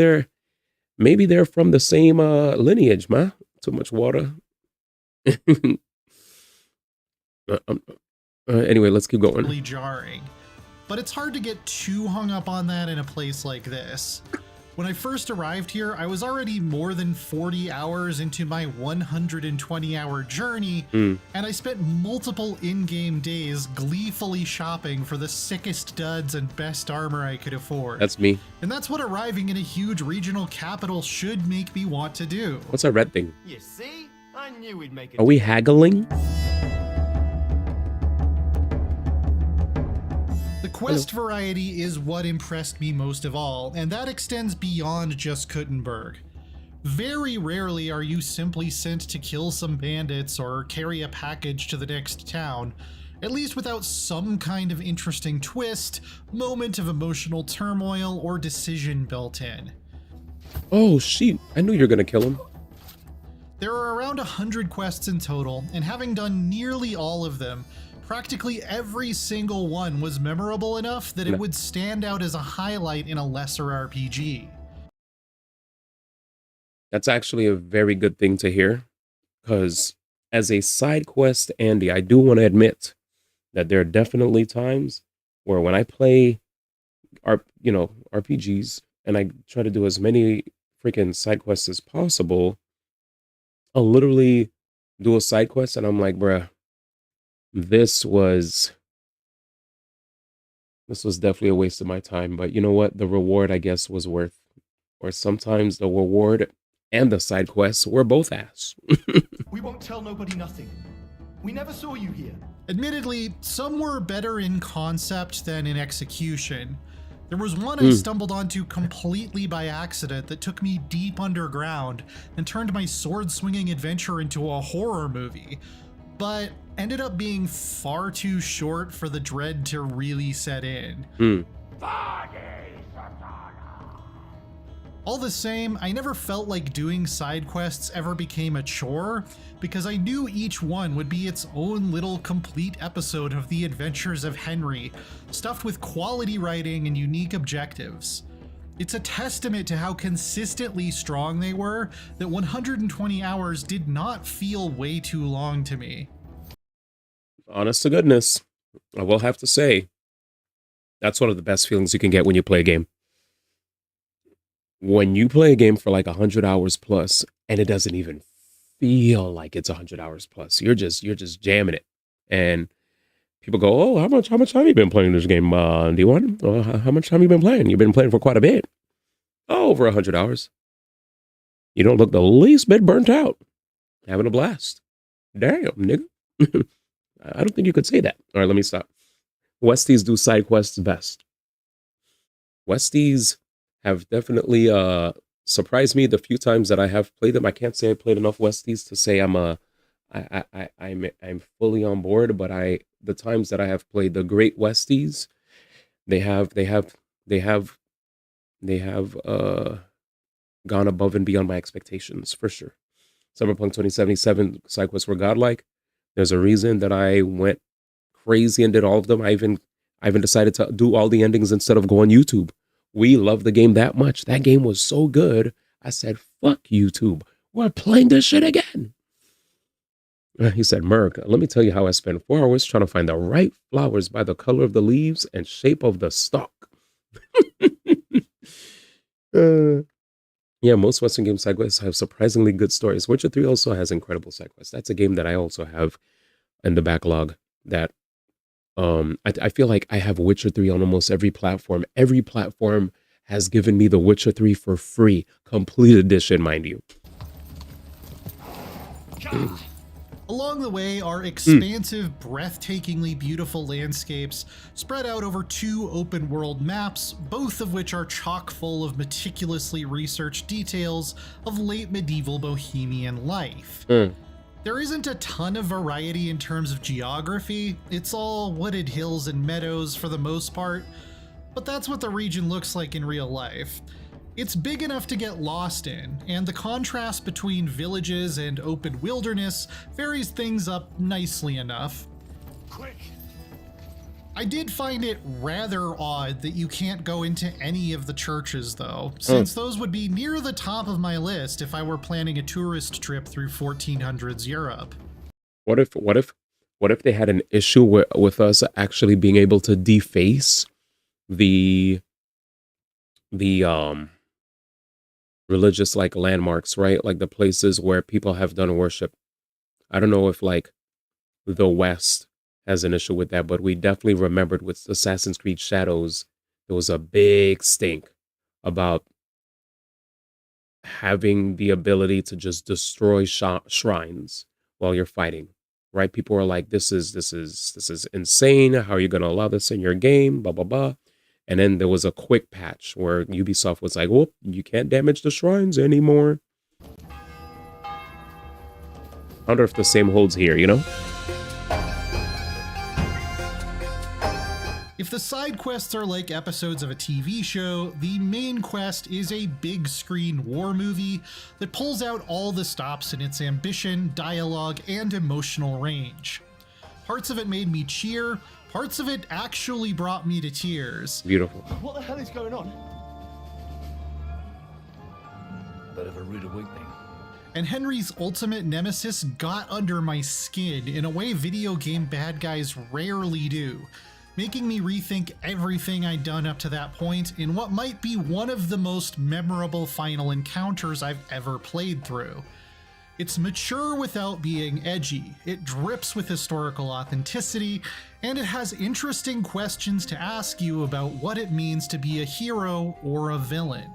they're from the same lineage, man. Too much water. Anyway, let's keep going. really jarring. But it's hard to get too hung up on that in a place like this. When I first arrived here, I was already more than 40 hours into my 120-hour journey, and I spent multiple in-game days gleefully shopping for the sickest duds and best armor I could afford. That's me. And that's what arriving in a huge regional capital should make me want to do. What's that red thing? You see? I knew we'd make it. Are we haggling? The quest variety is what impressed me most of all, and that extends beyond just Kuttenberg. Very rarely are you simply sent to kill some bandits or carry a package to the next town, at least without some kind of interesting twist, moment of emotional turmoil, or decision built in. Oh, shoot. I knew you were going to kill him. There are around 100 quests in total, and having done nearly all of them, practically every single one was memorable enough that it would stand out as a highlight in a lesser RPG. That's actually a very good thing to hear, because as a side quest Andy, I do want to admit that there are definitely times where when I play RPGs and I try to do as many freaking side quests as possible, I'll literally do a side quest and I'm like, bruh, this was definitely a waste of my time. But you know what? The reward, I guess, was worth. Or sometimes the reward and the side quests were both ass. We won't tell nobody nothing. We never saw you here. Admittedly, some were better in concept than in execution. There was one I stumbled onto completely by accident that took me deep underground and turned my sword-swinging adventure into a horror movie, but ended up being far too short for the dread to really set in. All the same, I never felt like doing side quests ever became a chore, because I knew each one would be its own little complete episode of the adventures of Henry, stuffed with quality writing and unique objectives. It's a testament to how consistently strong they were that 120 hours did not feel way too long to me. Honest to goodness, I will have to say, that's one of the best feelings you can get when you play a game. When you play a game for like 100 hours plus and it doesn't even feel like it's 100 hours plus, you're just jamming it. And people go, "Oh, how much time you been playing this game, D1? How much time you been playing? You've been playing for quite a bit." "Oh, over 100 hours." You don't look the least bit burnt out. Having a blast. Damn, nigga. I don't think you could say that. All right, let me stop. Westies do side quests best. Westies have definitely surprised me the few times that I have played them. I can't say I played enough Westies to say I'm fully on board, but the times that I have played the great Westies, they have gone above and beyond my expectations for sure. Cyberpunk 2077 side quests were godlike. There's a reason that I went crazy and did all of them. I even decided to do all the endings instead of go on YouTube. We love the game that much. That game was so good. I said, fuck YouTube. We're playing this shit again. He said, "Merc, let me tell you how I spent 4 hours trying to find the right flowers by the color of the leaves and shape of the stalk." Yeah, most Western game side quests have surprisingly good stories. Witcher 3 also has incredible side quests. That's a game that I also have in the backlog that I feel like I have Witcher 3 on almost every platform. Every platform has given me the Witcher 3 for free. Complete edition, mind you. Along the way are expansive, breathtakingly beautiful landscapes spread out over 2 open world maps, both of which are chock full of meticulously researched details of late medieval Bohemian life. There isn't a ton of variety in terms of geography. It's all wooded hills and meadows for the most part, but that's what the region looks like in real life. It's big enough to get lost in, and the contrast between villages and open wilderness varies things up nicely enough. Quick! I did find it rather odd that you can't go into any of the churches though, since those would be near the top of my list if I were planning a tourist trip through 1400s Europe. What if they had an issue with us actually being able to deface the religious like landmarks, right? Like the places where people have done worship. I don't know if like the West has an issue with that, but we definitely remembered with Assassin's Creed Shadows, there was a big stink about having the ability to just destroy shrines while you're fighting, right? People were like, this is insane. How are you going to allow this in your game? Blah, blah, blah. And then there was a quick patch where Ubisoft was like, "Oh, you can't damage the shrines anymore." I wonder if the same holds here, you know? If the side quests are like episodes of a TV show, the main quest is a big screen war movie that pulls out all the stops in its ambition, dialogue, and emotional range. Parts of it made me cheer, parts of it actually brought me to tears. Beautiful. What the hell is going on? Bit of a rude awakening. And Henry's ultimate nemesis got under my skin in a way video game bad guys rarely do, making me rethink everything I'd done up to that point in what might be one of the most memorable final encounters I've ever played through. It's mature without being edgy, it drips with historical authenticity, and it has interesting questions to ask you about what it means to be a hero or a villain.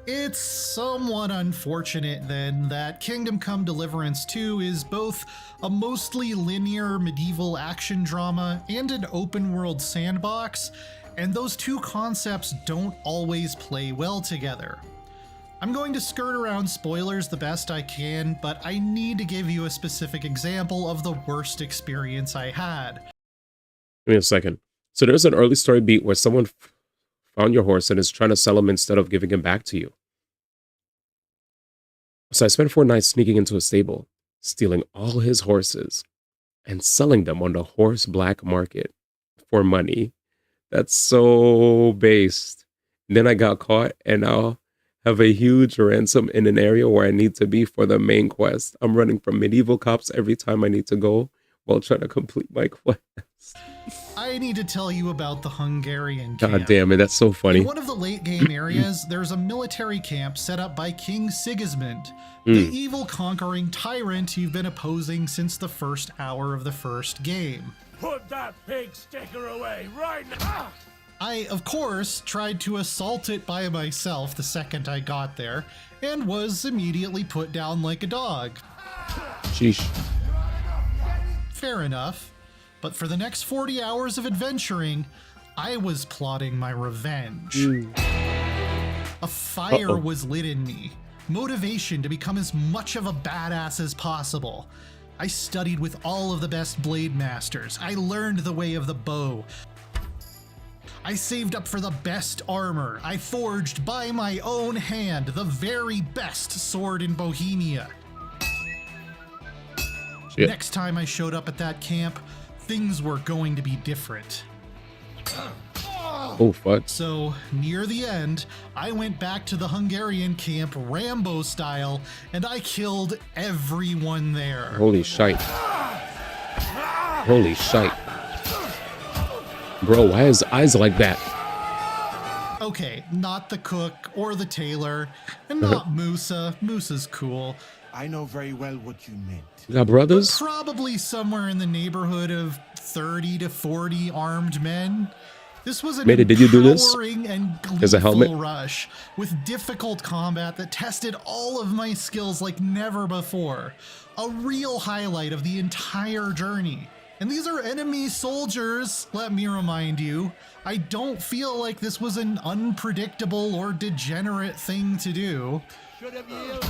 It's somewhat unfortunate then that Kingdom Come Deliverance 2 is both a mostly linear medieval action drama and an open world sandbox, and those two concepts don't always play well together. I'm going to skirt around spoilers the best I can, but I need to give you a specific example of the worst experience I had. Give me a second. So there's an early story beat where someone found your horse and is trying to sell him instead of giving him back to you. So I spent 4 nights sneaking into a stable, stealing all his horses, and selling them on the horse black market for money. That's so based. Then I got caught, and now have a huge ransom in an area where I need to be for the main quest. I'm running from medieval cops every time I need to go while trying to complete my quest. I need to tell you about the Hungarian camp. God damn it, that's so funny. In one of the late game areas, there's a military camp set up by King Sigismund, the evil conquering tyrant you've been opposing since the first hour of the first game. Put that pig sticker away right now! I, of course, tried to assault it by myself the second I got there, and was immediately put down like a dog. Sheesh. Fair enough. But for the next 40 hours of adventuring, I was plotting my revenge. A fire was lit in me, motivation to become as much of a badass as possible. I studied with all of the best blade masters. I learned the way of the bow. I saved up for the best armor. I forged by my own hand the very best sword in Bohemia. Shit. Next time I showed up at that camp, things were going to be different. Oh, fuck. So, near the end, I went back to the Hungarian camp Rambo style, and I killed everyone there. Holy shite. Holy shite. Bro, why his eyes like that? Okay, not the cook or the tailor, and not Musa. Musa's cool. I know very well what you meant. You got brothers? Probably somewhere in the neighborhood of 30 to 40 armed men. This was an Did you do this? empowering and There's a helmet. gleeful rush with difficult combat that tested all of my skills like never before. A real highlight of the entire journey. And these are enemy soldiers, let me remind you. I don't feel like this was an unpredictable or degenerate thing to do. Should have yielded.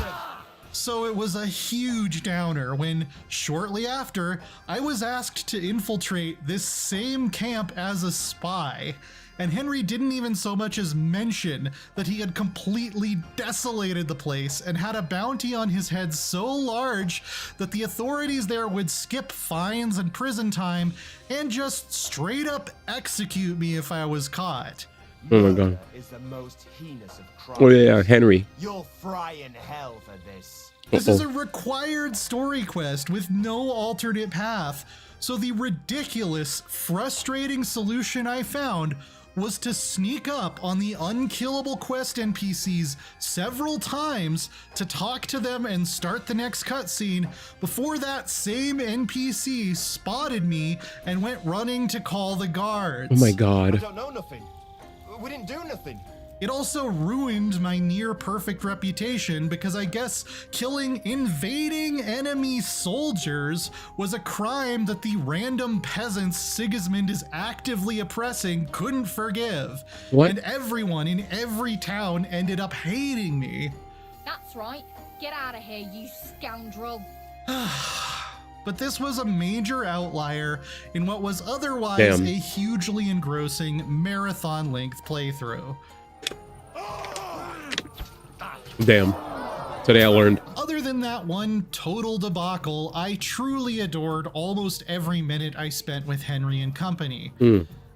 So it was a huge downer when, shortly after, I was asked to infiltrate this same camp as a spy, and Henry didn't even so much as mention that he had completely desolated the place and had a bounty on his head so large that the authorities there would skip fines and prison time and just straight up execute me if I was caught. Oh my god. Is the most heinous of crimes. Oh yeah, Henry. You'll fry in hell for this. This is a required story quest with no alternate path, so the ridiculous, frustrating solution I found was to sneak up on the unkillable quest NPCs several times to talk to them and start the next cutscene before that same NPC spotted me and went running to call the guards. Oh my god. I don't know nothing. We didn't do nothing. It also ruined my near-perfect reputation because I guess killing invading enemy soldiers was a crime that the random peasants Sigismund is actively oppressing couldn't forgive. What? And everyone in every town ended up hating me. That's right. Get out of here, you scoundrel. But this was a major outlier in what was otherwise Damn. a hugely engrossing marathon-length playthrough. Damn. Today I learned. Other than that one total debacle, I truly adored almost every minute I spent with Henry and company.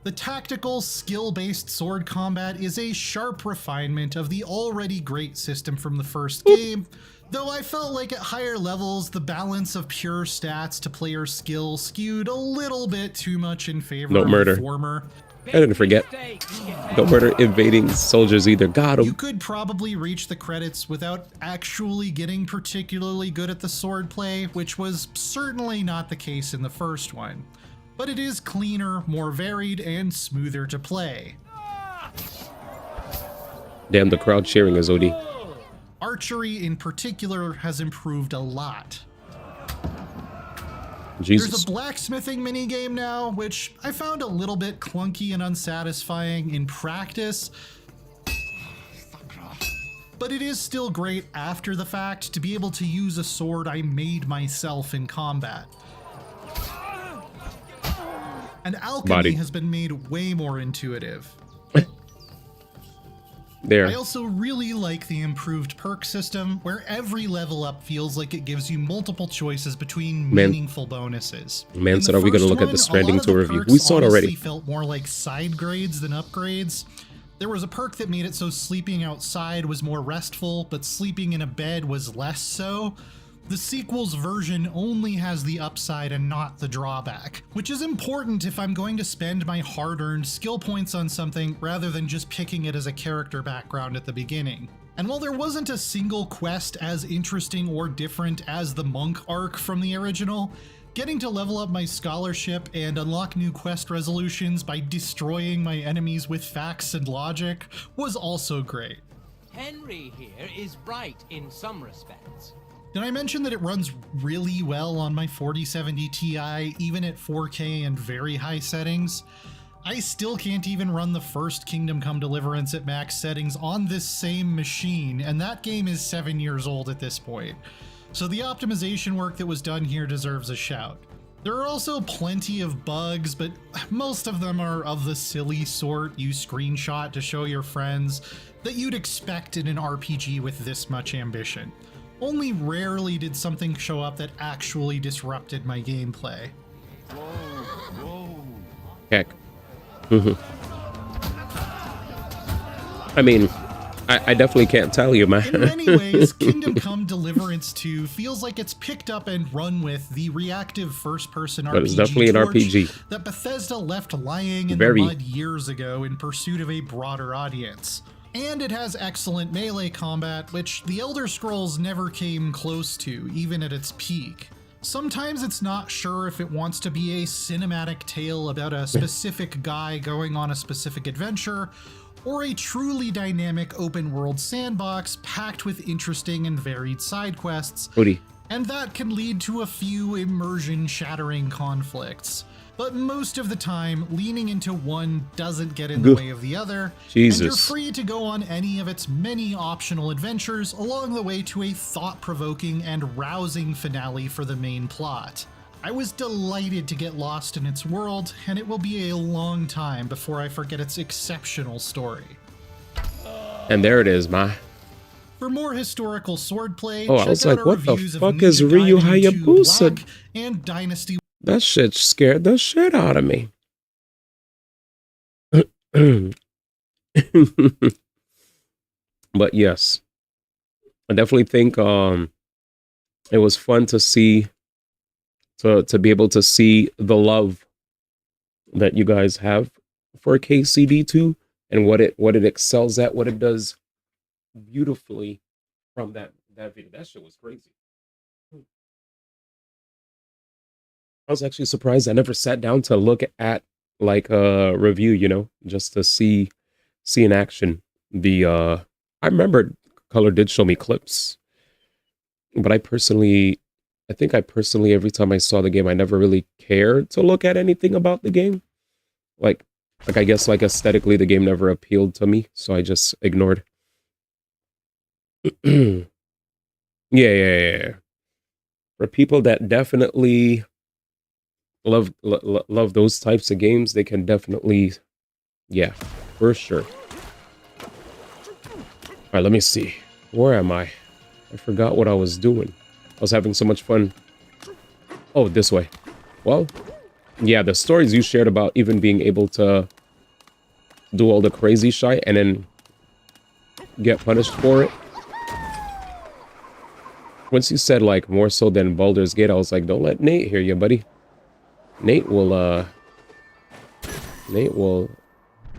The tactical, skill-based sword combat is a sharp refinement of the already great system from the first game, though I felt like at higher levels, the balance of pure stats to player skill skewed a little bit too much in favor No of murder. the former. I didn't forget. Don't murder invading soldiers either. Got You him. could probably reach the credits without actually getting particularly good at the sword play, which was certainly not the case in the first one. But it is cleaner, more varied, and smoother to play. Damn, the crowd cheering is OD. Archery in particular has improved a lot. Jesus. There's a blacksmithing minigame now, which I found a little bit clunky and unsatisfying in practice. But it is still great after the fact to be able to use a sword I made myself in combat. And alchemy has been made way more intuitive. There. I also really like the improved perk system, where every level up feels like it gives you multiple choices between meaningful bonuses. Man said, are we going to look at the Stranding 2 review? We saw it already. Felt more like side grades than upgrades. There was a perk that made it so sleeping outside was more restful, but sleeping in a bed was less so. The sequel's version only has the upside and not the drawback, which is important if I'm going to spend my hard-earned skill points on something rather than just picking it as a character background at the beginning. And while there wasn't a single quest as interesting or different as the monk arc from the original, getting to level up my scholarship and unlock new quest resolutions by destroying my enemies with facts and logic was also great. Henry here is right in some respects. Did I mention that it runs really well on my 4070 Ti, even at 4K and very high settings? I still can't even run the first Kingdom Come Deliverance at max settings on this same machine, and that game is 7 years old at this point. So the optimization work that was done here deserves a shout. There are also plenty of bugs, but most of them are of the silly sort you screenshot to show your friends that you'd expect in an RPG with this much ambition. Only rarely did something show up that actually disrupted my gameplay. Heck. I mean, I definitely can't tell you, man. In many ways, Kingdom Come Deliverance 2 feels like it's picked up and run with the reactive first-person RPG But it's definitely an RPG. that Bethesda left lying in Very. the mud years ago in pursuit of a broader audience. And it has excellent melee combat, which the Elder Scrolls never came close to, even at its peak. Sometimes it's not sure if it wants to be a cinematic tale about a specific guy going on a specific adventure, or a truly dynamic open-world sandbox packed with interesting and varied side quests. Hoodie. And that can lead to a few immersion-shattering conflicts. But most of the time, leaning into one doesn't get in the way of the other, Jesus. and you're free to go on any of its many optional adventures along the way to a thought-provoking and rousing finale for the main plot. I was delighted to get lost in its world, and it will be a long time before I forget its exceptional story. And there it is, ma. For more historical swordplay, Oh, I check was out like, our what the reviews of fuck is Ninja Ryu Gaiden 2 Hayabusa? Black and Dynasty. That shit scared the shit out of me. But yes, I definitely think it was fun to see, to be able to see the love that you guys have for KCD2 and what it excels at, what it does beautifully from that video. That shit was crazy. I was actually surprised. I never sat down to look at like a review, you know, just to see in action. I remember Color did show me clips, but I think every time I saw the game, I never really cared to look at anything about the game. Like I guess like aesthetically, the game never appealed to me, so I just ignored. Yeah. For people that definitely love those types of games, they can definitely, yeah, for sure. All right, let me see. Where am I? I forgot what I was doing. I was having so much fun. Oh, this way. Well, yeah, the stories you shared about even being able to do all the crazy shit and then get punished for it. Once you said, like, more so than Baldur's Gate, I was like, don't let Nate hear you, buddy. Nate will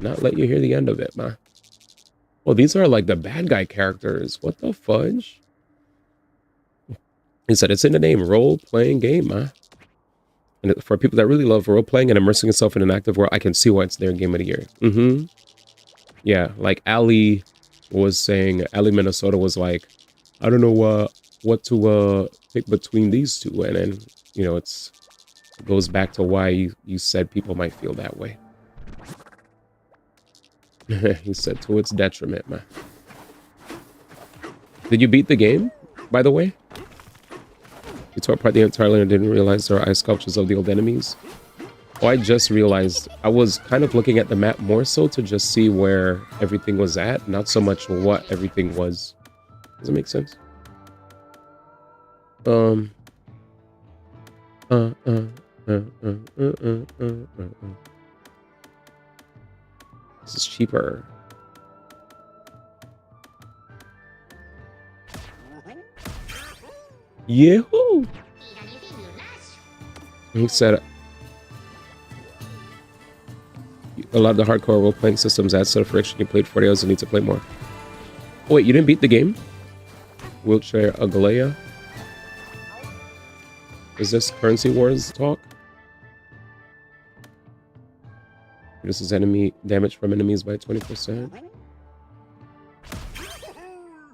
not let you hear the end of it, man. Well, these are, like, the bad guy characters. What the fudge? He said, it's in the name, role-playing game, man. And for people that really love role-playing and immersing yourself in an active world, I can see why it's their game of the year. Yeah, like Ali was saying, Ali Minnesota was like, I don't know what to pick between these two. And then, you know, it goes back to why you said people might feel that way. He said, to its detriment, man. Did you beat the game, by the way? You tore apart the entire land and didn't realize there are ice sculptures of the old enemies. Oh, I just realized I was kind of looking at the map more so to just see where everything was at, not so much what everything was. Does it make sense? This is cheaper. Yahoo! He said a lot of the hardcore role-playing systems add sort of friction. You played 40 hours and need to play more. Oh, wait, you didn't beat the game? Wheelchair Agalea? Is this Currency Wars talk? This is enemy damage from enemies by 20%.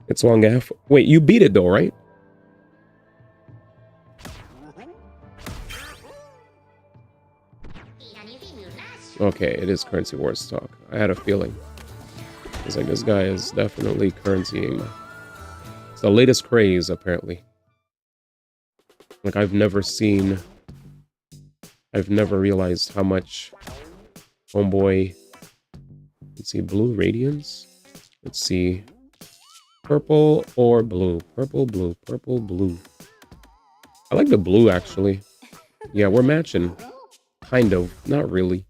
It's long af. Wait, you beat it though, right? Okay, it is Currency Wars talk. I had a feeling. It's like, this guy is definitely currencying. It's the latest craze, apparently. Like, I've never realized how much homeboy. Let's see, blue radiance. Let's see, purple or blue. Purple, blue, purple, blue. I like the blue, actually. Yeah, we're matching. Kind of, not really.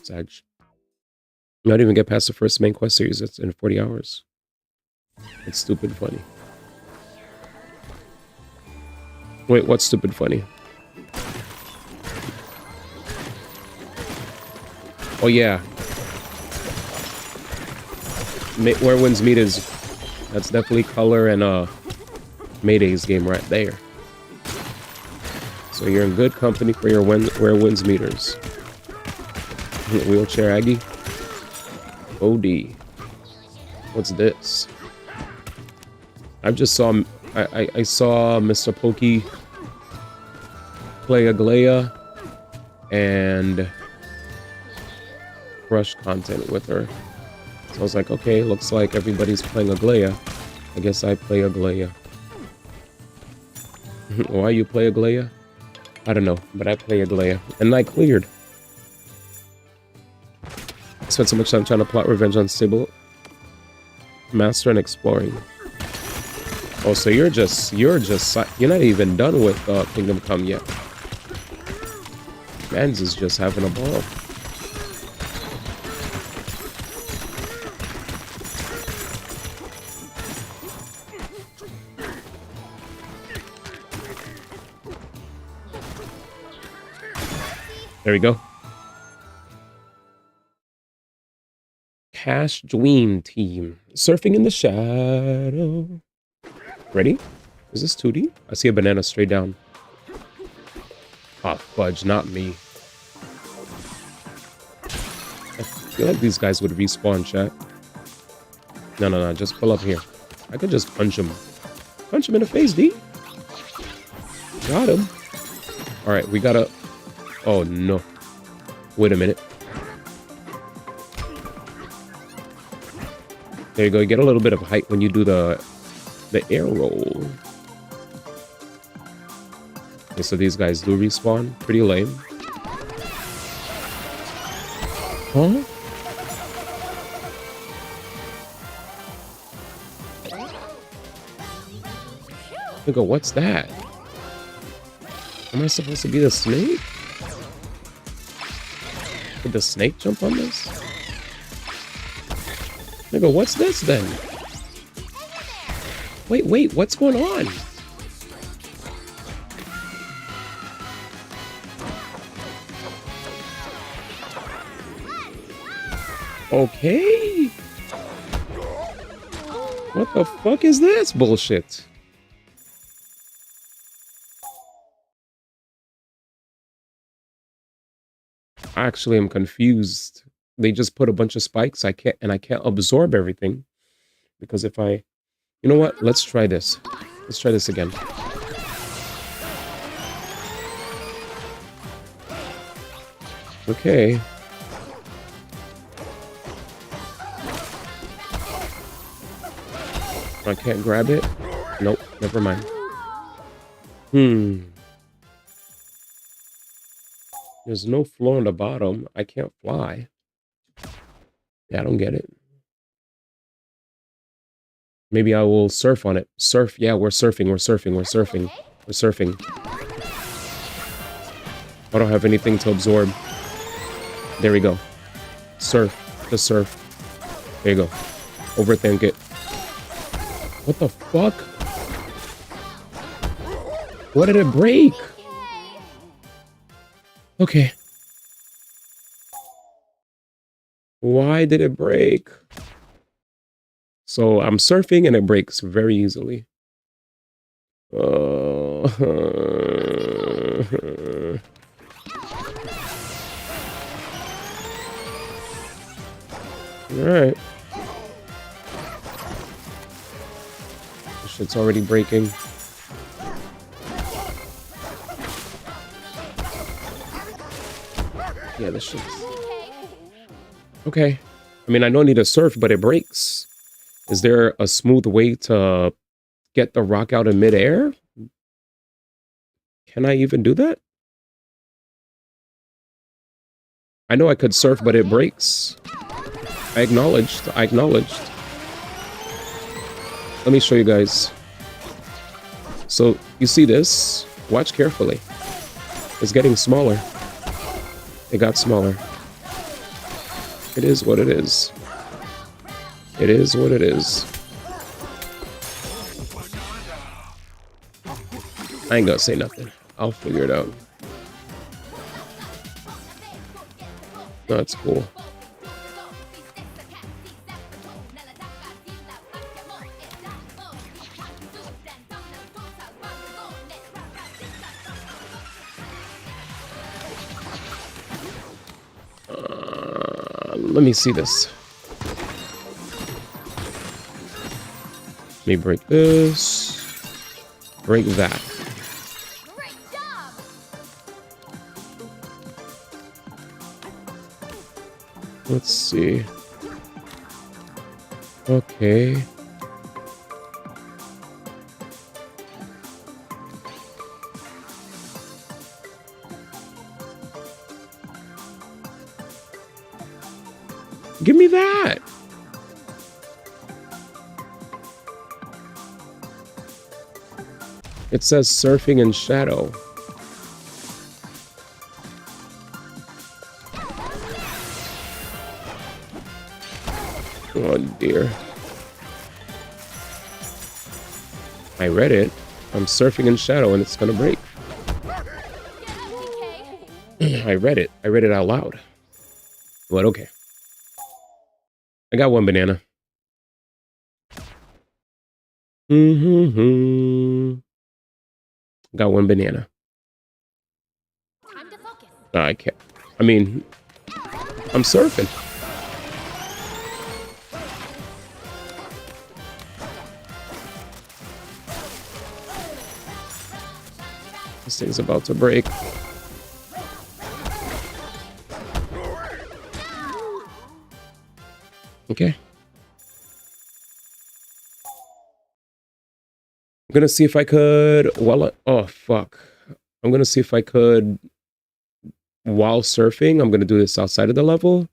Sag. Not even get past the first main quest series. It's in 40 hours. It's stupid funny. Wait, what's stupid funny? Oh yeah. Where Winds Meet is... That's definitely Color and Mayday's game right there. So you're in good company for your Where Winds Meters. Wheelchair Aggie. OD. What's this? I just saw... I saw Mr. Pokey play Aglaya and Crush content with her. So I was like, okay, looks like everybody's playing Aglaya. I guess I play Aglaya. Why you play Aglaya? I don't know, but I play Aglaya. And I cleared. I spent so much time trying to plot revenge on Sybil, Master, and exploring. Oh, so you're not even done with Kingdom Come yet. Mans is just having a ball. There we go. Cash Dween team. Surfing in the shadow. Ready? Is this 2D? I see a banana straight down. Ah, fudge, not me. I feel like these guys would respawn, chat. No, just pull up here. I could just punch him. Punch him in the face, D. Got him. Alright, we gotta... Oh, no. Wait a minute. There you go. You get a little bit of height when you do the air roll. Okay, so these guys do respawn. Pretty lame. Huh? Nigga, what's that? Am I supposed to be the snake? Did the snake jump on this? Nigga, what's this then? Wait, what's going on? Okay. What the fuck is this bullshit? Actually, I'm confused. They just put a bunch of spikes. I can't absorb everything. Because if I... You know what? Let's try this. Let's try this again. Okay. I can't grab it. Nope, never mind. There's no floor on the bottom. I can't fly. Yeah, I don't get it. Maybe I will surf on it. Surf. Yeah, we're surfing. We're surfing. We're surfing. We're surfing. I don't have anything to absorb. There we go. Surf. Just surf. There you go. Overthink it. What the fuck? What did it break? Okay. Why did it break? So I'm surfing and it breaks very easily. All right. This shit's already breaking. Yeah, this shit's... Okay. I mean, I don't need to surf, but it breaks. Is there a smooth way to get the rock out in midair? Can I even do that? I know I could surf, but it breaks. I acknowledged. I acknowledged. Let me show you guys. So, you see this? Watch carefully. It's getting smaller. It got smaller. It is what it is. It is what it is. I ain't gonna say nothing. I'll figure it out. That's cool. Let me see this. Let me break this. Break that. Let's see. Okay. Give me that. It says surfing in shadow. Oh dear. I read it. I'm surfing in shadow and it's gonna break. I read it. I read it out loud. But okay. I got one banana. Got one banana. I can't. I mean, I'm surfing. This thing's about to break. Okay. I'm gonna see if I could, well, oh fuck. I'm gonna see if I could, while surfing, I'm gonna do this outside of the level.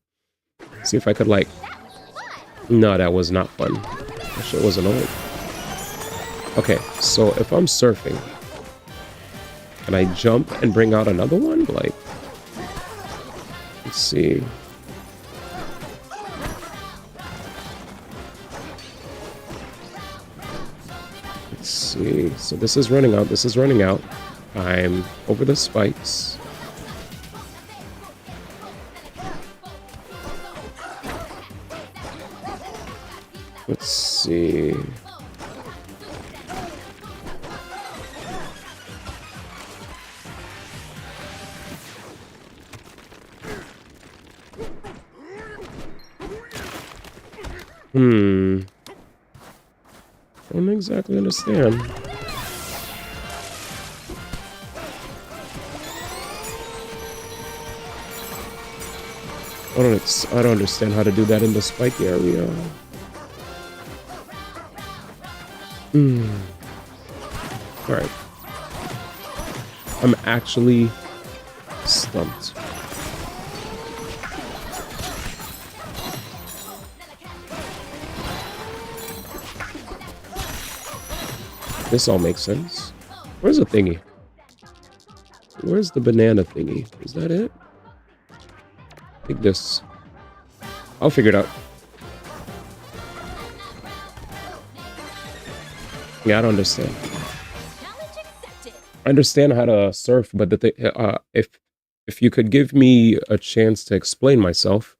See if I could like, no, that was not fun. That shit was annoying. Okay, so if I'm surfing, can I jump and bring out another one? Like, let's see. Let's see. So this is running out. This is running out. I'm over the spikes. Let's see. I don't exactly understand. I don't understand how to do that in the spike area. Alright. I'm actually stumped. This all makes sense. Where's the thingy? Where's the banana thingy? Is that it? I think this. I'll figure it out. Yeah, I don't understand. I understand how to surf, but if you could give me a chance to explain myself.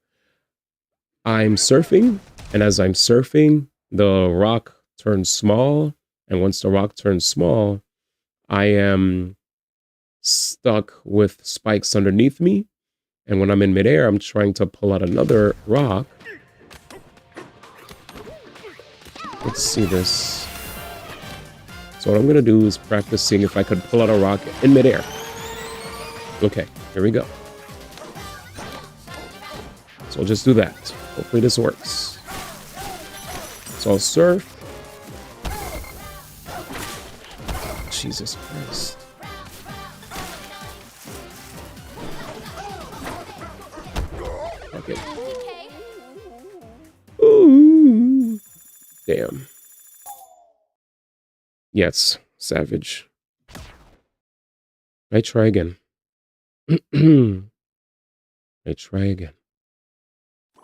I'm surfing, and as I'm surfing, the rock turns small. And once the rock turns small, I am stuck with spikes underneath me. And when I'm in midair, I'm trying to pull out another rock. Let's see this. So what I'm going to do is practice seeing if I could pull out a rock in midair. Okay, here we go. So I'll just do that. Hopefully this works. So I'll surf. Jesus Christ. Okay. Ooh. Damn. Yes, savage. I try again. I try again.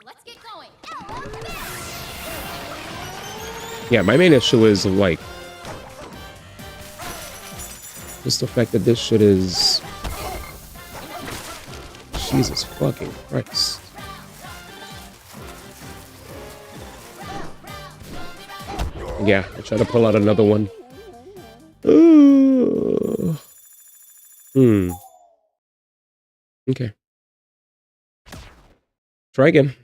Let's get going. Yeah, my main issue is like just the fact that this shit is... Jesus fucking Christ. Yeah, I try to pull out another one. Okay. Try again.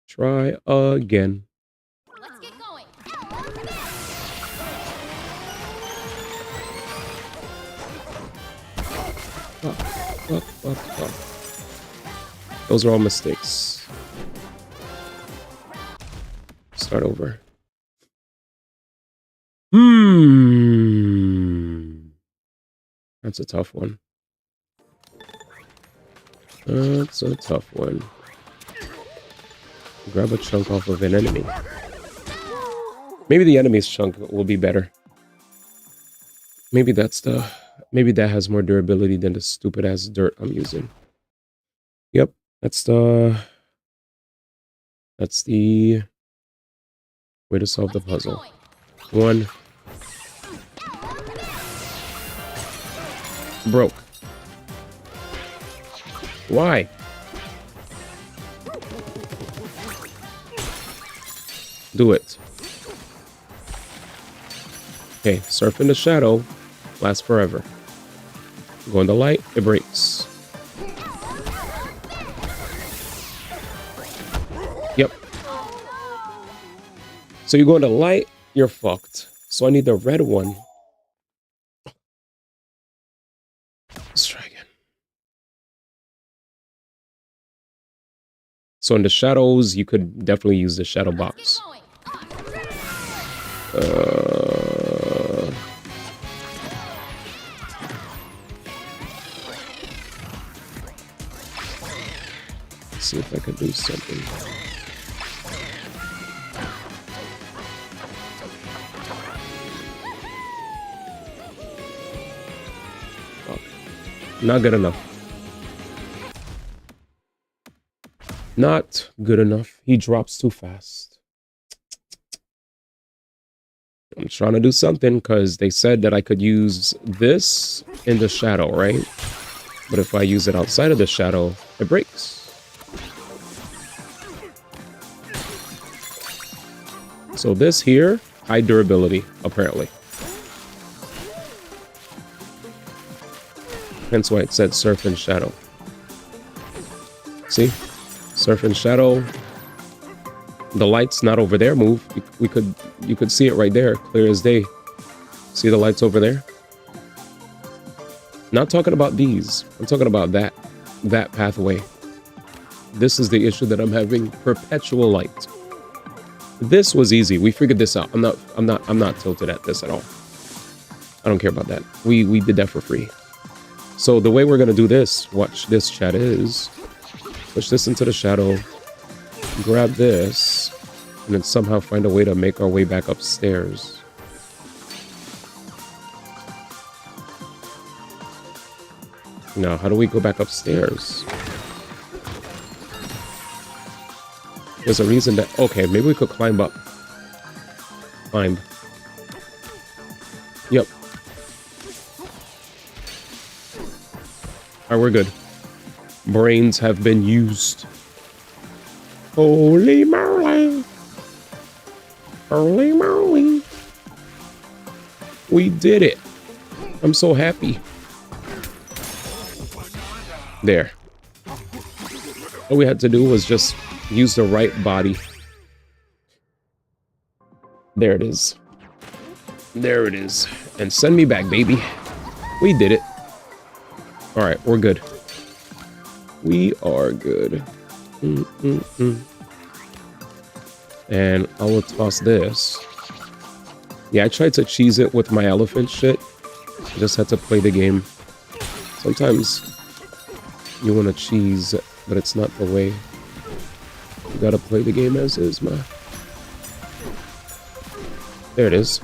Try again. Let's get going. Those are all mistakes. Start over. That's a tough one. That's a tough one. Grab a chunk off of an enemy. Maybe the enemy's chunk will be better. Maybe that's the... Maybe that has more durability than the stupid ass dirt I'm using. Yep, that's the way to solve the puzzle. One. Broke. Why? Do it. Okay, surf in the shadow. Lasts forever. Go in the light, it breaks. Yep. So you go in the light, you're fucked. So I need the red one. Let's try again. So in the shadows, you could definitely use the shadow box. see if I can do something. Oh, not good enough. Not good enough. He drops too fast. I'm trying to do something because they said that I could use this in the shadow, right? But if I use it outside of the shadow, it breaks. So this here, high durability, apparently. Hence why it said surf and shadow. See? Surf and shadow. The light's not over there. Move. You could see it right there, clear as day. See the lights over there? Not talking about these. I'm talking about that pathway. This is the issue that I'm having. Perpetual light. This was easy. We figured this out. I'm not tilted at this at all. I don't care about that. We did that for free. So the way we're gonna do this, watch this, chat, is push this into the shadow, grab this, and then somehow find a way to make our way back upstairs. Now, how do we go back upstairs? There's a reason that... Okay, maybe we could climb up. Climb. Yep. Alright, we're good. Brains have been used. Holy moly. Holy moly. We did it. I'm so happy. There. All we had to do was just use the right body. There it is. There it is. And send me back, baby. We did it. All right, we're good. We are good. And I will toss this. Yeah, I tried to cheese it with my elephant shit. I just had to play the game. Sometimes you want to cheese, but it's not the way. You gotta play the game as is, man. There it is.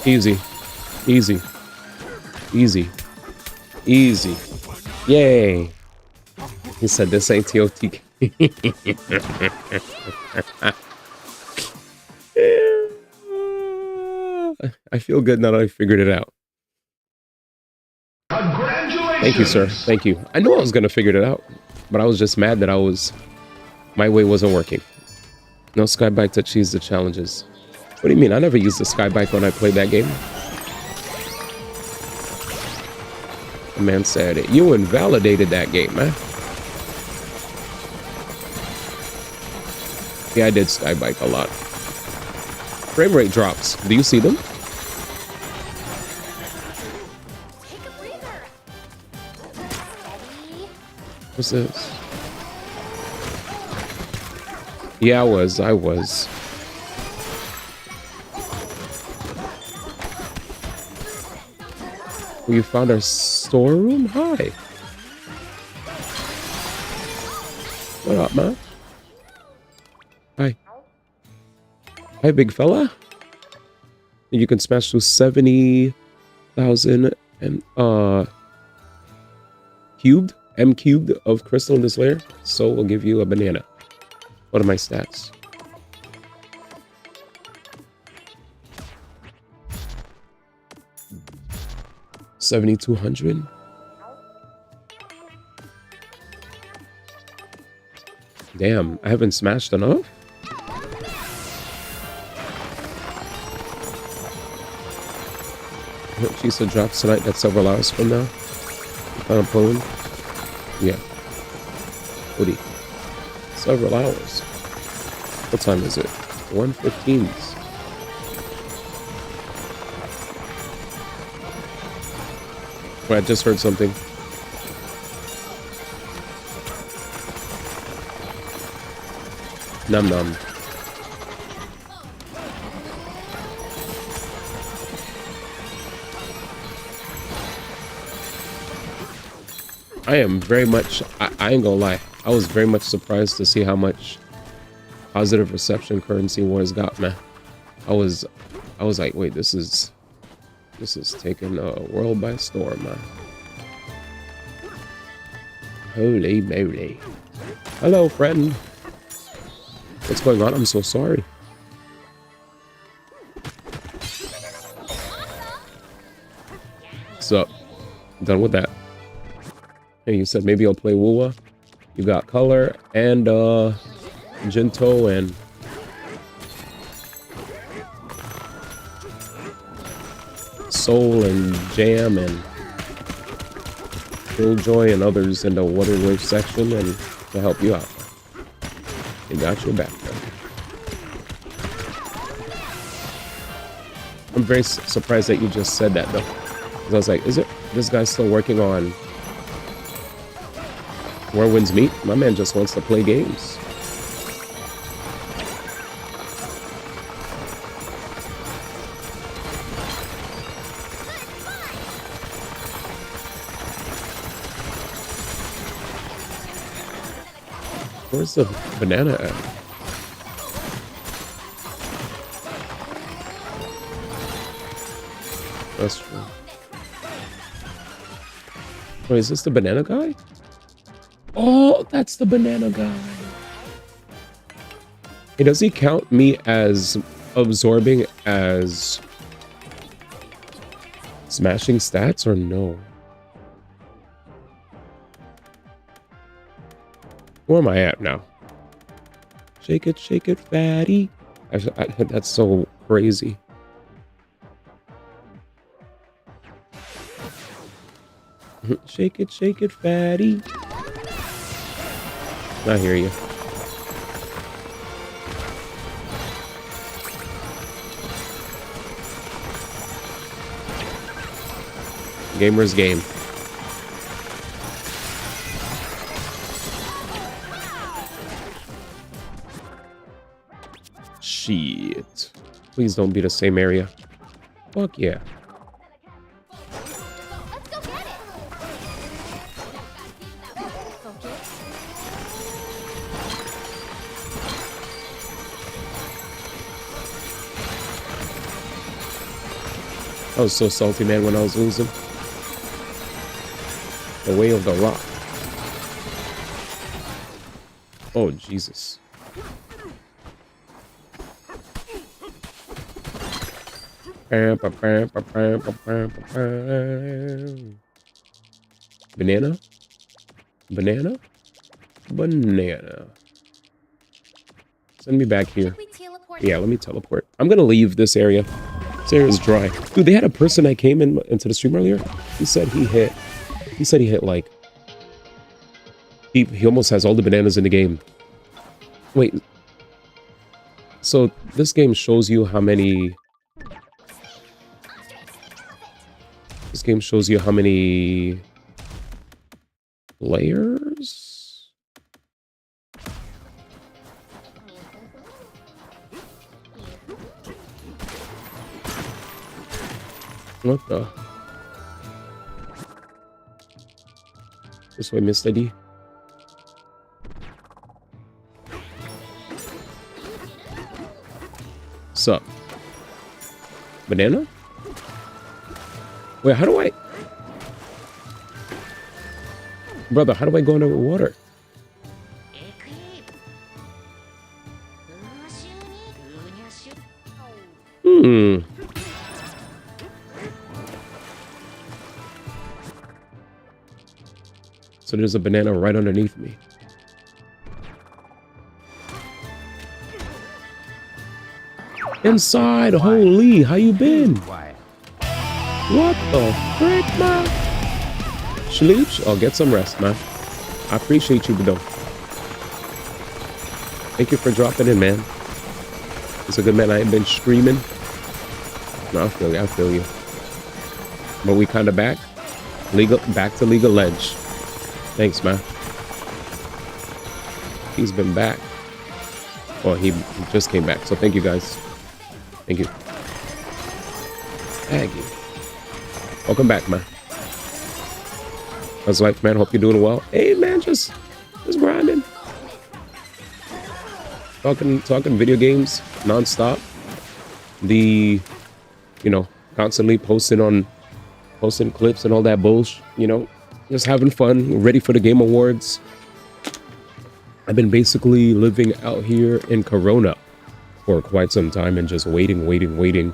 Easy. Easy. Easy. Easy. Yay. He said this ain't TOTK. I feel good now that I figured it out. Congratulations! Thank you, sir. Thank you. I knew I was going to figure it out, but I was just mad that my way wasn't working. No sky bike to cheese the challenges. What do you mean? I never used the sky bike when I played that game. The man said it. You invalidated that game, man. Yeah, I did sky bike a lot. Frame rate drops. Do you see them? Take a breather. What's this? Yeah, I was. We found our storeroom? Hi. What up, man? Hi. Hi, big fella. You can smash through 70,000 and M cubed of crystal in this layer. So we'll give you a banana. What are my stats? $7,200. Damn, I haven't smashed enough. She said drops tonight. That's several hours from now. Found a phone. Yeah. Woody. Several hours. What time is it? 1:15. Wait, I just heard something. Num num. I am very much, I ain't gonna lie, I was very much surprised to see how much positive reception Currency Wars got, man. I was like, wait, this is taking the world by storm, man. Holy moly. Hello, friend. What's going on? I'm so sorry. So, done with that. Hey, you said maybe I'll play Wuwa. You got Color and Jinto and Soul and Jam and Killjoy and others in the Waterwave section and to help you out. They got your back, man. I'm very surprised that you just said that, though. Because I was like, is it this guy's still working on Where Winds Meet? My man just wants to play games. Where's the banana at? That's true. Wait, is this the banana guy? Oh, that's the banana guy. Hey, does he count me as absorbing as smashing stats or no? Where am I at now? Shake it, fatty. That's so crazy. Shake it, fatty. I hear you. Gamer's game. Shit. Please don't be the same area. Fuck yeah. I was so salty, man, when I was losing. The way of the rock. Oh, Jesus. Banana? Banana? Banana. Send me back here. Yeah, let me teleport. I'm gonna leave this area. This area is dry. Dude, they had a person that came into the stream earlier. He said he hit like he almost has all the bananas in the game. Wait. So this game shows you how many layers? What the? This way, Mr. D. Sup? Banana? Wait, how do I... Brother, how do I go under water? So there's a banana right underneath me. Inside, holy, how you been? What the frick, man? Schleech? Oh, get some rest, man. I appreciate you, though. Thank you for dropping in, man. It's a good man. I ain't been screaming. No, I feel you. But we kind of back. Back to League of Legends. Thanks, man. He's been back. Oh, he just came back. So thank you, guys. Thank you. Thank you. Welcome back, man. How's life, man? Hope you're doing well. Hey, man, just grinding. Talking video games nonstop. Constantly posting clips and all that bullshit, just having fun, ready for the Game Awards. I've been basically living out here in Corona for quite some time and just waiting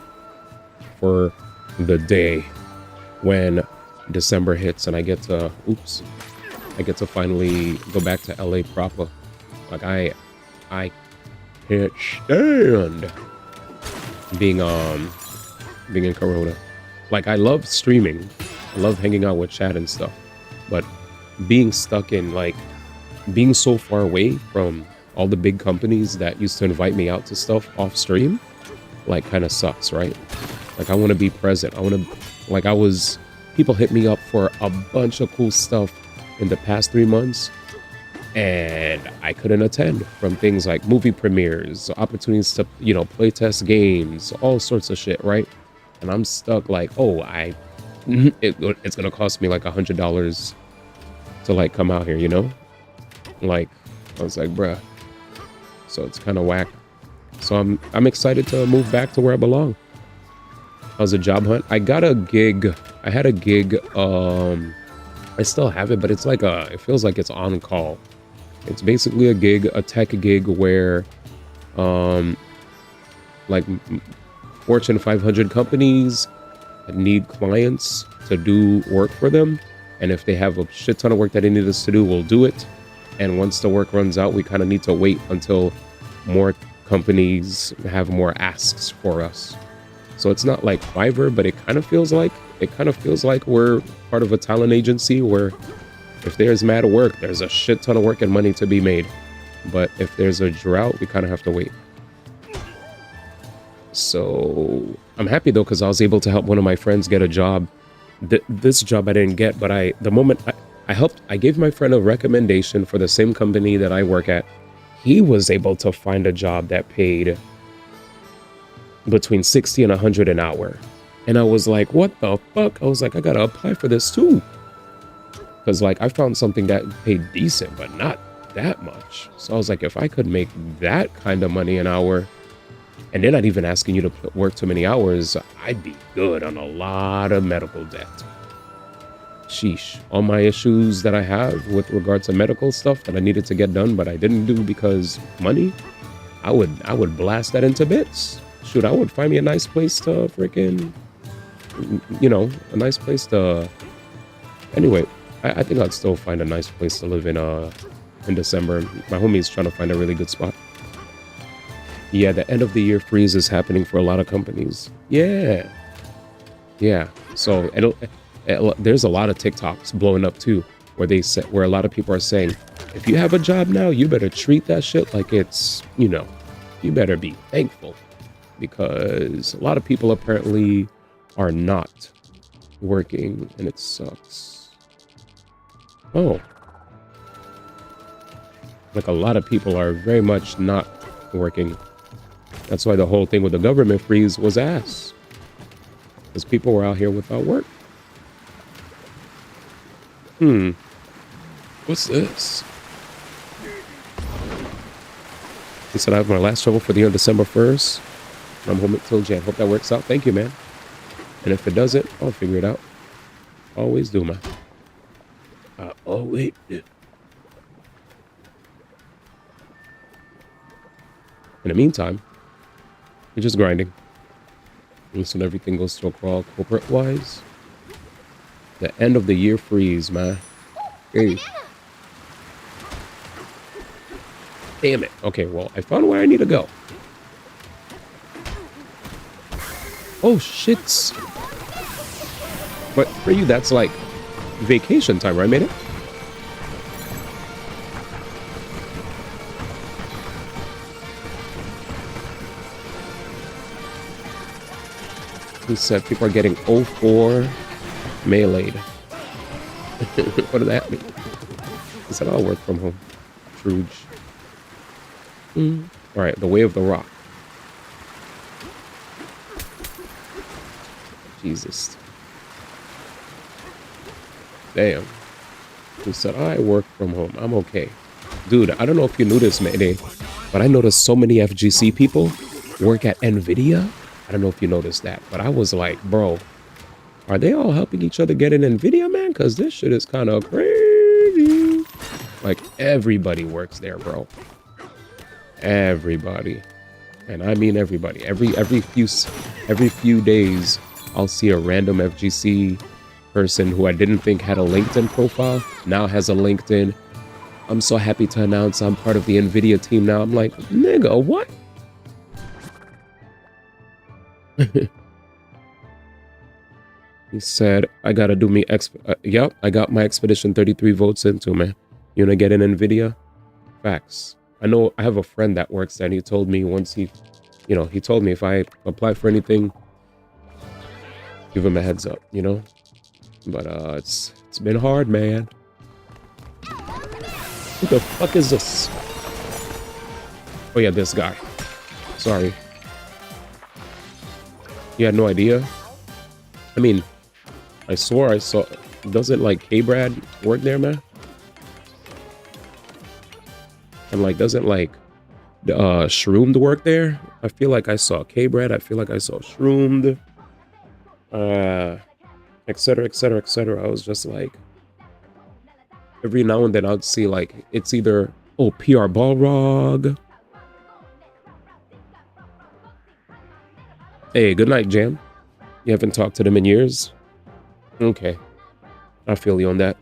for the day when December hits and I get to finally go back to LA proper. Like I can't stand being in Corona. Like, I love streaming, I love hanging out with chat and stuff, but being stuck in, like, being so far away from all the big companies that used to invite me out to stuff off stream, like, kind of sucks, right? Like, I want to be present. People hit me up for a bunch of cool stuff in the past 3 months, and I couldn't attend, from things like movie premieres, opportunities to, play test games, all sorts of shit, right? And I'm stuck like, it's gonna cost me like $100 to like come out here, Like, I was like, bruh. So it's kind of whack. So I'm excited to move back to where I belong. How's the job hunt? I got a gig. I had a gig. I still have it, but it's like it feels like it's on call. It's basically a tech gig where, like Fortune 500 companies need clients to do work for them. And if they have a shit ton of work that they need us to do, we'll do it. And once the work runs out, we kind of need to wait until more companies have more asks for us. So it's not like Fiverr, but it kind of feels like we're part of a talent agency where if there's mad work, there's a shit ton of work and money to be made. But if there's a drought, we kind of have to wait. So I'm happy though, because I was able to help one of my friends get a job. This job I didn't get, but I gave my friend a recommendation for the same company that I work at. He was able to find a job that paid between 60 and 100 an hour. And I was like, what the fuck? I was like, I gotta apply for this too. Because like I found something that paid decent, but not that much. So I was like, if I could make that kind of money an hour, and they're not even asking you to work too many hours, I'd be good on a lot of medical debt. Sheesh. All my issues that I have with regards to medical stuff that I needed to get done, but I didn't do because money, I would blast that into bits. Shoot, I would find me a nice place to freaking, a nice place to, anyway, I think I'd still find a nice place to live in December. My homie's trying to find a really good spot. Yeah, the end of the year freeze is happening for a lot of companies. Yeah. So there's a lot of TikToks blowing up too, where a lot of people are saying, if you have a job now, you better treat that shit like it's, you better be thankful, because a lot of people apparently are not working and it sucks. Oh. Like a lot of people are very much not working. That's why the whole thing with the government freeze was ass. Because people were out here without work. What's this? He said I have my last shovel for the year on December 1st. I'm home until Jan. Hope that works out. Thank you, man. And if it doesn't, I'll figure it out. Always do, man. I always do. In the meantime, we're just grinding. Until everything goes to a crawl corporate-wise. The end of the year freeze, man. Hey. Damn it. Okay, well, I found where I need to go. Oh, shits. But for you, that's like vacation time, right, mate? He said people are getting 04 meleeed. What does that mean? He said I'll work from home. Truge. All right, the way of the rock. Jesus. Damn. He said, I work from home. I'm okay. Dude, I don't know if you knew this, Mayday, but I noticed so many FGC people work at NVIDIA. I don't know if you noticed that, but I was like, bro, are they all helping each other get in NVIDIA, man? Because this shit is kind of crazy. Like, everybody works there, bro. Everybody. And I mean everybody. Every few days, I'll see a random FGC person who I didn't think had a LinkedIn profile, now has a LinkedIn. I'm so happy to announce I'm part of the NVIDIA team now. I'm like, nigga, what? He said, I gotta do me yep, I got my Expedition 33 votes into, man. You wanna get in NVIDIA? Facts. I know I have a friend that works there, and he told me once he told me if I apply for anything, give him a heads up, you know? But it's been hard, man. What the fuck is this? Oh yeah, this guy. Sorry. You had no idea? I mean, I swore I saw... Doesn't, like, K-Brad work there, man? And, like, doesn't, like, Shroomed work there? I feel like I saw K-Brad. I feel like I saw Shroomed. Etc, etc, etc. I was just like... Every now and then I'd see, like, it's either... Oh, PR Balrog. Hey, good night, Jam. You haven't talked to them in years? Okay. I feel you on that.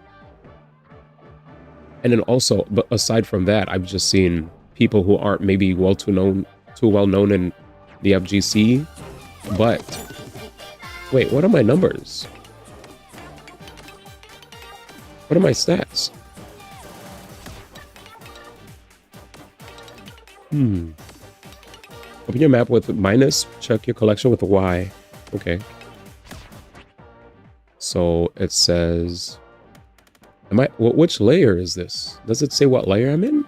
And then also, but aside from that, I've just seen people who aren't maybe too well known in the FGC. But wait, what are my numbers? What are my stats? Open your map with minus, check your collection with a Y. Okay. So it says, which layer is this? Does it say what layer I'm in?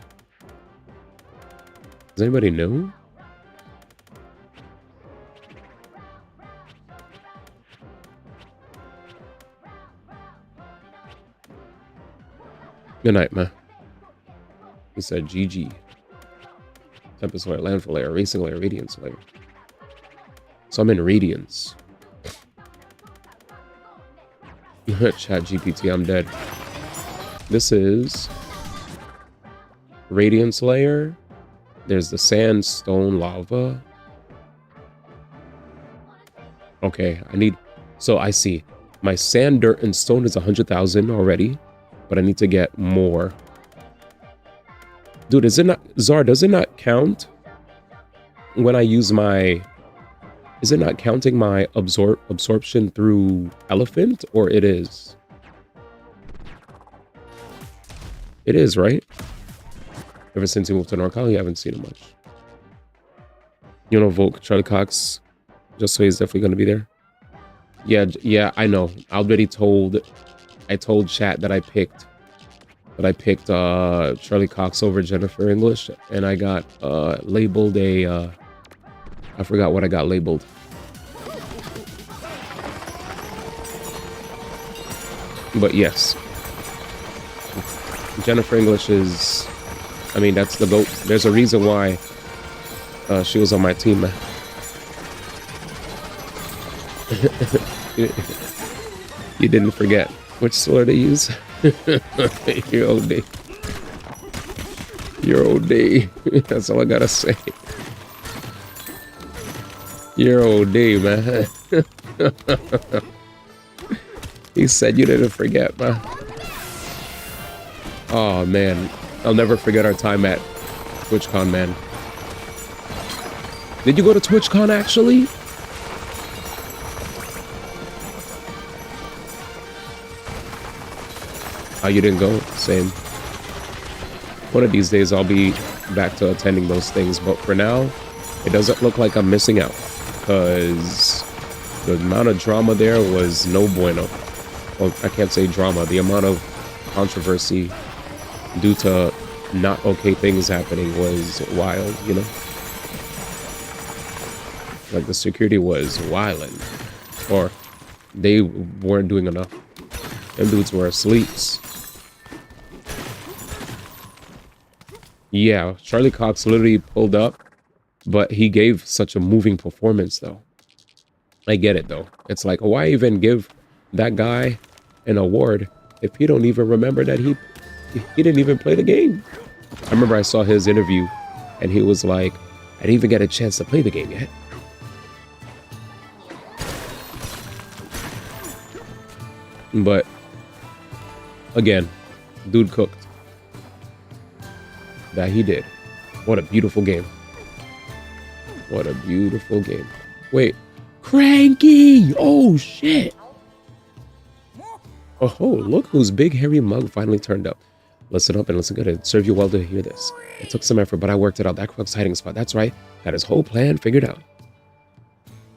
Does anybody know? Good night, man. He said GG. Tempest layer, landfall layer, racing layer, radiance layer. So I'm in radiance. Chat GPT, I'm dead. This is radiance layer. There's the sandstone lava. Okay, so I see. My sand, dirt, and stone is 100,000 already, but I need to get more. Dude, is it not, Zar, does it not count when I use my, is it not counting my absorption through elephant, or it is? It is, right? Ever since he moved to NorCal, you haven't seen him much. You know, vote Charlie Cox, just so he's definitely going to be there. Yeah, I know. I told chat that I picked Charlie Cox over Jennifer English, and I got labeled I forgot what I got labeled. But yes, Jennifer English is, I mean, that's the GOAT. There's a reason why she was on my team, man. You didn't forget which sword to use. You're OD. You're OD. That's all I gotta say. You're OD, man. He said you didn't forget, man. Oh, man. I'll never forget our time at TwitchCon, man. Did you go to TwitchCon, actually? Oh, you didn't go? Same. One of these days I'll be back to attending those things, but for now, it doesn't look like I'm missing out, because the amount of drama there was no bueno. Well, I can't say drama. The amount of controversy due to not okay things happening was wild, you know? Like, the security was wildin'. Or they weren't doing enough. Them dudes were asleep. Yeah, Charlie Cox literally pulled up, but he gave such a moving performance, though. I get it, though. It's like, why even give that guy an award if he don't even remember that he didn't even play the game? I remember I saw his interview, and he was like, I didn't even get a chance to play the game yet. But, again, dude cooked. That he did. What a beautiful game. What a beautiful game. Wait. Cranky! Oh, shit! Oh, look whose big hairy mug finally turned up. Listen up and listen good. It'd serve you well to hear this. It took some effort, but I worked it out. That Crux hiding spot. That's right. Got his whole plan figured out.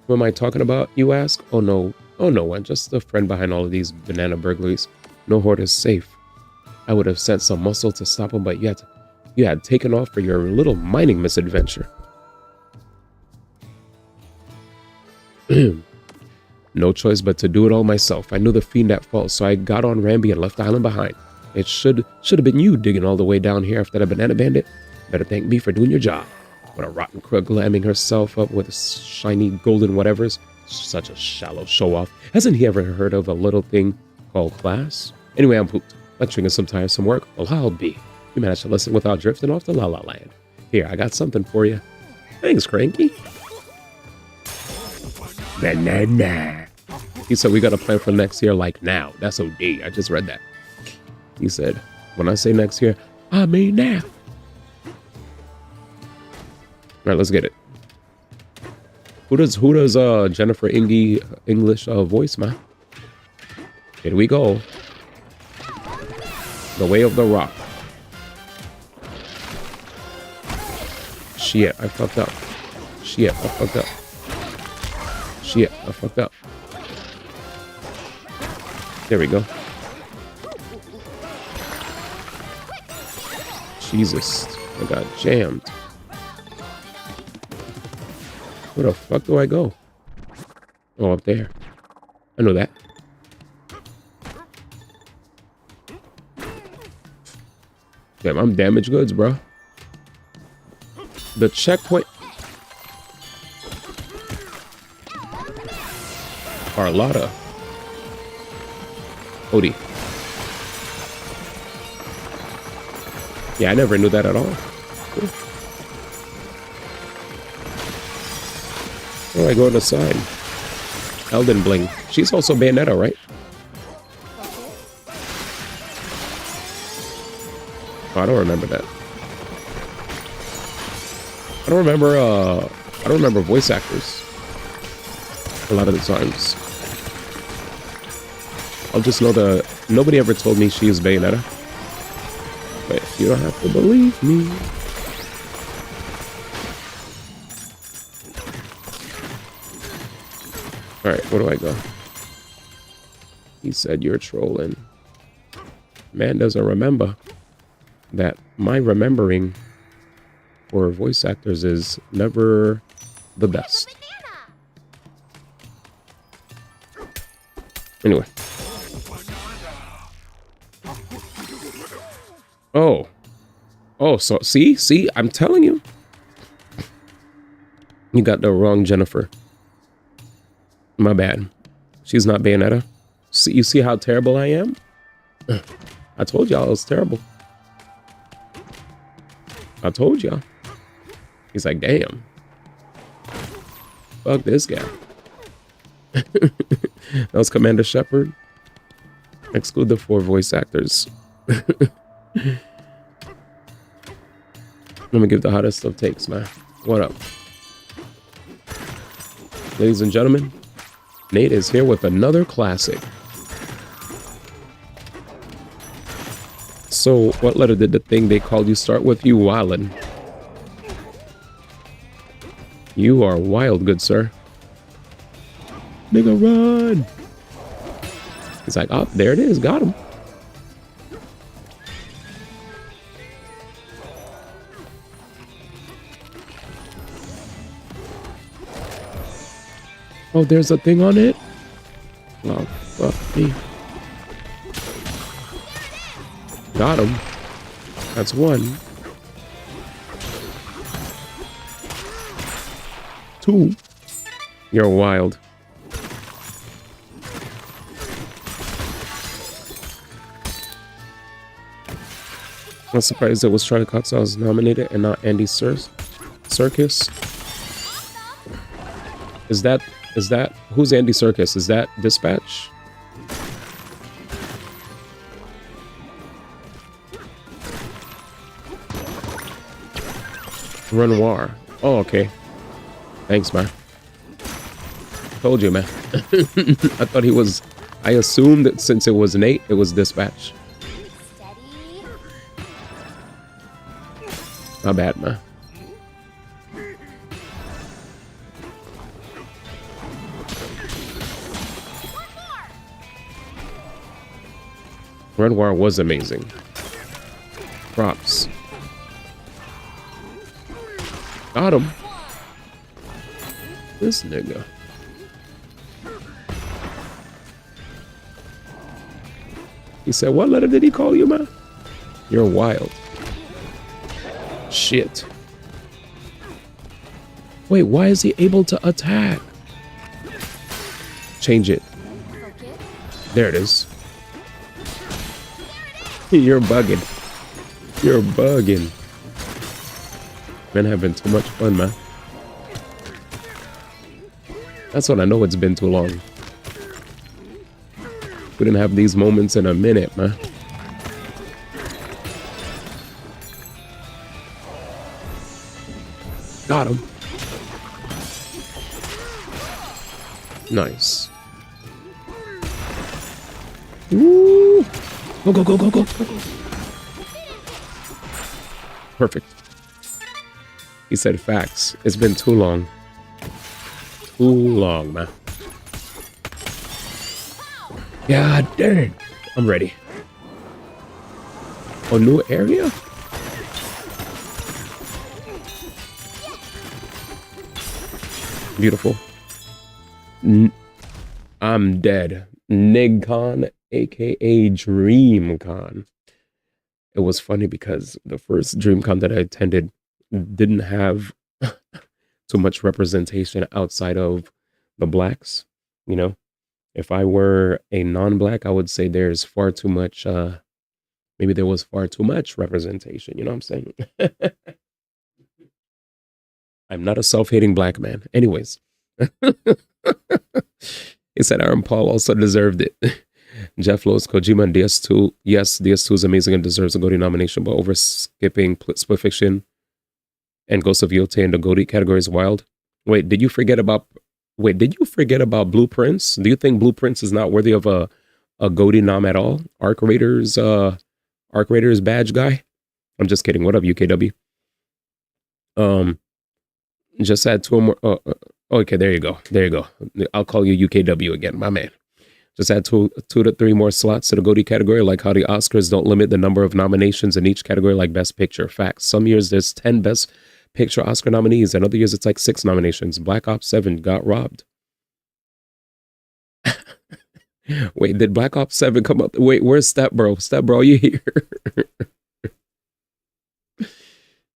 Who am I talking about, you ask? Oh, no. Oh, no one. Just the friend behind all of these banana burglaries. No hoard is safe. I would have sent some muscle to stop him, but yet you had taken off for your little mining misadventure. No choice but to do it all myself. I knew the fiend at fault, so I got on Ramby and left the island behind. It should have been you digging all the way down here after that banana bandit. Better thank me for doing your job. What a rotten crook glamming herself up with shiny golden whatevers. Such a shallow show-off. Hasn't he ever heard of a little thing called class? Anyway, I'm pooped. Lecturing is some tiresome work. Well, I'll be. You managed to listen without drifting off to La La Land. Here, I got something for you. Thanks, Cranky. Banana. He said we got a plan for next year like now. That's OD. I just read that. He said, when I say next year, I mean now. All right, let's get it. Who does Jennifer English voice, man? Here we go. The Way of the Rock. Shit, I fucked up. Shit, I fucked up. Shit, I fucked up. There we go. Jesus, I got jammed. Where the fuck do I go? Oh, up there. I know that. Damn, I'm damaged goods, bro. The checkpoint. Carlotta. Odie. Yeah, I never knew that at all. Cool. Oh, I go on the side. Elden Bling. She's also Bayonetta, right? Oh, I don't remember that. I don't remember voice actors a lot of the times. I'll just know nobody ever told me she is Bayonetta. But you don't have to believe me. Alright, where do I go? He said you're trolling. Man doesn't remember that my remembering for voice actors is never the best. Anyway. Oh, so see, I'm telling you. You got the wrong Jennifer. My bad. She's not Bayonetta. See, you see how terrible I am? I told y'all I was terrible. I told y'all. He's like, damn. Fuck this guy. That was Commander Shepard. Exclude the 4 voice actors. Let me give the hottest of takes, man. What up? Ladies and gentlemen, Nate is here with another classic. So, what letter did the thing they called you start with? You wildin'. You are wild, good sir. Nigga, run! He's like, oh, there it is, got him. Oh, there's a thing on it? Oh, fuck me. Got him. That's one. 2. You're wild. I'm surprised it was Charlie Cox that was nominated and not Andy Serkis. Is that who's Andy Serkis? Is that Dispatch? Renoir. Oh, okay. Thanks, man. Told you, man. I thought he was. I assumed that since it was Nate, it was Dispatch. My bad, man. Renoir was amazing. Props. Got him. This nigga. He said, what letter did he call you, man? You're wild. Shit. Wait, why is he able to attack? Change it. There it is. You're bugging. You're bugging. Been having too much fun, man. That's what I know, it's been too long. We didn't have these moments in a minute, man. Got him. Nice. Woo! Go, go, go, go, go, go, go. Perfect. He said facts. It's been too long. Too long, man. God dang. I'm ready. A new area? Beautiful. I'm dead. NigCon, aka DreamCon. It was funny because the first DreamCon that I attended didn't have too much representation outside of the blacks. You know, if I were a non-black, I would say there's far too much, maybe there was far too much representation. You know what I'm saying? I'm not a self-hating black man. Anyways. He said Aaron Paul also deserved it. Jeff Lowe's Kojima and DS2. Yes, DS2 is amazing and deserves a GOTY nomination, but over skipping Split Fiction and Ghost of Yotei in the GOTY category is wild. Wait, did you forget about Blueprints? Do you think Blueprints is not worthy of a GOTY nom at all? Arc Raiders badge guy? I'm just kidding. What up, UKW? Just add 2 more. Okay, there you go. There you go. I'll call you UKW again, my man. Just add 2 to 3 more slots to the GOTY category, like how the Oscars don't limit the number of nominations in each category, like Best Picture. Facts. Some years there's 10 Best Picture Oscar nominees, and other years it's like 6 nominations. Black Ops 7 got robbed. Wait, did Black Ops 7 come up? Wait, where's Step Bro? Step Bro, you here?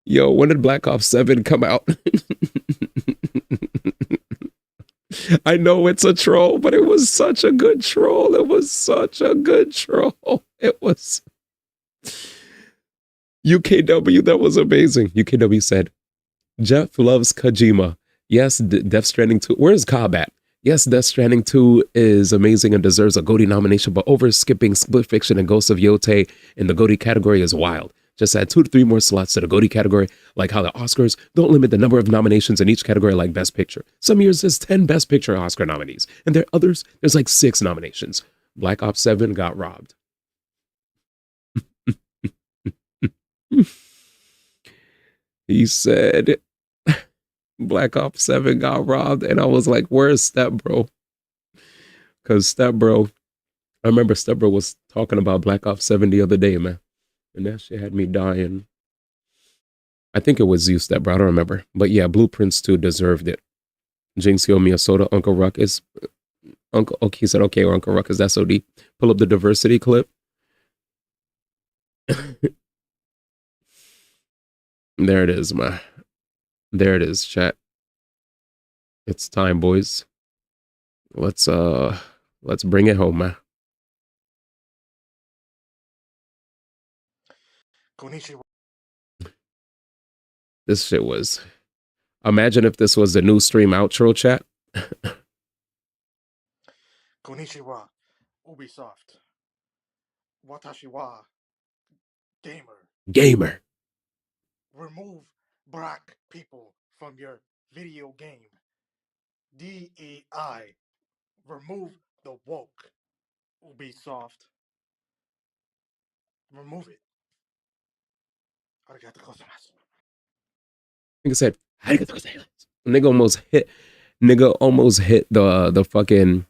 Yo, when did Black Ops 7 come out? I know it's a troll, but it was such a good troll. It was such a good troll. It was UKW. That was amazing. UKW said, Jeff loves Kojima. Yes, Death Stranding 2. Where's Cobb at? Yes, Death Stranding 2 is amazing and deserves a GOTY nomination, but over skipping Split Fiction and Ghost of Yotei in the GOTY category is wild. Just add 2 to 3 more slots to the GOTY category, like how the Oscars don't limit the number of nominations in each category, like Best Picture. Some years there's 10 Best Picture Oscar nominees, and there are others, there's like 6 nominations. Black Ops 7 got robbed. He said, Black Ops 7 got robbed, and I was like, where's Step Bro? Because Step Bro, I remember Step Bro was talking about Black Ops 7 the other day, man. And that shit had me dying. I think it was you, Step Bro. I don't remember. But yeah, Blueprints 2 deserved it. Jinxio Miyasoda, Uncle Ruck is... Okay, he said, okay, or Uncle Ruck is that's OD. Pull up the diversity clip. There it is, man. There it is, chat. It's time, boys. Let's bring it home, man. Konnichiwa. This shit was. Imagine if this was the new stream outro chat. Konnichiwa. Ubisoft. Watashi wa gamer. Gamer. Remove black people from your video game. DEI. Remove the woke. Ubisoft. Remove it. Arigatou gozaimasu. Nigga said, nigga almost hit the fucking,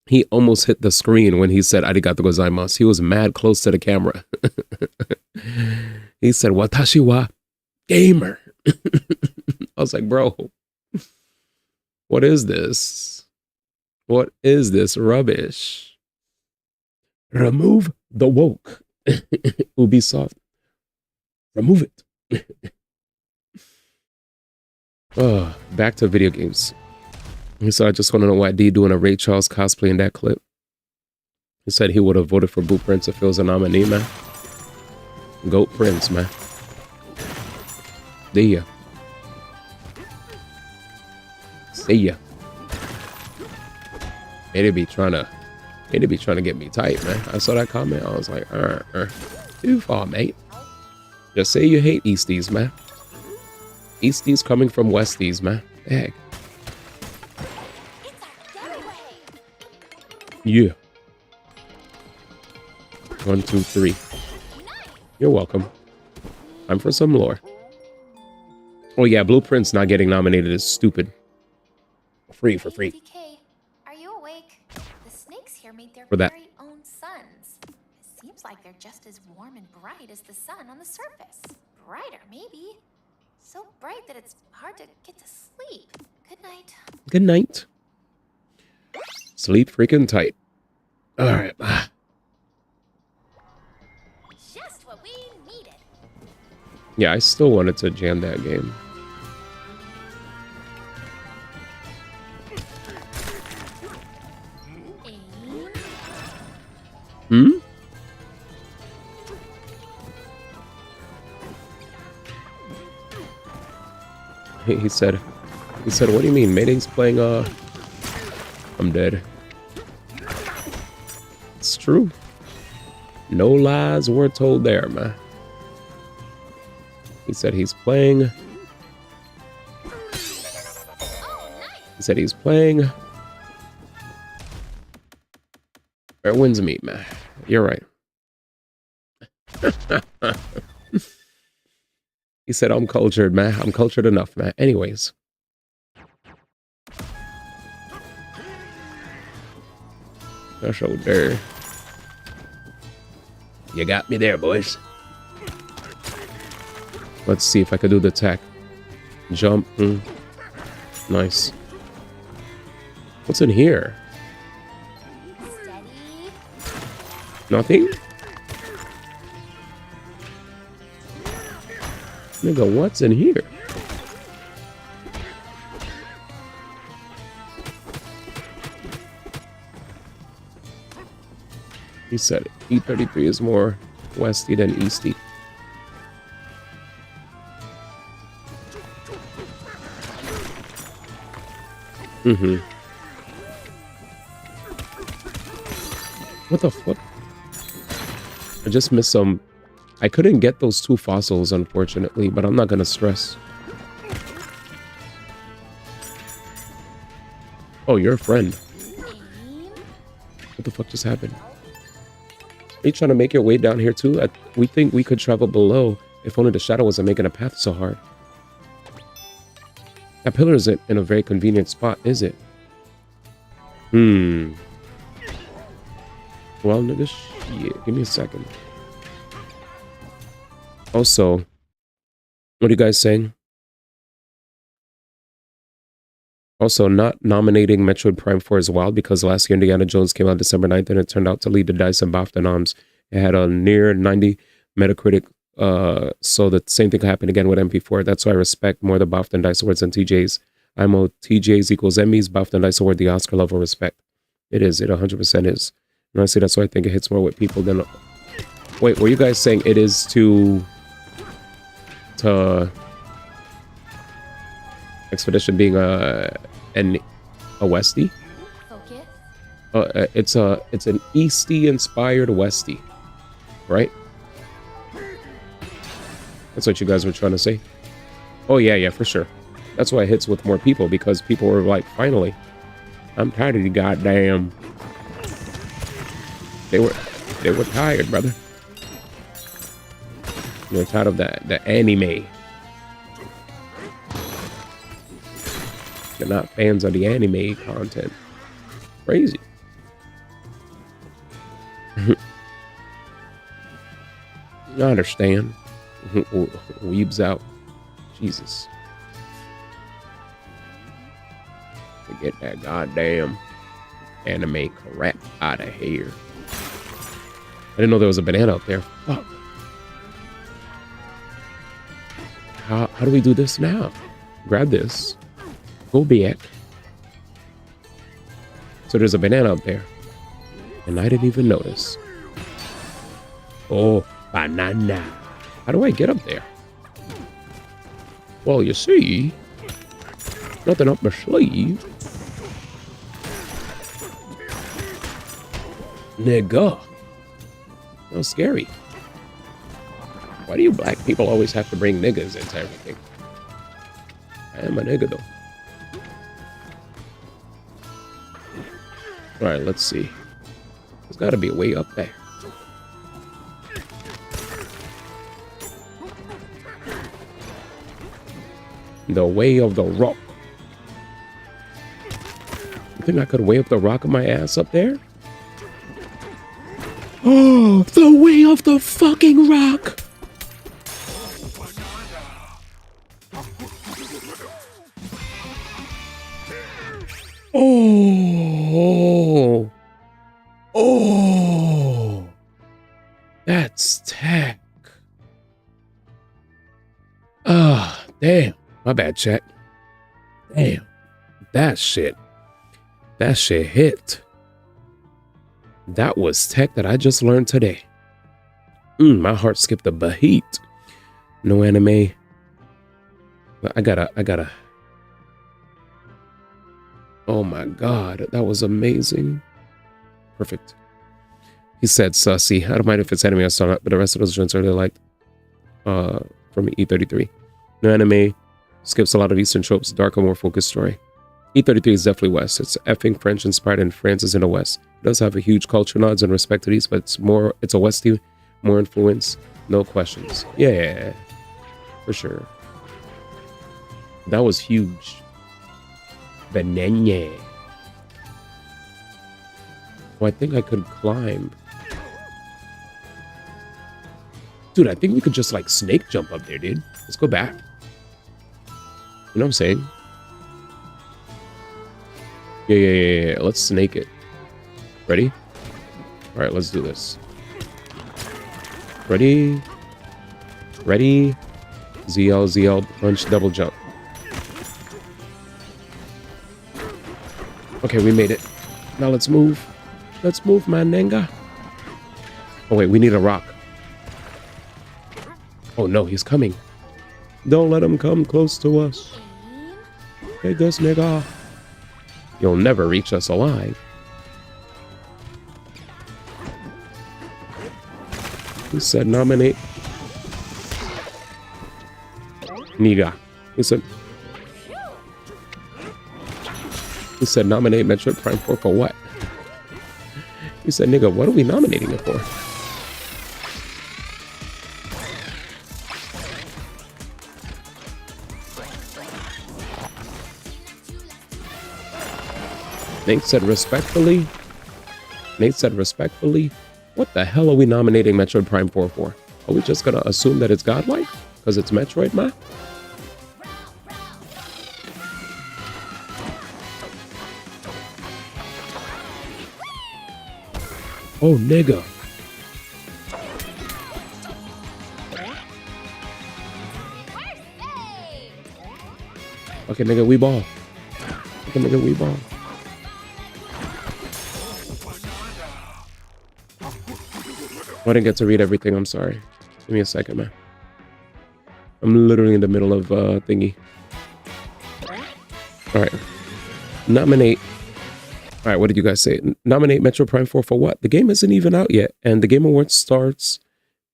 he almost hit the screen when he said arigatou gozaimasu. He was mad close to the camera. He said, watashi wa gamer. I was like, bro, what is this? What is this rubbish? Remove the woke. Ubisoft. Remove it. Oh, back to video games. He said, I just want to know why D doing a Ray Charles cosplay in that clip. He said he would have voted for Blue Prince if it was a nominee, man. Goat Prince, man. See ya. See ya. They be trying to get me tight, man. I saw that comment. I was like, too far, mate. Just say you hate Easties, man. Easties coming from Westies, man. Heck. Yeah. 1, 2, 3. You're welcome. I'm for some lore. Oh yeah, Blueprint's not getting nominated is stupid. Free for free. DK, are you awake? The snakes here made their For that. very own suns. It seems like they're just as warm and bright as the sun on the surface. Brighter, maybe. So bright that it's hard to get to sleep. Good night. Good night. Sleep freaking tight. All right. Just what we needed. Yeah, I still wanted to jam that game. Hmm? He said, what do you mean? Mayday's playing, I'm dead. It's true. No lies were told there, man. He said he's playing. He said he's playing. Where wins meet, man. You're right. He said, I'm cultured, man. I'm cultured enough, man. Anyways. I showed there. You got me there, boys. Let's see if I can do the attack. Jump. Nice. What's in here? Steady. Nothing? Nigga, what's in here? He said E33 is more westy than easty. What the fuck? I just missed some. I couldn't get those 2 fossils, unfortunately, but I'm not gonna stress. Oh, you're a friend. What the fuck just happened? Are you trying to make your way down here too? We think we could travel below if only the shadow wasn't making a path so hard. That pillar isn't in a very convenient spot, is it? Well, nigga, shit. Give me a second. Also, what are you guys saying? Also, not nominating Metroid Prime 4 is wild because last year Indiana Jones came out December 9th and it turned out to lead the dice and BAFTA noms. It had a near 90 Metacritic, so the same thing could happen again with MP4. That's why I respect more the BAFTA and DICE awards than TJ's. IMO TJs equals Emmys, buffed and nice award the Oscar level respect. It is. It 100% is. And honestly, that's why I think it hits more with people than... Wait, were you guys saying it is to Expedition being a Westie? It's an Eastie inspired Westie, right? That's what you guys were trying to say. Oh yeah, for sure. That's why it hits with more people, because people were like, finally, I'm tired of the goddamn. They were tired, brother. They were tired of the anime. They're not fans of the anime content. Crazy. I understand. Weebs out. Jesus. Get that goddamn anime crap out of here. I didn't know there was a banana up there. Fuck. How do we do this now? Grab this. Go back. So there's a banana up there. And I didn't even notice. Oh, banana. How do I get up there? Well, you see, nothing up my sleeve. Nigga. That was scary. Why do you black people always have to bring niggas into everything? I am a nigga, though. Alright, let's see. There's got to be a way up there. The way of the rock. You think I could way up the rock of my ass up there? Oh, the way of the fucking rock. Oh. Oh. That's tech. Ah, damn. My bad, chat. Damn. That shit hit. That was tech that I just learned today. My heart skipped a beat. No anime. But I gotta. Oh my god, that was amazing. Perfect. He said sussy. I don't mind if it's anime or not, but the rest of those joints I really liked. From E33. No anime. Skips a lot of Eastern tropes, darker, more focused story. E33 is definitely West. It's effing French inspired, and France is in the West. It does have a huge culture nods and respect to these, but it's a Westie, more influence, no questions. Yeah, for sure. That was huge. Banana. Oh, I think I could climb. Dude, I think we could just like snake jump up there, dude. Let's go back. You know what I'm saying? Yeah. Let's snake it. Ready? All right, let's do this. Ready? ZL, punch, double jump. Okay, we made it. Now let's move. Let's move, my nigga. Oh, wait, we need a rock. Oh, no, he's coming. Don't let him come close to us. Take this, nigga. You'll never reach us alive. He said nominate. Nigga. He said nominate Metroid Prime 4 for what? He said, nigga, what are we nominating it for? Nate said respectfully. What the hell are we nominating Metroid Prime 4 for? Are we just gonna assume that it's godlike? Because it's Metroid, ma? Oh, nigga. Okay, nigga, we ball. Look at nigga Weeball. I didn't get to read everything. I'm sorry. Give me a second, man. I'm literally in the middle of thingy. All right. Nominate. All right, what did you guys say? Nominate Metro Prime 4 for what? The game isn't even out yet, and the Game Awards starts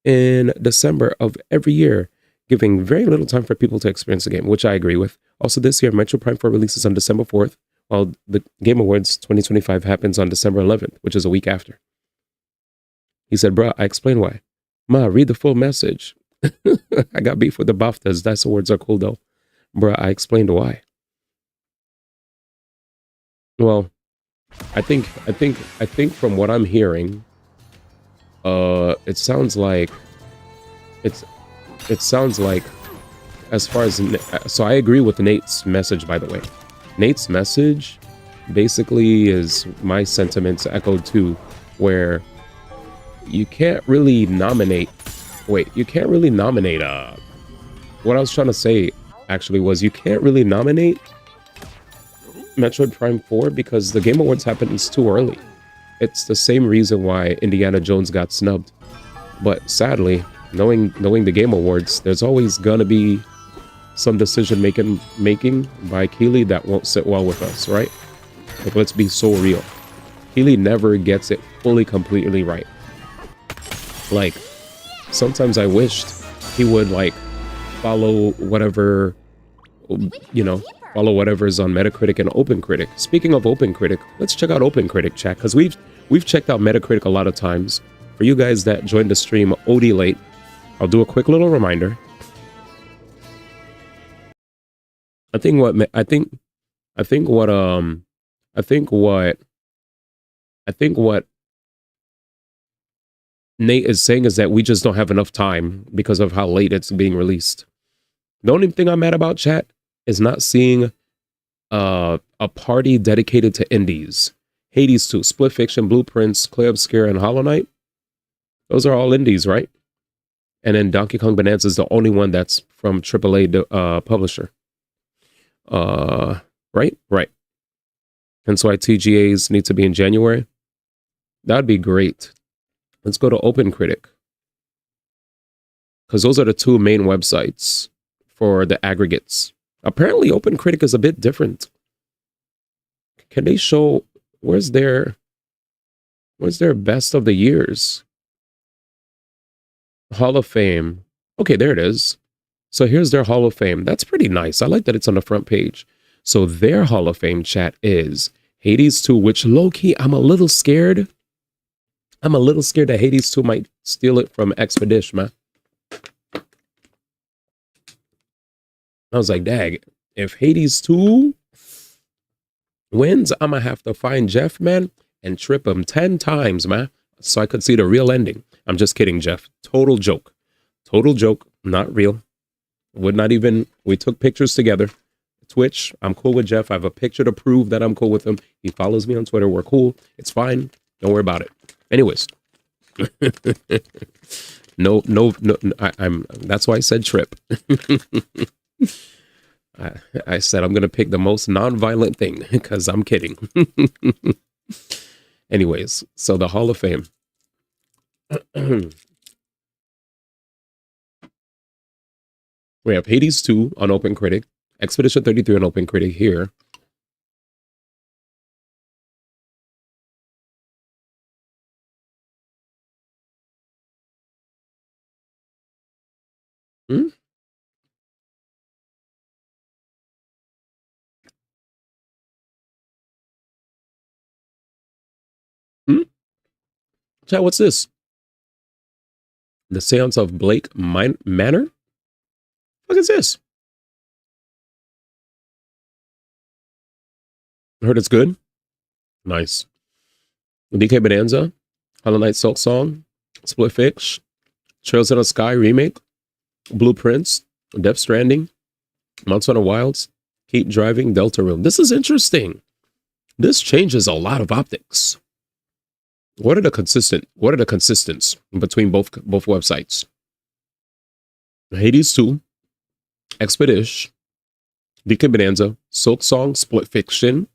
in December of every year, giving very little time for people to experience the game, which I agree with. Also, this year, Metro Prime 4 releases on December 4th, while the Game Awards 2025 happens on December 11th, which is a week after. He said, bruh, I explained why. Ma, read the full message. I got beef with the BAFTAs. Dice Awards are cool, though. Bruh, I explained why. Well, I think from what I'm hearing, it sounds like as far as, so I agree with Nate's message, by the way. Nate's message basically is my sentiments echoed too, where you can't really nominate, what I was trying to say actually was you can't really nominate Metroid Prime 4 because the Game Awards happens too early. It's the same reason why Indiana Jones got snubbed. But sadly, knowing the Game Awards, there's always gonna be some decision making by Keighley that won't sit well with us, right? Like, let's be so real. Keighley never gets it fully completely right. Like, sometimes I wished he would like follow whatever, follow whatever's on Metacritic and OpenCritic. Speaking of OpenCritic, let's check out OpenCritic, chat, because we've checked out Metacritic a lot of times. For you guys that joined the stream OD late, I'll do a quick little reminder. I think what Nate is saying is that we just don't have enough time because of how late it's being released. The only thing I'm mad about, chat, is not seeing a party dedicated to indies. Hades 2, Split Fiction, Blueprints, Clay Obscure, and Hollow Knight. Those are all indies, right? And then Donkey Kong Bonanza is the only one that's from AAA publisher. Right? Right. And so TGAs need to be in January. That'd be great. Let's go to OpenCritic, because those are the two main websites for the aggregates. Apparently, OpenCritic is a bit different. Can they show where's their best of the years? Hall of Fame. Okay, there it is. So here's their Hall of Fame. That's pretty nice. I like that it's on the front page. So their Hall of Fame, chat, is Hades 2, which low-key, I'm a little scared that Hades 2 might steal it from Expedition, man. I was like, dag, if Hades 2 wins, I'm gonna have to find Jeff, man, and trip him 10 times, man, so I could see the real ending. I'm just kidding, Jeff. Total joke. Total joke. Not real. Would not even, we took pictures together. Twitch, I'm cool with Jeff. I have a picture to prove that I'm cool with him. He follows me on Twitter. We're cool. It's fine. Don't worry about it. Anyways. No, that's why I said trip. I said I'm gonna pick the most non-violent thing because I'm kidding. Anyways, so the Hall of Fame. We have Hades 2 on OpenCritic, Expedition 33 on OpenCritic here. Chat, what's this? The Seance of Blake Manor? What is this? I heard it's good. Nice. DK Bonanza, Hollow Knight Silk Song, Split Fiction, Trails in the Sky remake, Blueprints, Death Stranding, Monster Hunter Wilds, Keep Driving, Deltarune. This is interesting. This changes a lot of optics. What are the consistents between both websites? Hades 2, Expedition, DK Bonanza, Silk Song, Split Fiction.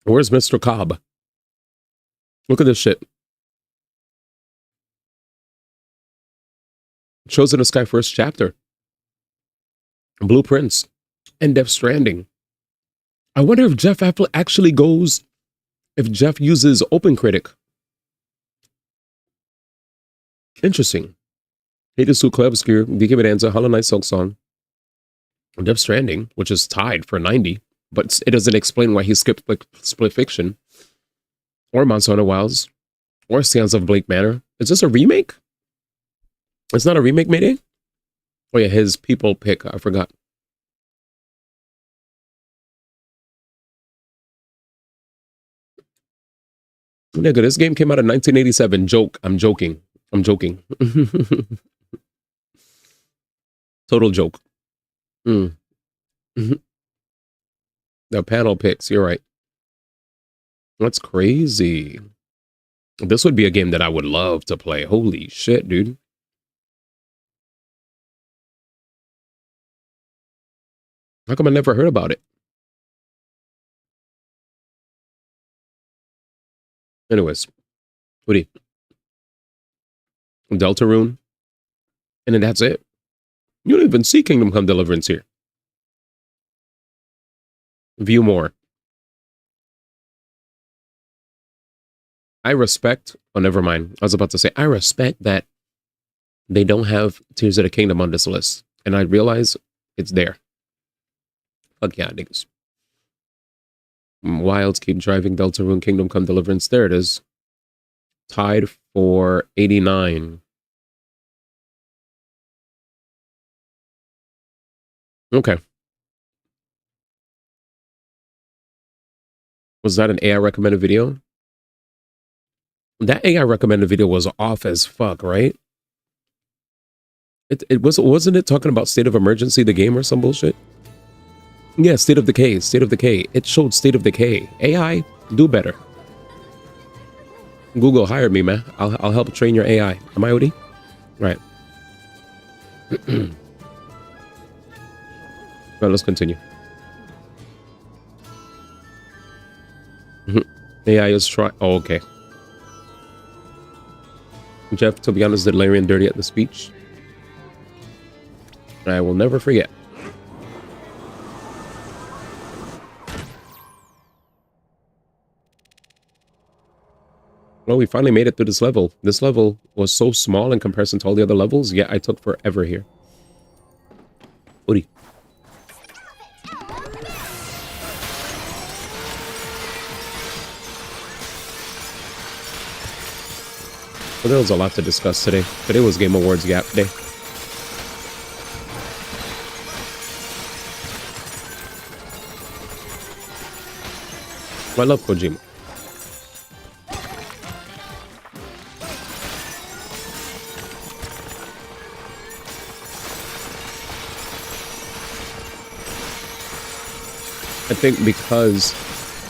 Where's Mr. Cobb? Look at this shit. Chosen the Sky first chapter. Blueprints. And Death Stranding. I wonder if Jeff actually goes, if Jeff uses OpenCritic. Interesting. Hades Club Obscure, DK Bananza, Hollow Knight Silk Song, Death Stranding, which is tied for 90, but it doesn't explain why he skipped like Split Fiction, or Monster Hunter Wilds, or Sands of Blake Manor. Is this a remake? It's not a remake, Mayday? Oh yeah, his people pick, I forgot. Nigga, this game came out in 1987. Joke. I'm joking. I'm joking. Total joke. The panel picks. You're right. That's crazy. This would be a game that I would love to play. Holy shit, dude. How come I never heard about it? Anyways, Woody. Deltarune. And then that's it. You don't even see Kingdom Come Deliverance here. View more. I respect, oh, never mind. I was about to say, I respect that they don't have Tears of the Kingdom on this list. And I realize it's there. Fuck yeah, niggas. Wilds Keep Driving, Deltarune, Kingdom Come Deliverance. There it is. Tied for 89. Okay. Was that an AI recommended video? That AI recommended video was off as fuck, right? Wasn't it talking about State of Emergency, the game, or some bullshit? Yeah, State of Decay, State of Decay. It showed State of Decay. AI, do better. Google, hire me, man. I'll help train your AI. Am I Odie? Right. Right, let's continue. AI is trying. Oh, okay. Jeff, to be honest, did Larian dirty at the speech. I will never forget. Well, we finally made it through this level. This level was so small in comparison to all the other levels, yet I took forever here. Woody. Well, there was a lot to discuss today. Today was Game Awards Gap Day. I love Kojima. I think because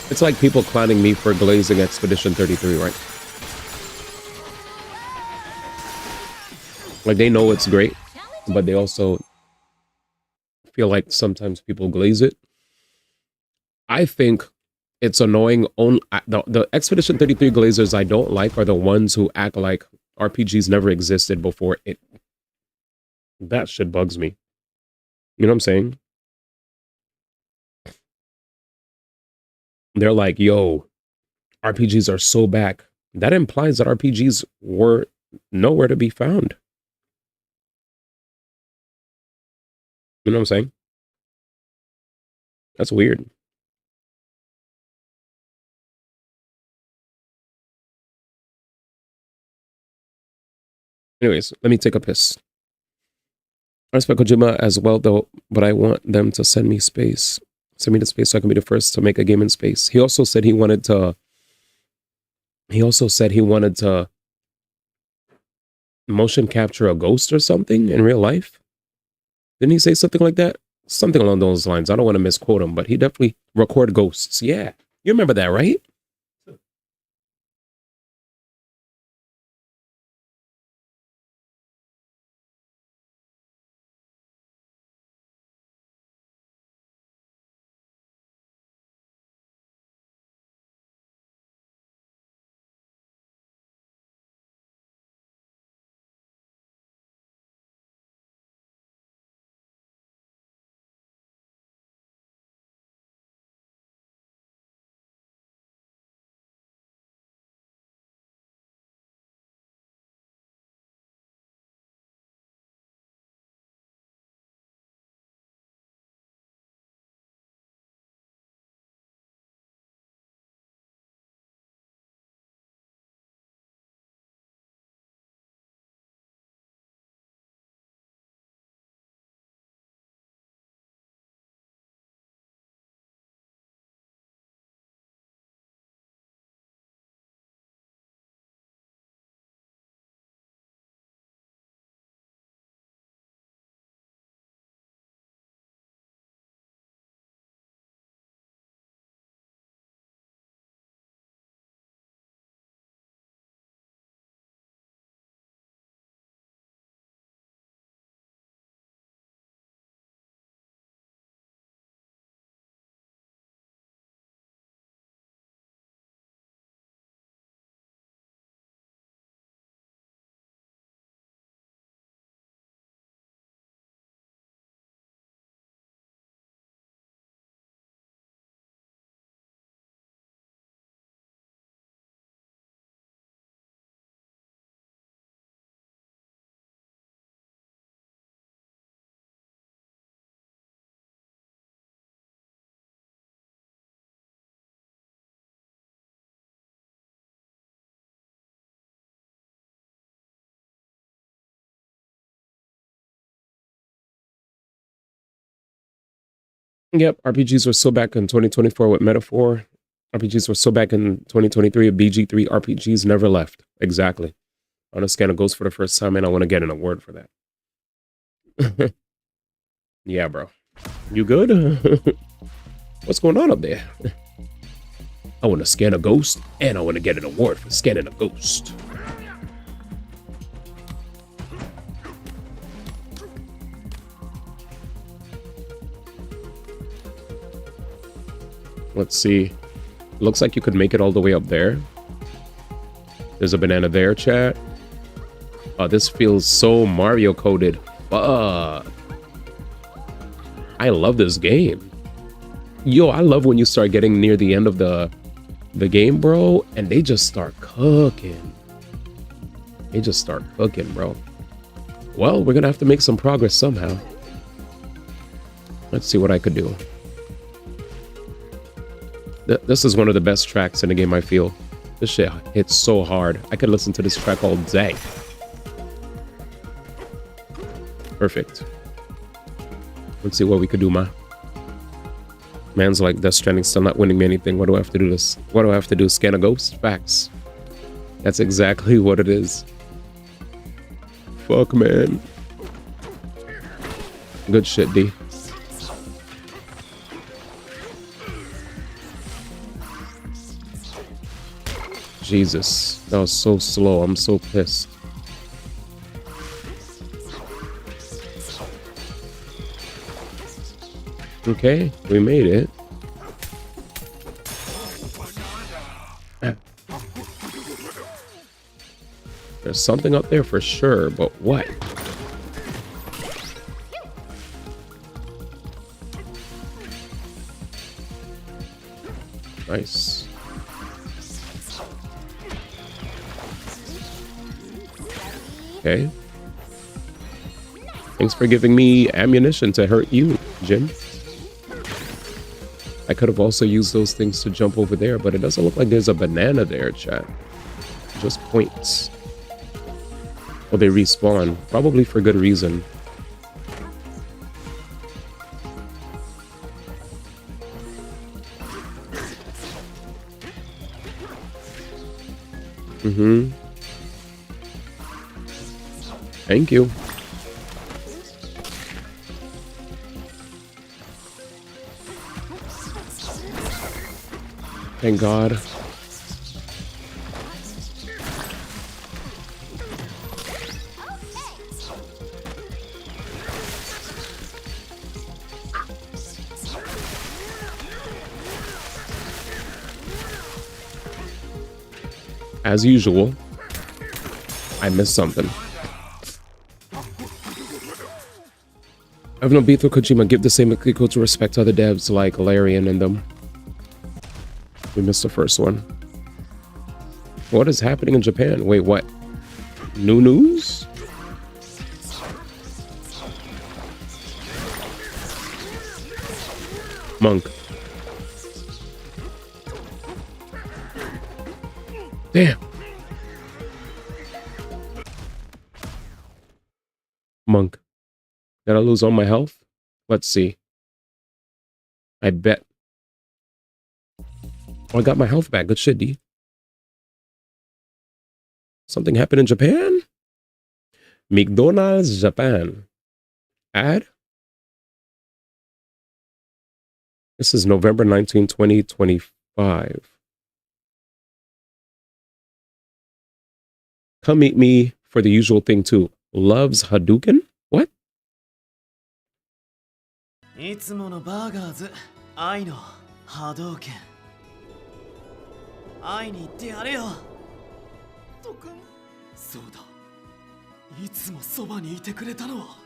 it's like people clowning me for glazing Expedition 33, right? Like they know it's great, but they also feel like sometimes people glaze it. I think it's annoying. The Expedition 33 glazers I don't like are the ones who act like RPGs never existed before it. That shit bugs me. You know what I'm saying? They're like, yo, RPGs are so back. That implies that RPGs were nowhere to be found. You know what I'm saying? That's weird. Anyways, let me take a piss. I respect Kojima as well, though, but I want them to send me space. Send me to space so I can be the first to make a game in space. He also said he wanted to motion capture a ghost or something in real life. Didn't he say something like that? Something along those lines. I don't want to misquote him, but he definitely record ghosts. Yeah. You remember that, right? Yep, RPGs were so back in 2024 with Metaphor. RPGs were so back in 2023 with BG3. RPGs never left. Exactly. On a scan of Ghost for the first time, and I want to get an award for that. Yeah, bro. You good? What's going on up there? I want to scan a ghost, and I want to get an award for scanning a ghost. Let's see. Looks like you could make it all the way up there. There's a banana there, chat. This feels so Mario coded. Fuck. I love this game. Yo, I love when you start getting near the end of the game, bro, and they just start cooking. They just start cooking, bro. Well, we're gonna have to make some progress somehow. Let's see what I could do. This is one of the best tracks in the game, I feel. This shit hits so hard. I could listen to this track all day. Perfect. Let's see what we could do, man. Man's like, Death Stranding still not winning me anything. What do I have to do this? What do I have to do? Scan a ghost? Facts. That's exactly what it is. Fuck, man. Good shit, D. Jesus, that was so slow. I'm so pissed. Okay, we made it. There's something up there for sure, but what? Nice. Okay. Thanks for giving me ammunition to hurt you, Jim. I could have also used those things to jump over there, but it doesn't look like there's a banana there, chat. Just points. Well, they respawn, probably for good reason. Mm-hmm. Thank you. Thank God. As usual, I missed something. I have no beef with Kojima. Give the same equal to respect to other devs like Larian and them. We missed the first one. What is happening in Japan? Wait, what? New news? Monk. Damn. Monk. Did I lose all my health? Let's see. I bet. Oh, I got my health back. Good shit, D. Something happened in Japan? McDonald's Japan. Ad? This is November 19, 2025. Come meet me for the usual thing too. Loves Hadouken? What? いつものバーガーズ愛の波動拳会いに行ってやれよとくんそうだいつもそばにいてくれたのは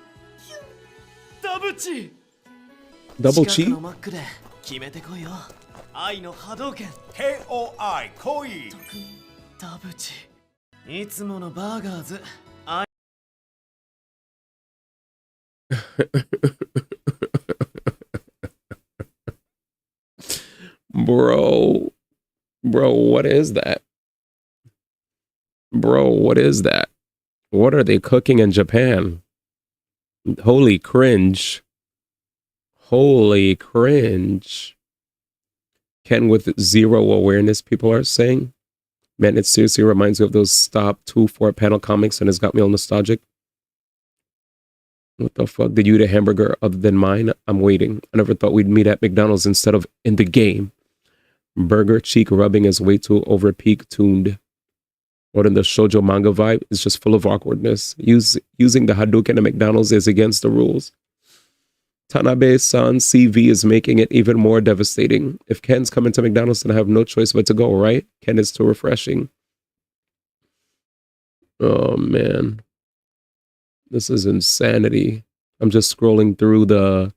ダブチダブチ近くのマックで決めてこいよ愛の波動拳 KOI 来いとくんダブチいつものバーガーズ愛Bro, what is that? Bro, what is that? What are they cooking in Japan? Holy cringe. Holy cringe. Ken with zero awareness, people are saying. Man, it seriously reminds me of those Stop 2-4 panel comics and it's got me all nostalgic. What the fuck? Did you eat a hamburger other than mine? I'm waiting. I never thought we'd meet at McDonald's instead of in the game. Burger cheek rubbing is way too over peak tuned. What in the shoujo manga vibe is just full of awkwardness. Using the Hadouken at McDonald's is against the rules. Tanabe-san CV is making it even more devastating. If Ken's coming to McDonald's, then I have no choice but to go, right? Ken is too refreshing. Oh, man. This is insanity. I'm just scrolling through the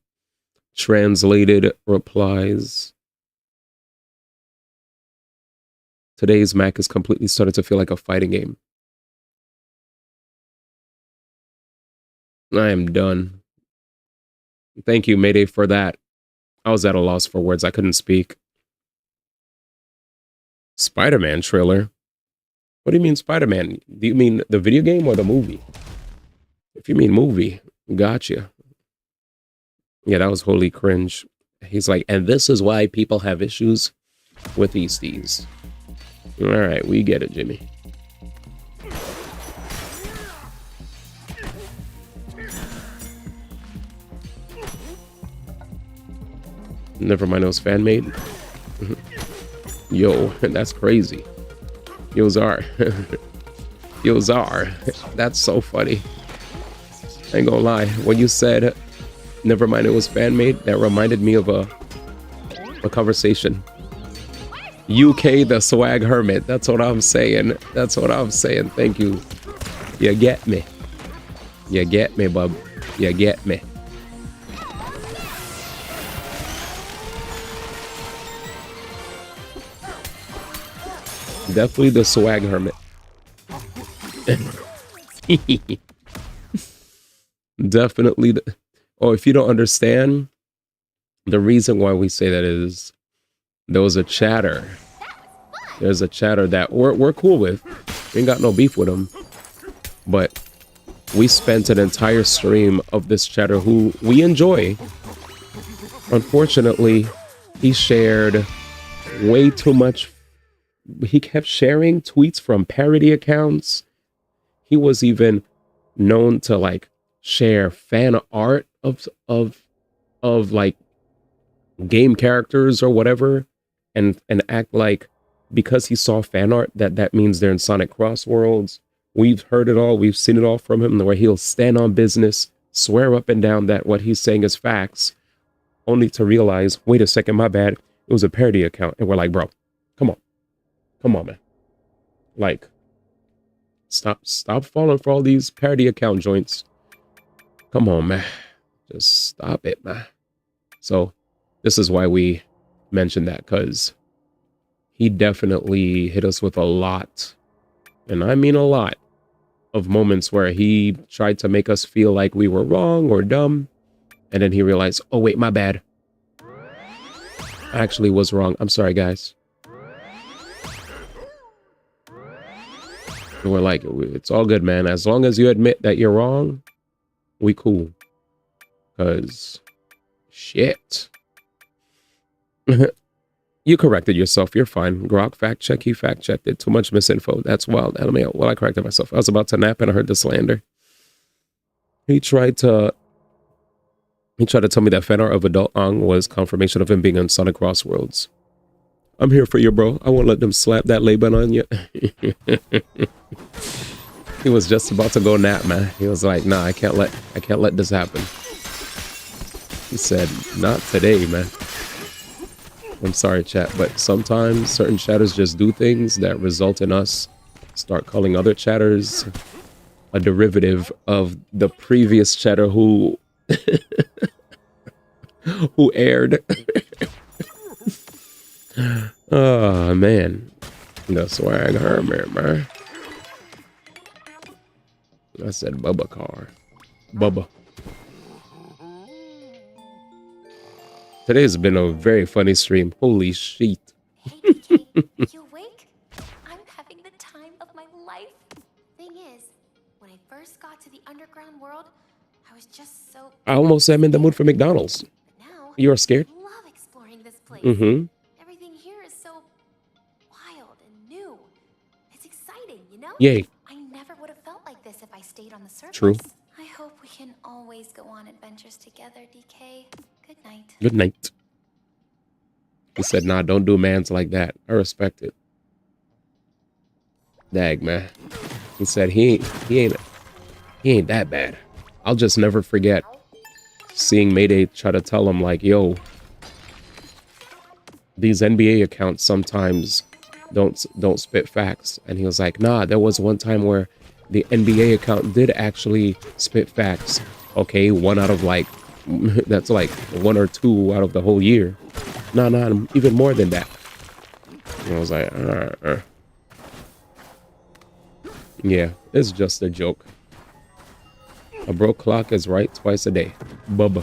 translated replies. Today's Mac is completely starting to feel like a fighting game. I am done. Thank you, Mayday, for that. I was at a loss for words. I couldn't speak. Spider-Man trailer? What do you mean Spider-Man? Do you mean the video game or the movie? If you mean movie, gotcha. Yeah, that was holy cringe. He's like, and this is why people have issues with these. All right, we get it, Jimmy. Never mind, it was fan made. Yo, that's crazy. Yo, Zar. Yo, Zar. That's so funny. I ain't gonna lie. When you said, never mind, it was fan made, that reminded me of a conversation. UK, the swag hermit. That's what I'm saying. That's what I'm saying. Thank you. You get me. You get me, bub. You get me. Definitely the swag hermit. Definitely the... Oh, if you don't understand, the reason why we say that is there was a chatter. There's a chatter that we're cool with. We ain't got no beef with him. But we spent an entire stream of this chatter who we enjoy. Unfortunately, he shared way too much. He kept sharing tweets from parody accounts. He was even known to like share fan art of like game characters or whatever, and act like because he saw fan art that means they're in Sonic Cross Worlds. We've heard it all. We've seen it all from him, where he'll stand on business, swear up and down that what he's saying is facts, only to realize, wait a second, my bad, it was a parody account. And we're like, bro, come on, man. Like, stop falling for all these parody account joints. Come on, man. Just stop it, man. So this is why we mentioned that, because he definitely hit us with a lot, and I mean a lot, of moments where he tried to make us feel like we were wrong or dumb, and then he realized, oh wait, my bad. I actually was wrong. I'm sorry, guys. And we're like, it's all good, man. As long as you admit that you're wrong, we cool. Because, shit. You corrected yourself. You're fine. Grok, fact check. He fact checked it. Too much misinfo. That's wild. Well, I corrected myself. I was about to nap and I heard the slander. He tried to tell me that fan art of Adult Ong was confirmation of him being on Sonic Cross Worlds. I'm here for you, bro. I won't let them slap that label on you. He was just about to go nap, man. He was like, nah, I can't let this happen. He said, not today, man. I'm sorry, chat, but sometimes certain chatters just do things that result in us start calling other chatters a derivative of the previous chatter who who aired. Oh, man. The swag hermit, man. I said Bubba car. Bubba. Today's been a very funny stream. Holy shit. Hey, DJ, you awake? I'm having the time of my life. Thing is, when I first got to the underground world, I was just so... I almost am in the mood for McDonald's. Now, You are scared? love exploring this place. Mm-hmm. Everything here is so wild and new. It's exciting, you know? Yay. I never would have felt like this if I stayed on the surface. True. I hope we can always go on adventures together, DK. Good night. Good night. He said, nah, don't do mans like that. I respect it. Dag, man. He said he ain't that bad. I'll just never forget seeing Mayday try to tell him like, yo, these NBA accounts sometimes don't spit facts. And he was like, nah, there was one time where the NBA account did actually spit facts. Okay, one out of like, that's like 1 or 2 out of the whole year. No, even more than that. And I was like, yeah, it's just a joke. A broke clock is right twice a day. Bubba.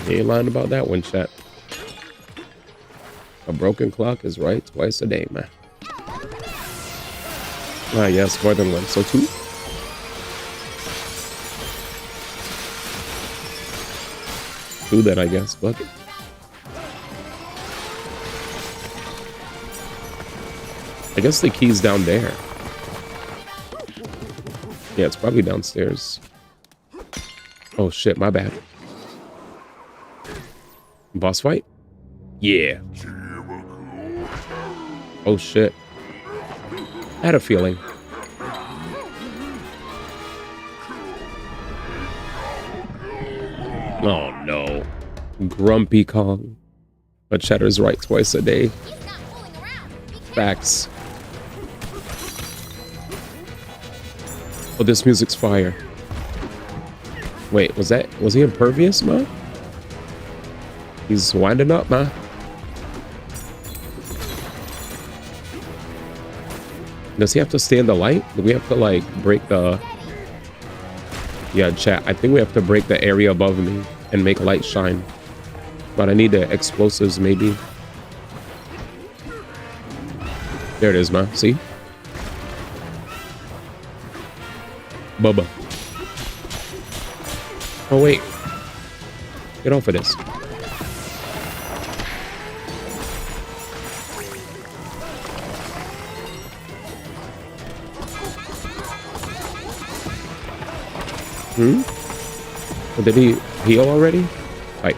You ain't lying about that one, chat. A broken clock is right twice a day, man. Ah, yes, more than one. So 2? Do that, I guess. Fuck it. I guess the key's down there. Yeah, it's probably downstairs. Oh shit, my bad. Boss fight? Yeah. Oh shit. I had a feeling. Oh no. Grumpy Kong. But Cheddar's right twice a day. Facts. Oh, this music's fire. Wait, was he impervious, man? He's winding up, man. Does he have to stay in the light? Do we have to like break the... Yeah, chat, I think we have to break the area above me and make light shine. But I need the explosives, maybe. There it is, man. See? Bubba. Oh, wait. Get off of this. Oh, did he heal already? Right.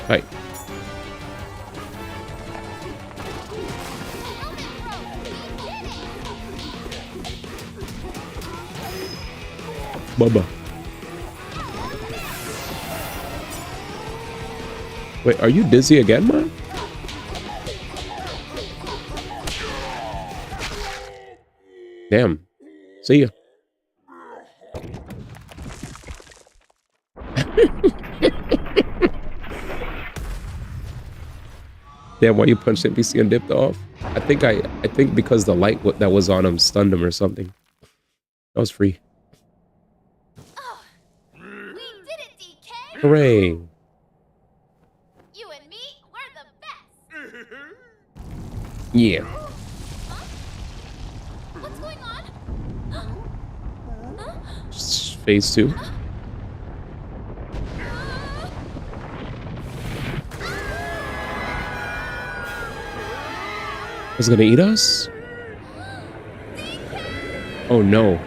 Right. Bubba. Wait, are you dizzy again, man? Damn. See ya. Damn, why you punched NPC and dipped off? I think because the light that was on him stunned him or something. That was free. We did it, DK! Hooray! You and me, we're the best! Yeah. What's going on? Phase 2. Is it gonna eat us? Oh no.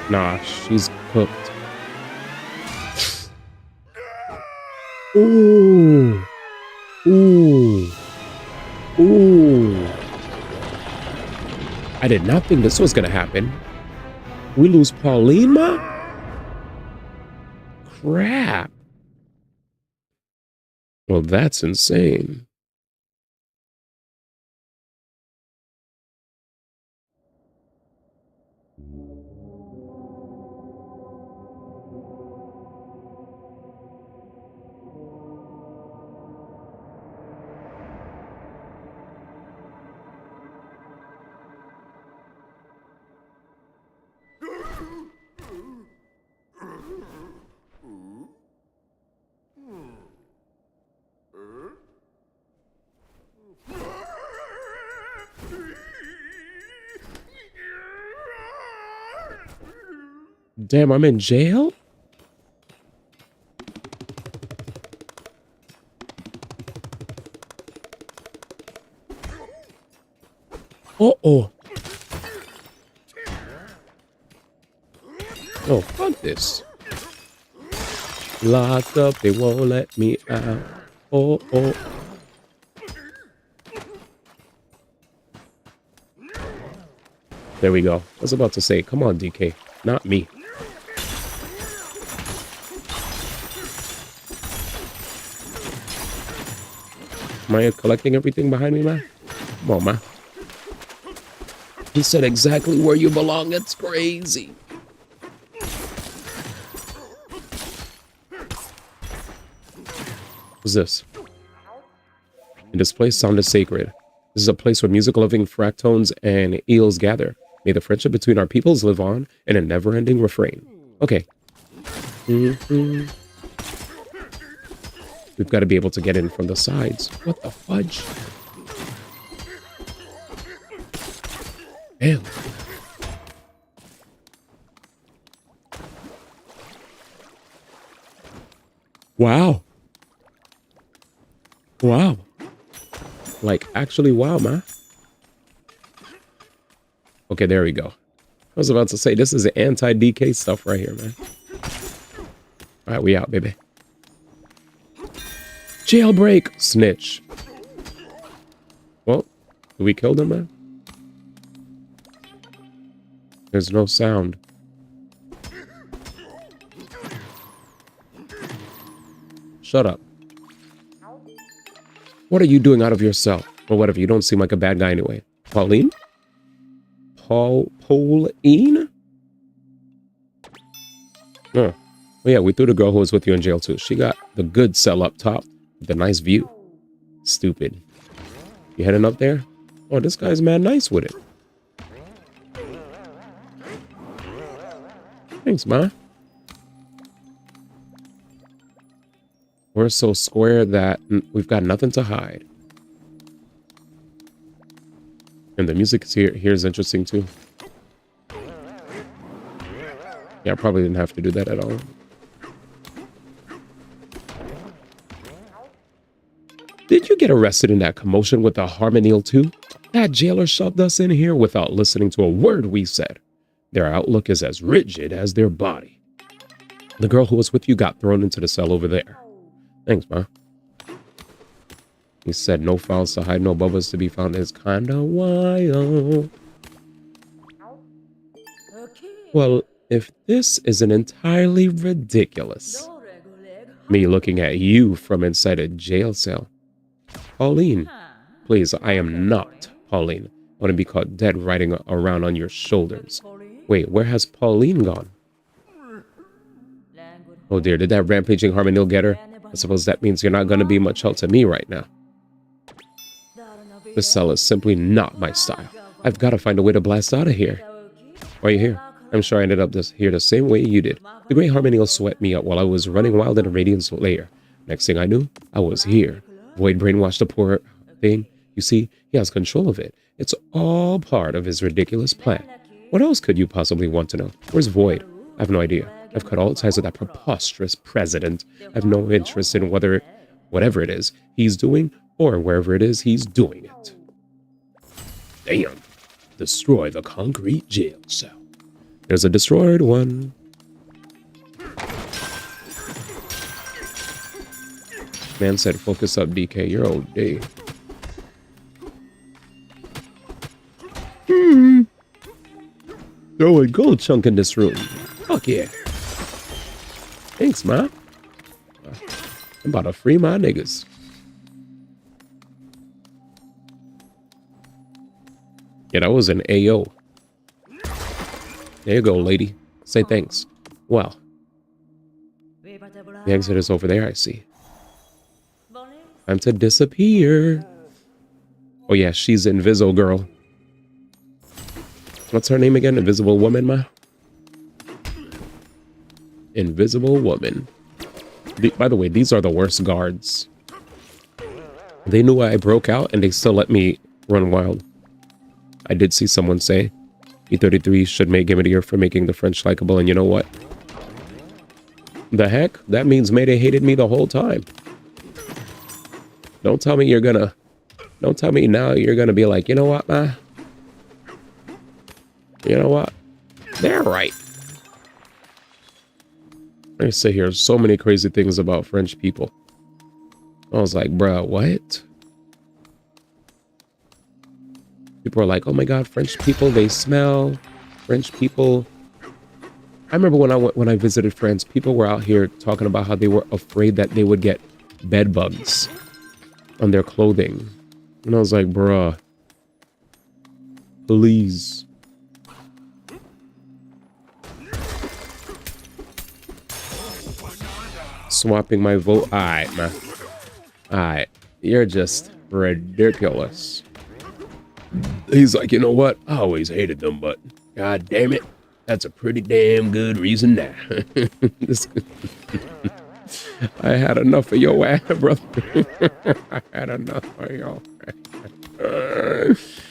Nah, she's cooked. Ooh. Ooh. Ooh. I did not think this was gonna happen. We lose Pauline, ma? Crap. Well, that's insane. Damn, I'm in jail? Uh-oh. Oh, fuck this. Locked up, they won't let me out. Oh, oh. There we go. I was about to say, come on, DK. Not me. Am I collecting everything behind me, man? Come on, man. He said exactly where you belong. It's crazy. What's this? This place sounded sacred. This is a place where music-loving fractones and eels gather. May the friendship between our peoples live on in a never-ending refrain. Okay. We've got to be able to get in from the sides. What the fudge? Damn. Wow. Wow. Like, actually, wow, man. Okay, there we go. I was about to say, this is anti-DK stuff right here, man. All right, we out, baby. Jailbreak! Snitch. Well, we killed him, man? There's no sound. Shut up. What are you doing out of your cell? Or whatever, you don't seem like a bad guy anyway. Pauline? Pauline? Oh. Well, yeah, we threw the girl who was with you in jail too. She got the good cell up top with a nice view. Stupid. You heading up there? Oh, this guy's mad nice with it. Thanks, man. We're so square that we've got nothing to hide. And the music here is interesting too. Yeah, I probably didn't have to do that at all. Did you get arrested in that commotion with the Harmonial too? That jailer shoved us in here without listening to a word we said. Their outlook is as rigid as their body. The girl who was with you got thrown into the cell over there. Thanks, ma. He said no files to hide, no bubbles to be found. It's kinda wild. Well, if this isn't entirely ridiculous. Me looking at you from inside a jail cell. Pauline. Please, I am not Pauline. I want to be caught dead riding around on your shoulders. Wait, where has Pauline gone? Oh dear, did that rampaging Harmonial get her? I suppose that means you're not going to be much help to me right now. This cell is simply not my style. I've got to find a way to blast out of here. Why are you here? I'm sure I ended up here the same way you did. The Great Harmonial swept me up while I was running wild in a Radiance lair. Next thing I knew, I was here. Void brainwashed the poor thing. You see, he has control of it. It's all part of his ridiculous plan. What else could you possibly want to know? Where's Void? I have no idea. I've cut all ties with that preposterous president. I have no interest in whatever it is he's doing or wherever it is he's doing it. Damn. Destroy the concrete jail cell. There's a destroyed one. Man said, focus up, DK. You're OD. Throw a gold chunk in this room. Fuck yeah. Thanks, man. I'm about to free my niggas. Yeah, that was an AO. There you go, lady. Say thanks. Well, the exit is over there, I see. Time to disappear. Oh yeah, she's Invisible Girl. What's her name again? Invisible Woman, ma? Invisible Woman. By the way, these are the worst guards. They knew I broke out and they still let me run wild. I did see someone say, E33 should make Game of the Year for making the French likable, and you know what? The heck? That means Mayday hated me the whole time. Don't tell me you're gonna... Don't tell me now you're gonna be like, you know what, man? You know what? They're right. I used to hear so many crazy things about French people. I was like, bruh, what? People are like, oh my God, French people, they smell. French people. I remember when I visited France, people were out here talking about how they were afraid that they would get bed bugs on their clothing. And I was like, bruh, please. Swapping my vote. All right, man. All right. You're just ridiculous. He's like, you know what? I always hated them, but God damn it. That's a pretty damn good reason now. I had enough of your ass, brother. I had enough of your ass.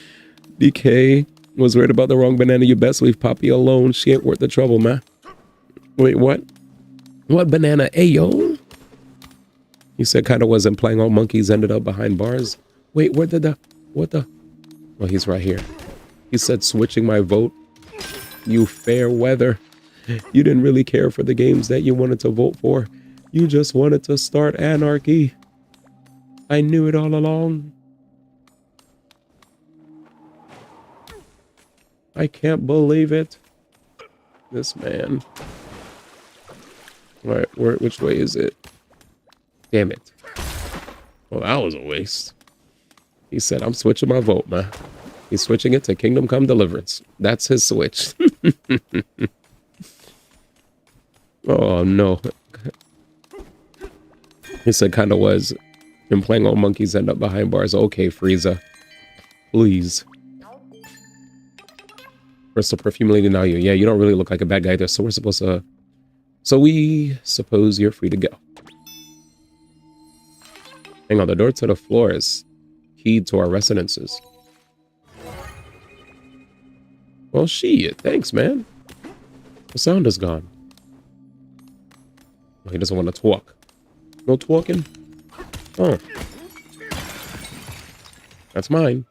DK was worried about the wrong banana. You best leave Poppy alone. She ain't worth the trouble, man. Wait, what? What banana? Ayo? He said kind of wasn't playing. All monkeys ended up behind bars. Wait, where did the... What the... Well, he's right here. He said switching my vote. You fair weather. You didn't really care for the games that you wanted to vote for. You just wanted to start anarchy. I knew it all along. I can't believe it. This man. All right, which way is it? Damn it. Well, that was a waste. He said, I'm switching my vote, man. He's switching it to Kingdom Come Deliverance. That's his switch. Oh, no. He said kind of was. Him playing all monkeys end up behind bars. Okay, Frieza. Please. Crystal Perfume Lady, now you. Yeah, you don't really look like a bad guy either. So we're supposed to... So we suppose you're free to go. Hang on, the door to the floor is keyed to our residences. Well, shit. Thanks, man. The sound is gone. Oh, he doesn't want to talk. No talking? Oh. That's mine.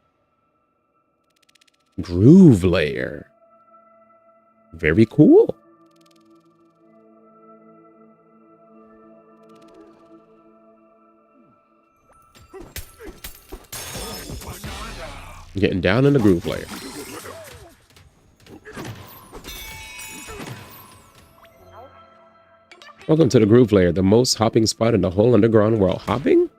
Groove layer. Very cool. Getting down in the groove layer. Welcome to the groove layer, the most hopping spot in the whole underground world. Hopping?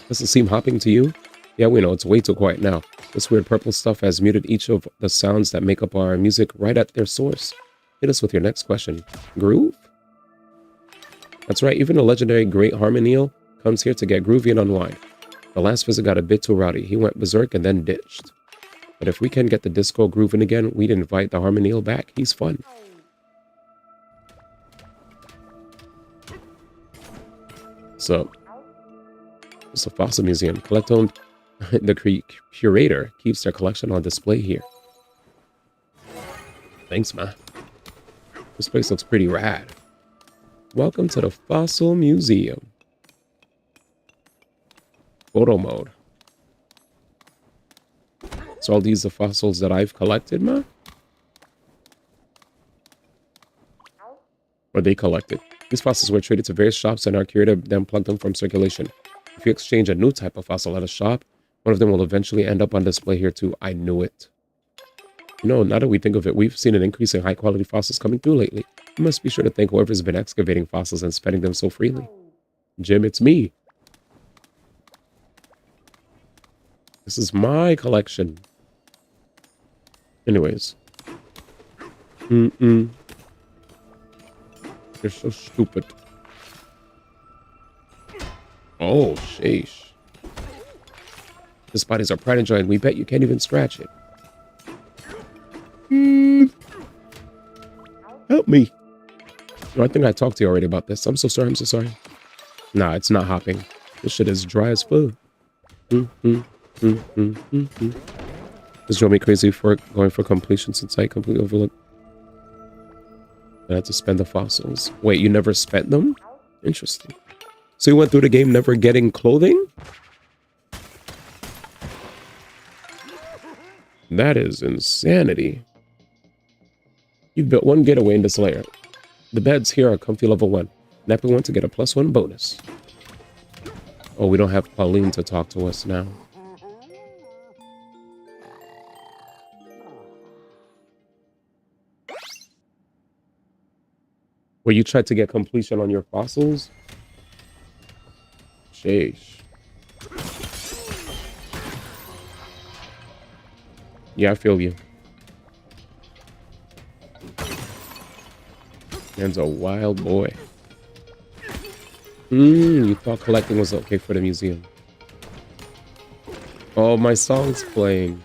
Does it seem hopping to you? Yeah, we know, it's way too quiet now. This weird purple stuff has muted each of the sounds that make up our music right at their source. Hit us with your next question. Groove? That's right, even the legendary Great Harmonial comes here to get groovy and unwind. The last visit got a bit too rowdy. He went berserk and then ditched. But if we can get the disco grooving again, we'd invite the Harmonial back. He's fun. So, it's a fossil museum. Collectone, the curator, keeps their collection on display here. Thanks, man. This place looks pretty rad. Welcome to the Fossil Museum. Photo mode. So all these are fossils that I've collected, man? Or they collected. These fossils were traded to various shops and our curator then plugged them from circulation. If you exchange a new type of fossil at a shop, one of them will eventually end up on display here too. I knew it. You know, now that we think of it, we've seen an increase in high-quality fossils coming through lately. You must be sure to thank whoever's been excavating fossils and spending them so freely. Jim, it's me. This is my collection. Anyways. You're so stupid. Oh, sheesh. This body's our pride and joy, and we bet you can't even scratch it. Help me. No, I think I talked to you already about this. I'm so sorry. I'm so sorry. Nah, it's not hopping. This shit is dry as fuck. This drove me crazy for going for completion since I completely overlooked. I had to spend the fossils. Wait, you never spent them? Interesting. So you went through the game never getting clothing? That is insanity. You've built one getaway in this layer. The beds here are comfy level 1. Napping 1 to get a +1 bonus. Oh, we don't have Pauline to talk to us now. Where you tried to get completion on your fossils? Sheesh. Yeah, I feel you. Man's a wild boy. You thought collecting was okay for the museum. Oh, my song's playing.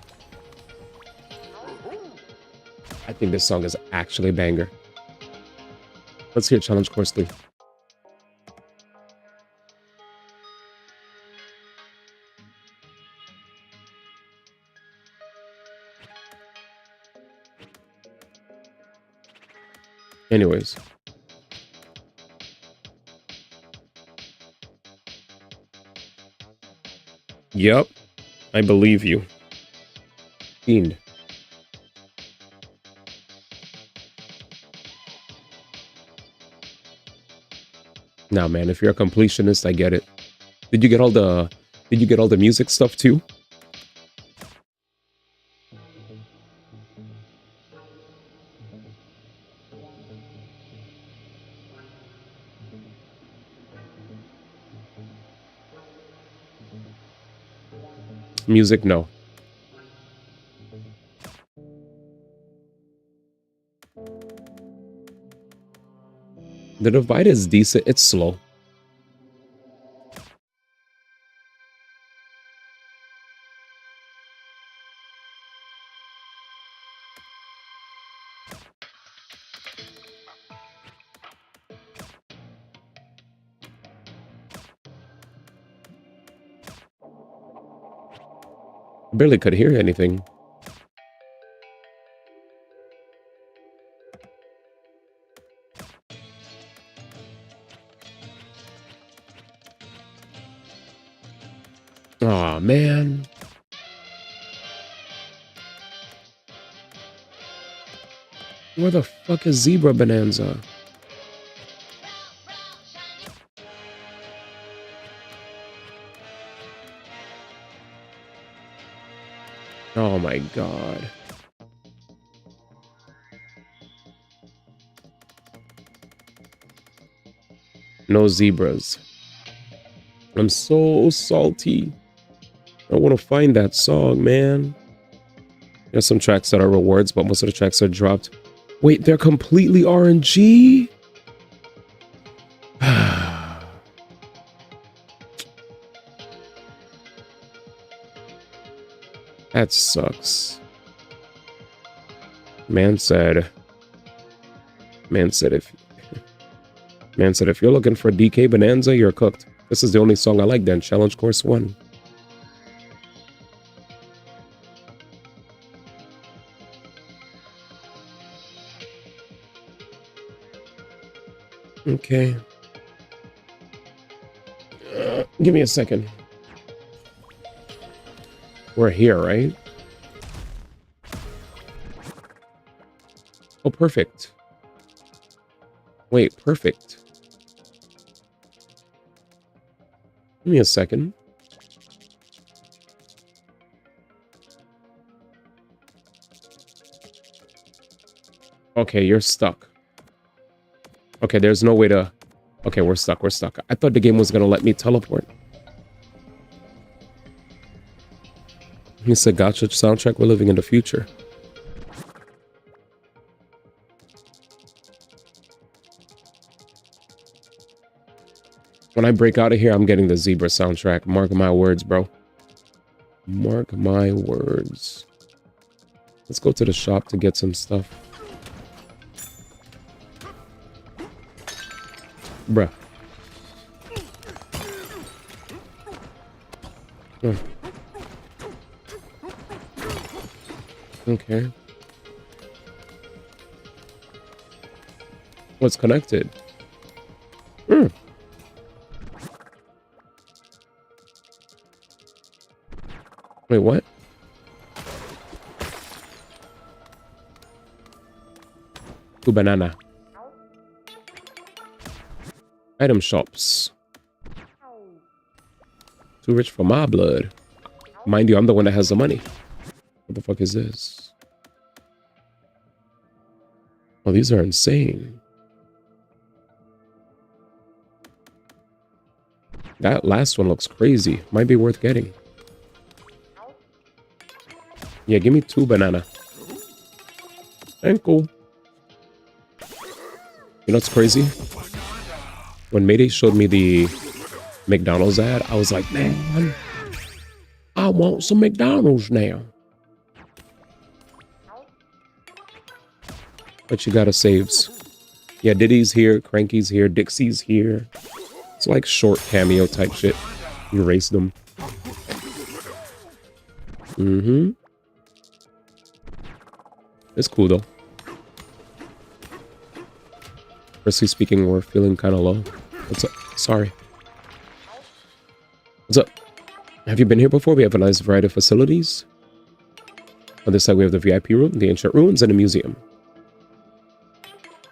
I think this song is actually a banger. Let's hear challenge course 3. Anyways. Yep. I believe you. Fiend. Nah, man, if you're a completionist, I get it. Did you get all the music stuff too? Music, no. The divide is decent. It's slow. Barely could hear anything. Aw, man. Where the fuck is Zebra Bonanza? Oh my god. No zebras. I'm so salty. I want to find that song, man. There's some tracks that are rewards, but most of the tracks are dropped. Wait, they're completely RNG? That sucks. Man said if you're looking for DK Bonanza, you're cooked. This is the only song I like then. Challenge course 1. Okay. Give me a second. We're here, right? Oh, perfect. Wait, perfect. Give me a second. Okay, you're stuck. Okay, there's no way to... Okay, we're stuck, we're stuck. I thought the game was gonna let me teleport. He said, gotcha soundtrack, we're living in the future. When I break out of here, I'm getting the Zebra soundtrack. Mark my words, bro. Mark my words. Let's go to the shop to get some stuff. Bruh. Okay. What's connected? Hmm. Wait, what? To banana. Item shops. Too rich for my blood. Mind you, I'm the one that has the money. What the fuck is this? Oh, these are insane. That last one looks crazy. Might be worth getting. Yeah, give me 2 banana. And cool. You know what's crazy? When Mayday showed me the McDonald's ad, I was like, man, I want some McDonald's now. But you gotta saves. Yeah, Diddy's here, Cranky's here, Dixie's here. It's like short cameo type shit. You erase them. Mm-hmm. It's cool though. Firstly speaking, we're feeling kind of low. What's up? Sorry. What's up? Have you been here before? We have a nice variety of facilities. On this side, we have the VIP room, the ancient ruins, and a museum.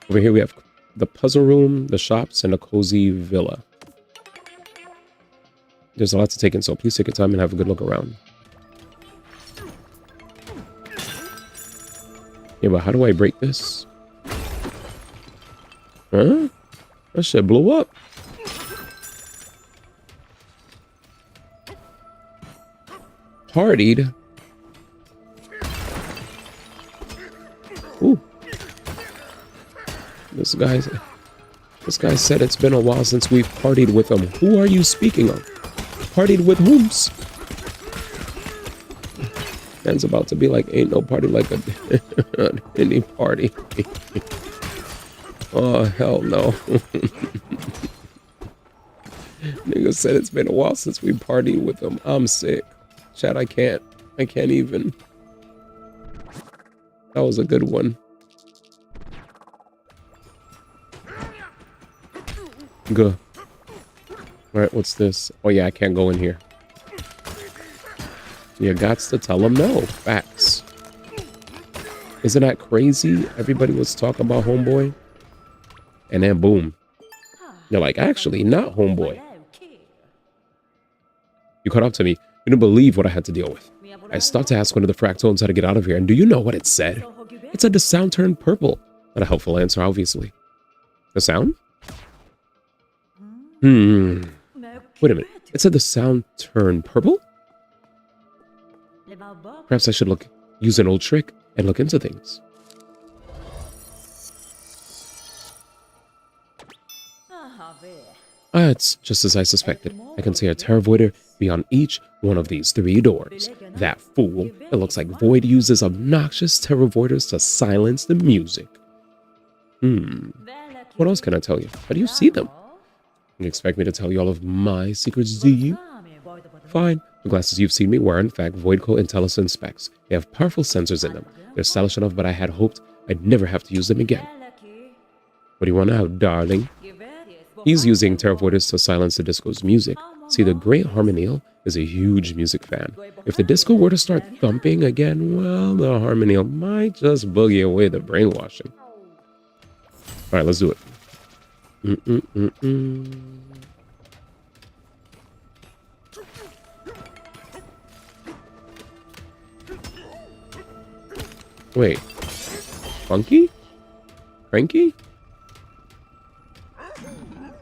Over here, we have the puzzle room, the shops, and a cozy villa. There's a lot to take in, so please take your time and have a good look around. Yeah, but how do I break this? Huh? That shit blew up. Partied. Ooh. This guy said it's been a while since we've partied with him. Who are you speaking of? Partied with whom's? Man's about to be like, ain't no party like any party. Oh, hell no. Nigga said it's been a while since we partied with him. I'm sick. Chat, I can't even. That was a good one. Good. Alright, what's this? Oh yeah, I can't go in here. You gots to tell them no. Facts. Isn't that crazy? Everybody was talking about Homeboy. And then boom. You're like, actually, not Homeboy. You caught up to me. You didn't believe what I had to deal with. I stopped to ask one of the fractals how to get out of here, and do you know what it said? It said the sound turned purple. Not a helpful answer, obviously. The sound? Wait a minute. It said the sound turned purple? Perhaps I should use an old trick and look into things. It's just as I suspected. I can see a Terror Voider beyond each one of these 3 doors. That fool. It looks like Void uses obnoxious Terror Voiders to silence the music. What else can I tell you? How do you see them? You expect me to tell you all of my secrets, do you? Fine. The glasses you've seen me wear are in fact Voidco IntelliSense specs. They have powerful sensors in them. They're stylish enough, but I had hoped I'd never have to use them again. What do you want now, darling? He's using Terror Voiders to silence the disco's music. See, the great Harmonial is a huge music fan. If the disco were to start thumping again, well, the Harmonial might just boogie away the brainwashing. Alright, let's do it. Wait. Funky? Cranky?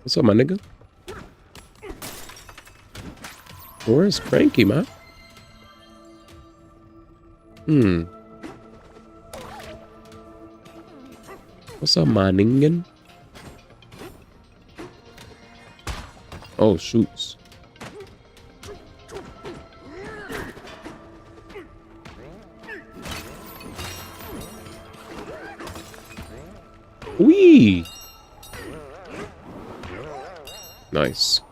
What's up, my nigga? Where's Cranky, man? What's up, my ningen? Oh, shoots. Wee! Nice.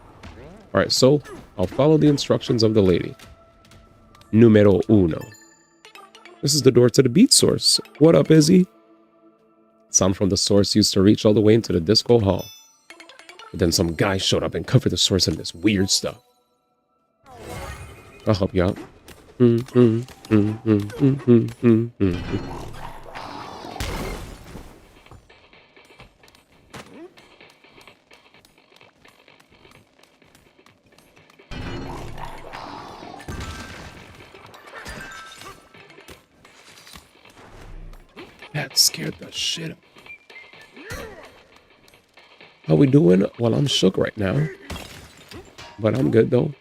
Alright, so I'll follow the instructions of the lady. Numero uno. This is the door to the beat source. What up, Izzy? Sound from the source used to reach all the way into the disco hall. But then some guy showed up and covered the source in this weird stuff. I'll help you out. That scared the shit out. How we doing? Well, I'm shook right now. But I'm good, though.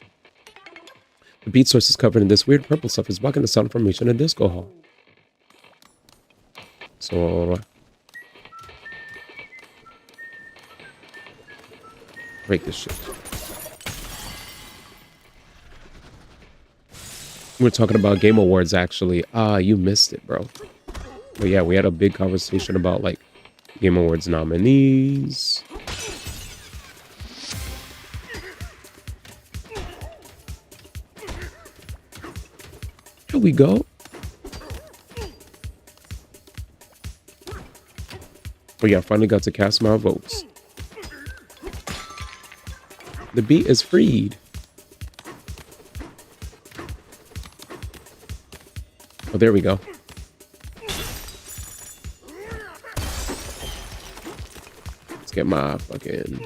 The beat source is covered in this weird purple stuff. It's blocking the sound from reaching the disco hall. So... break this shit. We're talking about Game Awards, actually. Ah, you missed it, bro. But yeah, we had a big conversation about, like, Game Awards nominees. Here we go. Oh yeah, I finally got to cast my votes. The beat is freed. Oh, there we go. Let's get my fucking...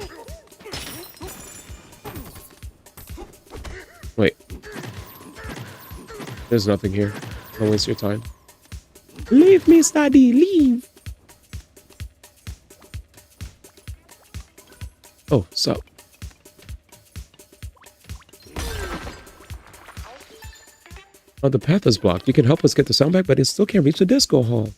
Wait. There's nothing here. Don't waste your time. Leave me, study. Leave. Oh, so. Oh, the path is blocked. You can help us get the sound back, but it still can't reach the disco hall.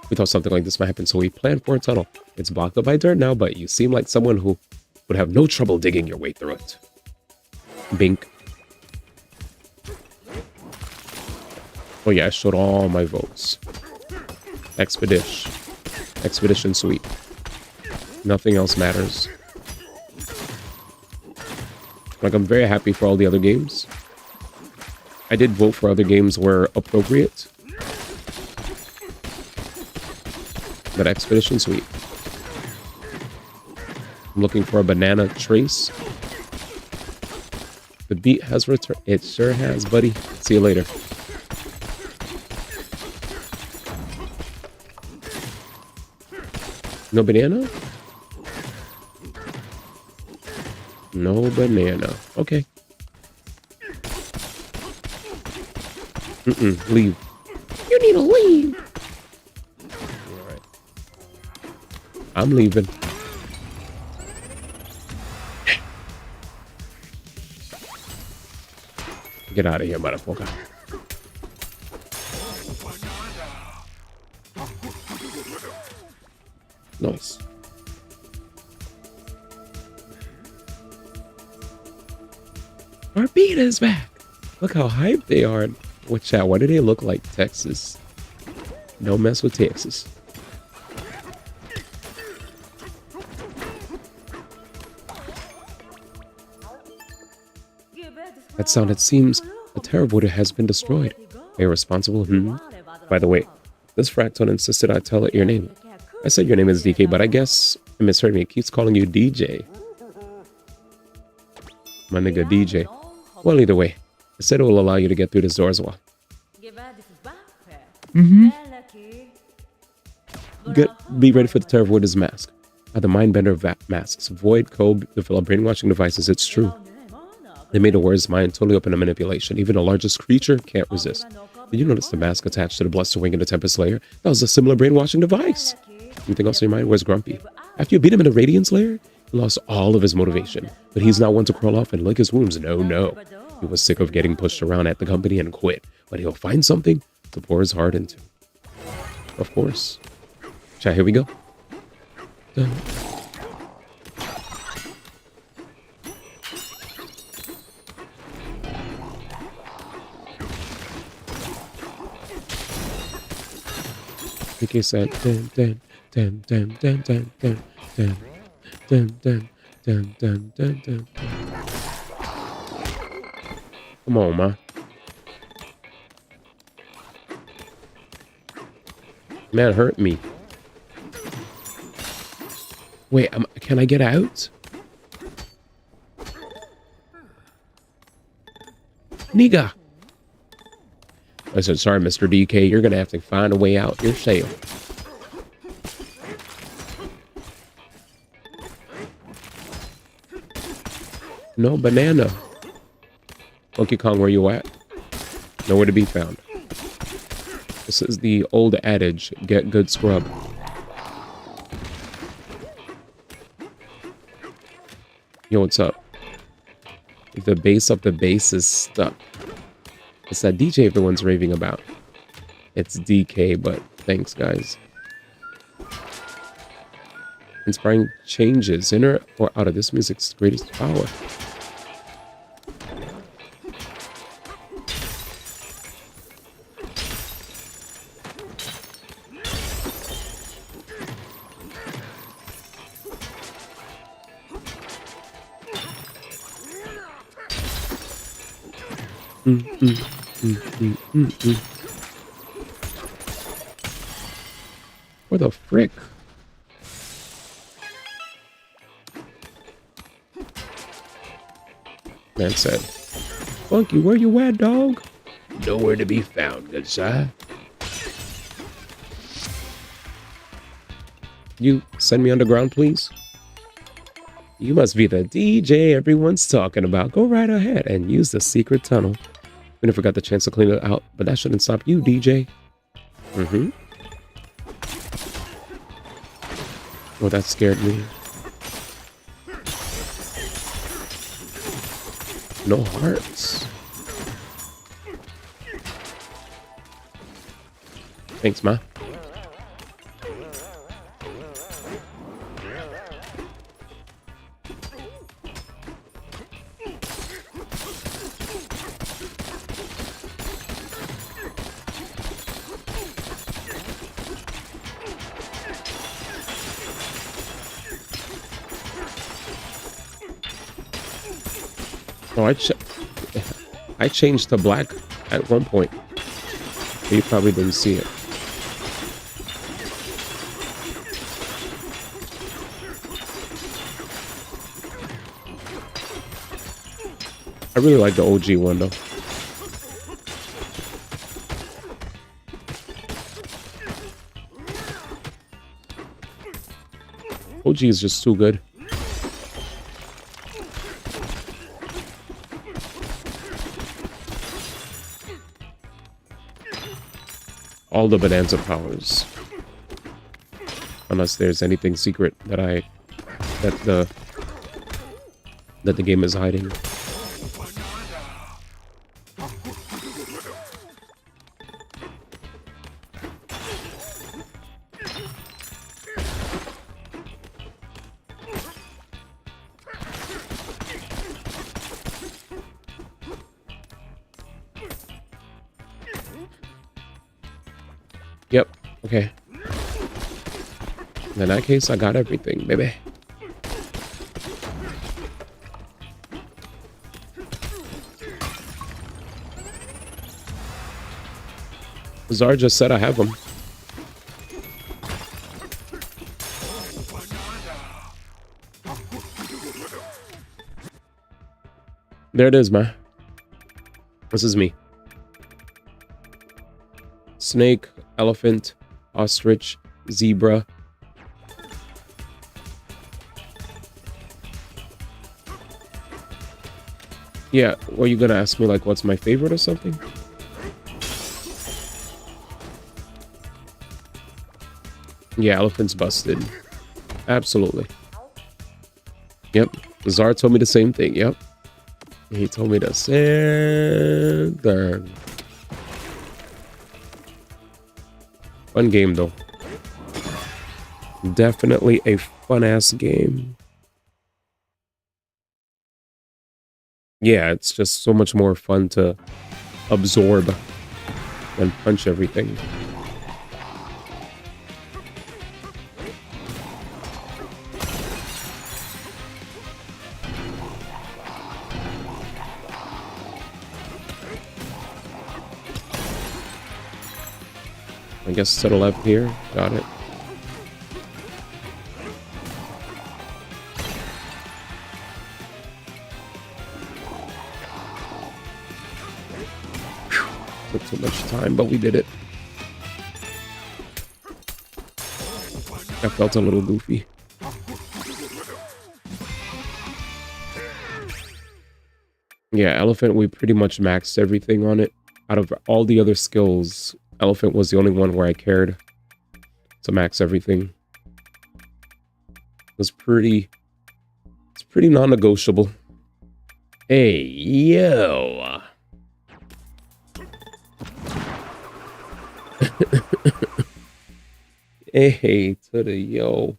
We thought something like this might happen, so we planned for a tunnel. It's blocked up by dirt now, but you seem like someone who would have no trouble digging your way through it. Bink. Oh yeah, I showed all my votes. Expedition Suite. Nothing else matters. Like, I'm very happy for all the other games. I did vote for other games where appropriate. But Expedition Suite. I'm looking for a banana trace. The beat has returned. It sure has, buddy. See you later. No banana? No banana. Okay. Leave. You need to leave. Alright. I'm leaving. Get out of here, motherfucker. Nice. Our beat is back. Look how hyped they are. What chat? Why do they look like Texas? Don't mess with Texas. That sound, it seems the Terrorvoter has been destroyed. Are you responsible? By the way, this fractone insisted I tell it your name. I said your name is DK, but I guess it misheard me. It keeps calling you DJ. My nigga DJ. Well, either way, I said it will allow you to get through this door as well. Be ready for the Terrorvoider's mask. The Mindbender masks. Void, code, develop brainwashing devices. It's true. They made the warrior's mind totally open to manipulation. Even the largest creature can't resist. Did you notice the mask attached to the Bluster Wing in the Tempest Lair? That was a similar brainwashing device. Anything else in your mind? Where's Grumpy? After you beat him in the Radiance Lair, he lost all of his motivation. But he's not one to crawl off and lick his wounds. No. He was sick of getting pushed around at the company and quit. But he'll find something to pour his heart into. Of course. Chat, here we go. Dun. PK said, dun. Come on, ma. Man, hurt me. Wait, can I get out? Nigga. I said, sorry, Mr. DK, you're gonna have to find a way out yourself. No banana. Donkey Kong, where you at? Nowhere to be found. This is the old adage, get good scrub. Yo, what's up? If the base of the base is stuck. It's that DJ everyone's raving about. It's DK, but thanks, guys. Inspiring changes, inner or out of this music's greatest power. What the frick? Man said, Funky, where you at, dog? Nowhere to be found, good sir. You send me underground, please? You must be the DJ everyone's talking about. Go right ahead and use the secret tunnel. We never got the chance to clean it out, but that shouldn't stop you, DJ. Oh, that scared me. No hearts. Thanks, ma. Oh, I changed to black at one point. But you probably didn't see it. I really like the OG one though. OG is just too good. All the Bonanza powers. Unless there's anything secret that the game is hiding. Yep, okay. In that case, I got everything, baby. Zar just said I have them. There it is, man. This is me. Snake, elephant, ostrich, zebra. Yeah, were you gonna ask me like what's my favorite or something? Yeah, elephant's busted. Absolutely. Yep. Zar told me the same thing. Yep. He told me the same thing. Fun game though. Definitely a fun ass game. Yeah, it's just so much more fun to absorb and punch everything. I guess to the left here. Got it. Took too much time, but we did it. I felt a little goofy. Yeah, Elephant, we pretty much maxed everything on it. Out of all the other skills, Elephant was the only one where I cared to max everything. It's pretty non-negotiable. Hey, yo. Hey, to the yo.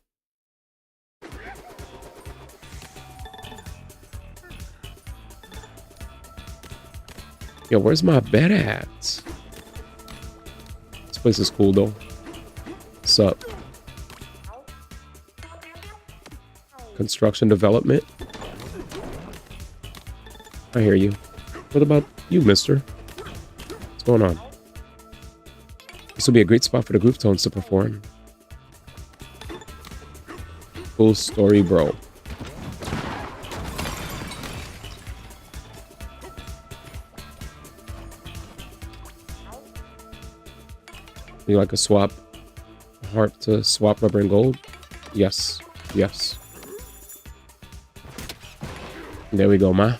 Yo, where's my bed at? This place is cool though. What's up? Construction development. I hear you. What about you, mister? What's going on? This will be a great spot for the groove tones to perform. Cool story, bro. You like a swap harp to swap rubber and gold? Yes. Yes. There we go, ma.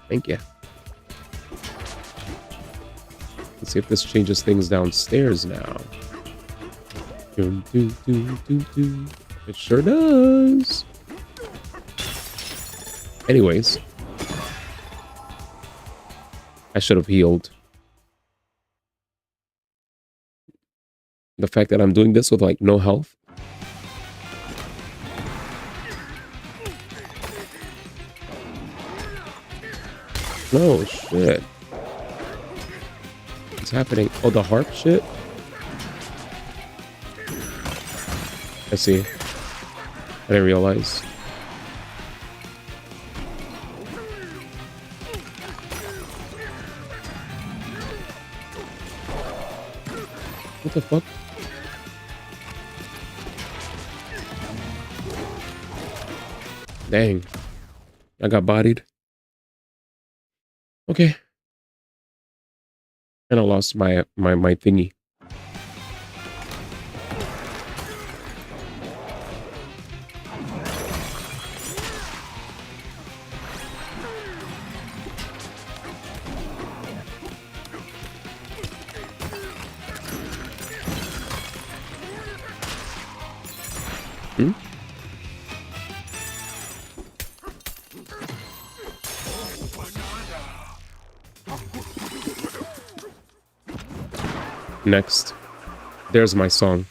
Thank you. Let's see if this changes things downstairs now. Doom, doom, doom, doom, doom. It sure does. Anyways. I should have healed. The fact that I'm doing this with like no health. No shit. What's happening? Oh, the harp shit? I see. I didn't realize. What the fuck? Dang. I got bodied. Okay. And I lost my thingy. Next, there's my song.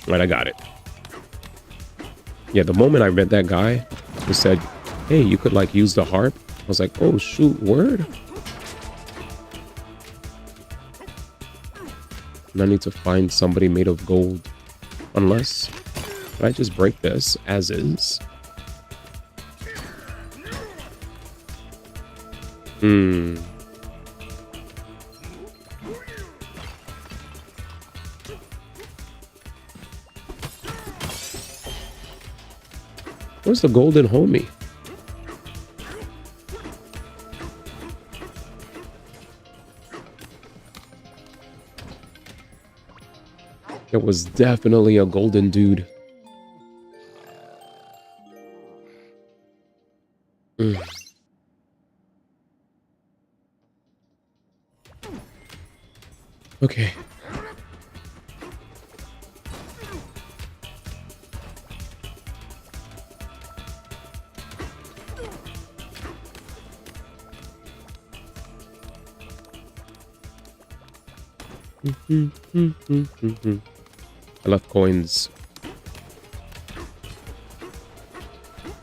Right, I got it. Yeah, the moment I read that guy who said, hey, you could like use the harp, I was like, oh shoot, word? And I need to find somebody made of gold. Unless, I just break this as is. Where's the golden homie? It was definitely a golden dude. Okay. I left coins.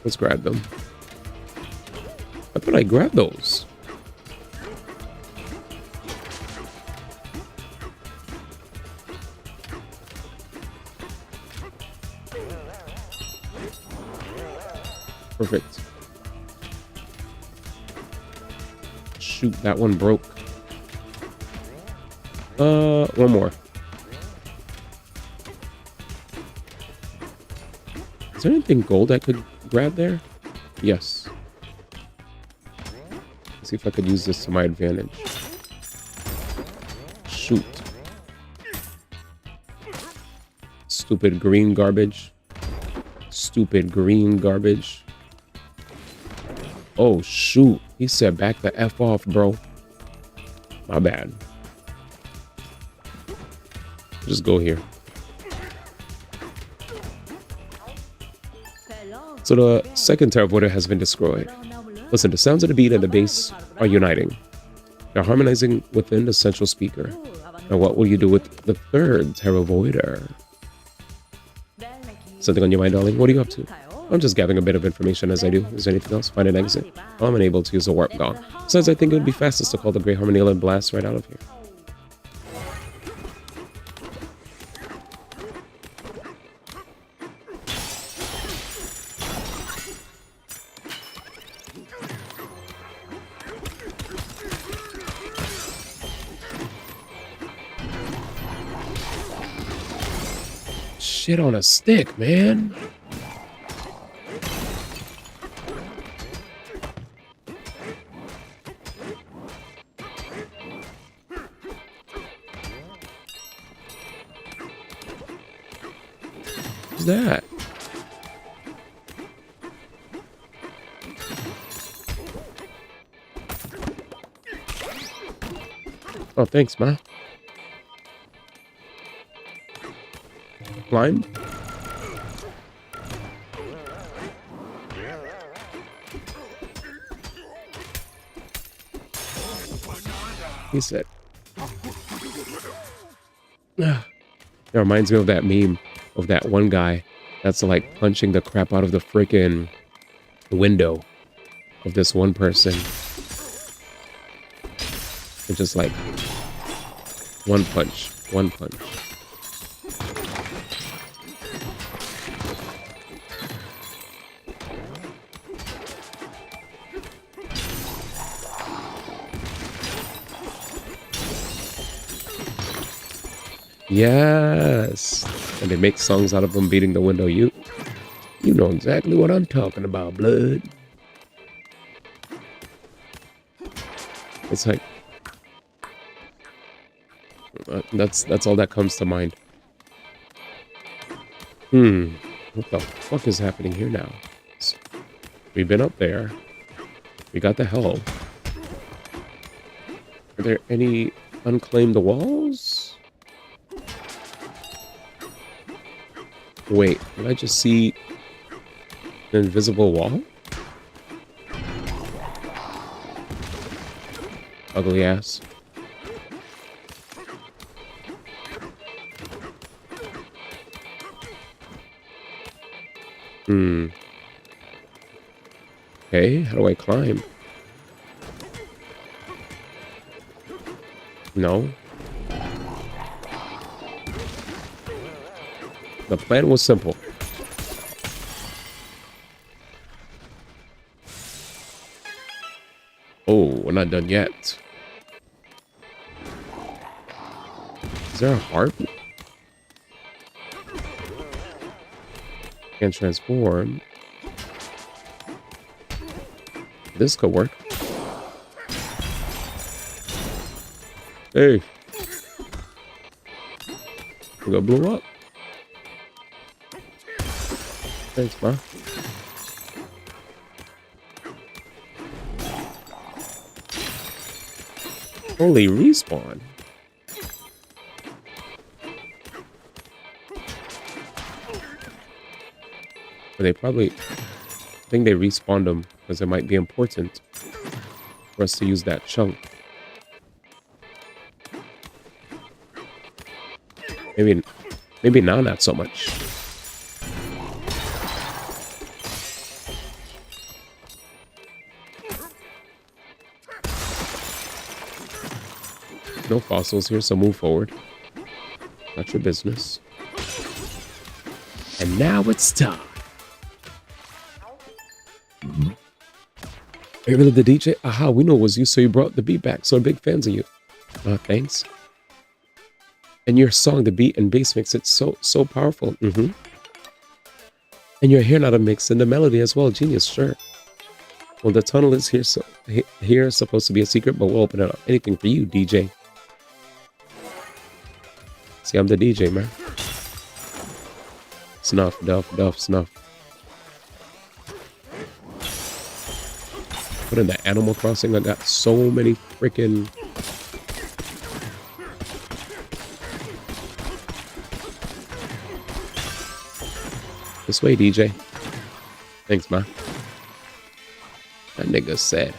Let's grab them. I thought I grabbed those. Perfect. shoot, that one broke. One more. Is there anything gold I could grab there? Yes. Let's see if I could use this to my advantage. Shoot. Stupid green garbage. Stupid green garbage. Oh, shoot. He said back the F off, bro. My bad. Just go here. So the second teleporter has been destroyed. Listen, the sounds of the beat and the bass are uniting. They're harmonizing within the central speaker. Now what will you do with the third teleporter? Something on your mind, darling? What are you up to? I'm just gathering a bit of information as I do. Is there anything else? Find an exit. I'm unable to use a warp gong. Besides, I think it would be fastest to call the Great Harmonial and blast right out of here. Shit on a stick, man. What's that? Oh, thanks, ma. Climb. He said. It reminds me of that meme of that one guy that's like punching the crap out of the freaking window of this one person. It's just like one punch, one punch. Yes, and they make songs out of them beating the window. You know exactly what I'm talking about, blood. It's like that's all that comes to mind. What the fuck is happening here now? We've been up there. We got the hell. Are there any unclaimed walls? Wait, did I just see an invisible wall? Ugly ass. Okay, how do I climb? No. The plan was simple. Oh, we're not done yet. Is there a harp? Can't transform. This could work. Hey. We got blew up. Thanks, bro. Holy respawn. They probably, I think they respawned them because it might be important for us to use that chunk. Maybe now not so much. No fossils here, so move forward. Not your business. And now it's time. Are you really the DJ? Aha, we know it was you, so you brought the beat back. So big fans of you. Thanks. And your song, the beat and bass mix, it's so powerful. And you're hearing how to mix in the melody as well. Genius, sure. Well, the tunnel is here, so here is supposed to be a secret, but we'll open it up. Anything for you, DJ. See, I'm the DJ, man. Snuff, duff, snuff. Put in the Animal Crossing. I got so many freaking... This way, DJ. Thanks, man. That nigga said.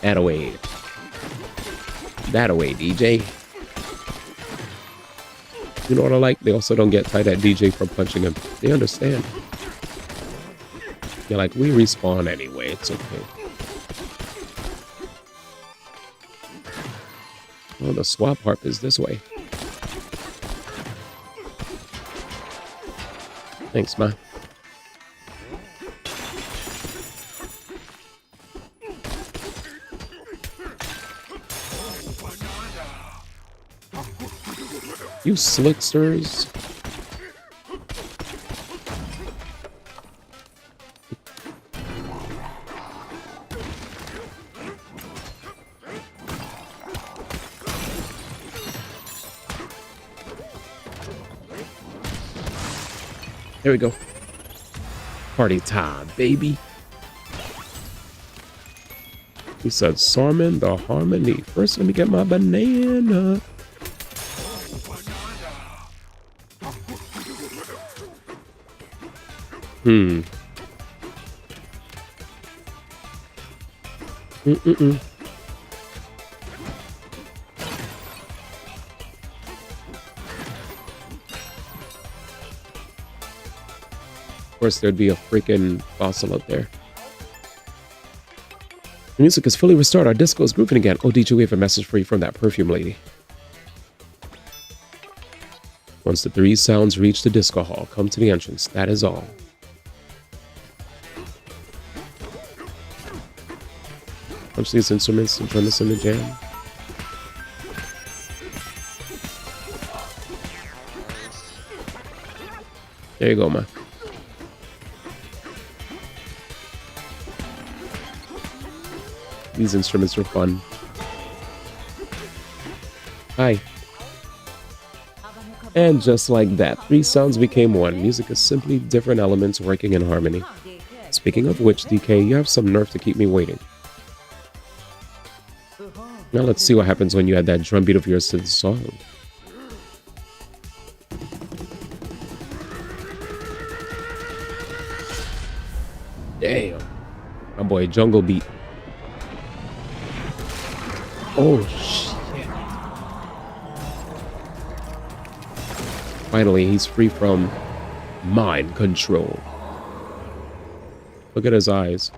That away. That away, DJ. You know what I like? They also don't get tight at DJ for punching him. They understand. You're like, we respawn anyway. It's okay. Oh, the swap harp is this way. Thanks, man. You slicksters. There we go. Party time, baby. He said, Sarmin the harmony. First, let me get my banana. Of course, there'd be a freaking fossil out there. The music is fully restored. Our disco is grooving again. Oh, DJ, we have a message for you from that perfume lady. Once the 3 sounds reach the disco hall, come to the entrance. That is all. Punch these instruments and turn us in the jam. There you go, man. These instruments are fun. Hi. And just like that, 3 sounds became 1. Music is simply different elements working in harmony. Speaking of which, DK, you have some nerve to keep me waiting. Now let's see what happens when you add that drum beat of yours to the song. Damn. My boy, Jungle Beat. Oh, shit. Finally, he's free from mind control. Look at his eyes.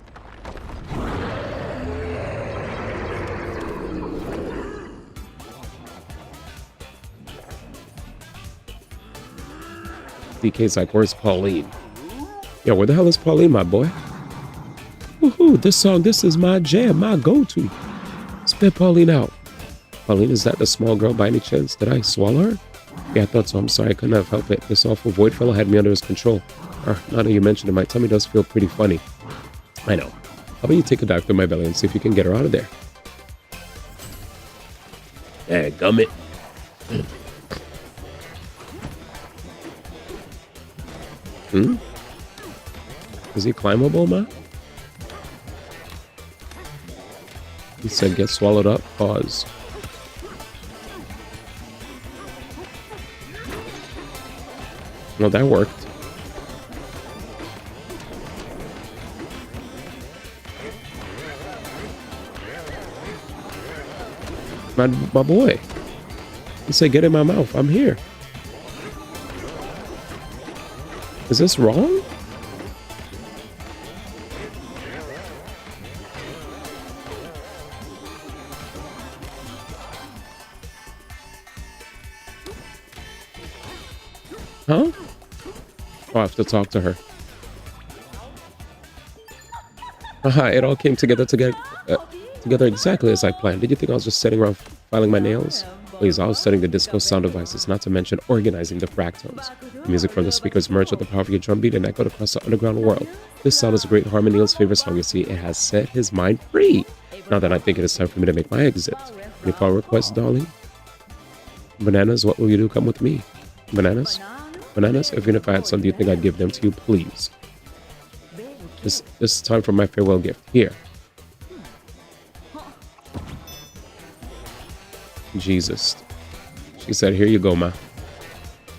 DK's like, where's Pauline? Yo, where the hell is Pauline, my boy? Woohoo, this song, this is my jam, my go-to. Spit Pauline out. Pauline, is that the small girl by any chance? Did I swallow her? Yeah, I thought so. I'm sorry, I couldn't have helped it. This awful void fellow had me under his control. Now that you mentioned it, my tummy does feel pretty funny. I know. How about you take a dive through my belly and see if you can get her out of there? Hey, gummit. Is he climbable, man? He said get swallowed up. Pause. Well, that worked. My boy. He said get in my mouth. I'm here. Is this wrong? Huh? Oh, I have to talk to her. Haha, it all came together exactly as I planned. Did you think I was just sitting around filing my nails? Please, I was studying the disco sound devices, not to mention organizing the fractals. The music from the speakers merged with the power of your drum beat and echoed across the underground world. This sound is a great Harmon Neal's favorite song. You see, it has set his mind free. Now that I think it is time for me to make my exit. Any follow requests, darling? Bananas, what will you do? Come with me. Bananas? Bananas? Even if I had some, do you think I'd give them to you? Please. This is time for my farewell gift. Here. Jesus. She said, here you go, ma.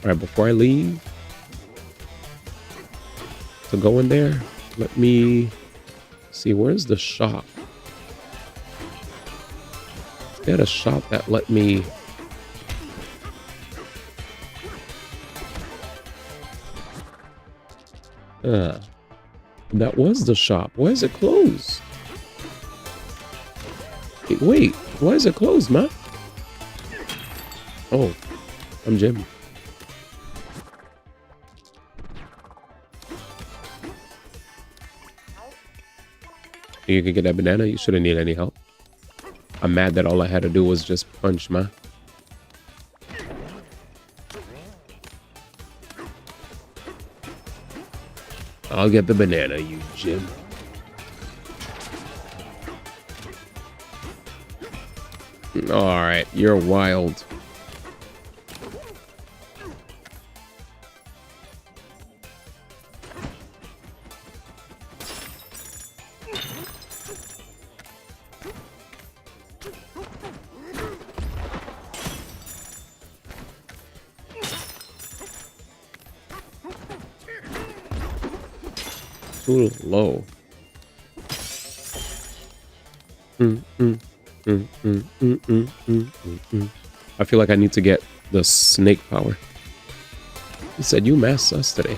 Alright, before I leave to go in there, let me see, where's the shop? They had a shop that let me that was the shop. Why is it closed? Wait, why is it closed, man? Oh, I'm Jim. You can get that banana. You shouldn't need any help. I'm mad that all I had to do was just punch, man. I'll get the banana, you Jim. Alright, you're wild. Too low. I feel like I need to get the snake power. He said, you masked us today.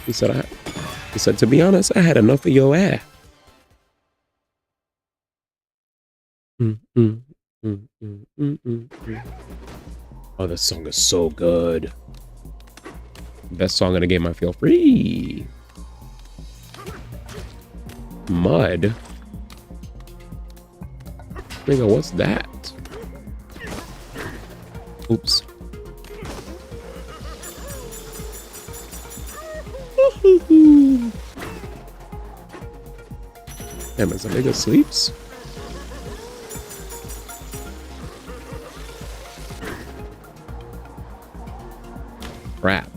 He said, to be honest, I had enough of your ass. Oh, this song is so good. Best song in the game, I feel free. Mud? Nigga, what's that? Oops. Damn, is a nigga sleeps? Crap.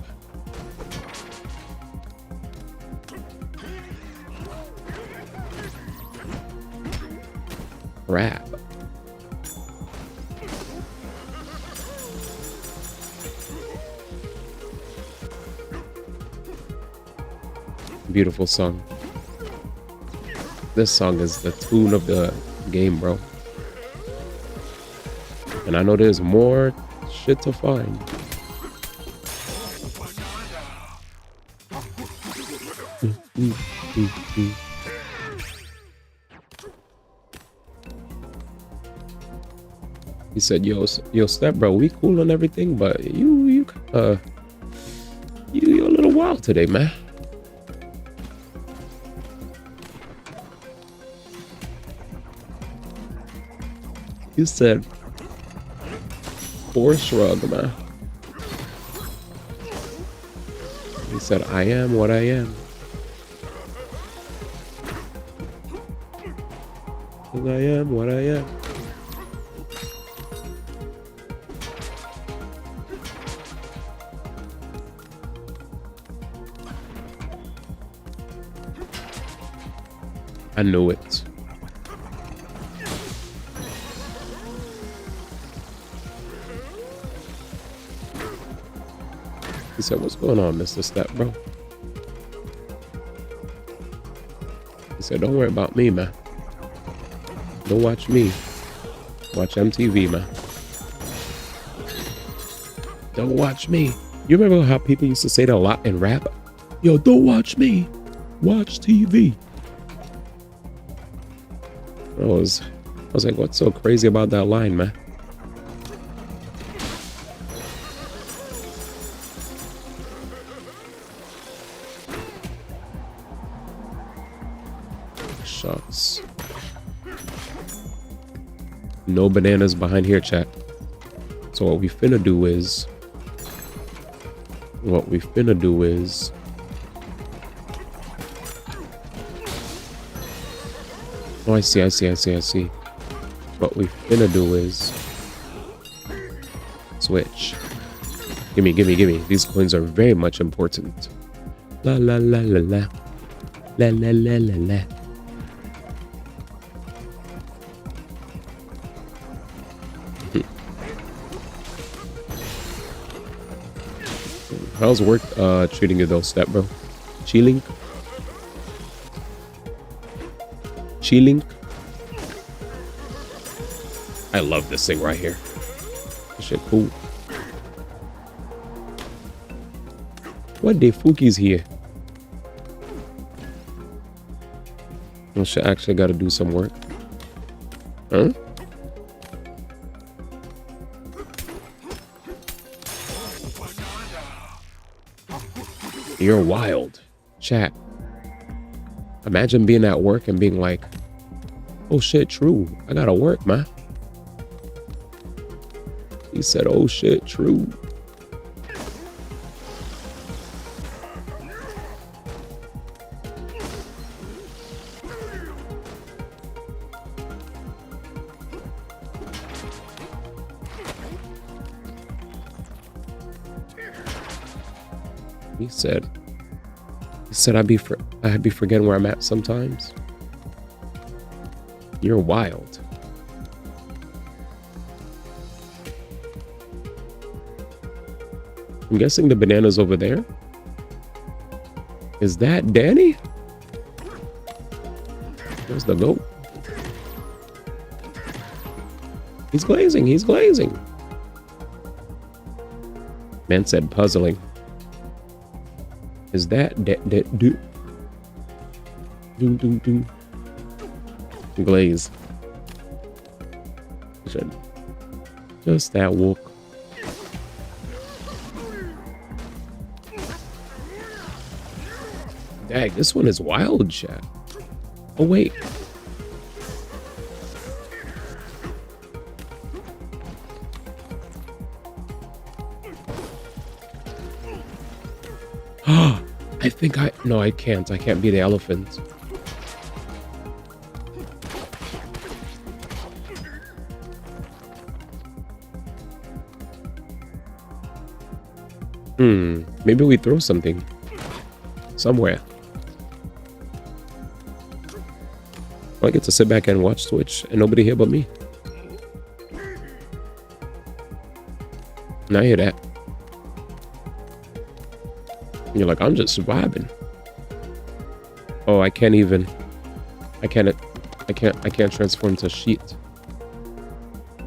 Crap. Beautiful song. This song is the tune of the game, bro. And I know there's more shit to find. He said, yo, step bro, we cool and everything, but you're a little wild today, man. He said, poor shrug, man. He said, I am what I am. And I am what I am. I knew it. He said, what's going on, Mr. Step, bro? He said, don't worry about me, man. Don't watch me. Watch MTV, man. Don't watch me. You remember how people used to say that a lot in rap? Yo, don't watch me. Watch TV. I was like, what's so crazy about that line, man? shots. No bananas behind here, chat. So what we finna do is... Oh, I see. What we finna do is... switch. Gimme. These coins are very much important. La la la la la. La la la la la. How's work treating you though, step bro? Chilling? I love this thing right here. This shit cool. What the fuck is here? I should actually gotta do some work. Huh? You're wild. Chat. Imagine being at work and being like, oh shit, true. I gotta work, man. He said, oh shit, true. He said I'd be forgetting where I'm at sometimes. You're wild. I'm guessing the banana's over there. Is that Danny? There's the goat. He's glazing. Man said puzzling. Is that do glaze? Just that walk. Dang, this one is wild, chat. Oh wait. No, I can't. I can't be the elephant. Maybe we throw something somewhere. I get to sit back and watch Twitch and nobody here but me. And I hear that. You're like, I'm just vibing. Oh, I can't transform to sheet.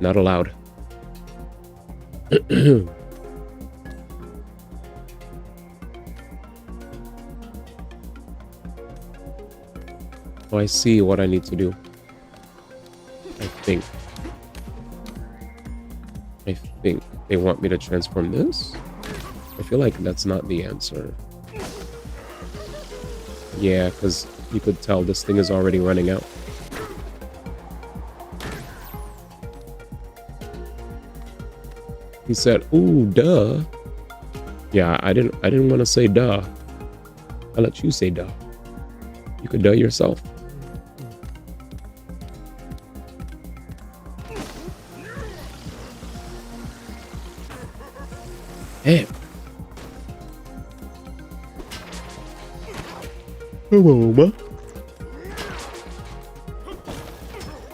Not allowed. Oh, I see what I need to do. I think they want me to transform this. I feel like that's not the answer. Yeah, because you could tell this thing is already running out. He said, ooh, duh. Yeah, I didn't want to say duh. I'll let you say duh. You could duh yourself. Damn.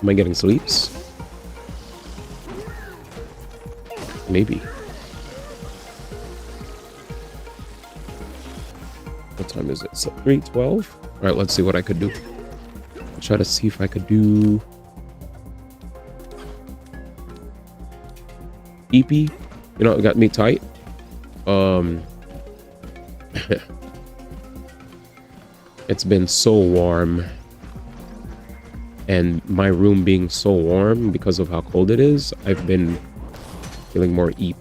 Am I getting sleeps? Maybe. What time is it? 3:12? All right, let's see what I could do. I'll try to see if I could do EP. You know, it got me tight. It's been so warm, and my room being so warm because of how cold it is, I've been feeling more eep.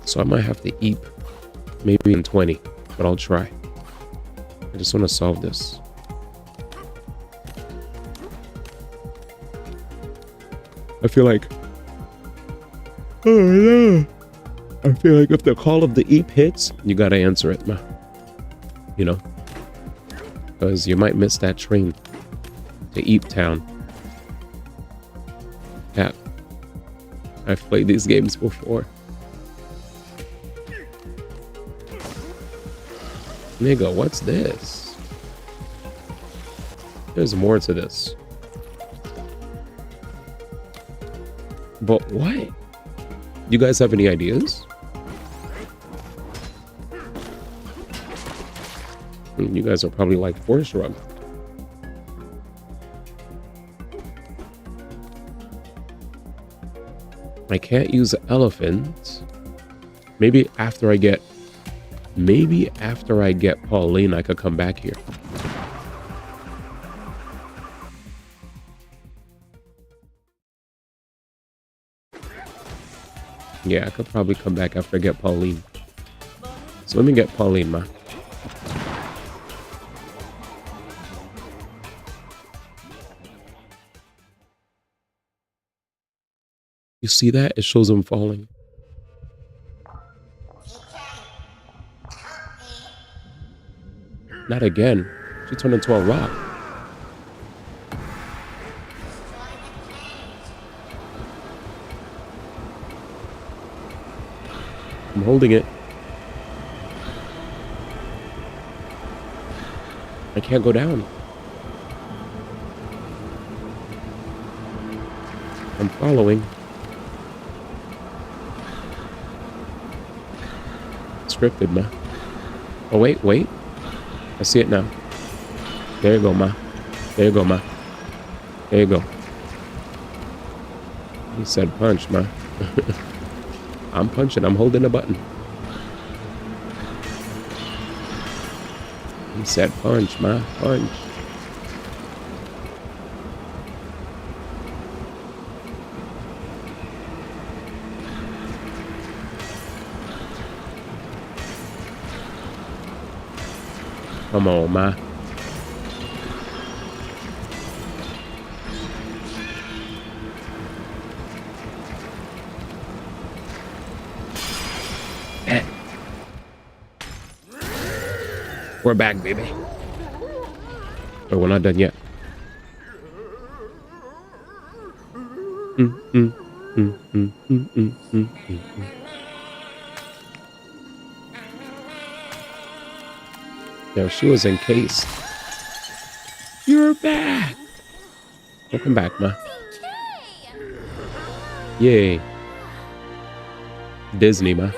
So I might have to eep maybe in 20, but I'll try. I just want to solve this. I feel like, oh no, I feel like if the call of the Eep hits, you gotta answer it, man. You know, because you might miss that train to Eep Town. Yeah, I've played these games before. Nigga, what's this? There's more to this. But what? You guys have any ideas? You guys are probably like Force Rug. I can't use the elephant. Maybe after I get Pauline, I could come back here. Yeah, I could probably come back after I get Pauline. So let me get Pauline, ma. You see that? It shows him falling. Not again. She turned into a rock. I'm holding it. I can't go down. I'm following. Scripted, ma. Oh, wait. I see it now. There you go, ma. There you go, ma. There you go. He said punch, ma. I'm punching. I'm holding a button. He said punch, ma. Punch. Come on, ma. We're back, baby. But we're not done yet. There, she was encased. You're back. Welcome back, ma. Yay. Disney, ma.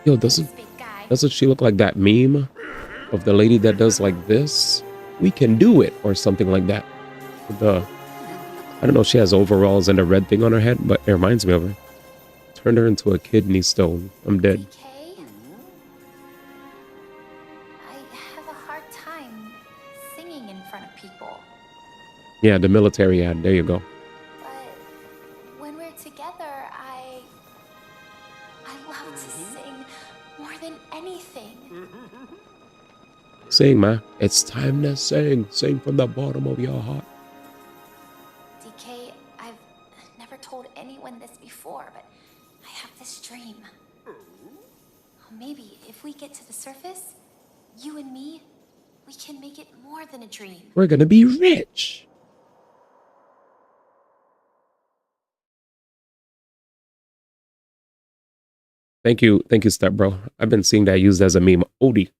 Yo, doesn't she look like that meme of the lady that does like this? We can do it, or something like that. I don't know, she has overalls and a red thing on her head, but it reminds me of her. Turned her into a kidney stone. I'm dead. Yeah, the military ad. There you go. But when we're together, I love to sing more than anything. Sing, ma. It's time to sing. Sing from the bottom of your heart. DK, I've never told anyone this before, but I have this dream. Maybe if we get to the surface, you and me, we can make it more than a dream. We're gonna be rich. Thank you, step bro. I've been seeing that used as a meme. Odie.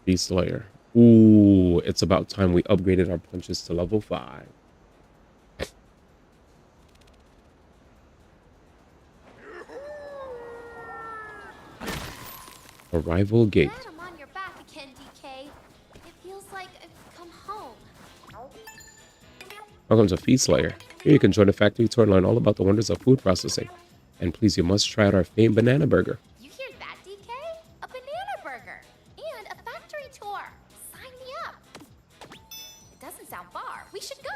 Beast Slayer. Ooh, it's about time we upgraded our punches to level 5. Arrival gate. I'm on your back again, DK. It feels like I've come home. Welcome to Feast Slayer. Here you can join the factory tour and learn all about the wonders of food processing. And please, you must try out our famed banana burger. You hear that, DK? A banana burger and a factory tour. Sign me up. It doesn't sound far. We should go.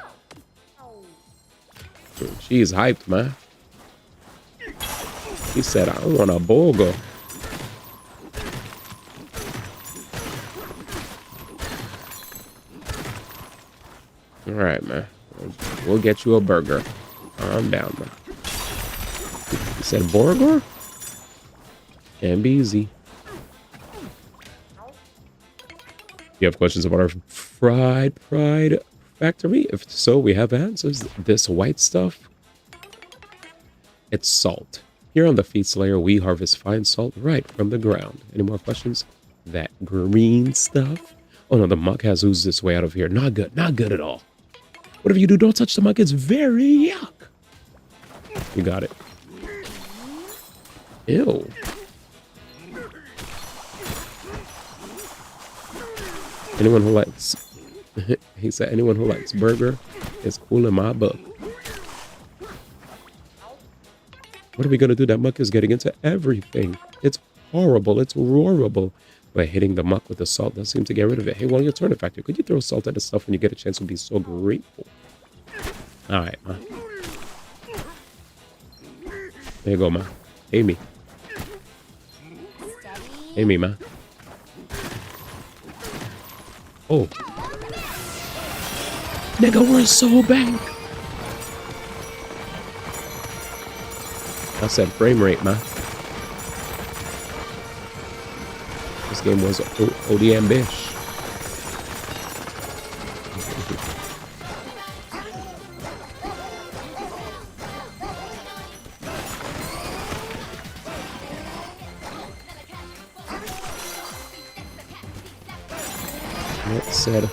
She's hyped, man. He said, I want a burger. All right, man. We'll get you a burger. Calm down, man. You said burger? And be easy. You have questions about our fried pride factory? If so, we have answers. This white stuff, it's salt. Here on the feast layer, we harvest fine salt right from the ground. Any more questions? That green stuff? Oh no, the muck has oozed its way out of here. Not good. Not good at all. Whatever you do, don't touch the muck. It's very yuck. You got it. Ew. Anyone who likes... he said anyone who likes burger is cool in my book. What are we going to do? That muck is getting into everything. It's horrible. It's horrible. But hitting the muck with the salt does seem to get rid of it. Hey, well, your turn, factor. Could you throw salt at the stuff when you get a chance? Would be so grateful. All right, man. There you go, man. Hey, me. Hey, me, man. Oh. Nigga, we're so back. I said frame rate, man. This game was ODM bish. It said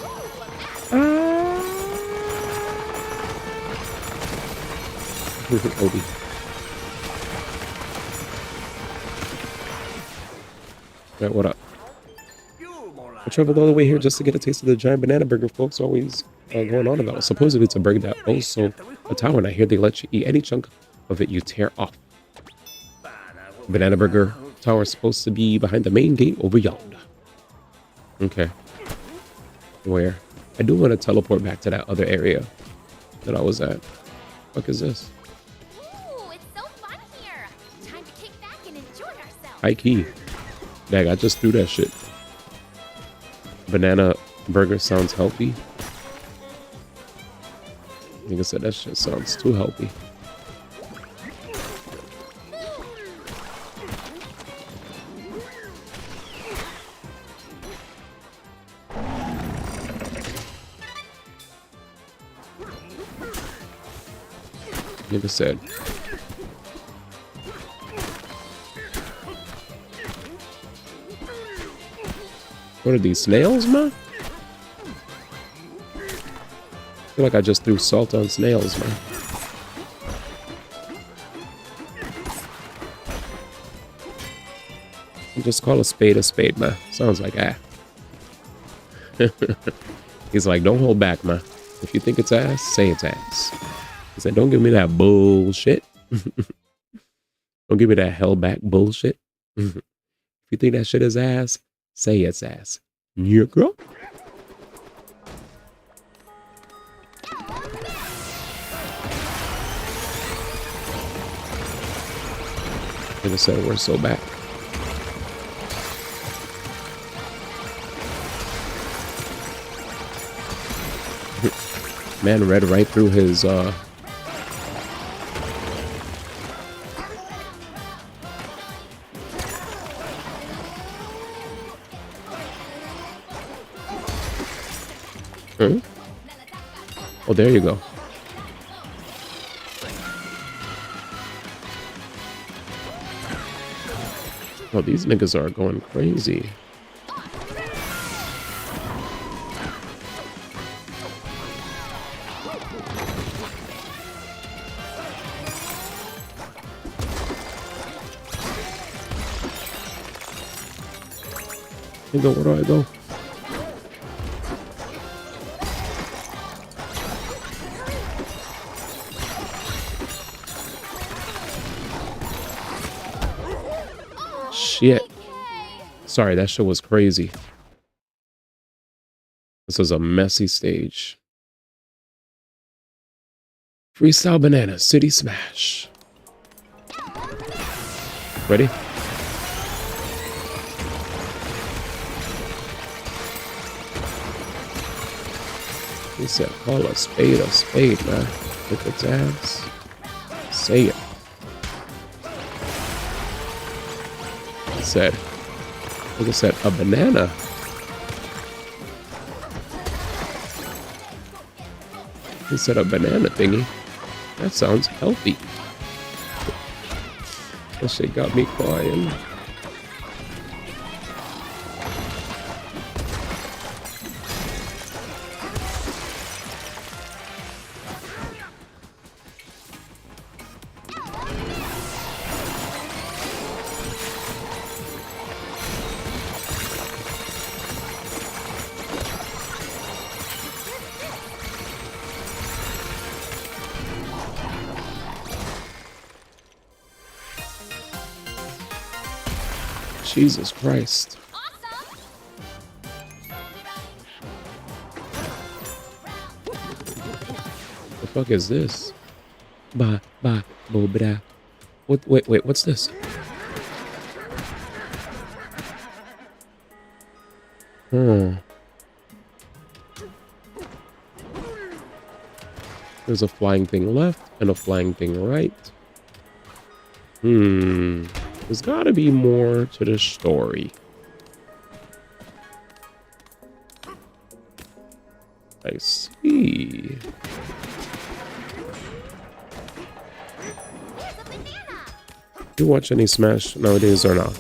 Obi. Right, what up? I traveled all the way here just to get a taste of the giant banana burger folks always going on about. Supposedly it's a burger that also a tower, and I hear they let you eat any chunk of it you tear off. Banana burger tower is supposed to be behind the main gate over yonder. Okay. Where? I do want to teleport back to that other area that I was at. Fuck is this? Ooh, it's so fun here. Time to kick back and enjoy ourselves. High key. Dang, I just threw that shit. Banana burger sounds healthy. Like I said, that shit sounds too healthy. Like I said. What are these, snails, man? I feel like I just threw salt on snails, man. You just call a spade, man. Sounds like He's like, don't hold back, man. If you think it's ass, say it's ass. He said, don't give me that bullshit. Don't give me that held back bullshit. If you think that shit is ass, say it's ass. Yeah, girl. Like I said, we're so back. Man read right through his Oh, there you go. Oh, these niggas are going crazy. Where do I go? Shit. Sorry, that shit was crazy. This was a messy stage. Freestyle Banana City Smash. Ready? He said, call a spade, man. Look at ass. Say it. He said, look at that, a banana. He said a banana thingy. That sounds healthy. That shit got me crying. Jesus Christ. The fuck is this? Ba ba bo bra. What? Wait. What's this? There's a flying thing left and a flying thing right. There's gotta be more to the story. I see. You watch any Smash nowadays or not?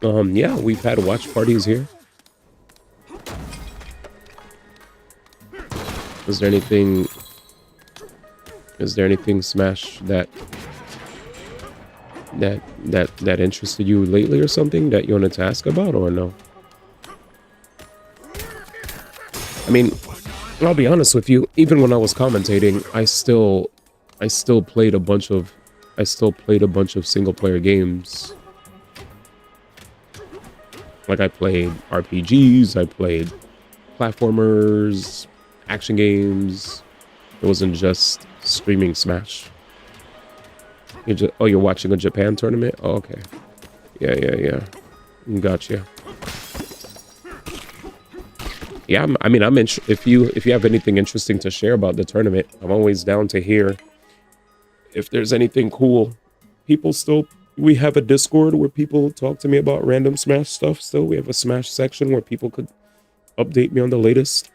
Yeah, we've had watch parties here. Is there anything Smash that interested you lately or something that you wanted to ask about, or no? I mean, I'll be honest with you, even when I was commentating, I still played a bunch of single player games. Like I played RPGs, I played platformers, action games. It wasn't just streaming Smash. You're watching a Japan tournament? Oh, okay. Yeah. Gotcha. Yeah, if you have anything interesting to share about the tournament, I'm always down to hear if there's anything cool. We have a Discord where people talk to me about random Smash stuff still. We have a Smash section where people could update me on the latest.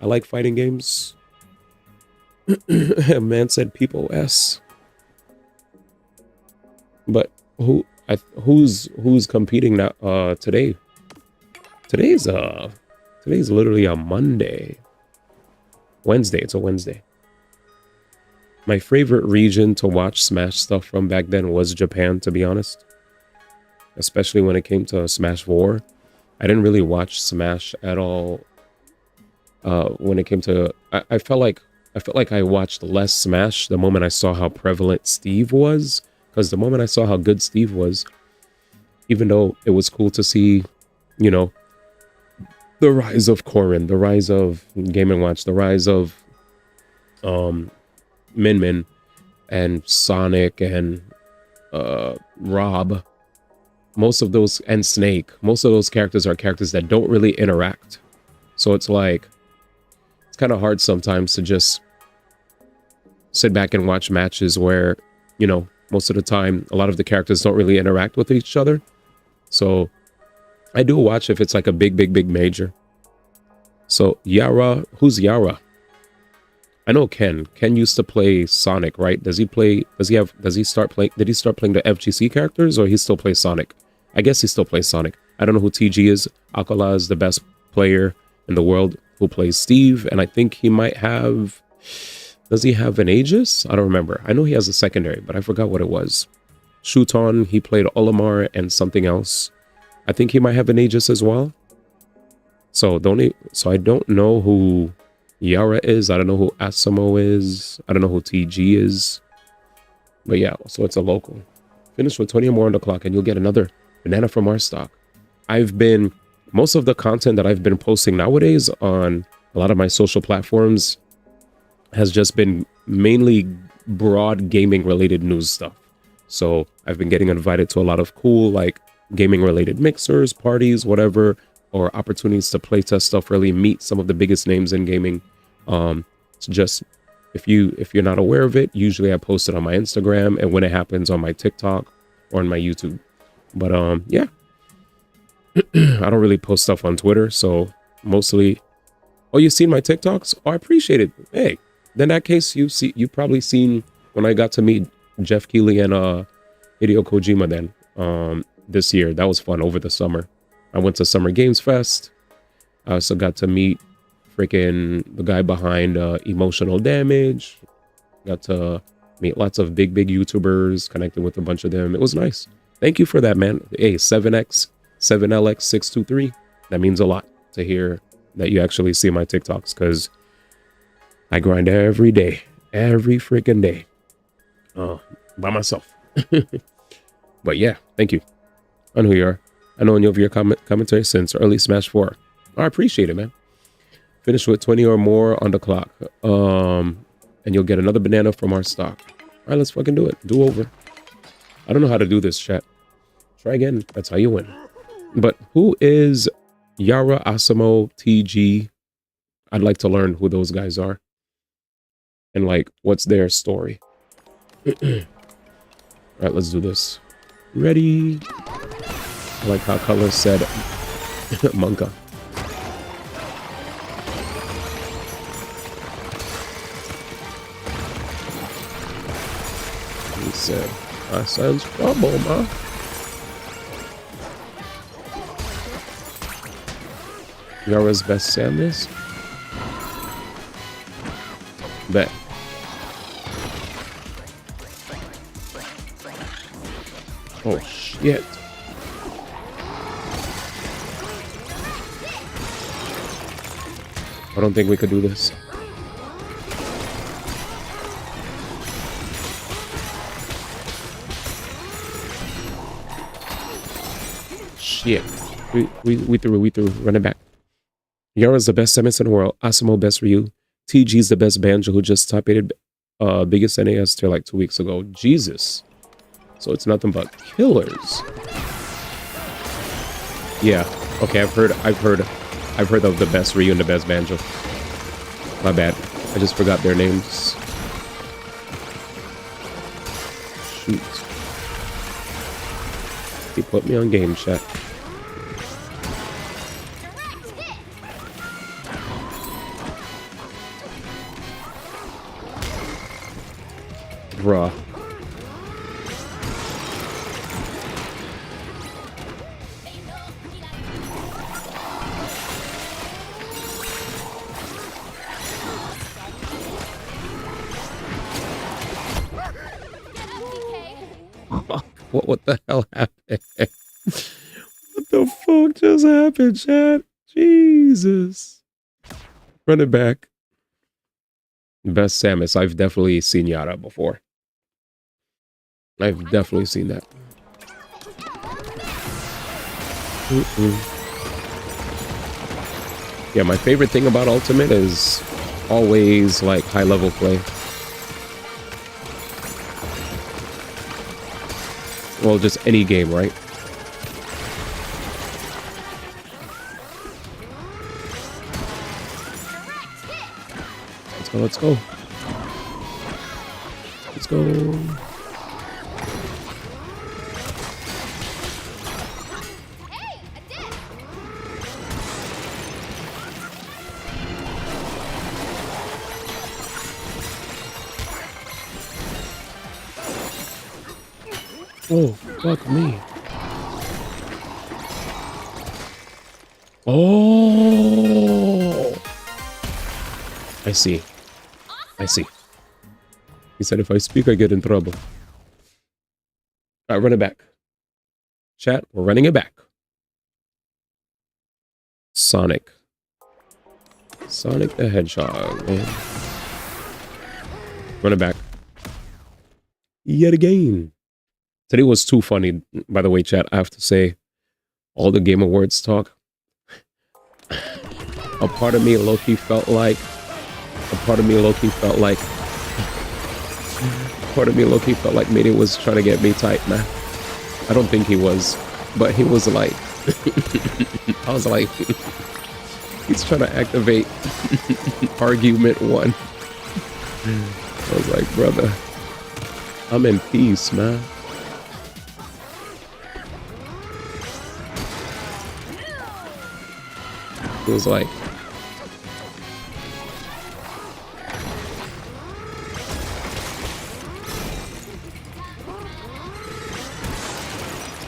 I like fighting games. A man said people S. But who's competing now today? Today's literally a Monday. Wednesday, it's a Wednesday. My favorite region to watch Smash stuff from back then was Japan, to be honest. Especially when it came to Smash 4. I didn't really watch Smash at all. When it came to, I felt like I watched less Smash the moment I saw how prevalent Steve was. Because the moment I saw how good Steve was, even though it was cool to see, you know, the rise of Corrin, the rise of Game & Watch, the rise of Min Min and Sonic and Rob, most of those, and Snake, most of those characters are characters that don't really interact. So it's like, it's kind of hard sometimes to just sit back and watch matches where, you know, most of the time, a lot of the characters don't really interact with each other. So I do watch if it's like a big major. So Yara, who's Yara? I know Ken. Ken used to play Sonic, right? Did he start playing the FGC characters, or he still plays Sonic? I guess he still plays Sonic. I don't know who TG is. Alcala is the best player in the world who plays Steve, and I think he might have... Does he have an Aegis? I don't remember. I know he has a secondary, but I forgot what it was. Shuton, he played Olimar and something else. I think he might have an Aegis as well. So I don't know who Yara is. I don't know who Asimo is. I don't know who TG is. But yeah, so it's a local. Finish with 20 or more on the clock and you'll get another banana from our stock. Most of the content that I've been posting nowadays on a lot of my social platforms has just been mainly broad gaming related news stuff. So I've been getting invited to a lot of cool, like, gaming related mixers, parties, whatever. or opportunities to playtest stuff, really meet some of the biggest names in gaming. It's just, if you're not aware of it, usually I post it on my Instagram, and when it happens on my TikTok or on my YouTube. But yeah. I don't really post stuff on Twitter, so mostly. Oh, you seen my TikToks? Oh, I appreciate it. Hey, then in that case, you probably seen when I got to meet Jeff Keighley and Hideo Kojima then this year. That was fun over the summer. I went to Summer Games Fest. I also got to meet freaking the guy behind Emotional Damage. Got to meet lots of big YouTubers, connected with a bunch of them. It was nice. Thank you for that, man. Hey, 7LX623. That means a lot to hear that you actually see my TikToks, because I grind every day, every freaking day, by myself. But yeah, thank you. I know who you are. I know any of your commentary since early Smash 4. I appreciate it, man. Finish with 20 or more on the clock. And you'll get another banana from our stock. All right, let's fucking do it. Do over. I don't know how to do this, chat. Try again. That's how you win. But who is Yara, Asimo, TG? I'd like to learn who those guys are. And like, what's their story? All right, let's do this. Ready? I like how Color said Monka. He said, I sense trouble, ma. Yara's best Samus? Bet. Oh shit. I don't think we could do this. Shit. We threw. Run it back. Yara's the best Samus in the world. Asimo best Ryu. TG's the best Banjo, who just top-8 biggest NAS tier like 2 weeks ago. Jesus. So it's nothing but killers. Yeah. Okay, I've heard of the best Ryu and the best Banjo. My bad. I just forgot their names. Shoot. He put me on game, chat. Bruh. What the hell happened? What the fuck just happened, chat? Jesus. Run it back. Best Samus. I've definitely seen Yara before. I've definitely seen that. Yeah, my favorite thing about Ultimate is always like high level play. Well, just any game, right? Let's go. Let's go. Oh, fuck me. Oh! I see. I see. He said if I speak, I get in trouble. All right, run it back. Chat, we're running it back. Sonic. Sonic the Hedgehog, man. Run it back. Yet again. Today was too funny, by the way, chat. I have to say, all the Game Awards talk. A part of me low-key felt like Mayday was trying to get me tight, man. I don't think he was, but he was like, I was like, he's trying to activate argument 1. I was like, brother, I'm in peace, man. It was like,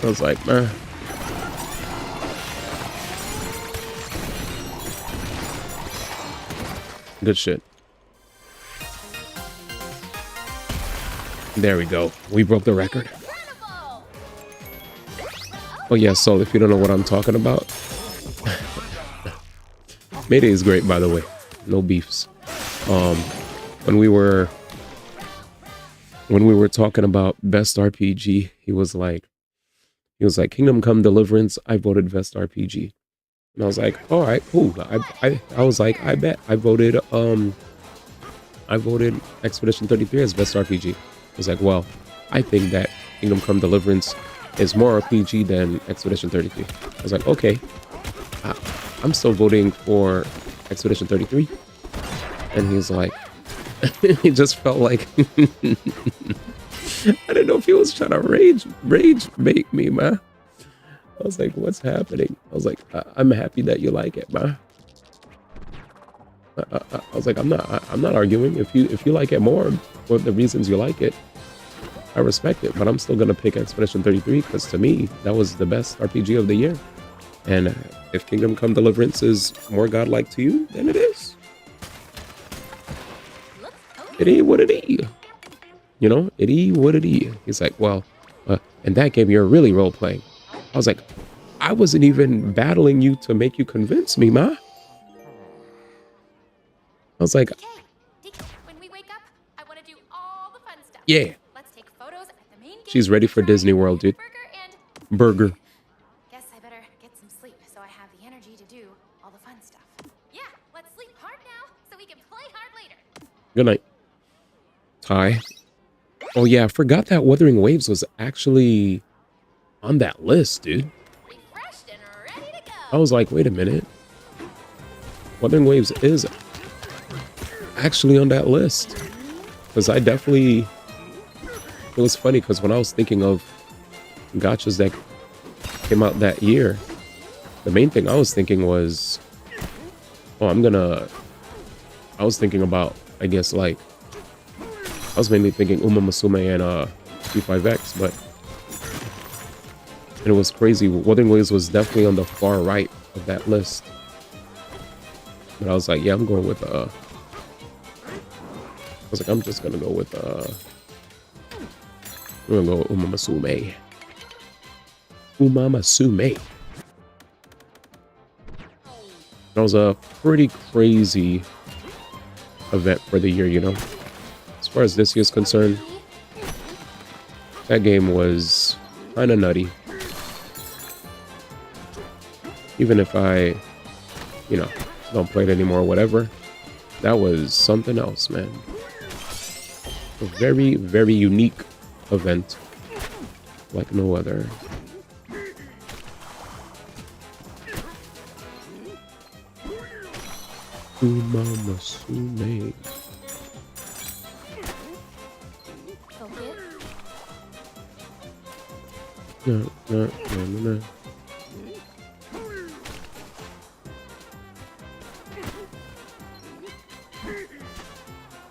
I was like, man. Good shit. There we go. We broke the record. Oh yeah, so if you don't know what I'm talking about, Mayday is great, by the way. No beefs. When we were talking about best RPG, he was like, Kingdom Come Deliverance. I voted best RPG, and I was like, all right, cool. I was like, I bet I voted Expedition 33 as best RPG. I was like, well, I think that Kingdom Come Deliverance is more RPG than Expedition 33. I was like, okay, I'm still voting for Expedition 33. And he's like, he just felt like, I didn't know if he was trying to rage make me, man. I was like, what's happening? I was like, I'm happy that you like it, man. I was like, I'm not arguing. If you like it more for the reasons you like it, I respect it. But I'm still gonna pick Expedition 33 because to me that was the best RPG of the year. And if Kingdom Come Deliverance is more godlike to you, then it is. It is what it is. You know, it is what it is. He's like, well, in that game you're really role playing. I was like, I wasn't even battling you to make you convince me, ma. I was like, when we wake up, I want to do all the fun stuff. yeah. Let's take photos at the main gate. She's ready for Disney World, dude. Burger. Guess I better get some sleep so I have the energy to do all the fun stuff. Yeah, let's sleep hard now so we can play hard later. Good night. Ty. Oh yeah, I forgot that Wuthering Waves was actually on that list, dude. Refreshed and ready to go. I was like, wait a minute. Wuthering Waves is actually on that list. Because I definitely... It was funny because when I was thinking of gachas that came out that year, the main thing I was thinking was, oh, I was thinking about, I guess, like, I was mainly thinking Uma Musume and P5X, but and it was crazy. Wuthering Waves was definitely on the far right of that list. But I was like, yeah, I'm going with I was like, I'm just gonna go with we're gonna go with Uma Musume. Uma Musume. That was a pretty crazy event for the year, you know. As far as this year's concerned, that game was kind of nutty. Even if I, you know, don't play it anymore or whatever, that was something else, man. A very, very unique event like no other. Uma Musume. No.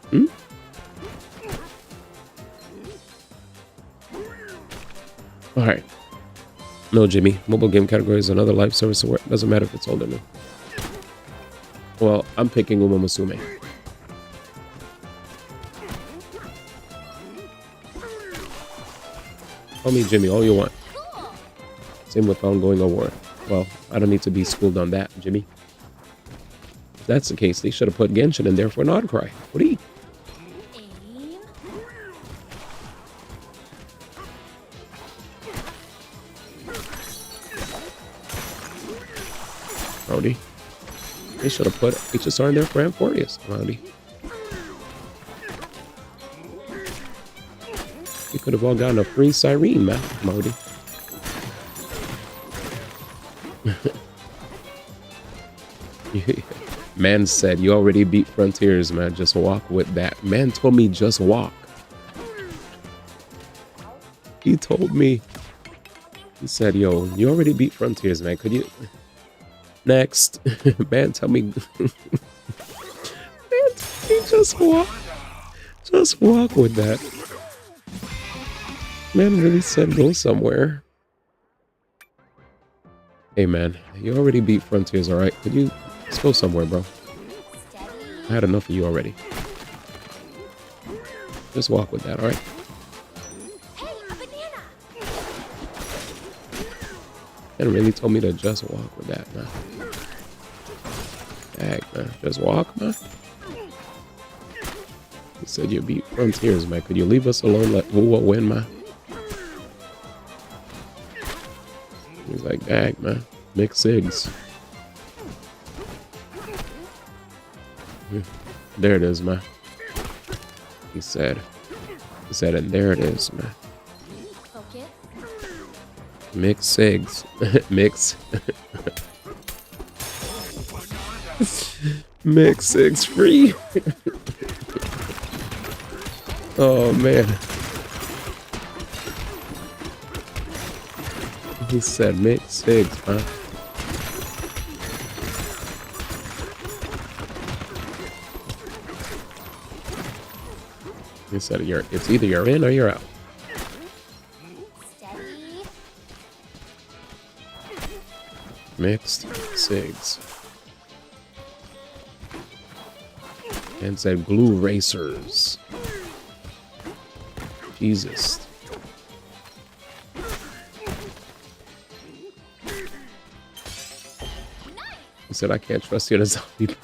Hmm? All right. No, Jimmy. Mobile game category is another live service award. Doesn't matter if it's old or new. Well, I'm picking Uma Musume. Call me Jimmy all you want. Same with ongoing award. Well, I don't need to be schooled on that, Jimmy. If that's the case, they should have put Genshin in there for an odd cry. What do you? Rowdy. They should have put HSR in there for Amphorius. Rowdy. You could have all gotten a free Cyrene, man. Rowdy. Man said, you already beat Frontiers, man. Just walk with that. Man told me just walk. He told me. He said, yo, you already beat Frontiers, man. Could you? Next. Man, tell me. Man, tell me just walk. Just walk with that. Man really said go somewhere. Hey, man, you already beat Frontiers, all right? Could you just go somewhere, bro? I had enough of you already. Just walk with that, all right? And really told me to just walk with that, man. Heck, man. Just walk, man. He said you beat Frontiers, man. Could you leave us alone? Let Wuwa win, man. He's like, dang, man. Mixed sigs. There it is, man. He said, and there it is, man. Mixed sigs. Mix. Mix sigs free. Oh, man. He said mixed sigs, huh? He said it's either you're in or you're out. Mixed sigs. And said glue racers. Jesus. He said, I can't trust you in a zombie.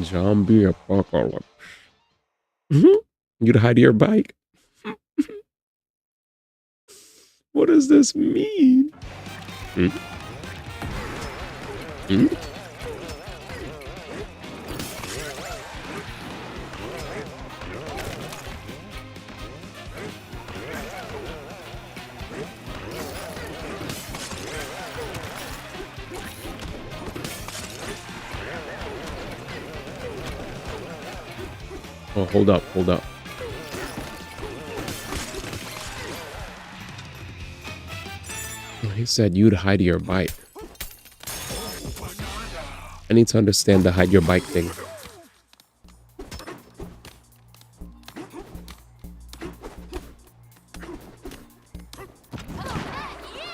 Zombie apocalypse. You'd hide your bike. What does this mean? Oh, hold up, hold up. He said you'd hide your bike. I need to understand the hide your bike thing.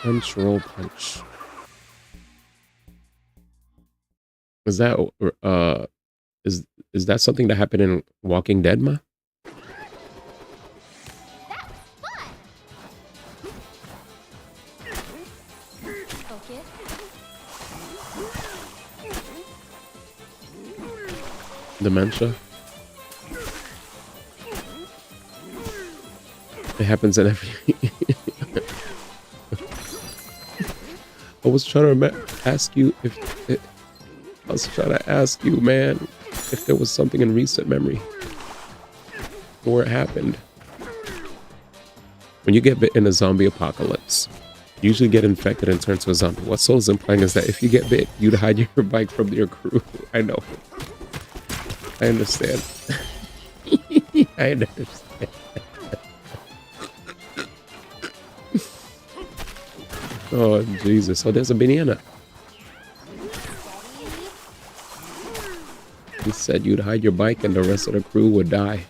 Control punch. Is that is that something that happened in Walking Dead, ma? Dementia. It happens in every. I was trying to ask you if I was trying to ask you, man, if there was something in recent memory where it happened. When you get bit in a zombie apocalypse, you usually get infected and turn to a zombie. What Soul's implying is that if you get bit, you'd hide your bike from your crew. I know. I understand. I understand. Oh, Jesus. Oh, there's a banana. He said you'd hide your bike and the rest of the crew would die.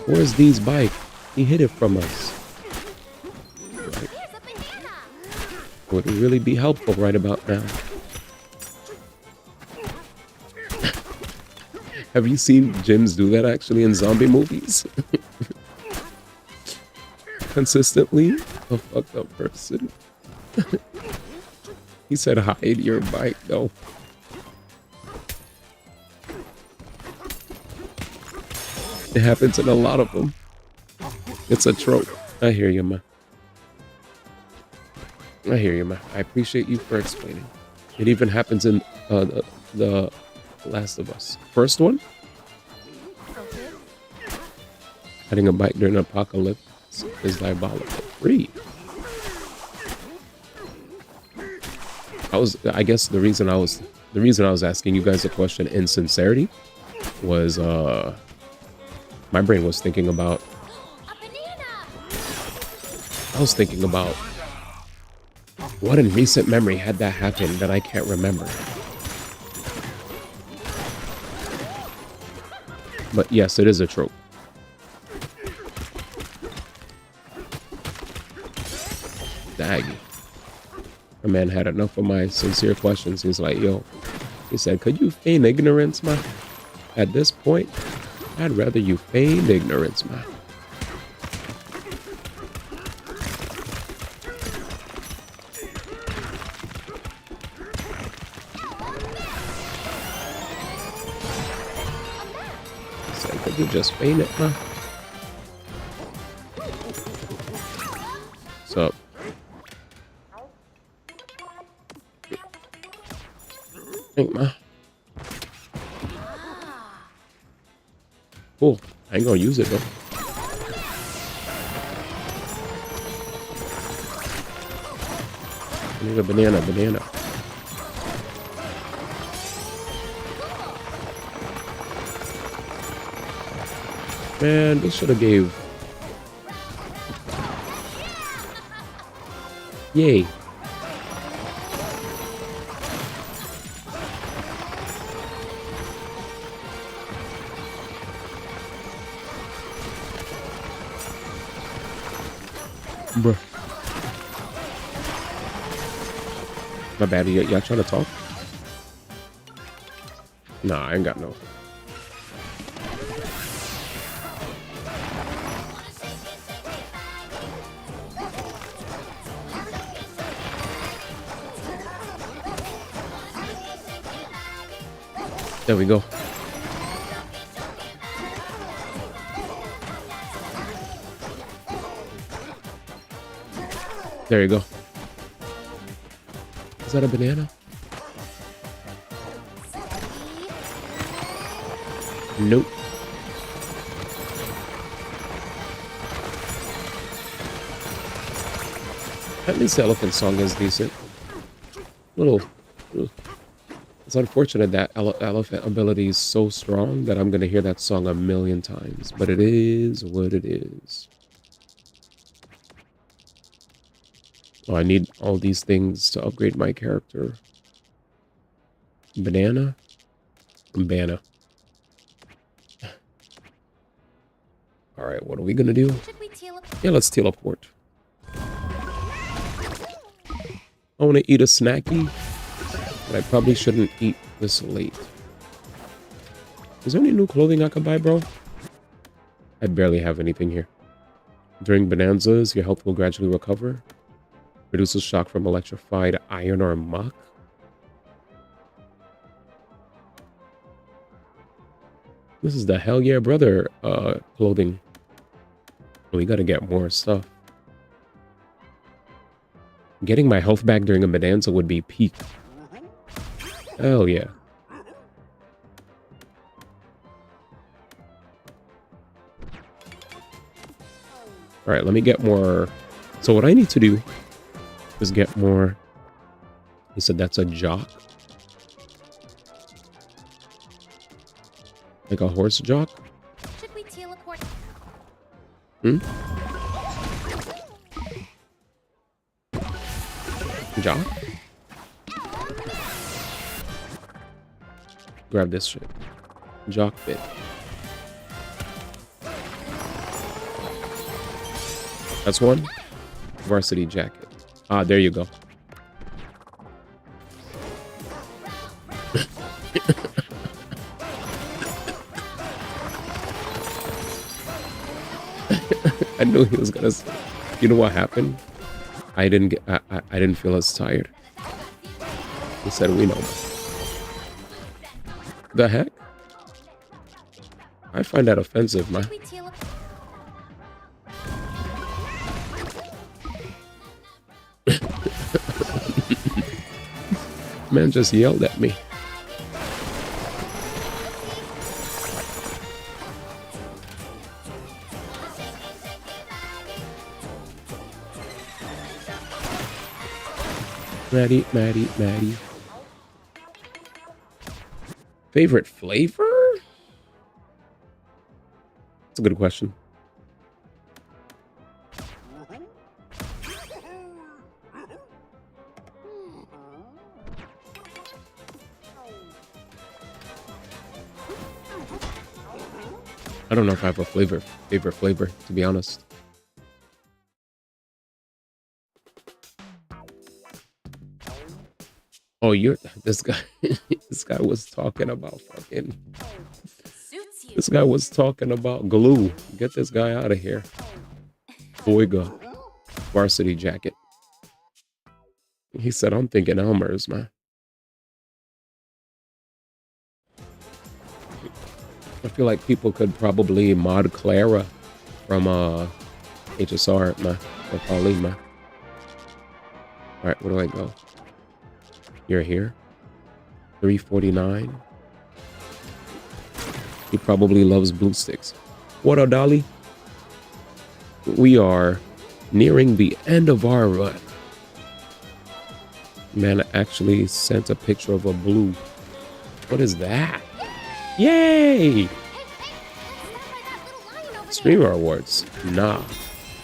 Where's Dee's bike? He hid it from us. Right. Would really be helpful right about now. Have you seen gyms do that actually in zombie movies? Consistently? A fucked up person. He said hide your bike though. It happens in a lot of them. It's a trope. I hear you, man. I hear you, man. I appreciate you for explaining. It even happens in the Last of Us. First one? Riding a bike during an apocalypse. is diabolical. Read. I guess the reason I was asking you guys a question in sincerity was my brain was thinking about what in recent memory had that happened that I can't remember. But yes, it is a trope. Dag. A man had enough of my sincere questions. He's like, yo, he said, could you feign ignorance, man? At this point, I'd rather you feign ignorance, man. He said, could you just feign it, man? What's up? Think, man. Cool. I ain't gonna use it though. I need a banana. Man, this should have gave. Yay. Bruh. My bad, y'all trying to talk? Nah, I ain't got no. There we go. There you go. Is that a banana? Nope. At least the elephant song is decent. It's unfortunate that elephant ability is so strong that I'm gonna hear that song a million times, but it is what it is. Oh, I need all these things to upgrade my character. Banana? Banana. Alright, what are we gonna do? Yeah, let's teleport. I want to eat a snacky, but I probably shouldn't eat this late. Is there any new clothing I can buy, bro? I barely have anything here. During bonanzas, your health will gradually recover. Reduces shock from electrified iron or muck. This is the Hell Yeah Brother clothing. We gotta get more stuff. Getting my health back during a bonanza would be peak. Hell yeah. Alright, let me get more. So what I need to do is get more. He said that's a jock. Like a horse jock? Should we teleport? Hmm? Jock? Grab this shit. Jock fit. That's one. Varsity jacket. Ah, there you go. I knew he was gonna say. You know what happened? I didn't feel as tired. He said, "We know." The heck? I find that offensive, man. Man just yelled at me. Maddie. Favorite flavor? That's a good question. I don't know if I have a favorite flavor, to be honest. Oh, this guy. This guy was talking about fucking. This guy was talking about glue. Get this guy out of here. Boyga. Varsity jacket. He said, I'm thinking Elmer's, man. I feel like people could probably mod Clara from HSR, man. Or Pauline, man. Alright, where do I go? You're here. 349. He probably loves blue sticks. What up, Dolly? We are nearing the end of our run. Man, I actually sent a picture of a blue. What is that? Yay! Streamer awards. Nah.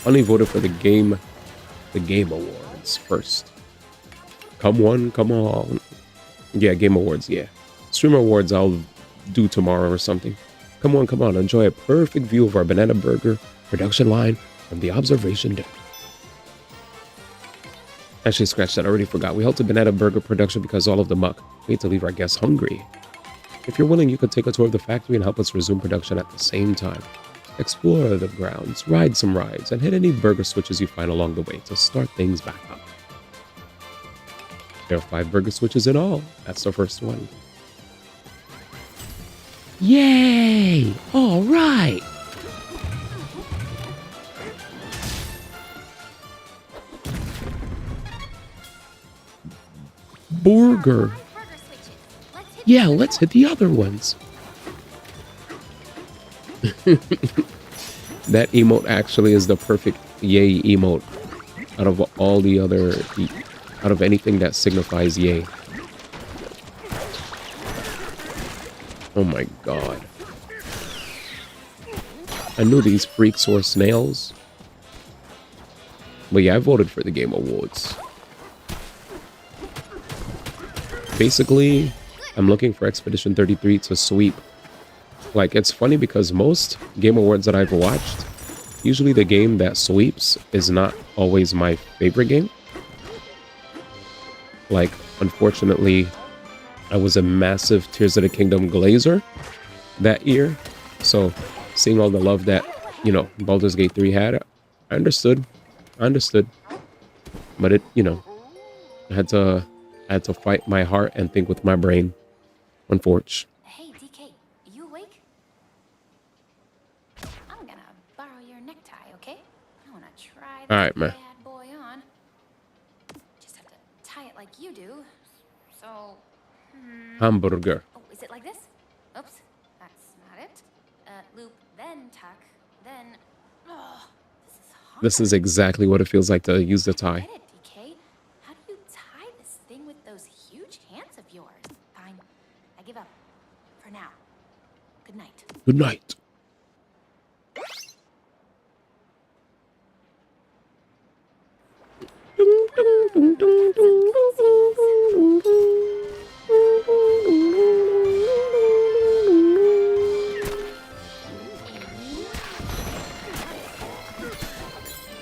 Only voted for the game awards first. Come on. Yeah, game awards, yeah. Streamer awards I'll do tomorrow or something. Come on. Enjoy a perfect view of our banana burger production line from the observation deck. Actually, scratch that. I already forgot. We halted banana burger production because all of the muck. We need to leave our guests hungry. If you're willing, you could take a tour of the factory and help us resume production at the same time. Explore the grounds, ride some rides, and hit any burger switches you find along the way to start things back up. There are 5 burger switches in all. That's the first one. Yay! All right! Burger. Yeah, let's hit the other ones. That emote actually is the perfect yay emote out of all the other, out of anything that signifies yay. Oh my god. I knew these freaks were snails. But yeah, I voted for the Game Awards. Basically, I'm looking for Expedition 33 to sweep. Like, it's funny because most Game Awards that I've watched, usually the game that sweeps is not always my favorite game. Like, unfortunately, I was a massive Tears of the Kingdom glazer that year. So, seeing all the love that, you know, Baldur's Gate 3 had, I understood. But it, you know, I had to fight my heart and think with my brain. Unfortunately. Hey, DK, you awake? I'm gonna borrow your necktie, okay? I wanna try this Alright, man. bad boy on. Just have to tie it like you do. So, Hamburger. Oh, is it like this? Oops, that's not it. Loop, then tuck, then... Oh, this is hard. This is exactly what it feels like to use the tie. Get it, DK. How do you tie this thing with those huge hands of yours? Fine, I give up. For now. Good night. Good night.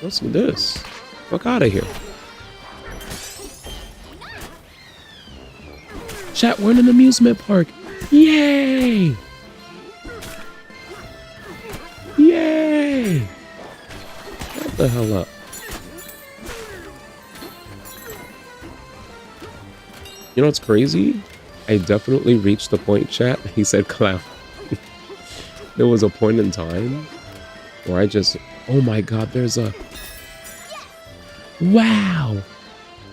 What's this? Fuck out of here. Chat, we're in an amusement park. Yay! Yay! What the hell up? You know what's crazy? I definitely reached the point, chat. He said clown. There was a point in time where I just, oh my god, there's a... Wow!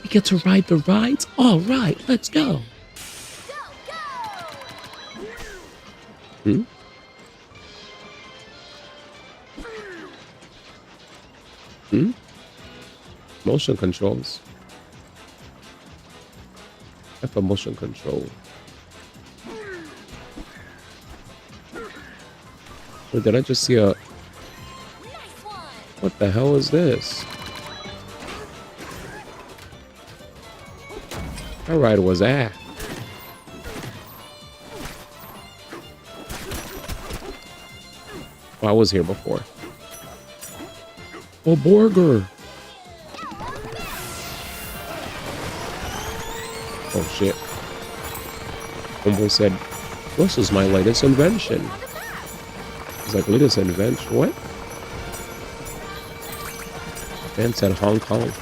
We get to ride the rides? All right, let's go. Motion controls. F for motion control. Or did I just see a... What the hell is this? That ride was ass. Oh, I was here before. Oh, burger. Oh, shit. Homeboy said, this is my latest invention. He's like, latest invention? What? Man said Hong Kong.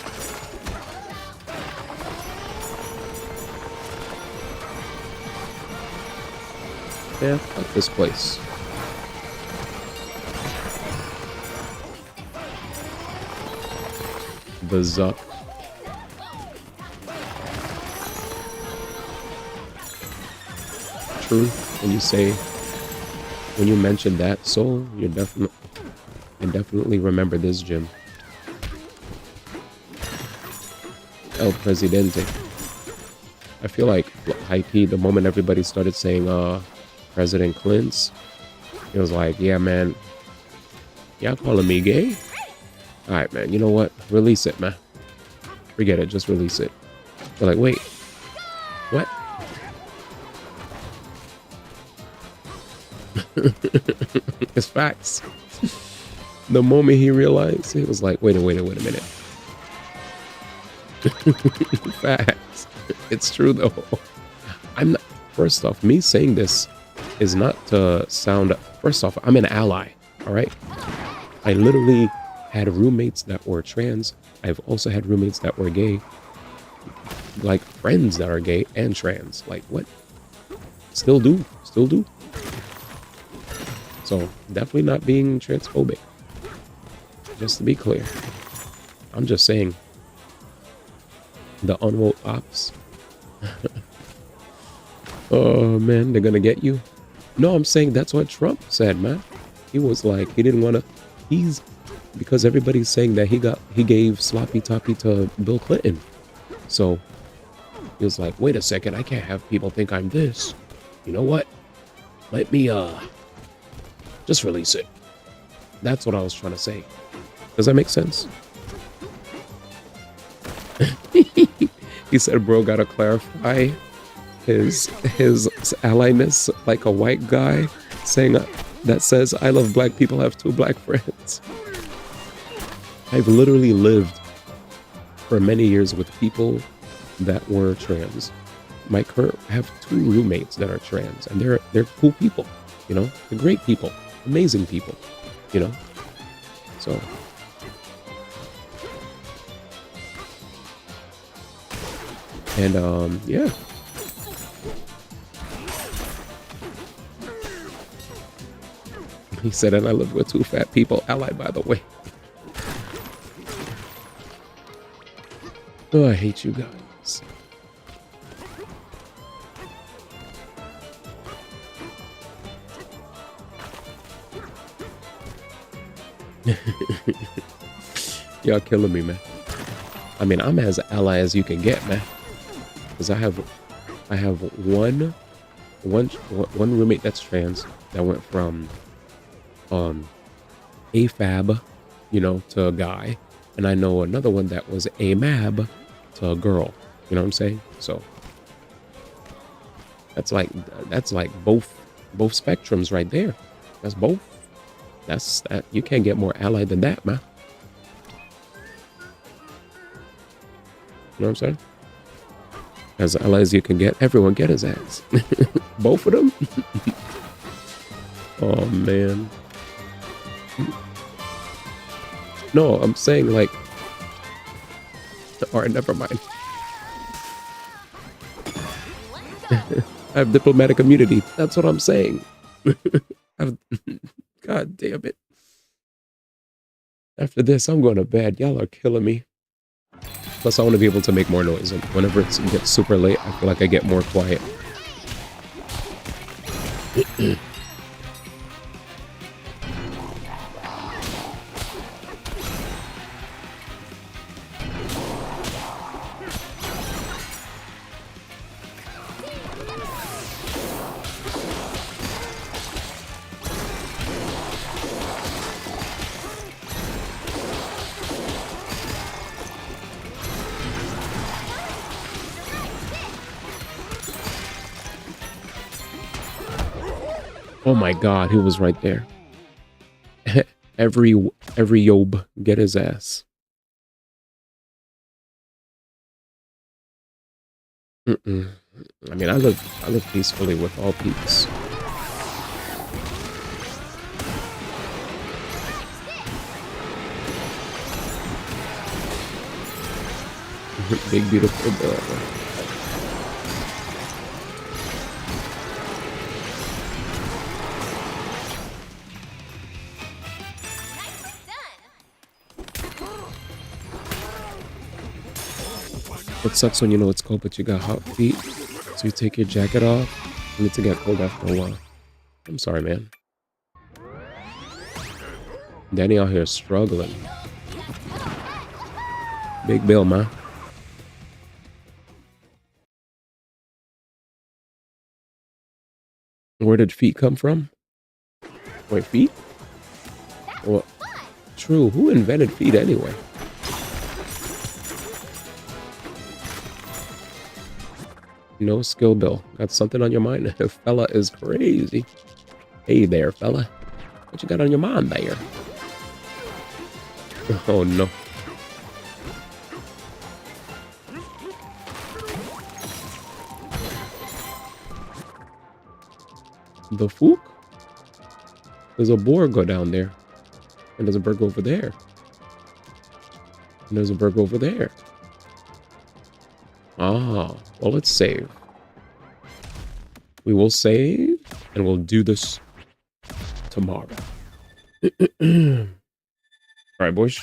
Yeah, fuck this place. The Zuck. True. When you mention that soul, you definitely remember this gym. El Presidente. I feel like high key, the moment everybody started saying President Clinton, it was like, yeah, man, y'all calling me gay? All right, man, you know what? Release it, man. Forget it, just release it. They're like, wait, what? It's facts. The moment he realized, he was like, wait a minute. Facts. It's true though. I'm not, first off, me saying this is not to sound, first off, I'm an ally, all right? I literally had roommates that were trans. I've also had roommates that were gay, like friends that are gay and trans. Like what? Still do. So definitely not being transphobic. Just to be clear, I'm just saying the unwoke ops. Oh man, they're gonna get you. No, I'm saying that's what Trump said, man. He was like, he didn't want to. Because everybody's saying that he gave sloppy toppy to Bill Clinton. So he was like, wait a second, I can't have people think I'm this. You know what? Let me just release it. That's what I was trying to say. Does that make sense? He said, bro, gotta clarify his alliness like a white guy saying that says, I love black people, have 2 black friends. I've literally lived for many years with people that were trans. I have 2 roommates that are trans, and they're cool people, you know? They're great people, amazing people, you know? So and yeah. He said, and I lived with 2 fat people, ally by the way. Oh, I hate you guys. Y'all killing me, man. I mean, I'm as ally as you can get, man. Because I have one roommate that's trans that went from AFAB, you know, to a guy. And I know another one that was AMAB to a girl. You know what I'm saying? So that's like both spectrums right there. That's both. That you can't get more allied than that, man. You know what I'm saying? As allies you can get, everyone get his ass. Both of them. Oh man. No, I'm saying like, all right, never mind. I have diplomatic immunity. That's what I'm saying. God damn it. After this, I'm going to bed. Y'all are killing me. Plus, I want to be able to make more noise. And whenever it gets super late, I feel like I get more quiet. Oh my God, he was right there. every Yob get his ass. I mean, I live peacefully with all peeps. Big beautiful Bill. It sucks when you know it's cold, but you got hot feet. So you take your jacket off. You need to get cold after a while. I'm sorry, man. Danny out here struggling. Big Bill, man. Where did feet come from? Wait, feet? Well, true. Who invented feet anyway? No skill, Bill. Got something on your mind? Fella is crazy. Hey there, fella. What you got on your mind there? Oh, no. The fook? There's a boar go down there. And there's a bird over there. And there's a bird over there. Ah, well, let's save. We will save, and we'll do this tomorrow. All right, boys.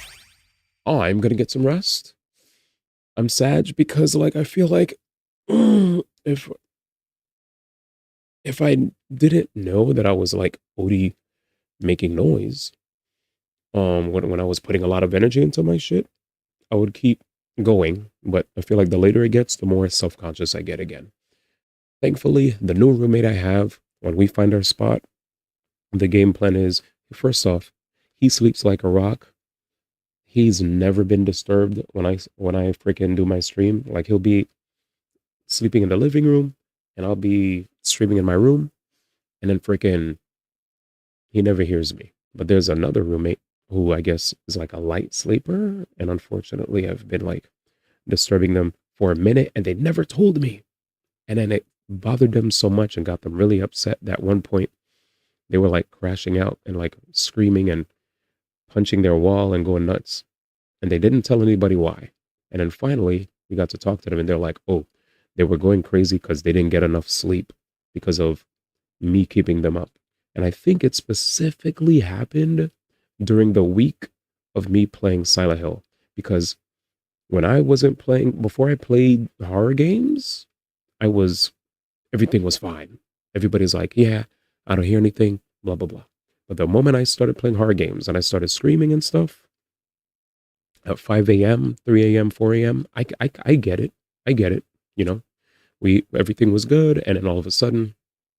Oh, I'm gonna get some rest. I'm sad because, like, I feel like if I didn't know that I was like OD making noise, when I was putting a lot of energy into my shit, I would keep going. But I feel like the later it gets, the more self-conscious I get again. Thankfully, the new roommate I have, when we find our spot, the game plan is, first off, he sleeps like a rock. He's never been disturbed when I freaking do my stream. Like, he'll be sleeping in the living room, and I'll be streaming in my room, and then freaking he never hears me. But there's another roommate who I guess is like a light sleeper, and unfortunately I've been like disturbing them for a minute, and they never told me. And then it bothered them so much and got them really upset that at one point they were like crashing out and like screaming and punching their wall and going nuts. And they didn't tell anybody why. And then finally we got to talk to them, and they're like, oh, they were going crazy because they didn't get enough sleep because of me keeping them up. And I think it specifically happened during the week of me playing Silent Hill, because when I wasn't playing, before I played horror games, everything was fine. Everybody's like, yeah, I don't hear anything, blah, blah, blah. But the moment I started playing horror games and I started screaming and stuff at 5 a.m., 3 a.m., 4 a.m., I get it. I get it. You know, everything was good. And then all of a sudden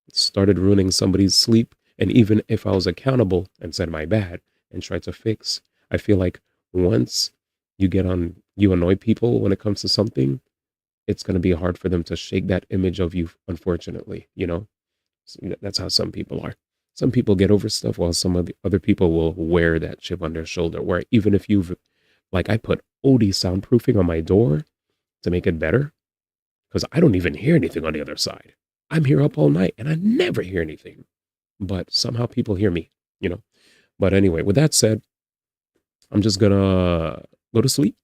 it started ruining somebody's sleep. And even if I was accountable and said my bad and tried to fix, I feel like once you annoy people when it comes to something, it's going to be hard for them to shake that image of you, unfortunately, you know? So that's how some people are. Some people get over stuff, while some of the other people will wear that chip on their shoulder, where even if I put OD soundproofing on my door to make it better, because I don't even hear anything on the other side. I'm here up all night and I never hear anything. But somehow people hear me, you know? But anyway, with that said, I'm just gonna go to sleep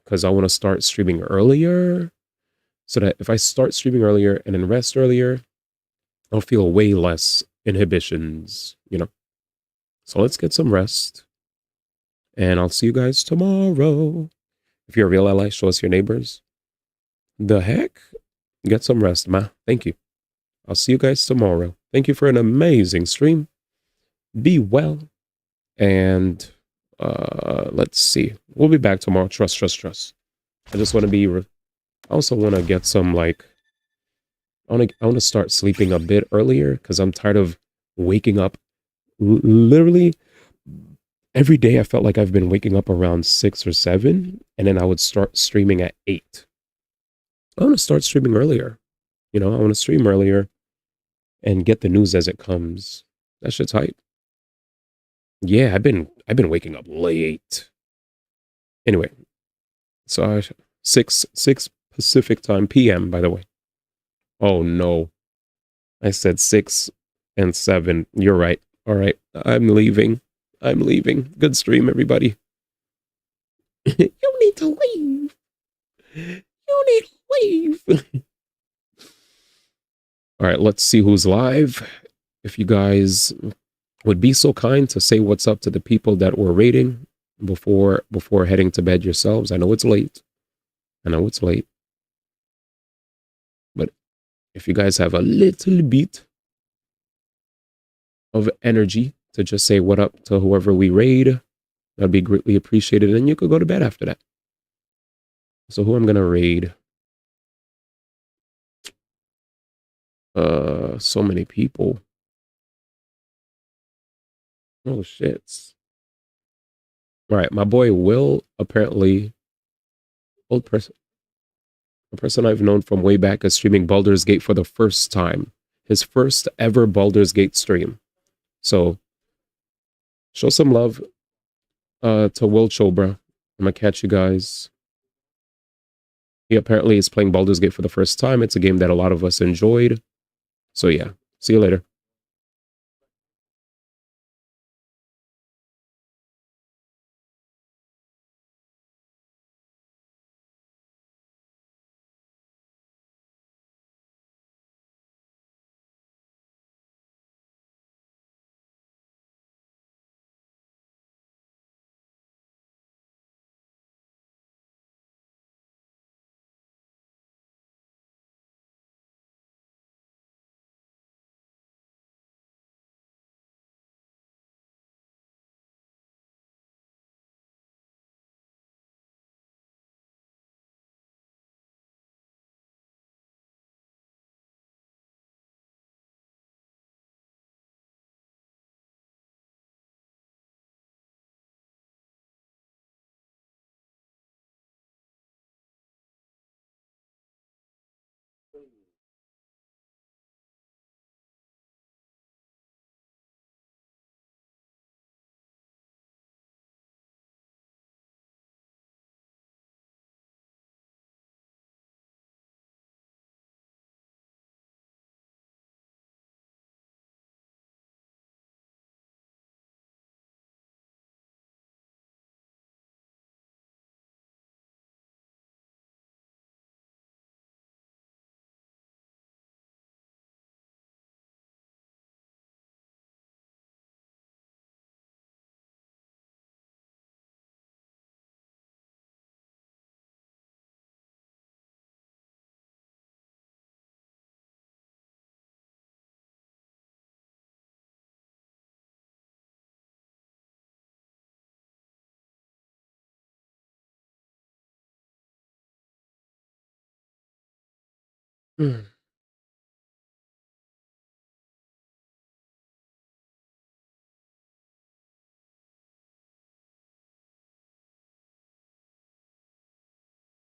because I want to start streaming earlier, so that if I start streaming earlier and then rest earlier, I'll feel way less inhibitions, you know? So let's get some rest, and I'll see you guys tomorrow. If you're a real ally, show us your neighbors. The heck? Get some rest, ma. Thank you. I'll see you guys tomorrow. Thank you for an amazing stream. Be well. And let's see. We'll be back tomorrow. Trust. I just want to I also want to get some, like, I want to start sleeping a bit earlier because I'm tired of waking up. Literally, every day I felt like I've been waking up around 6 or 7, and then I would start streaming at 8. I want to start streaming earlier. You know, I want to stream earlier and get the news as it comes. That shit's hype. Yeah, I've been waking up late. Anyway, so 6 Pacific time, PM, by the way. Oh no. I said 6 and 7. You're right. All right. I'm leaving. Good stream, everybody. You need to leave. You need to leave. All right, let's see who's live. If you guys would be so kind to say what's up to the people that were raiding before heading to bed yourselves. I know it's late. But if you guys have a little bit of energy to just say what up to whoever we raid, that'd be greatly appreciated. And you could go to bed after that. So who I'm gonna raid? So many people. Oh shit. All right, my boy Will, apparently old person, a person I've known from way back, is streaming Baldur's Gate for the first time. His first ever Baldur's Gate stream. So show some love to Will Chobra. I'm gonna catch you guys. He apparently is playing Baldur's Gate for the first time. It's a game that a lot of us enjoyed. So yeah, see you later.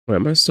Why am I still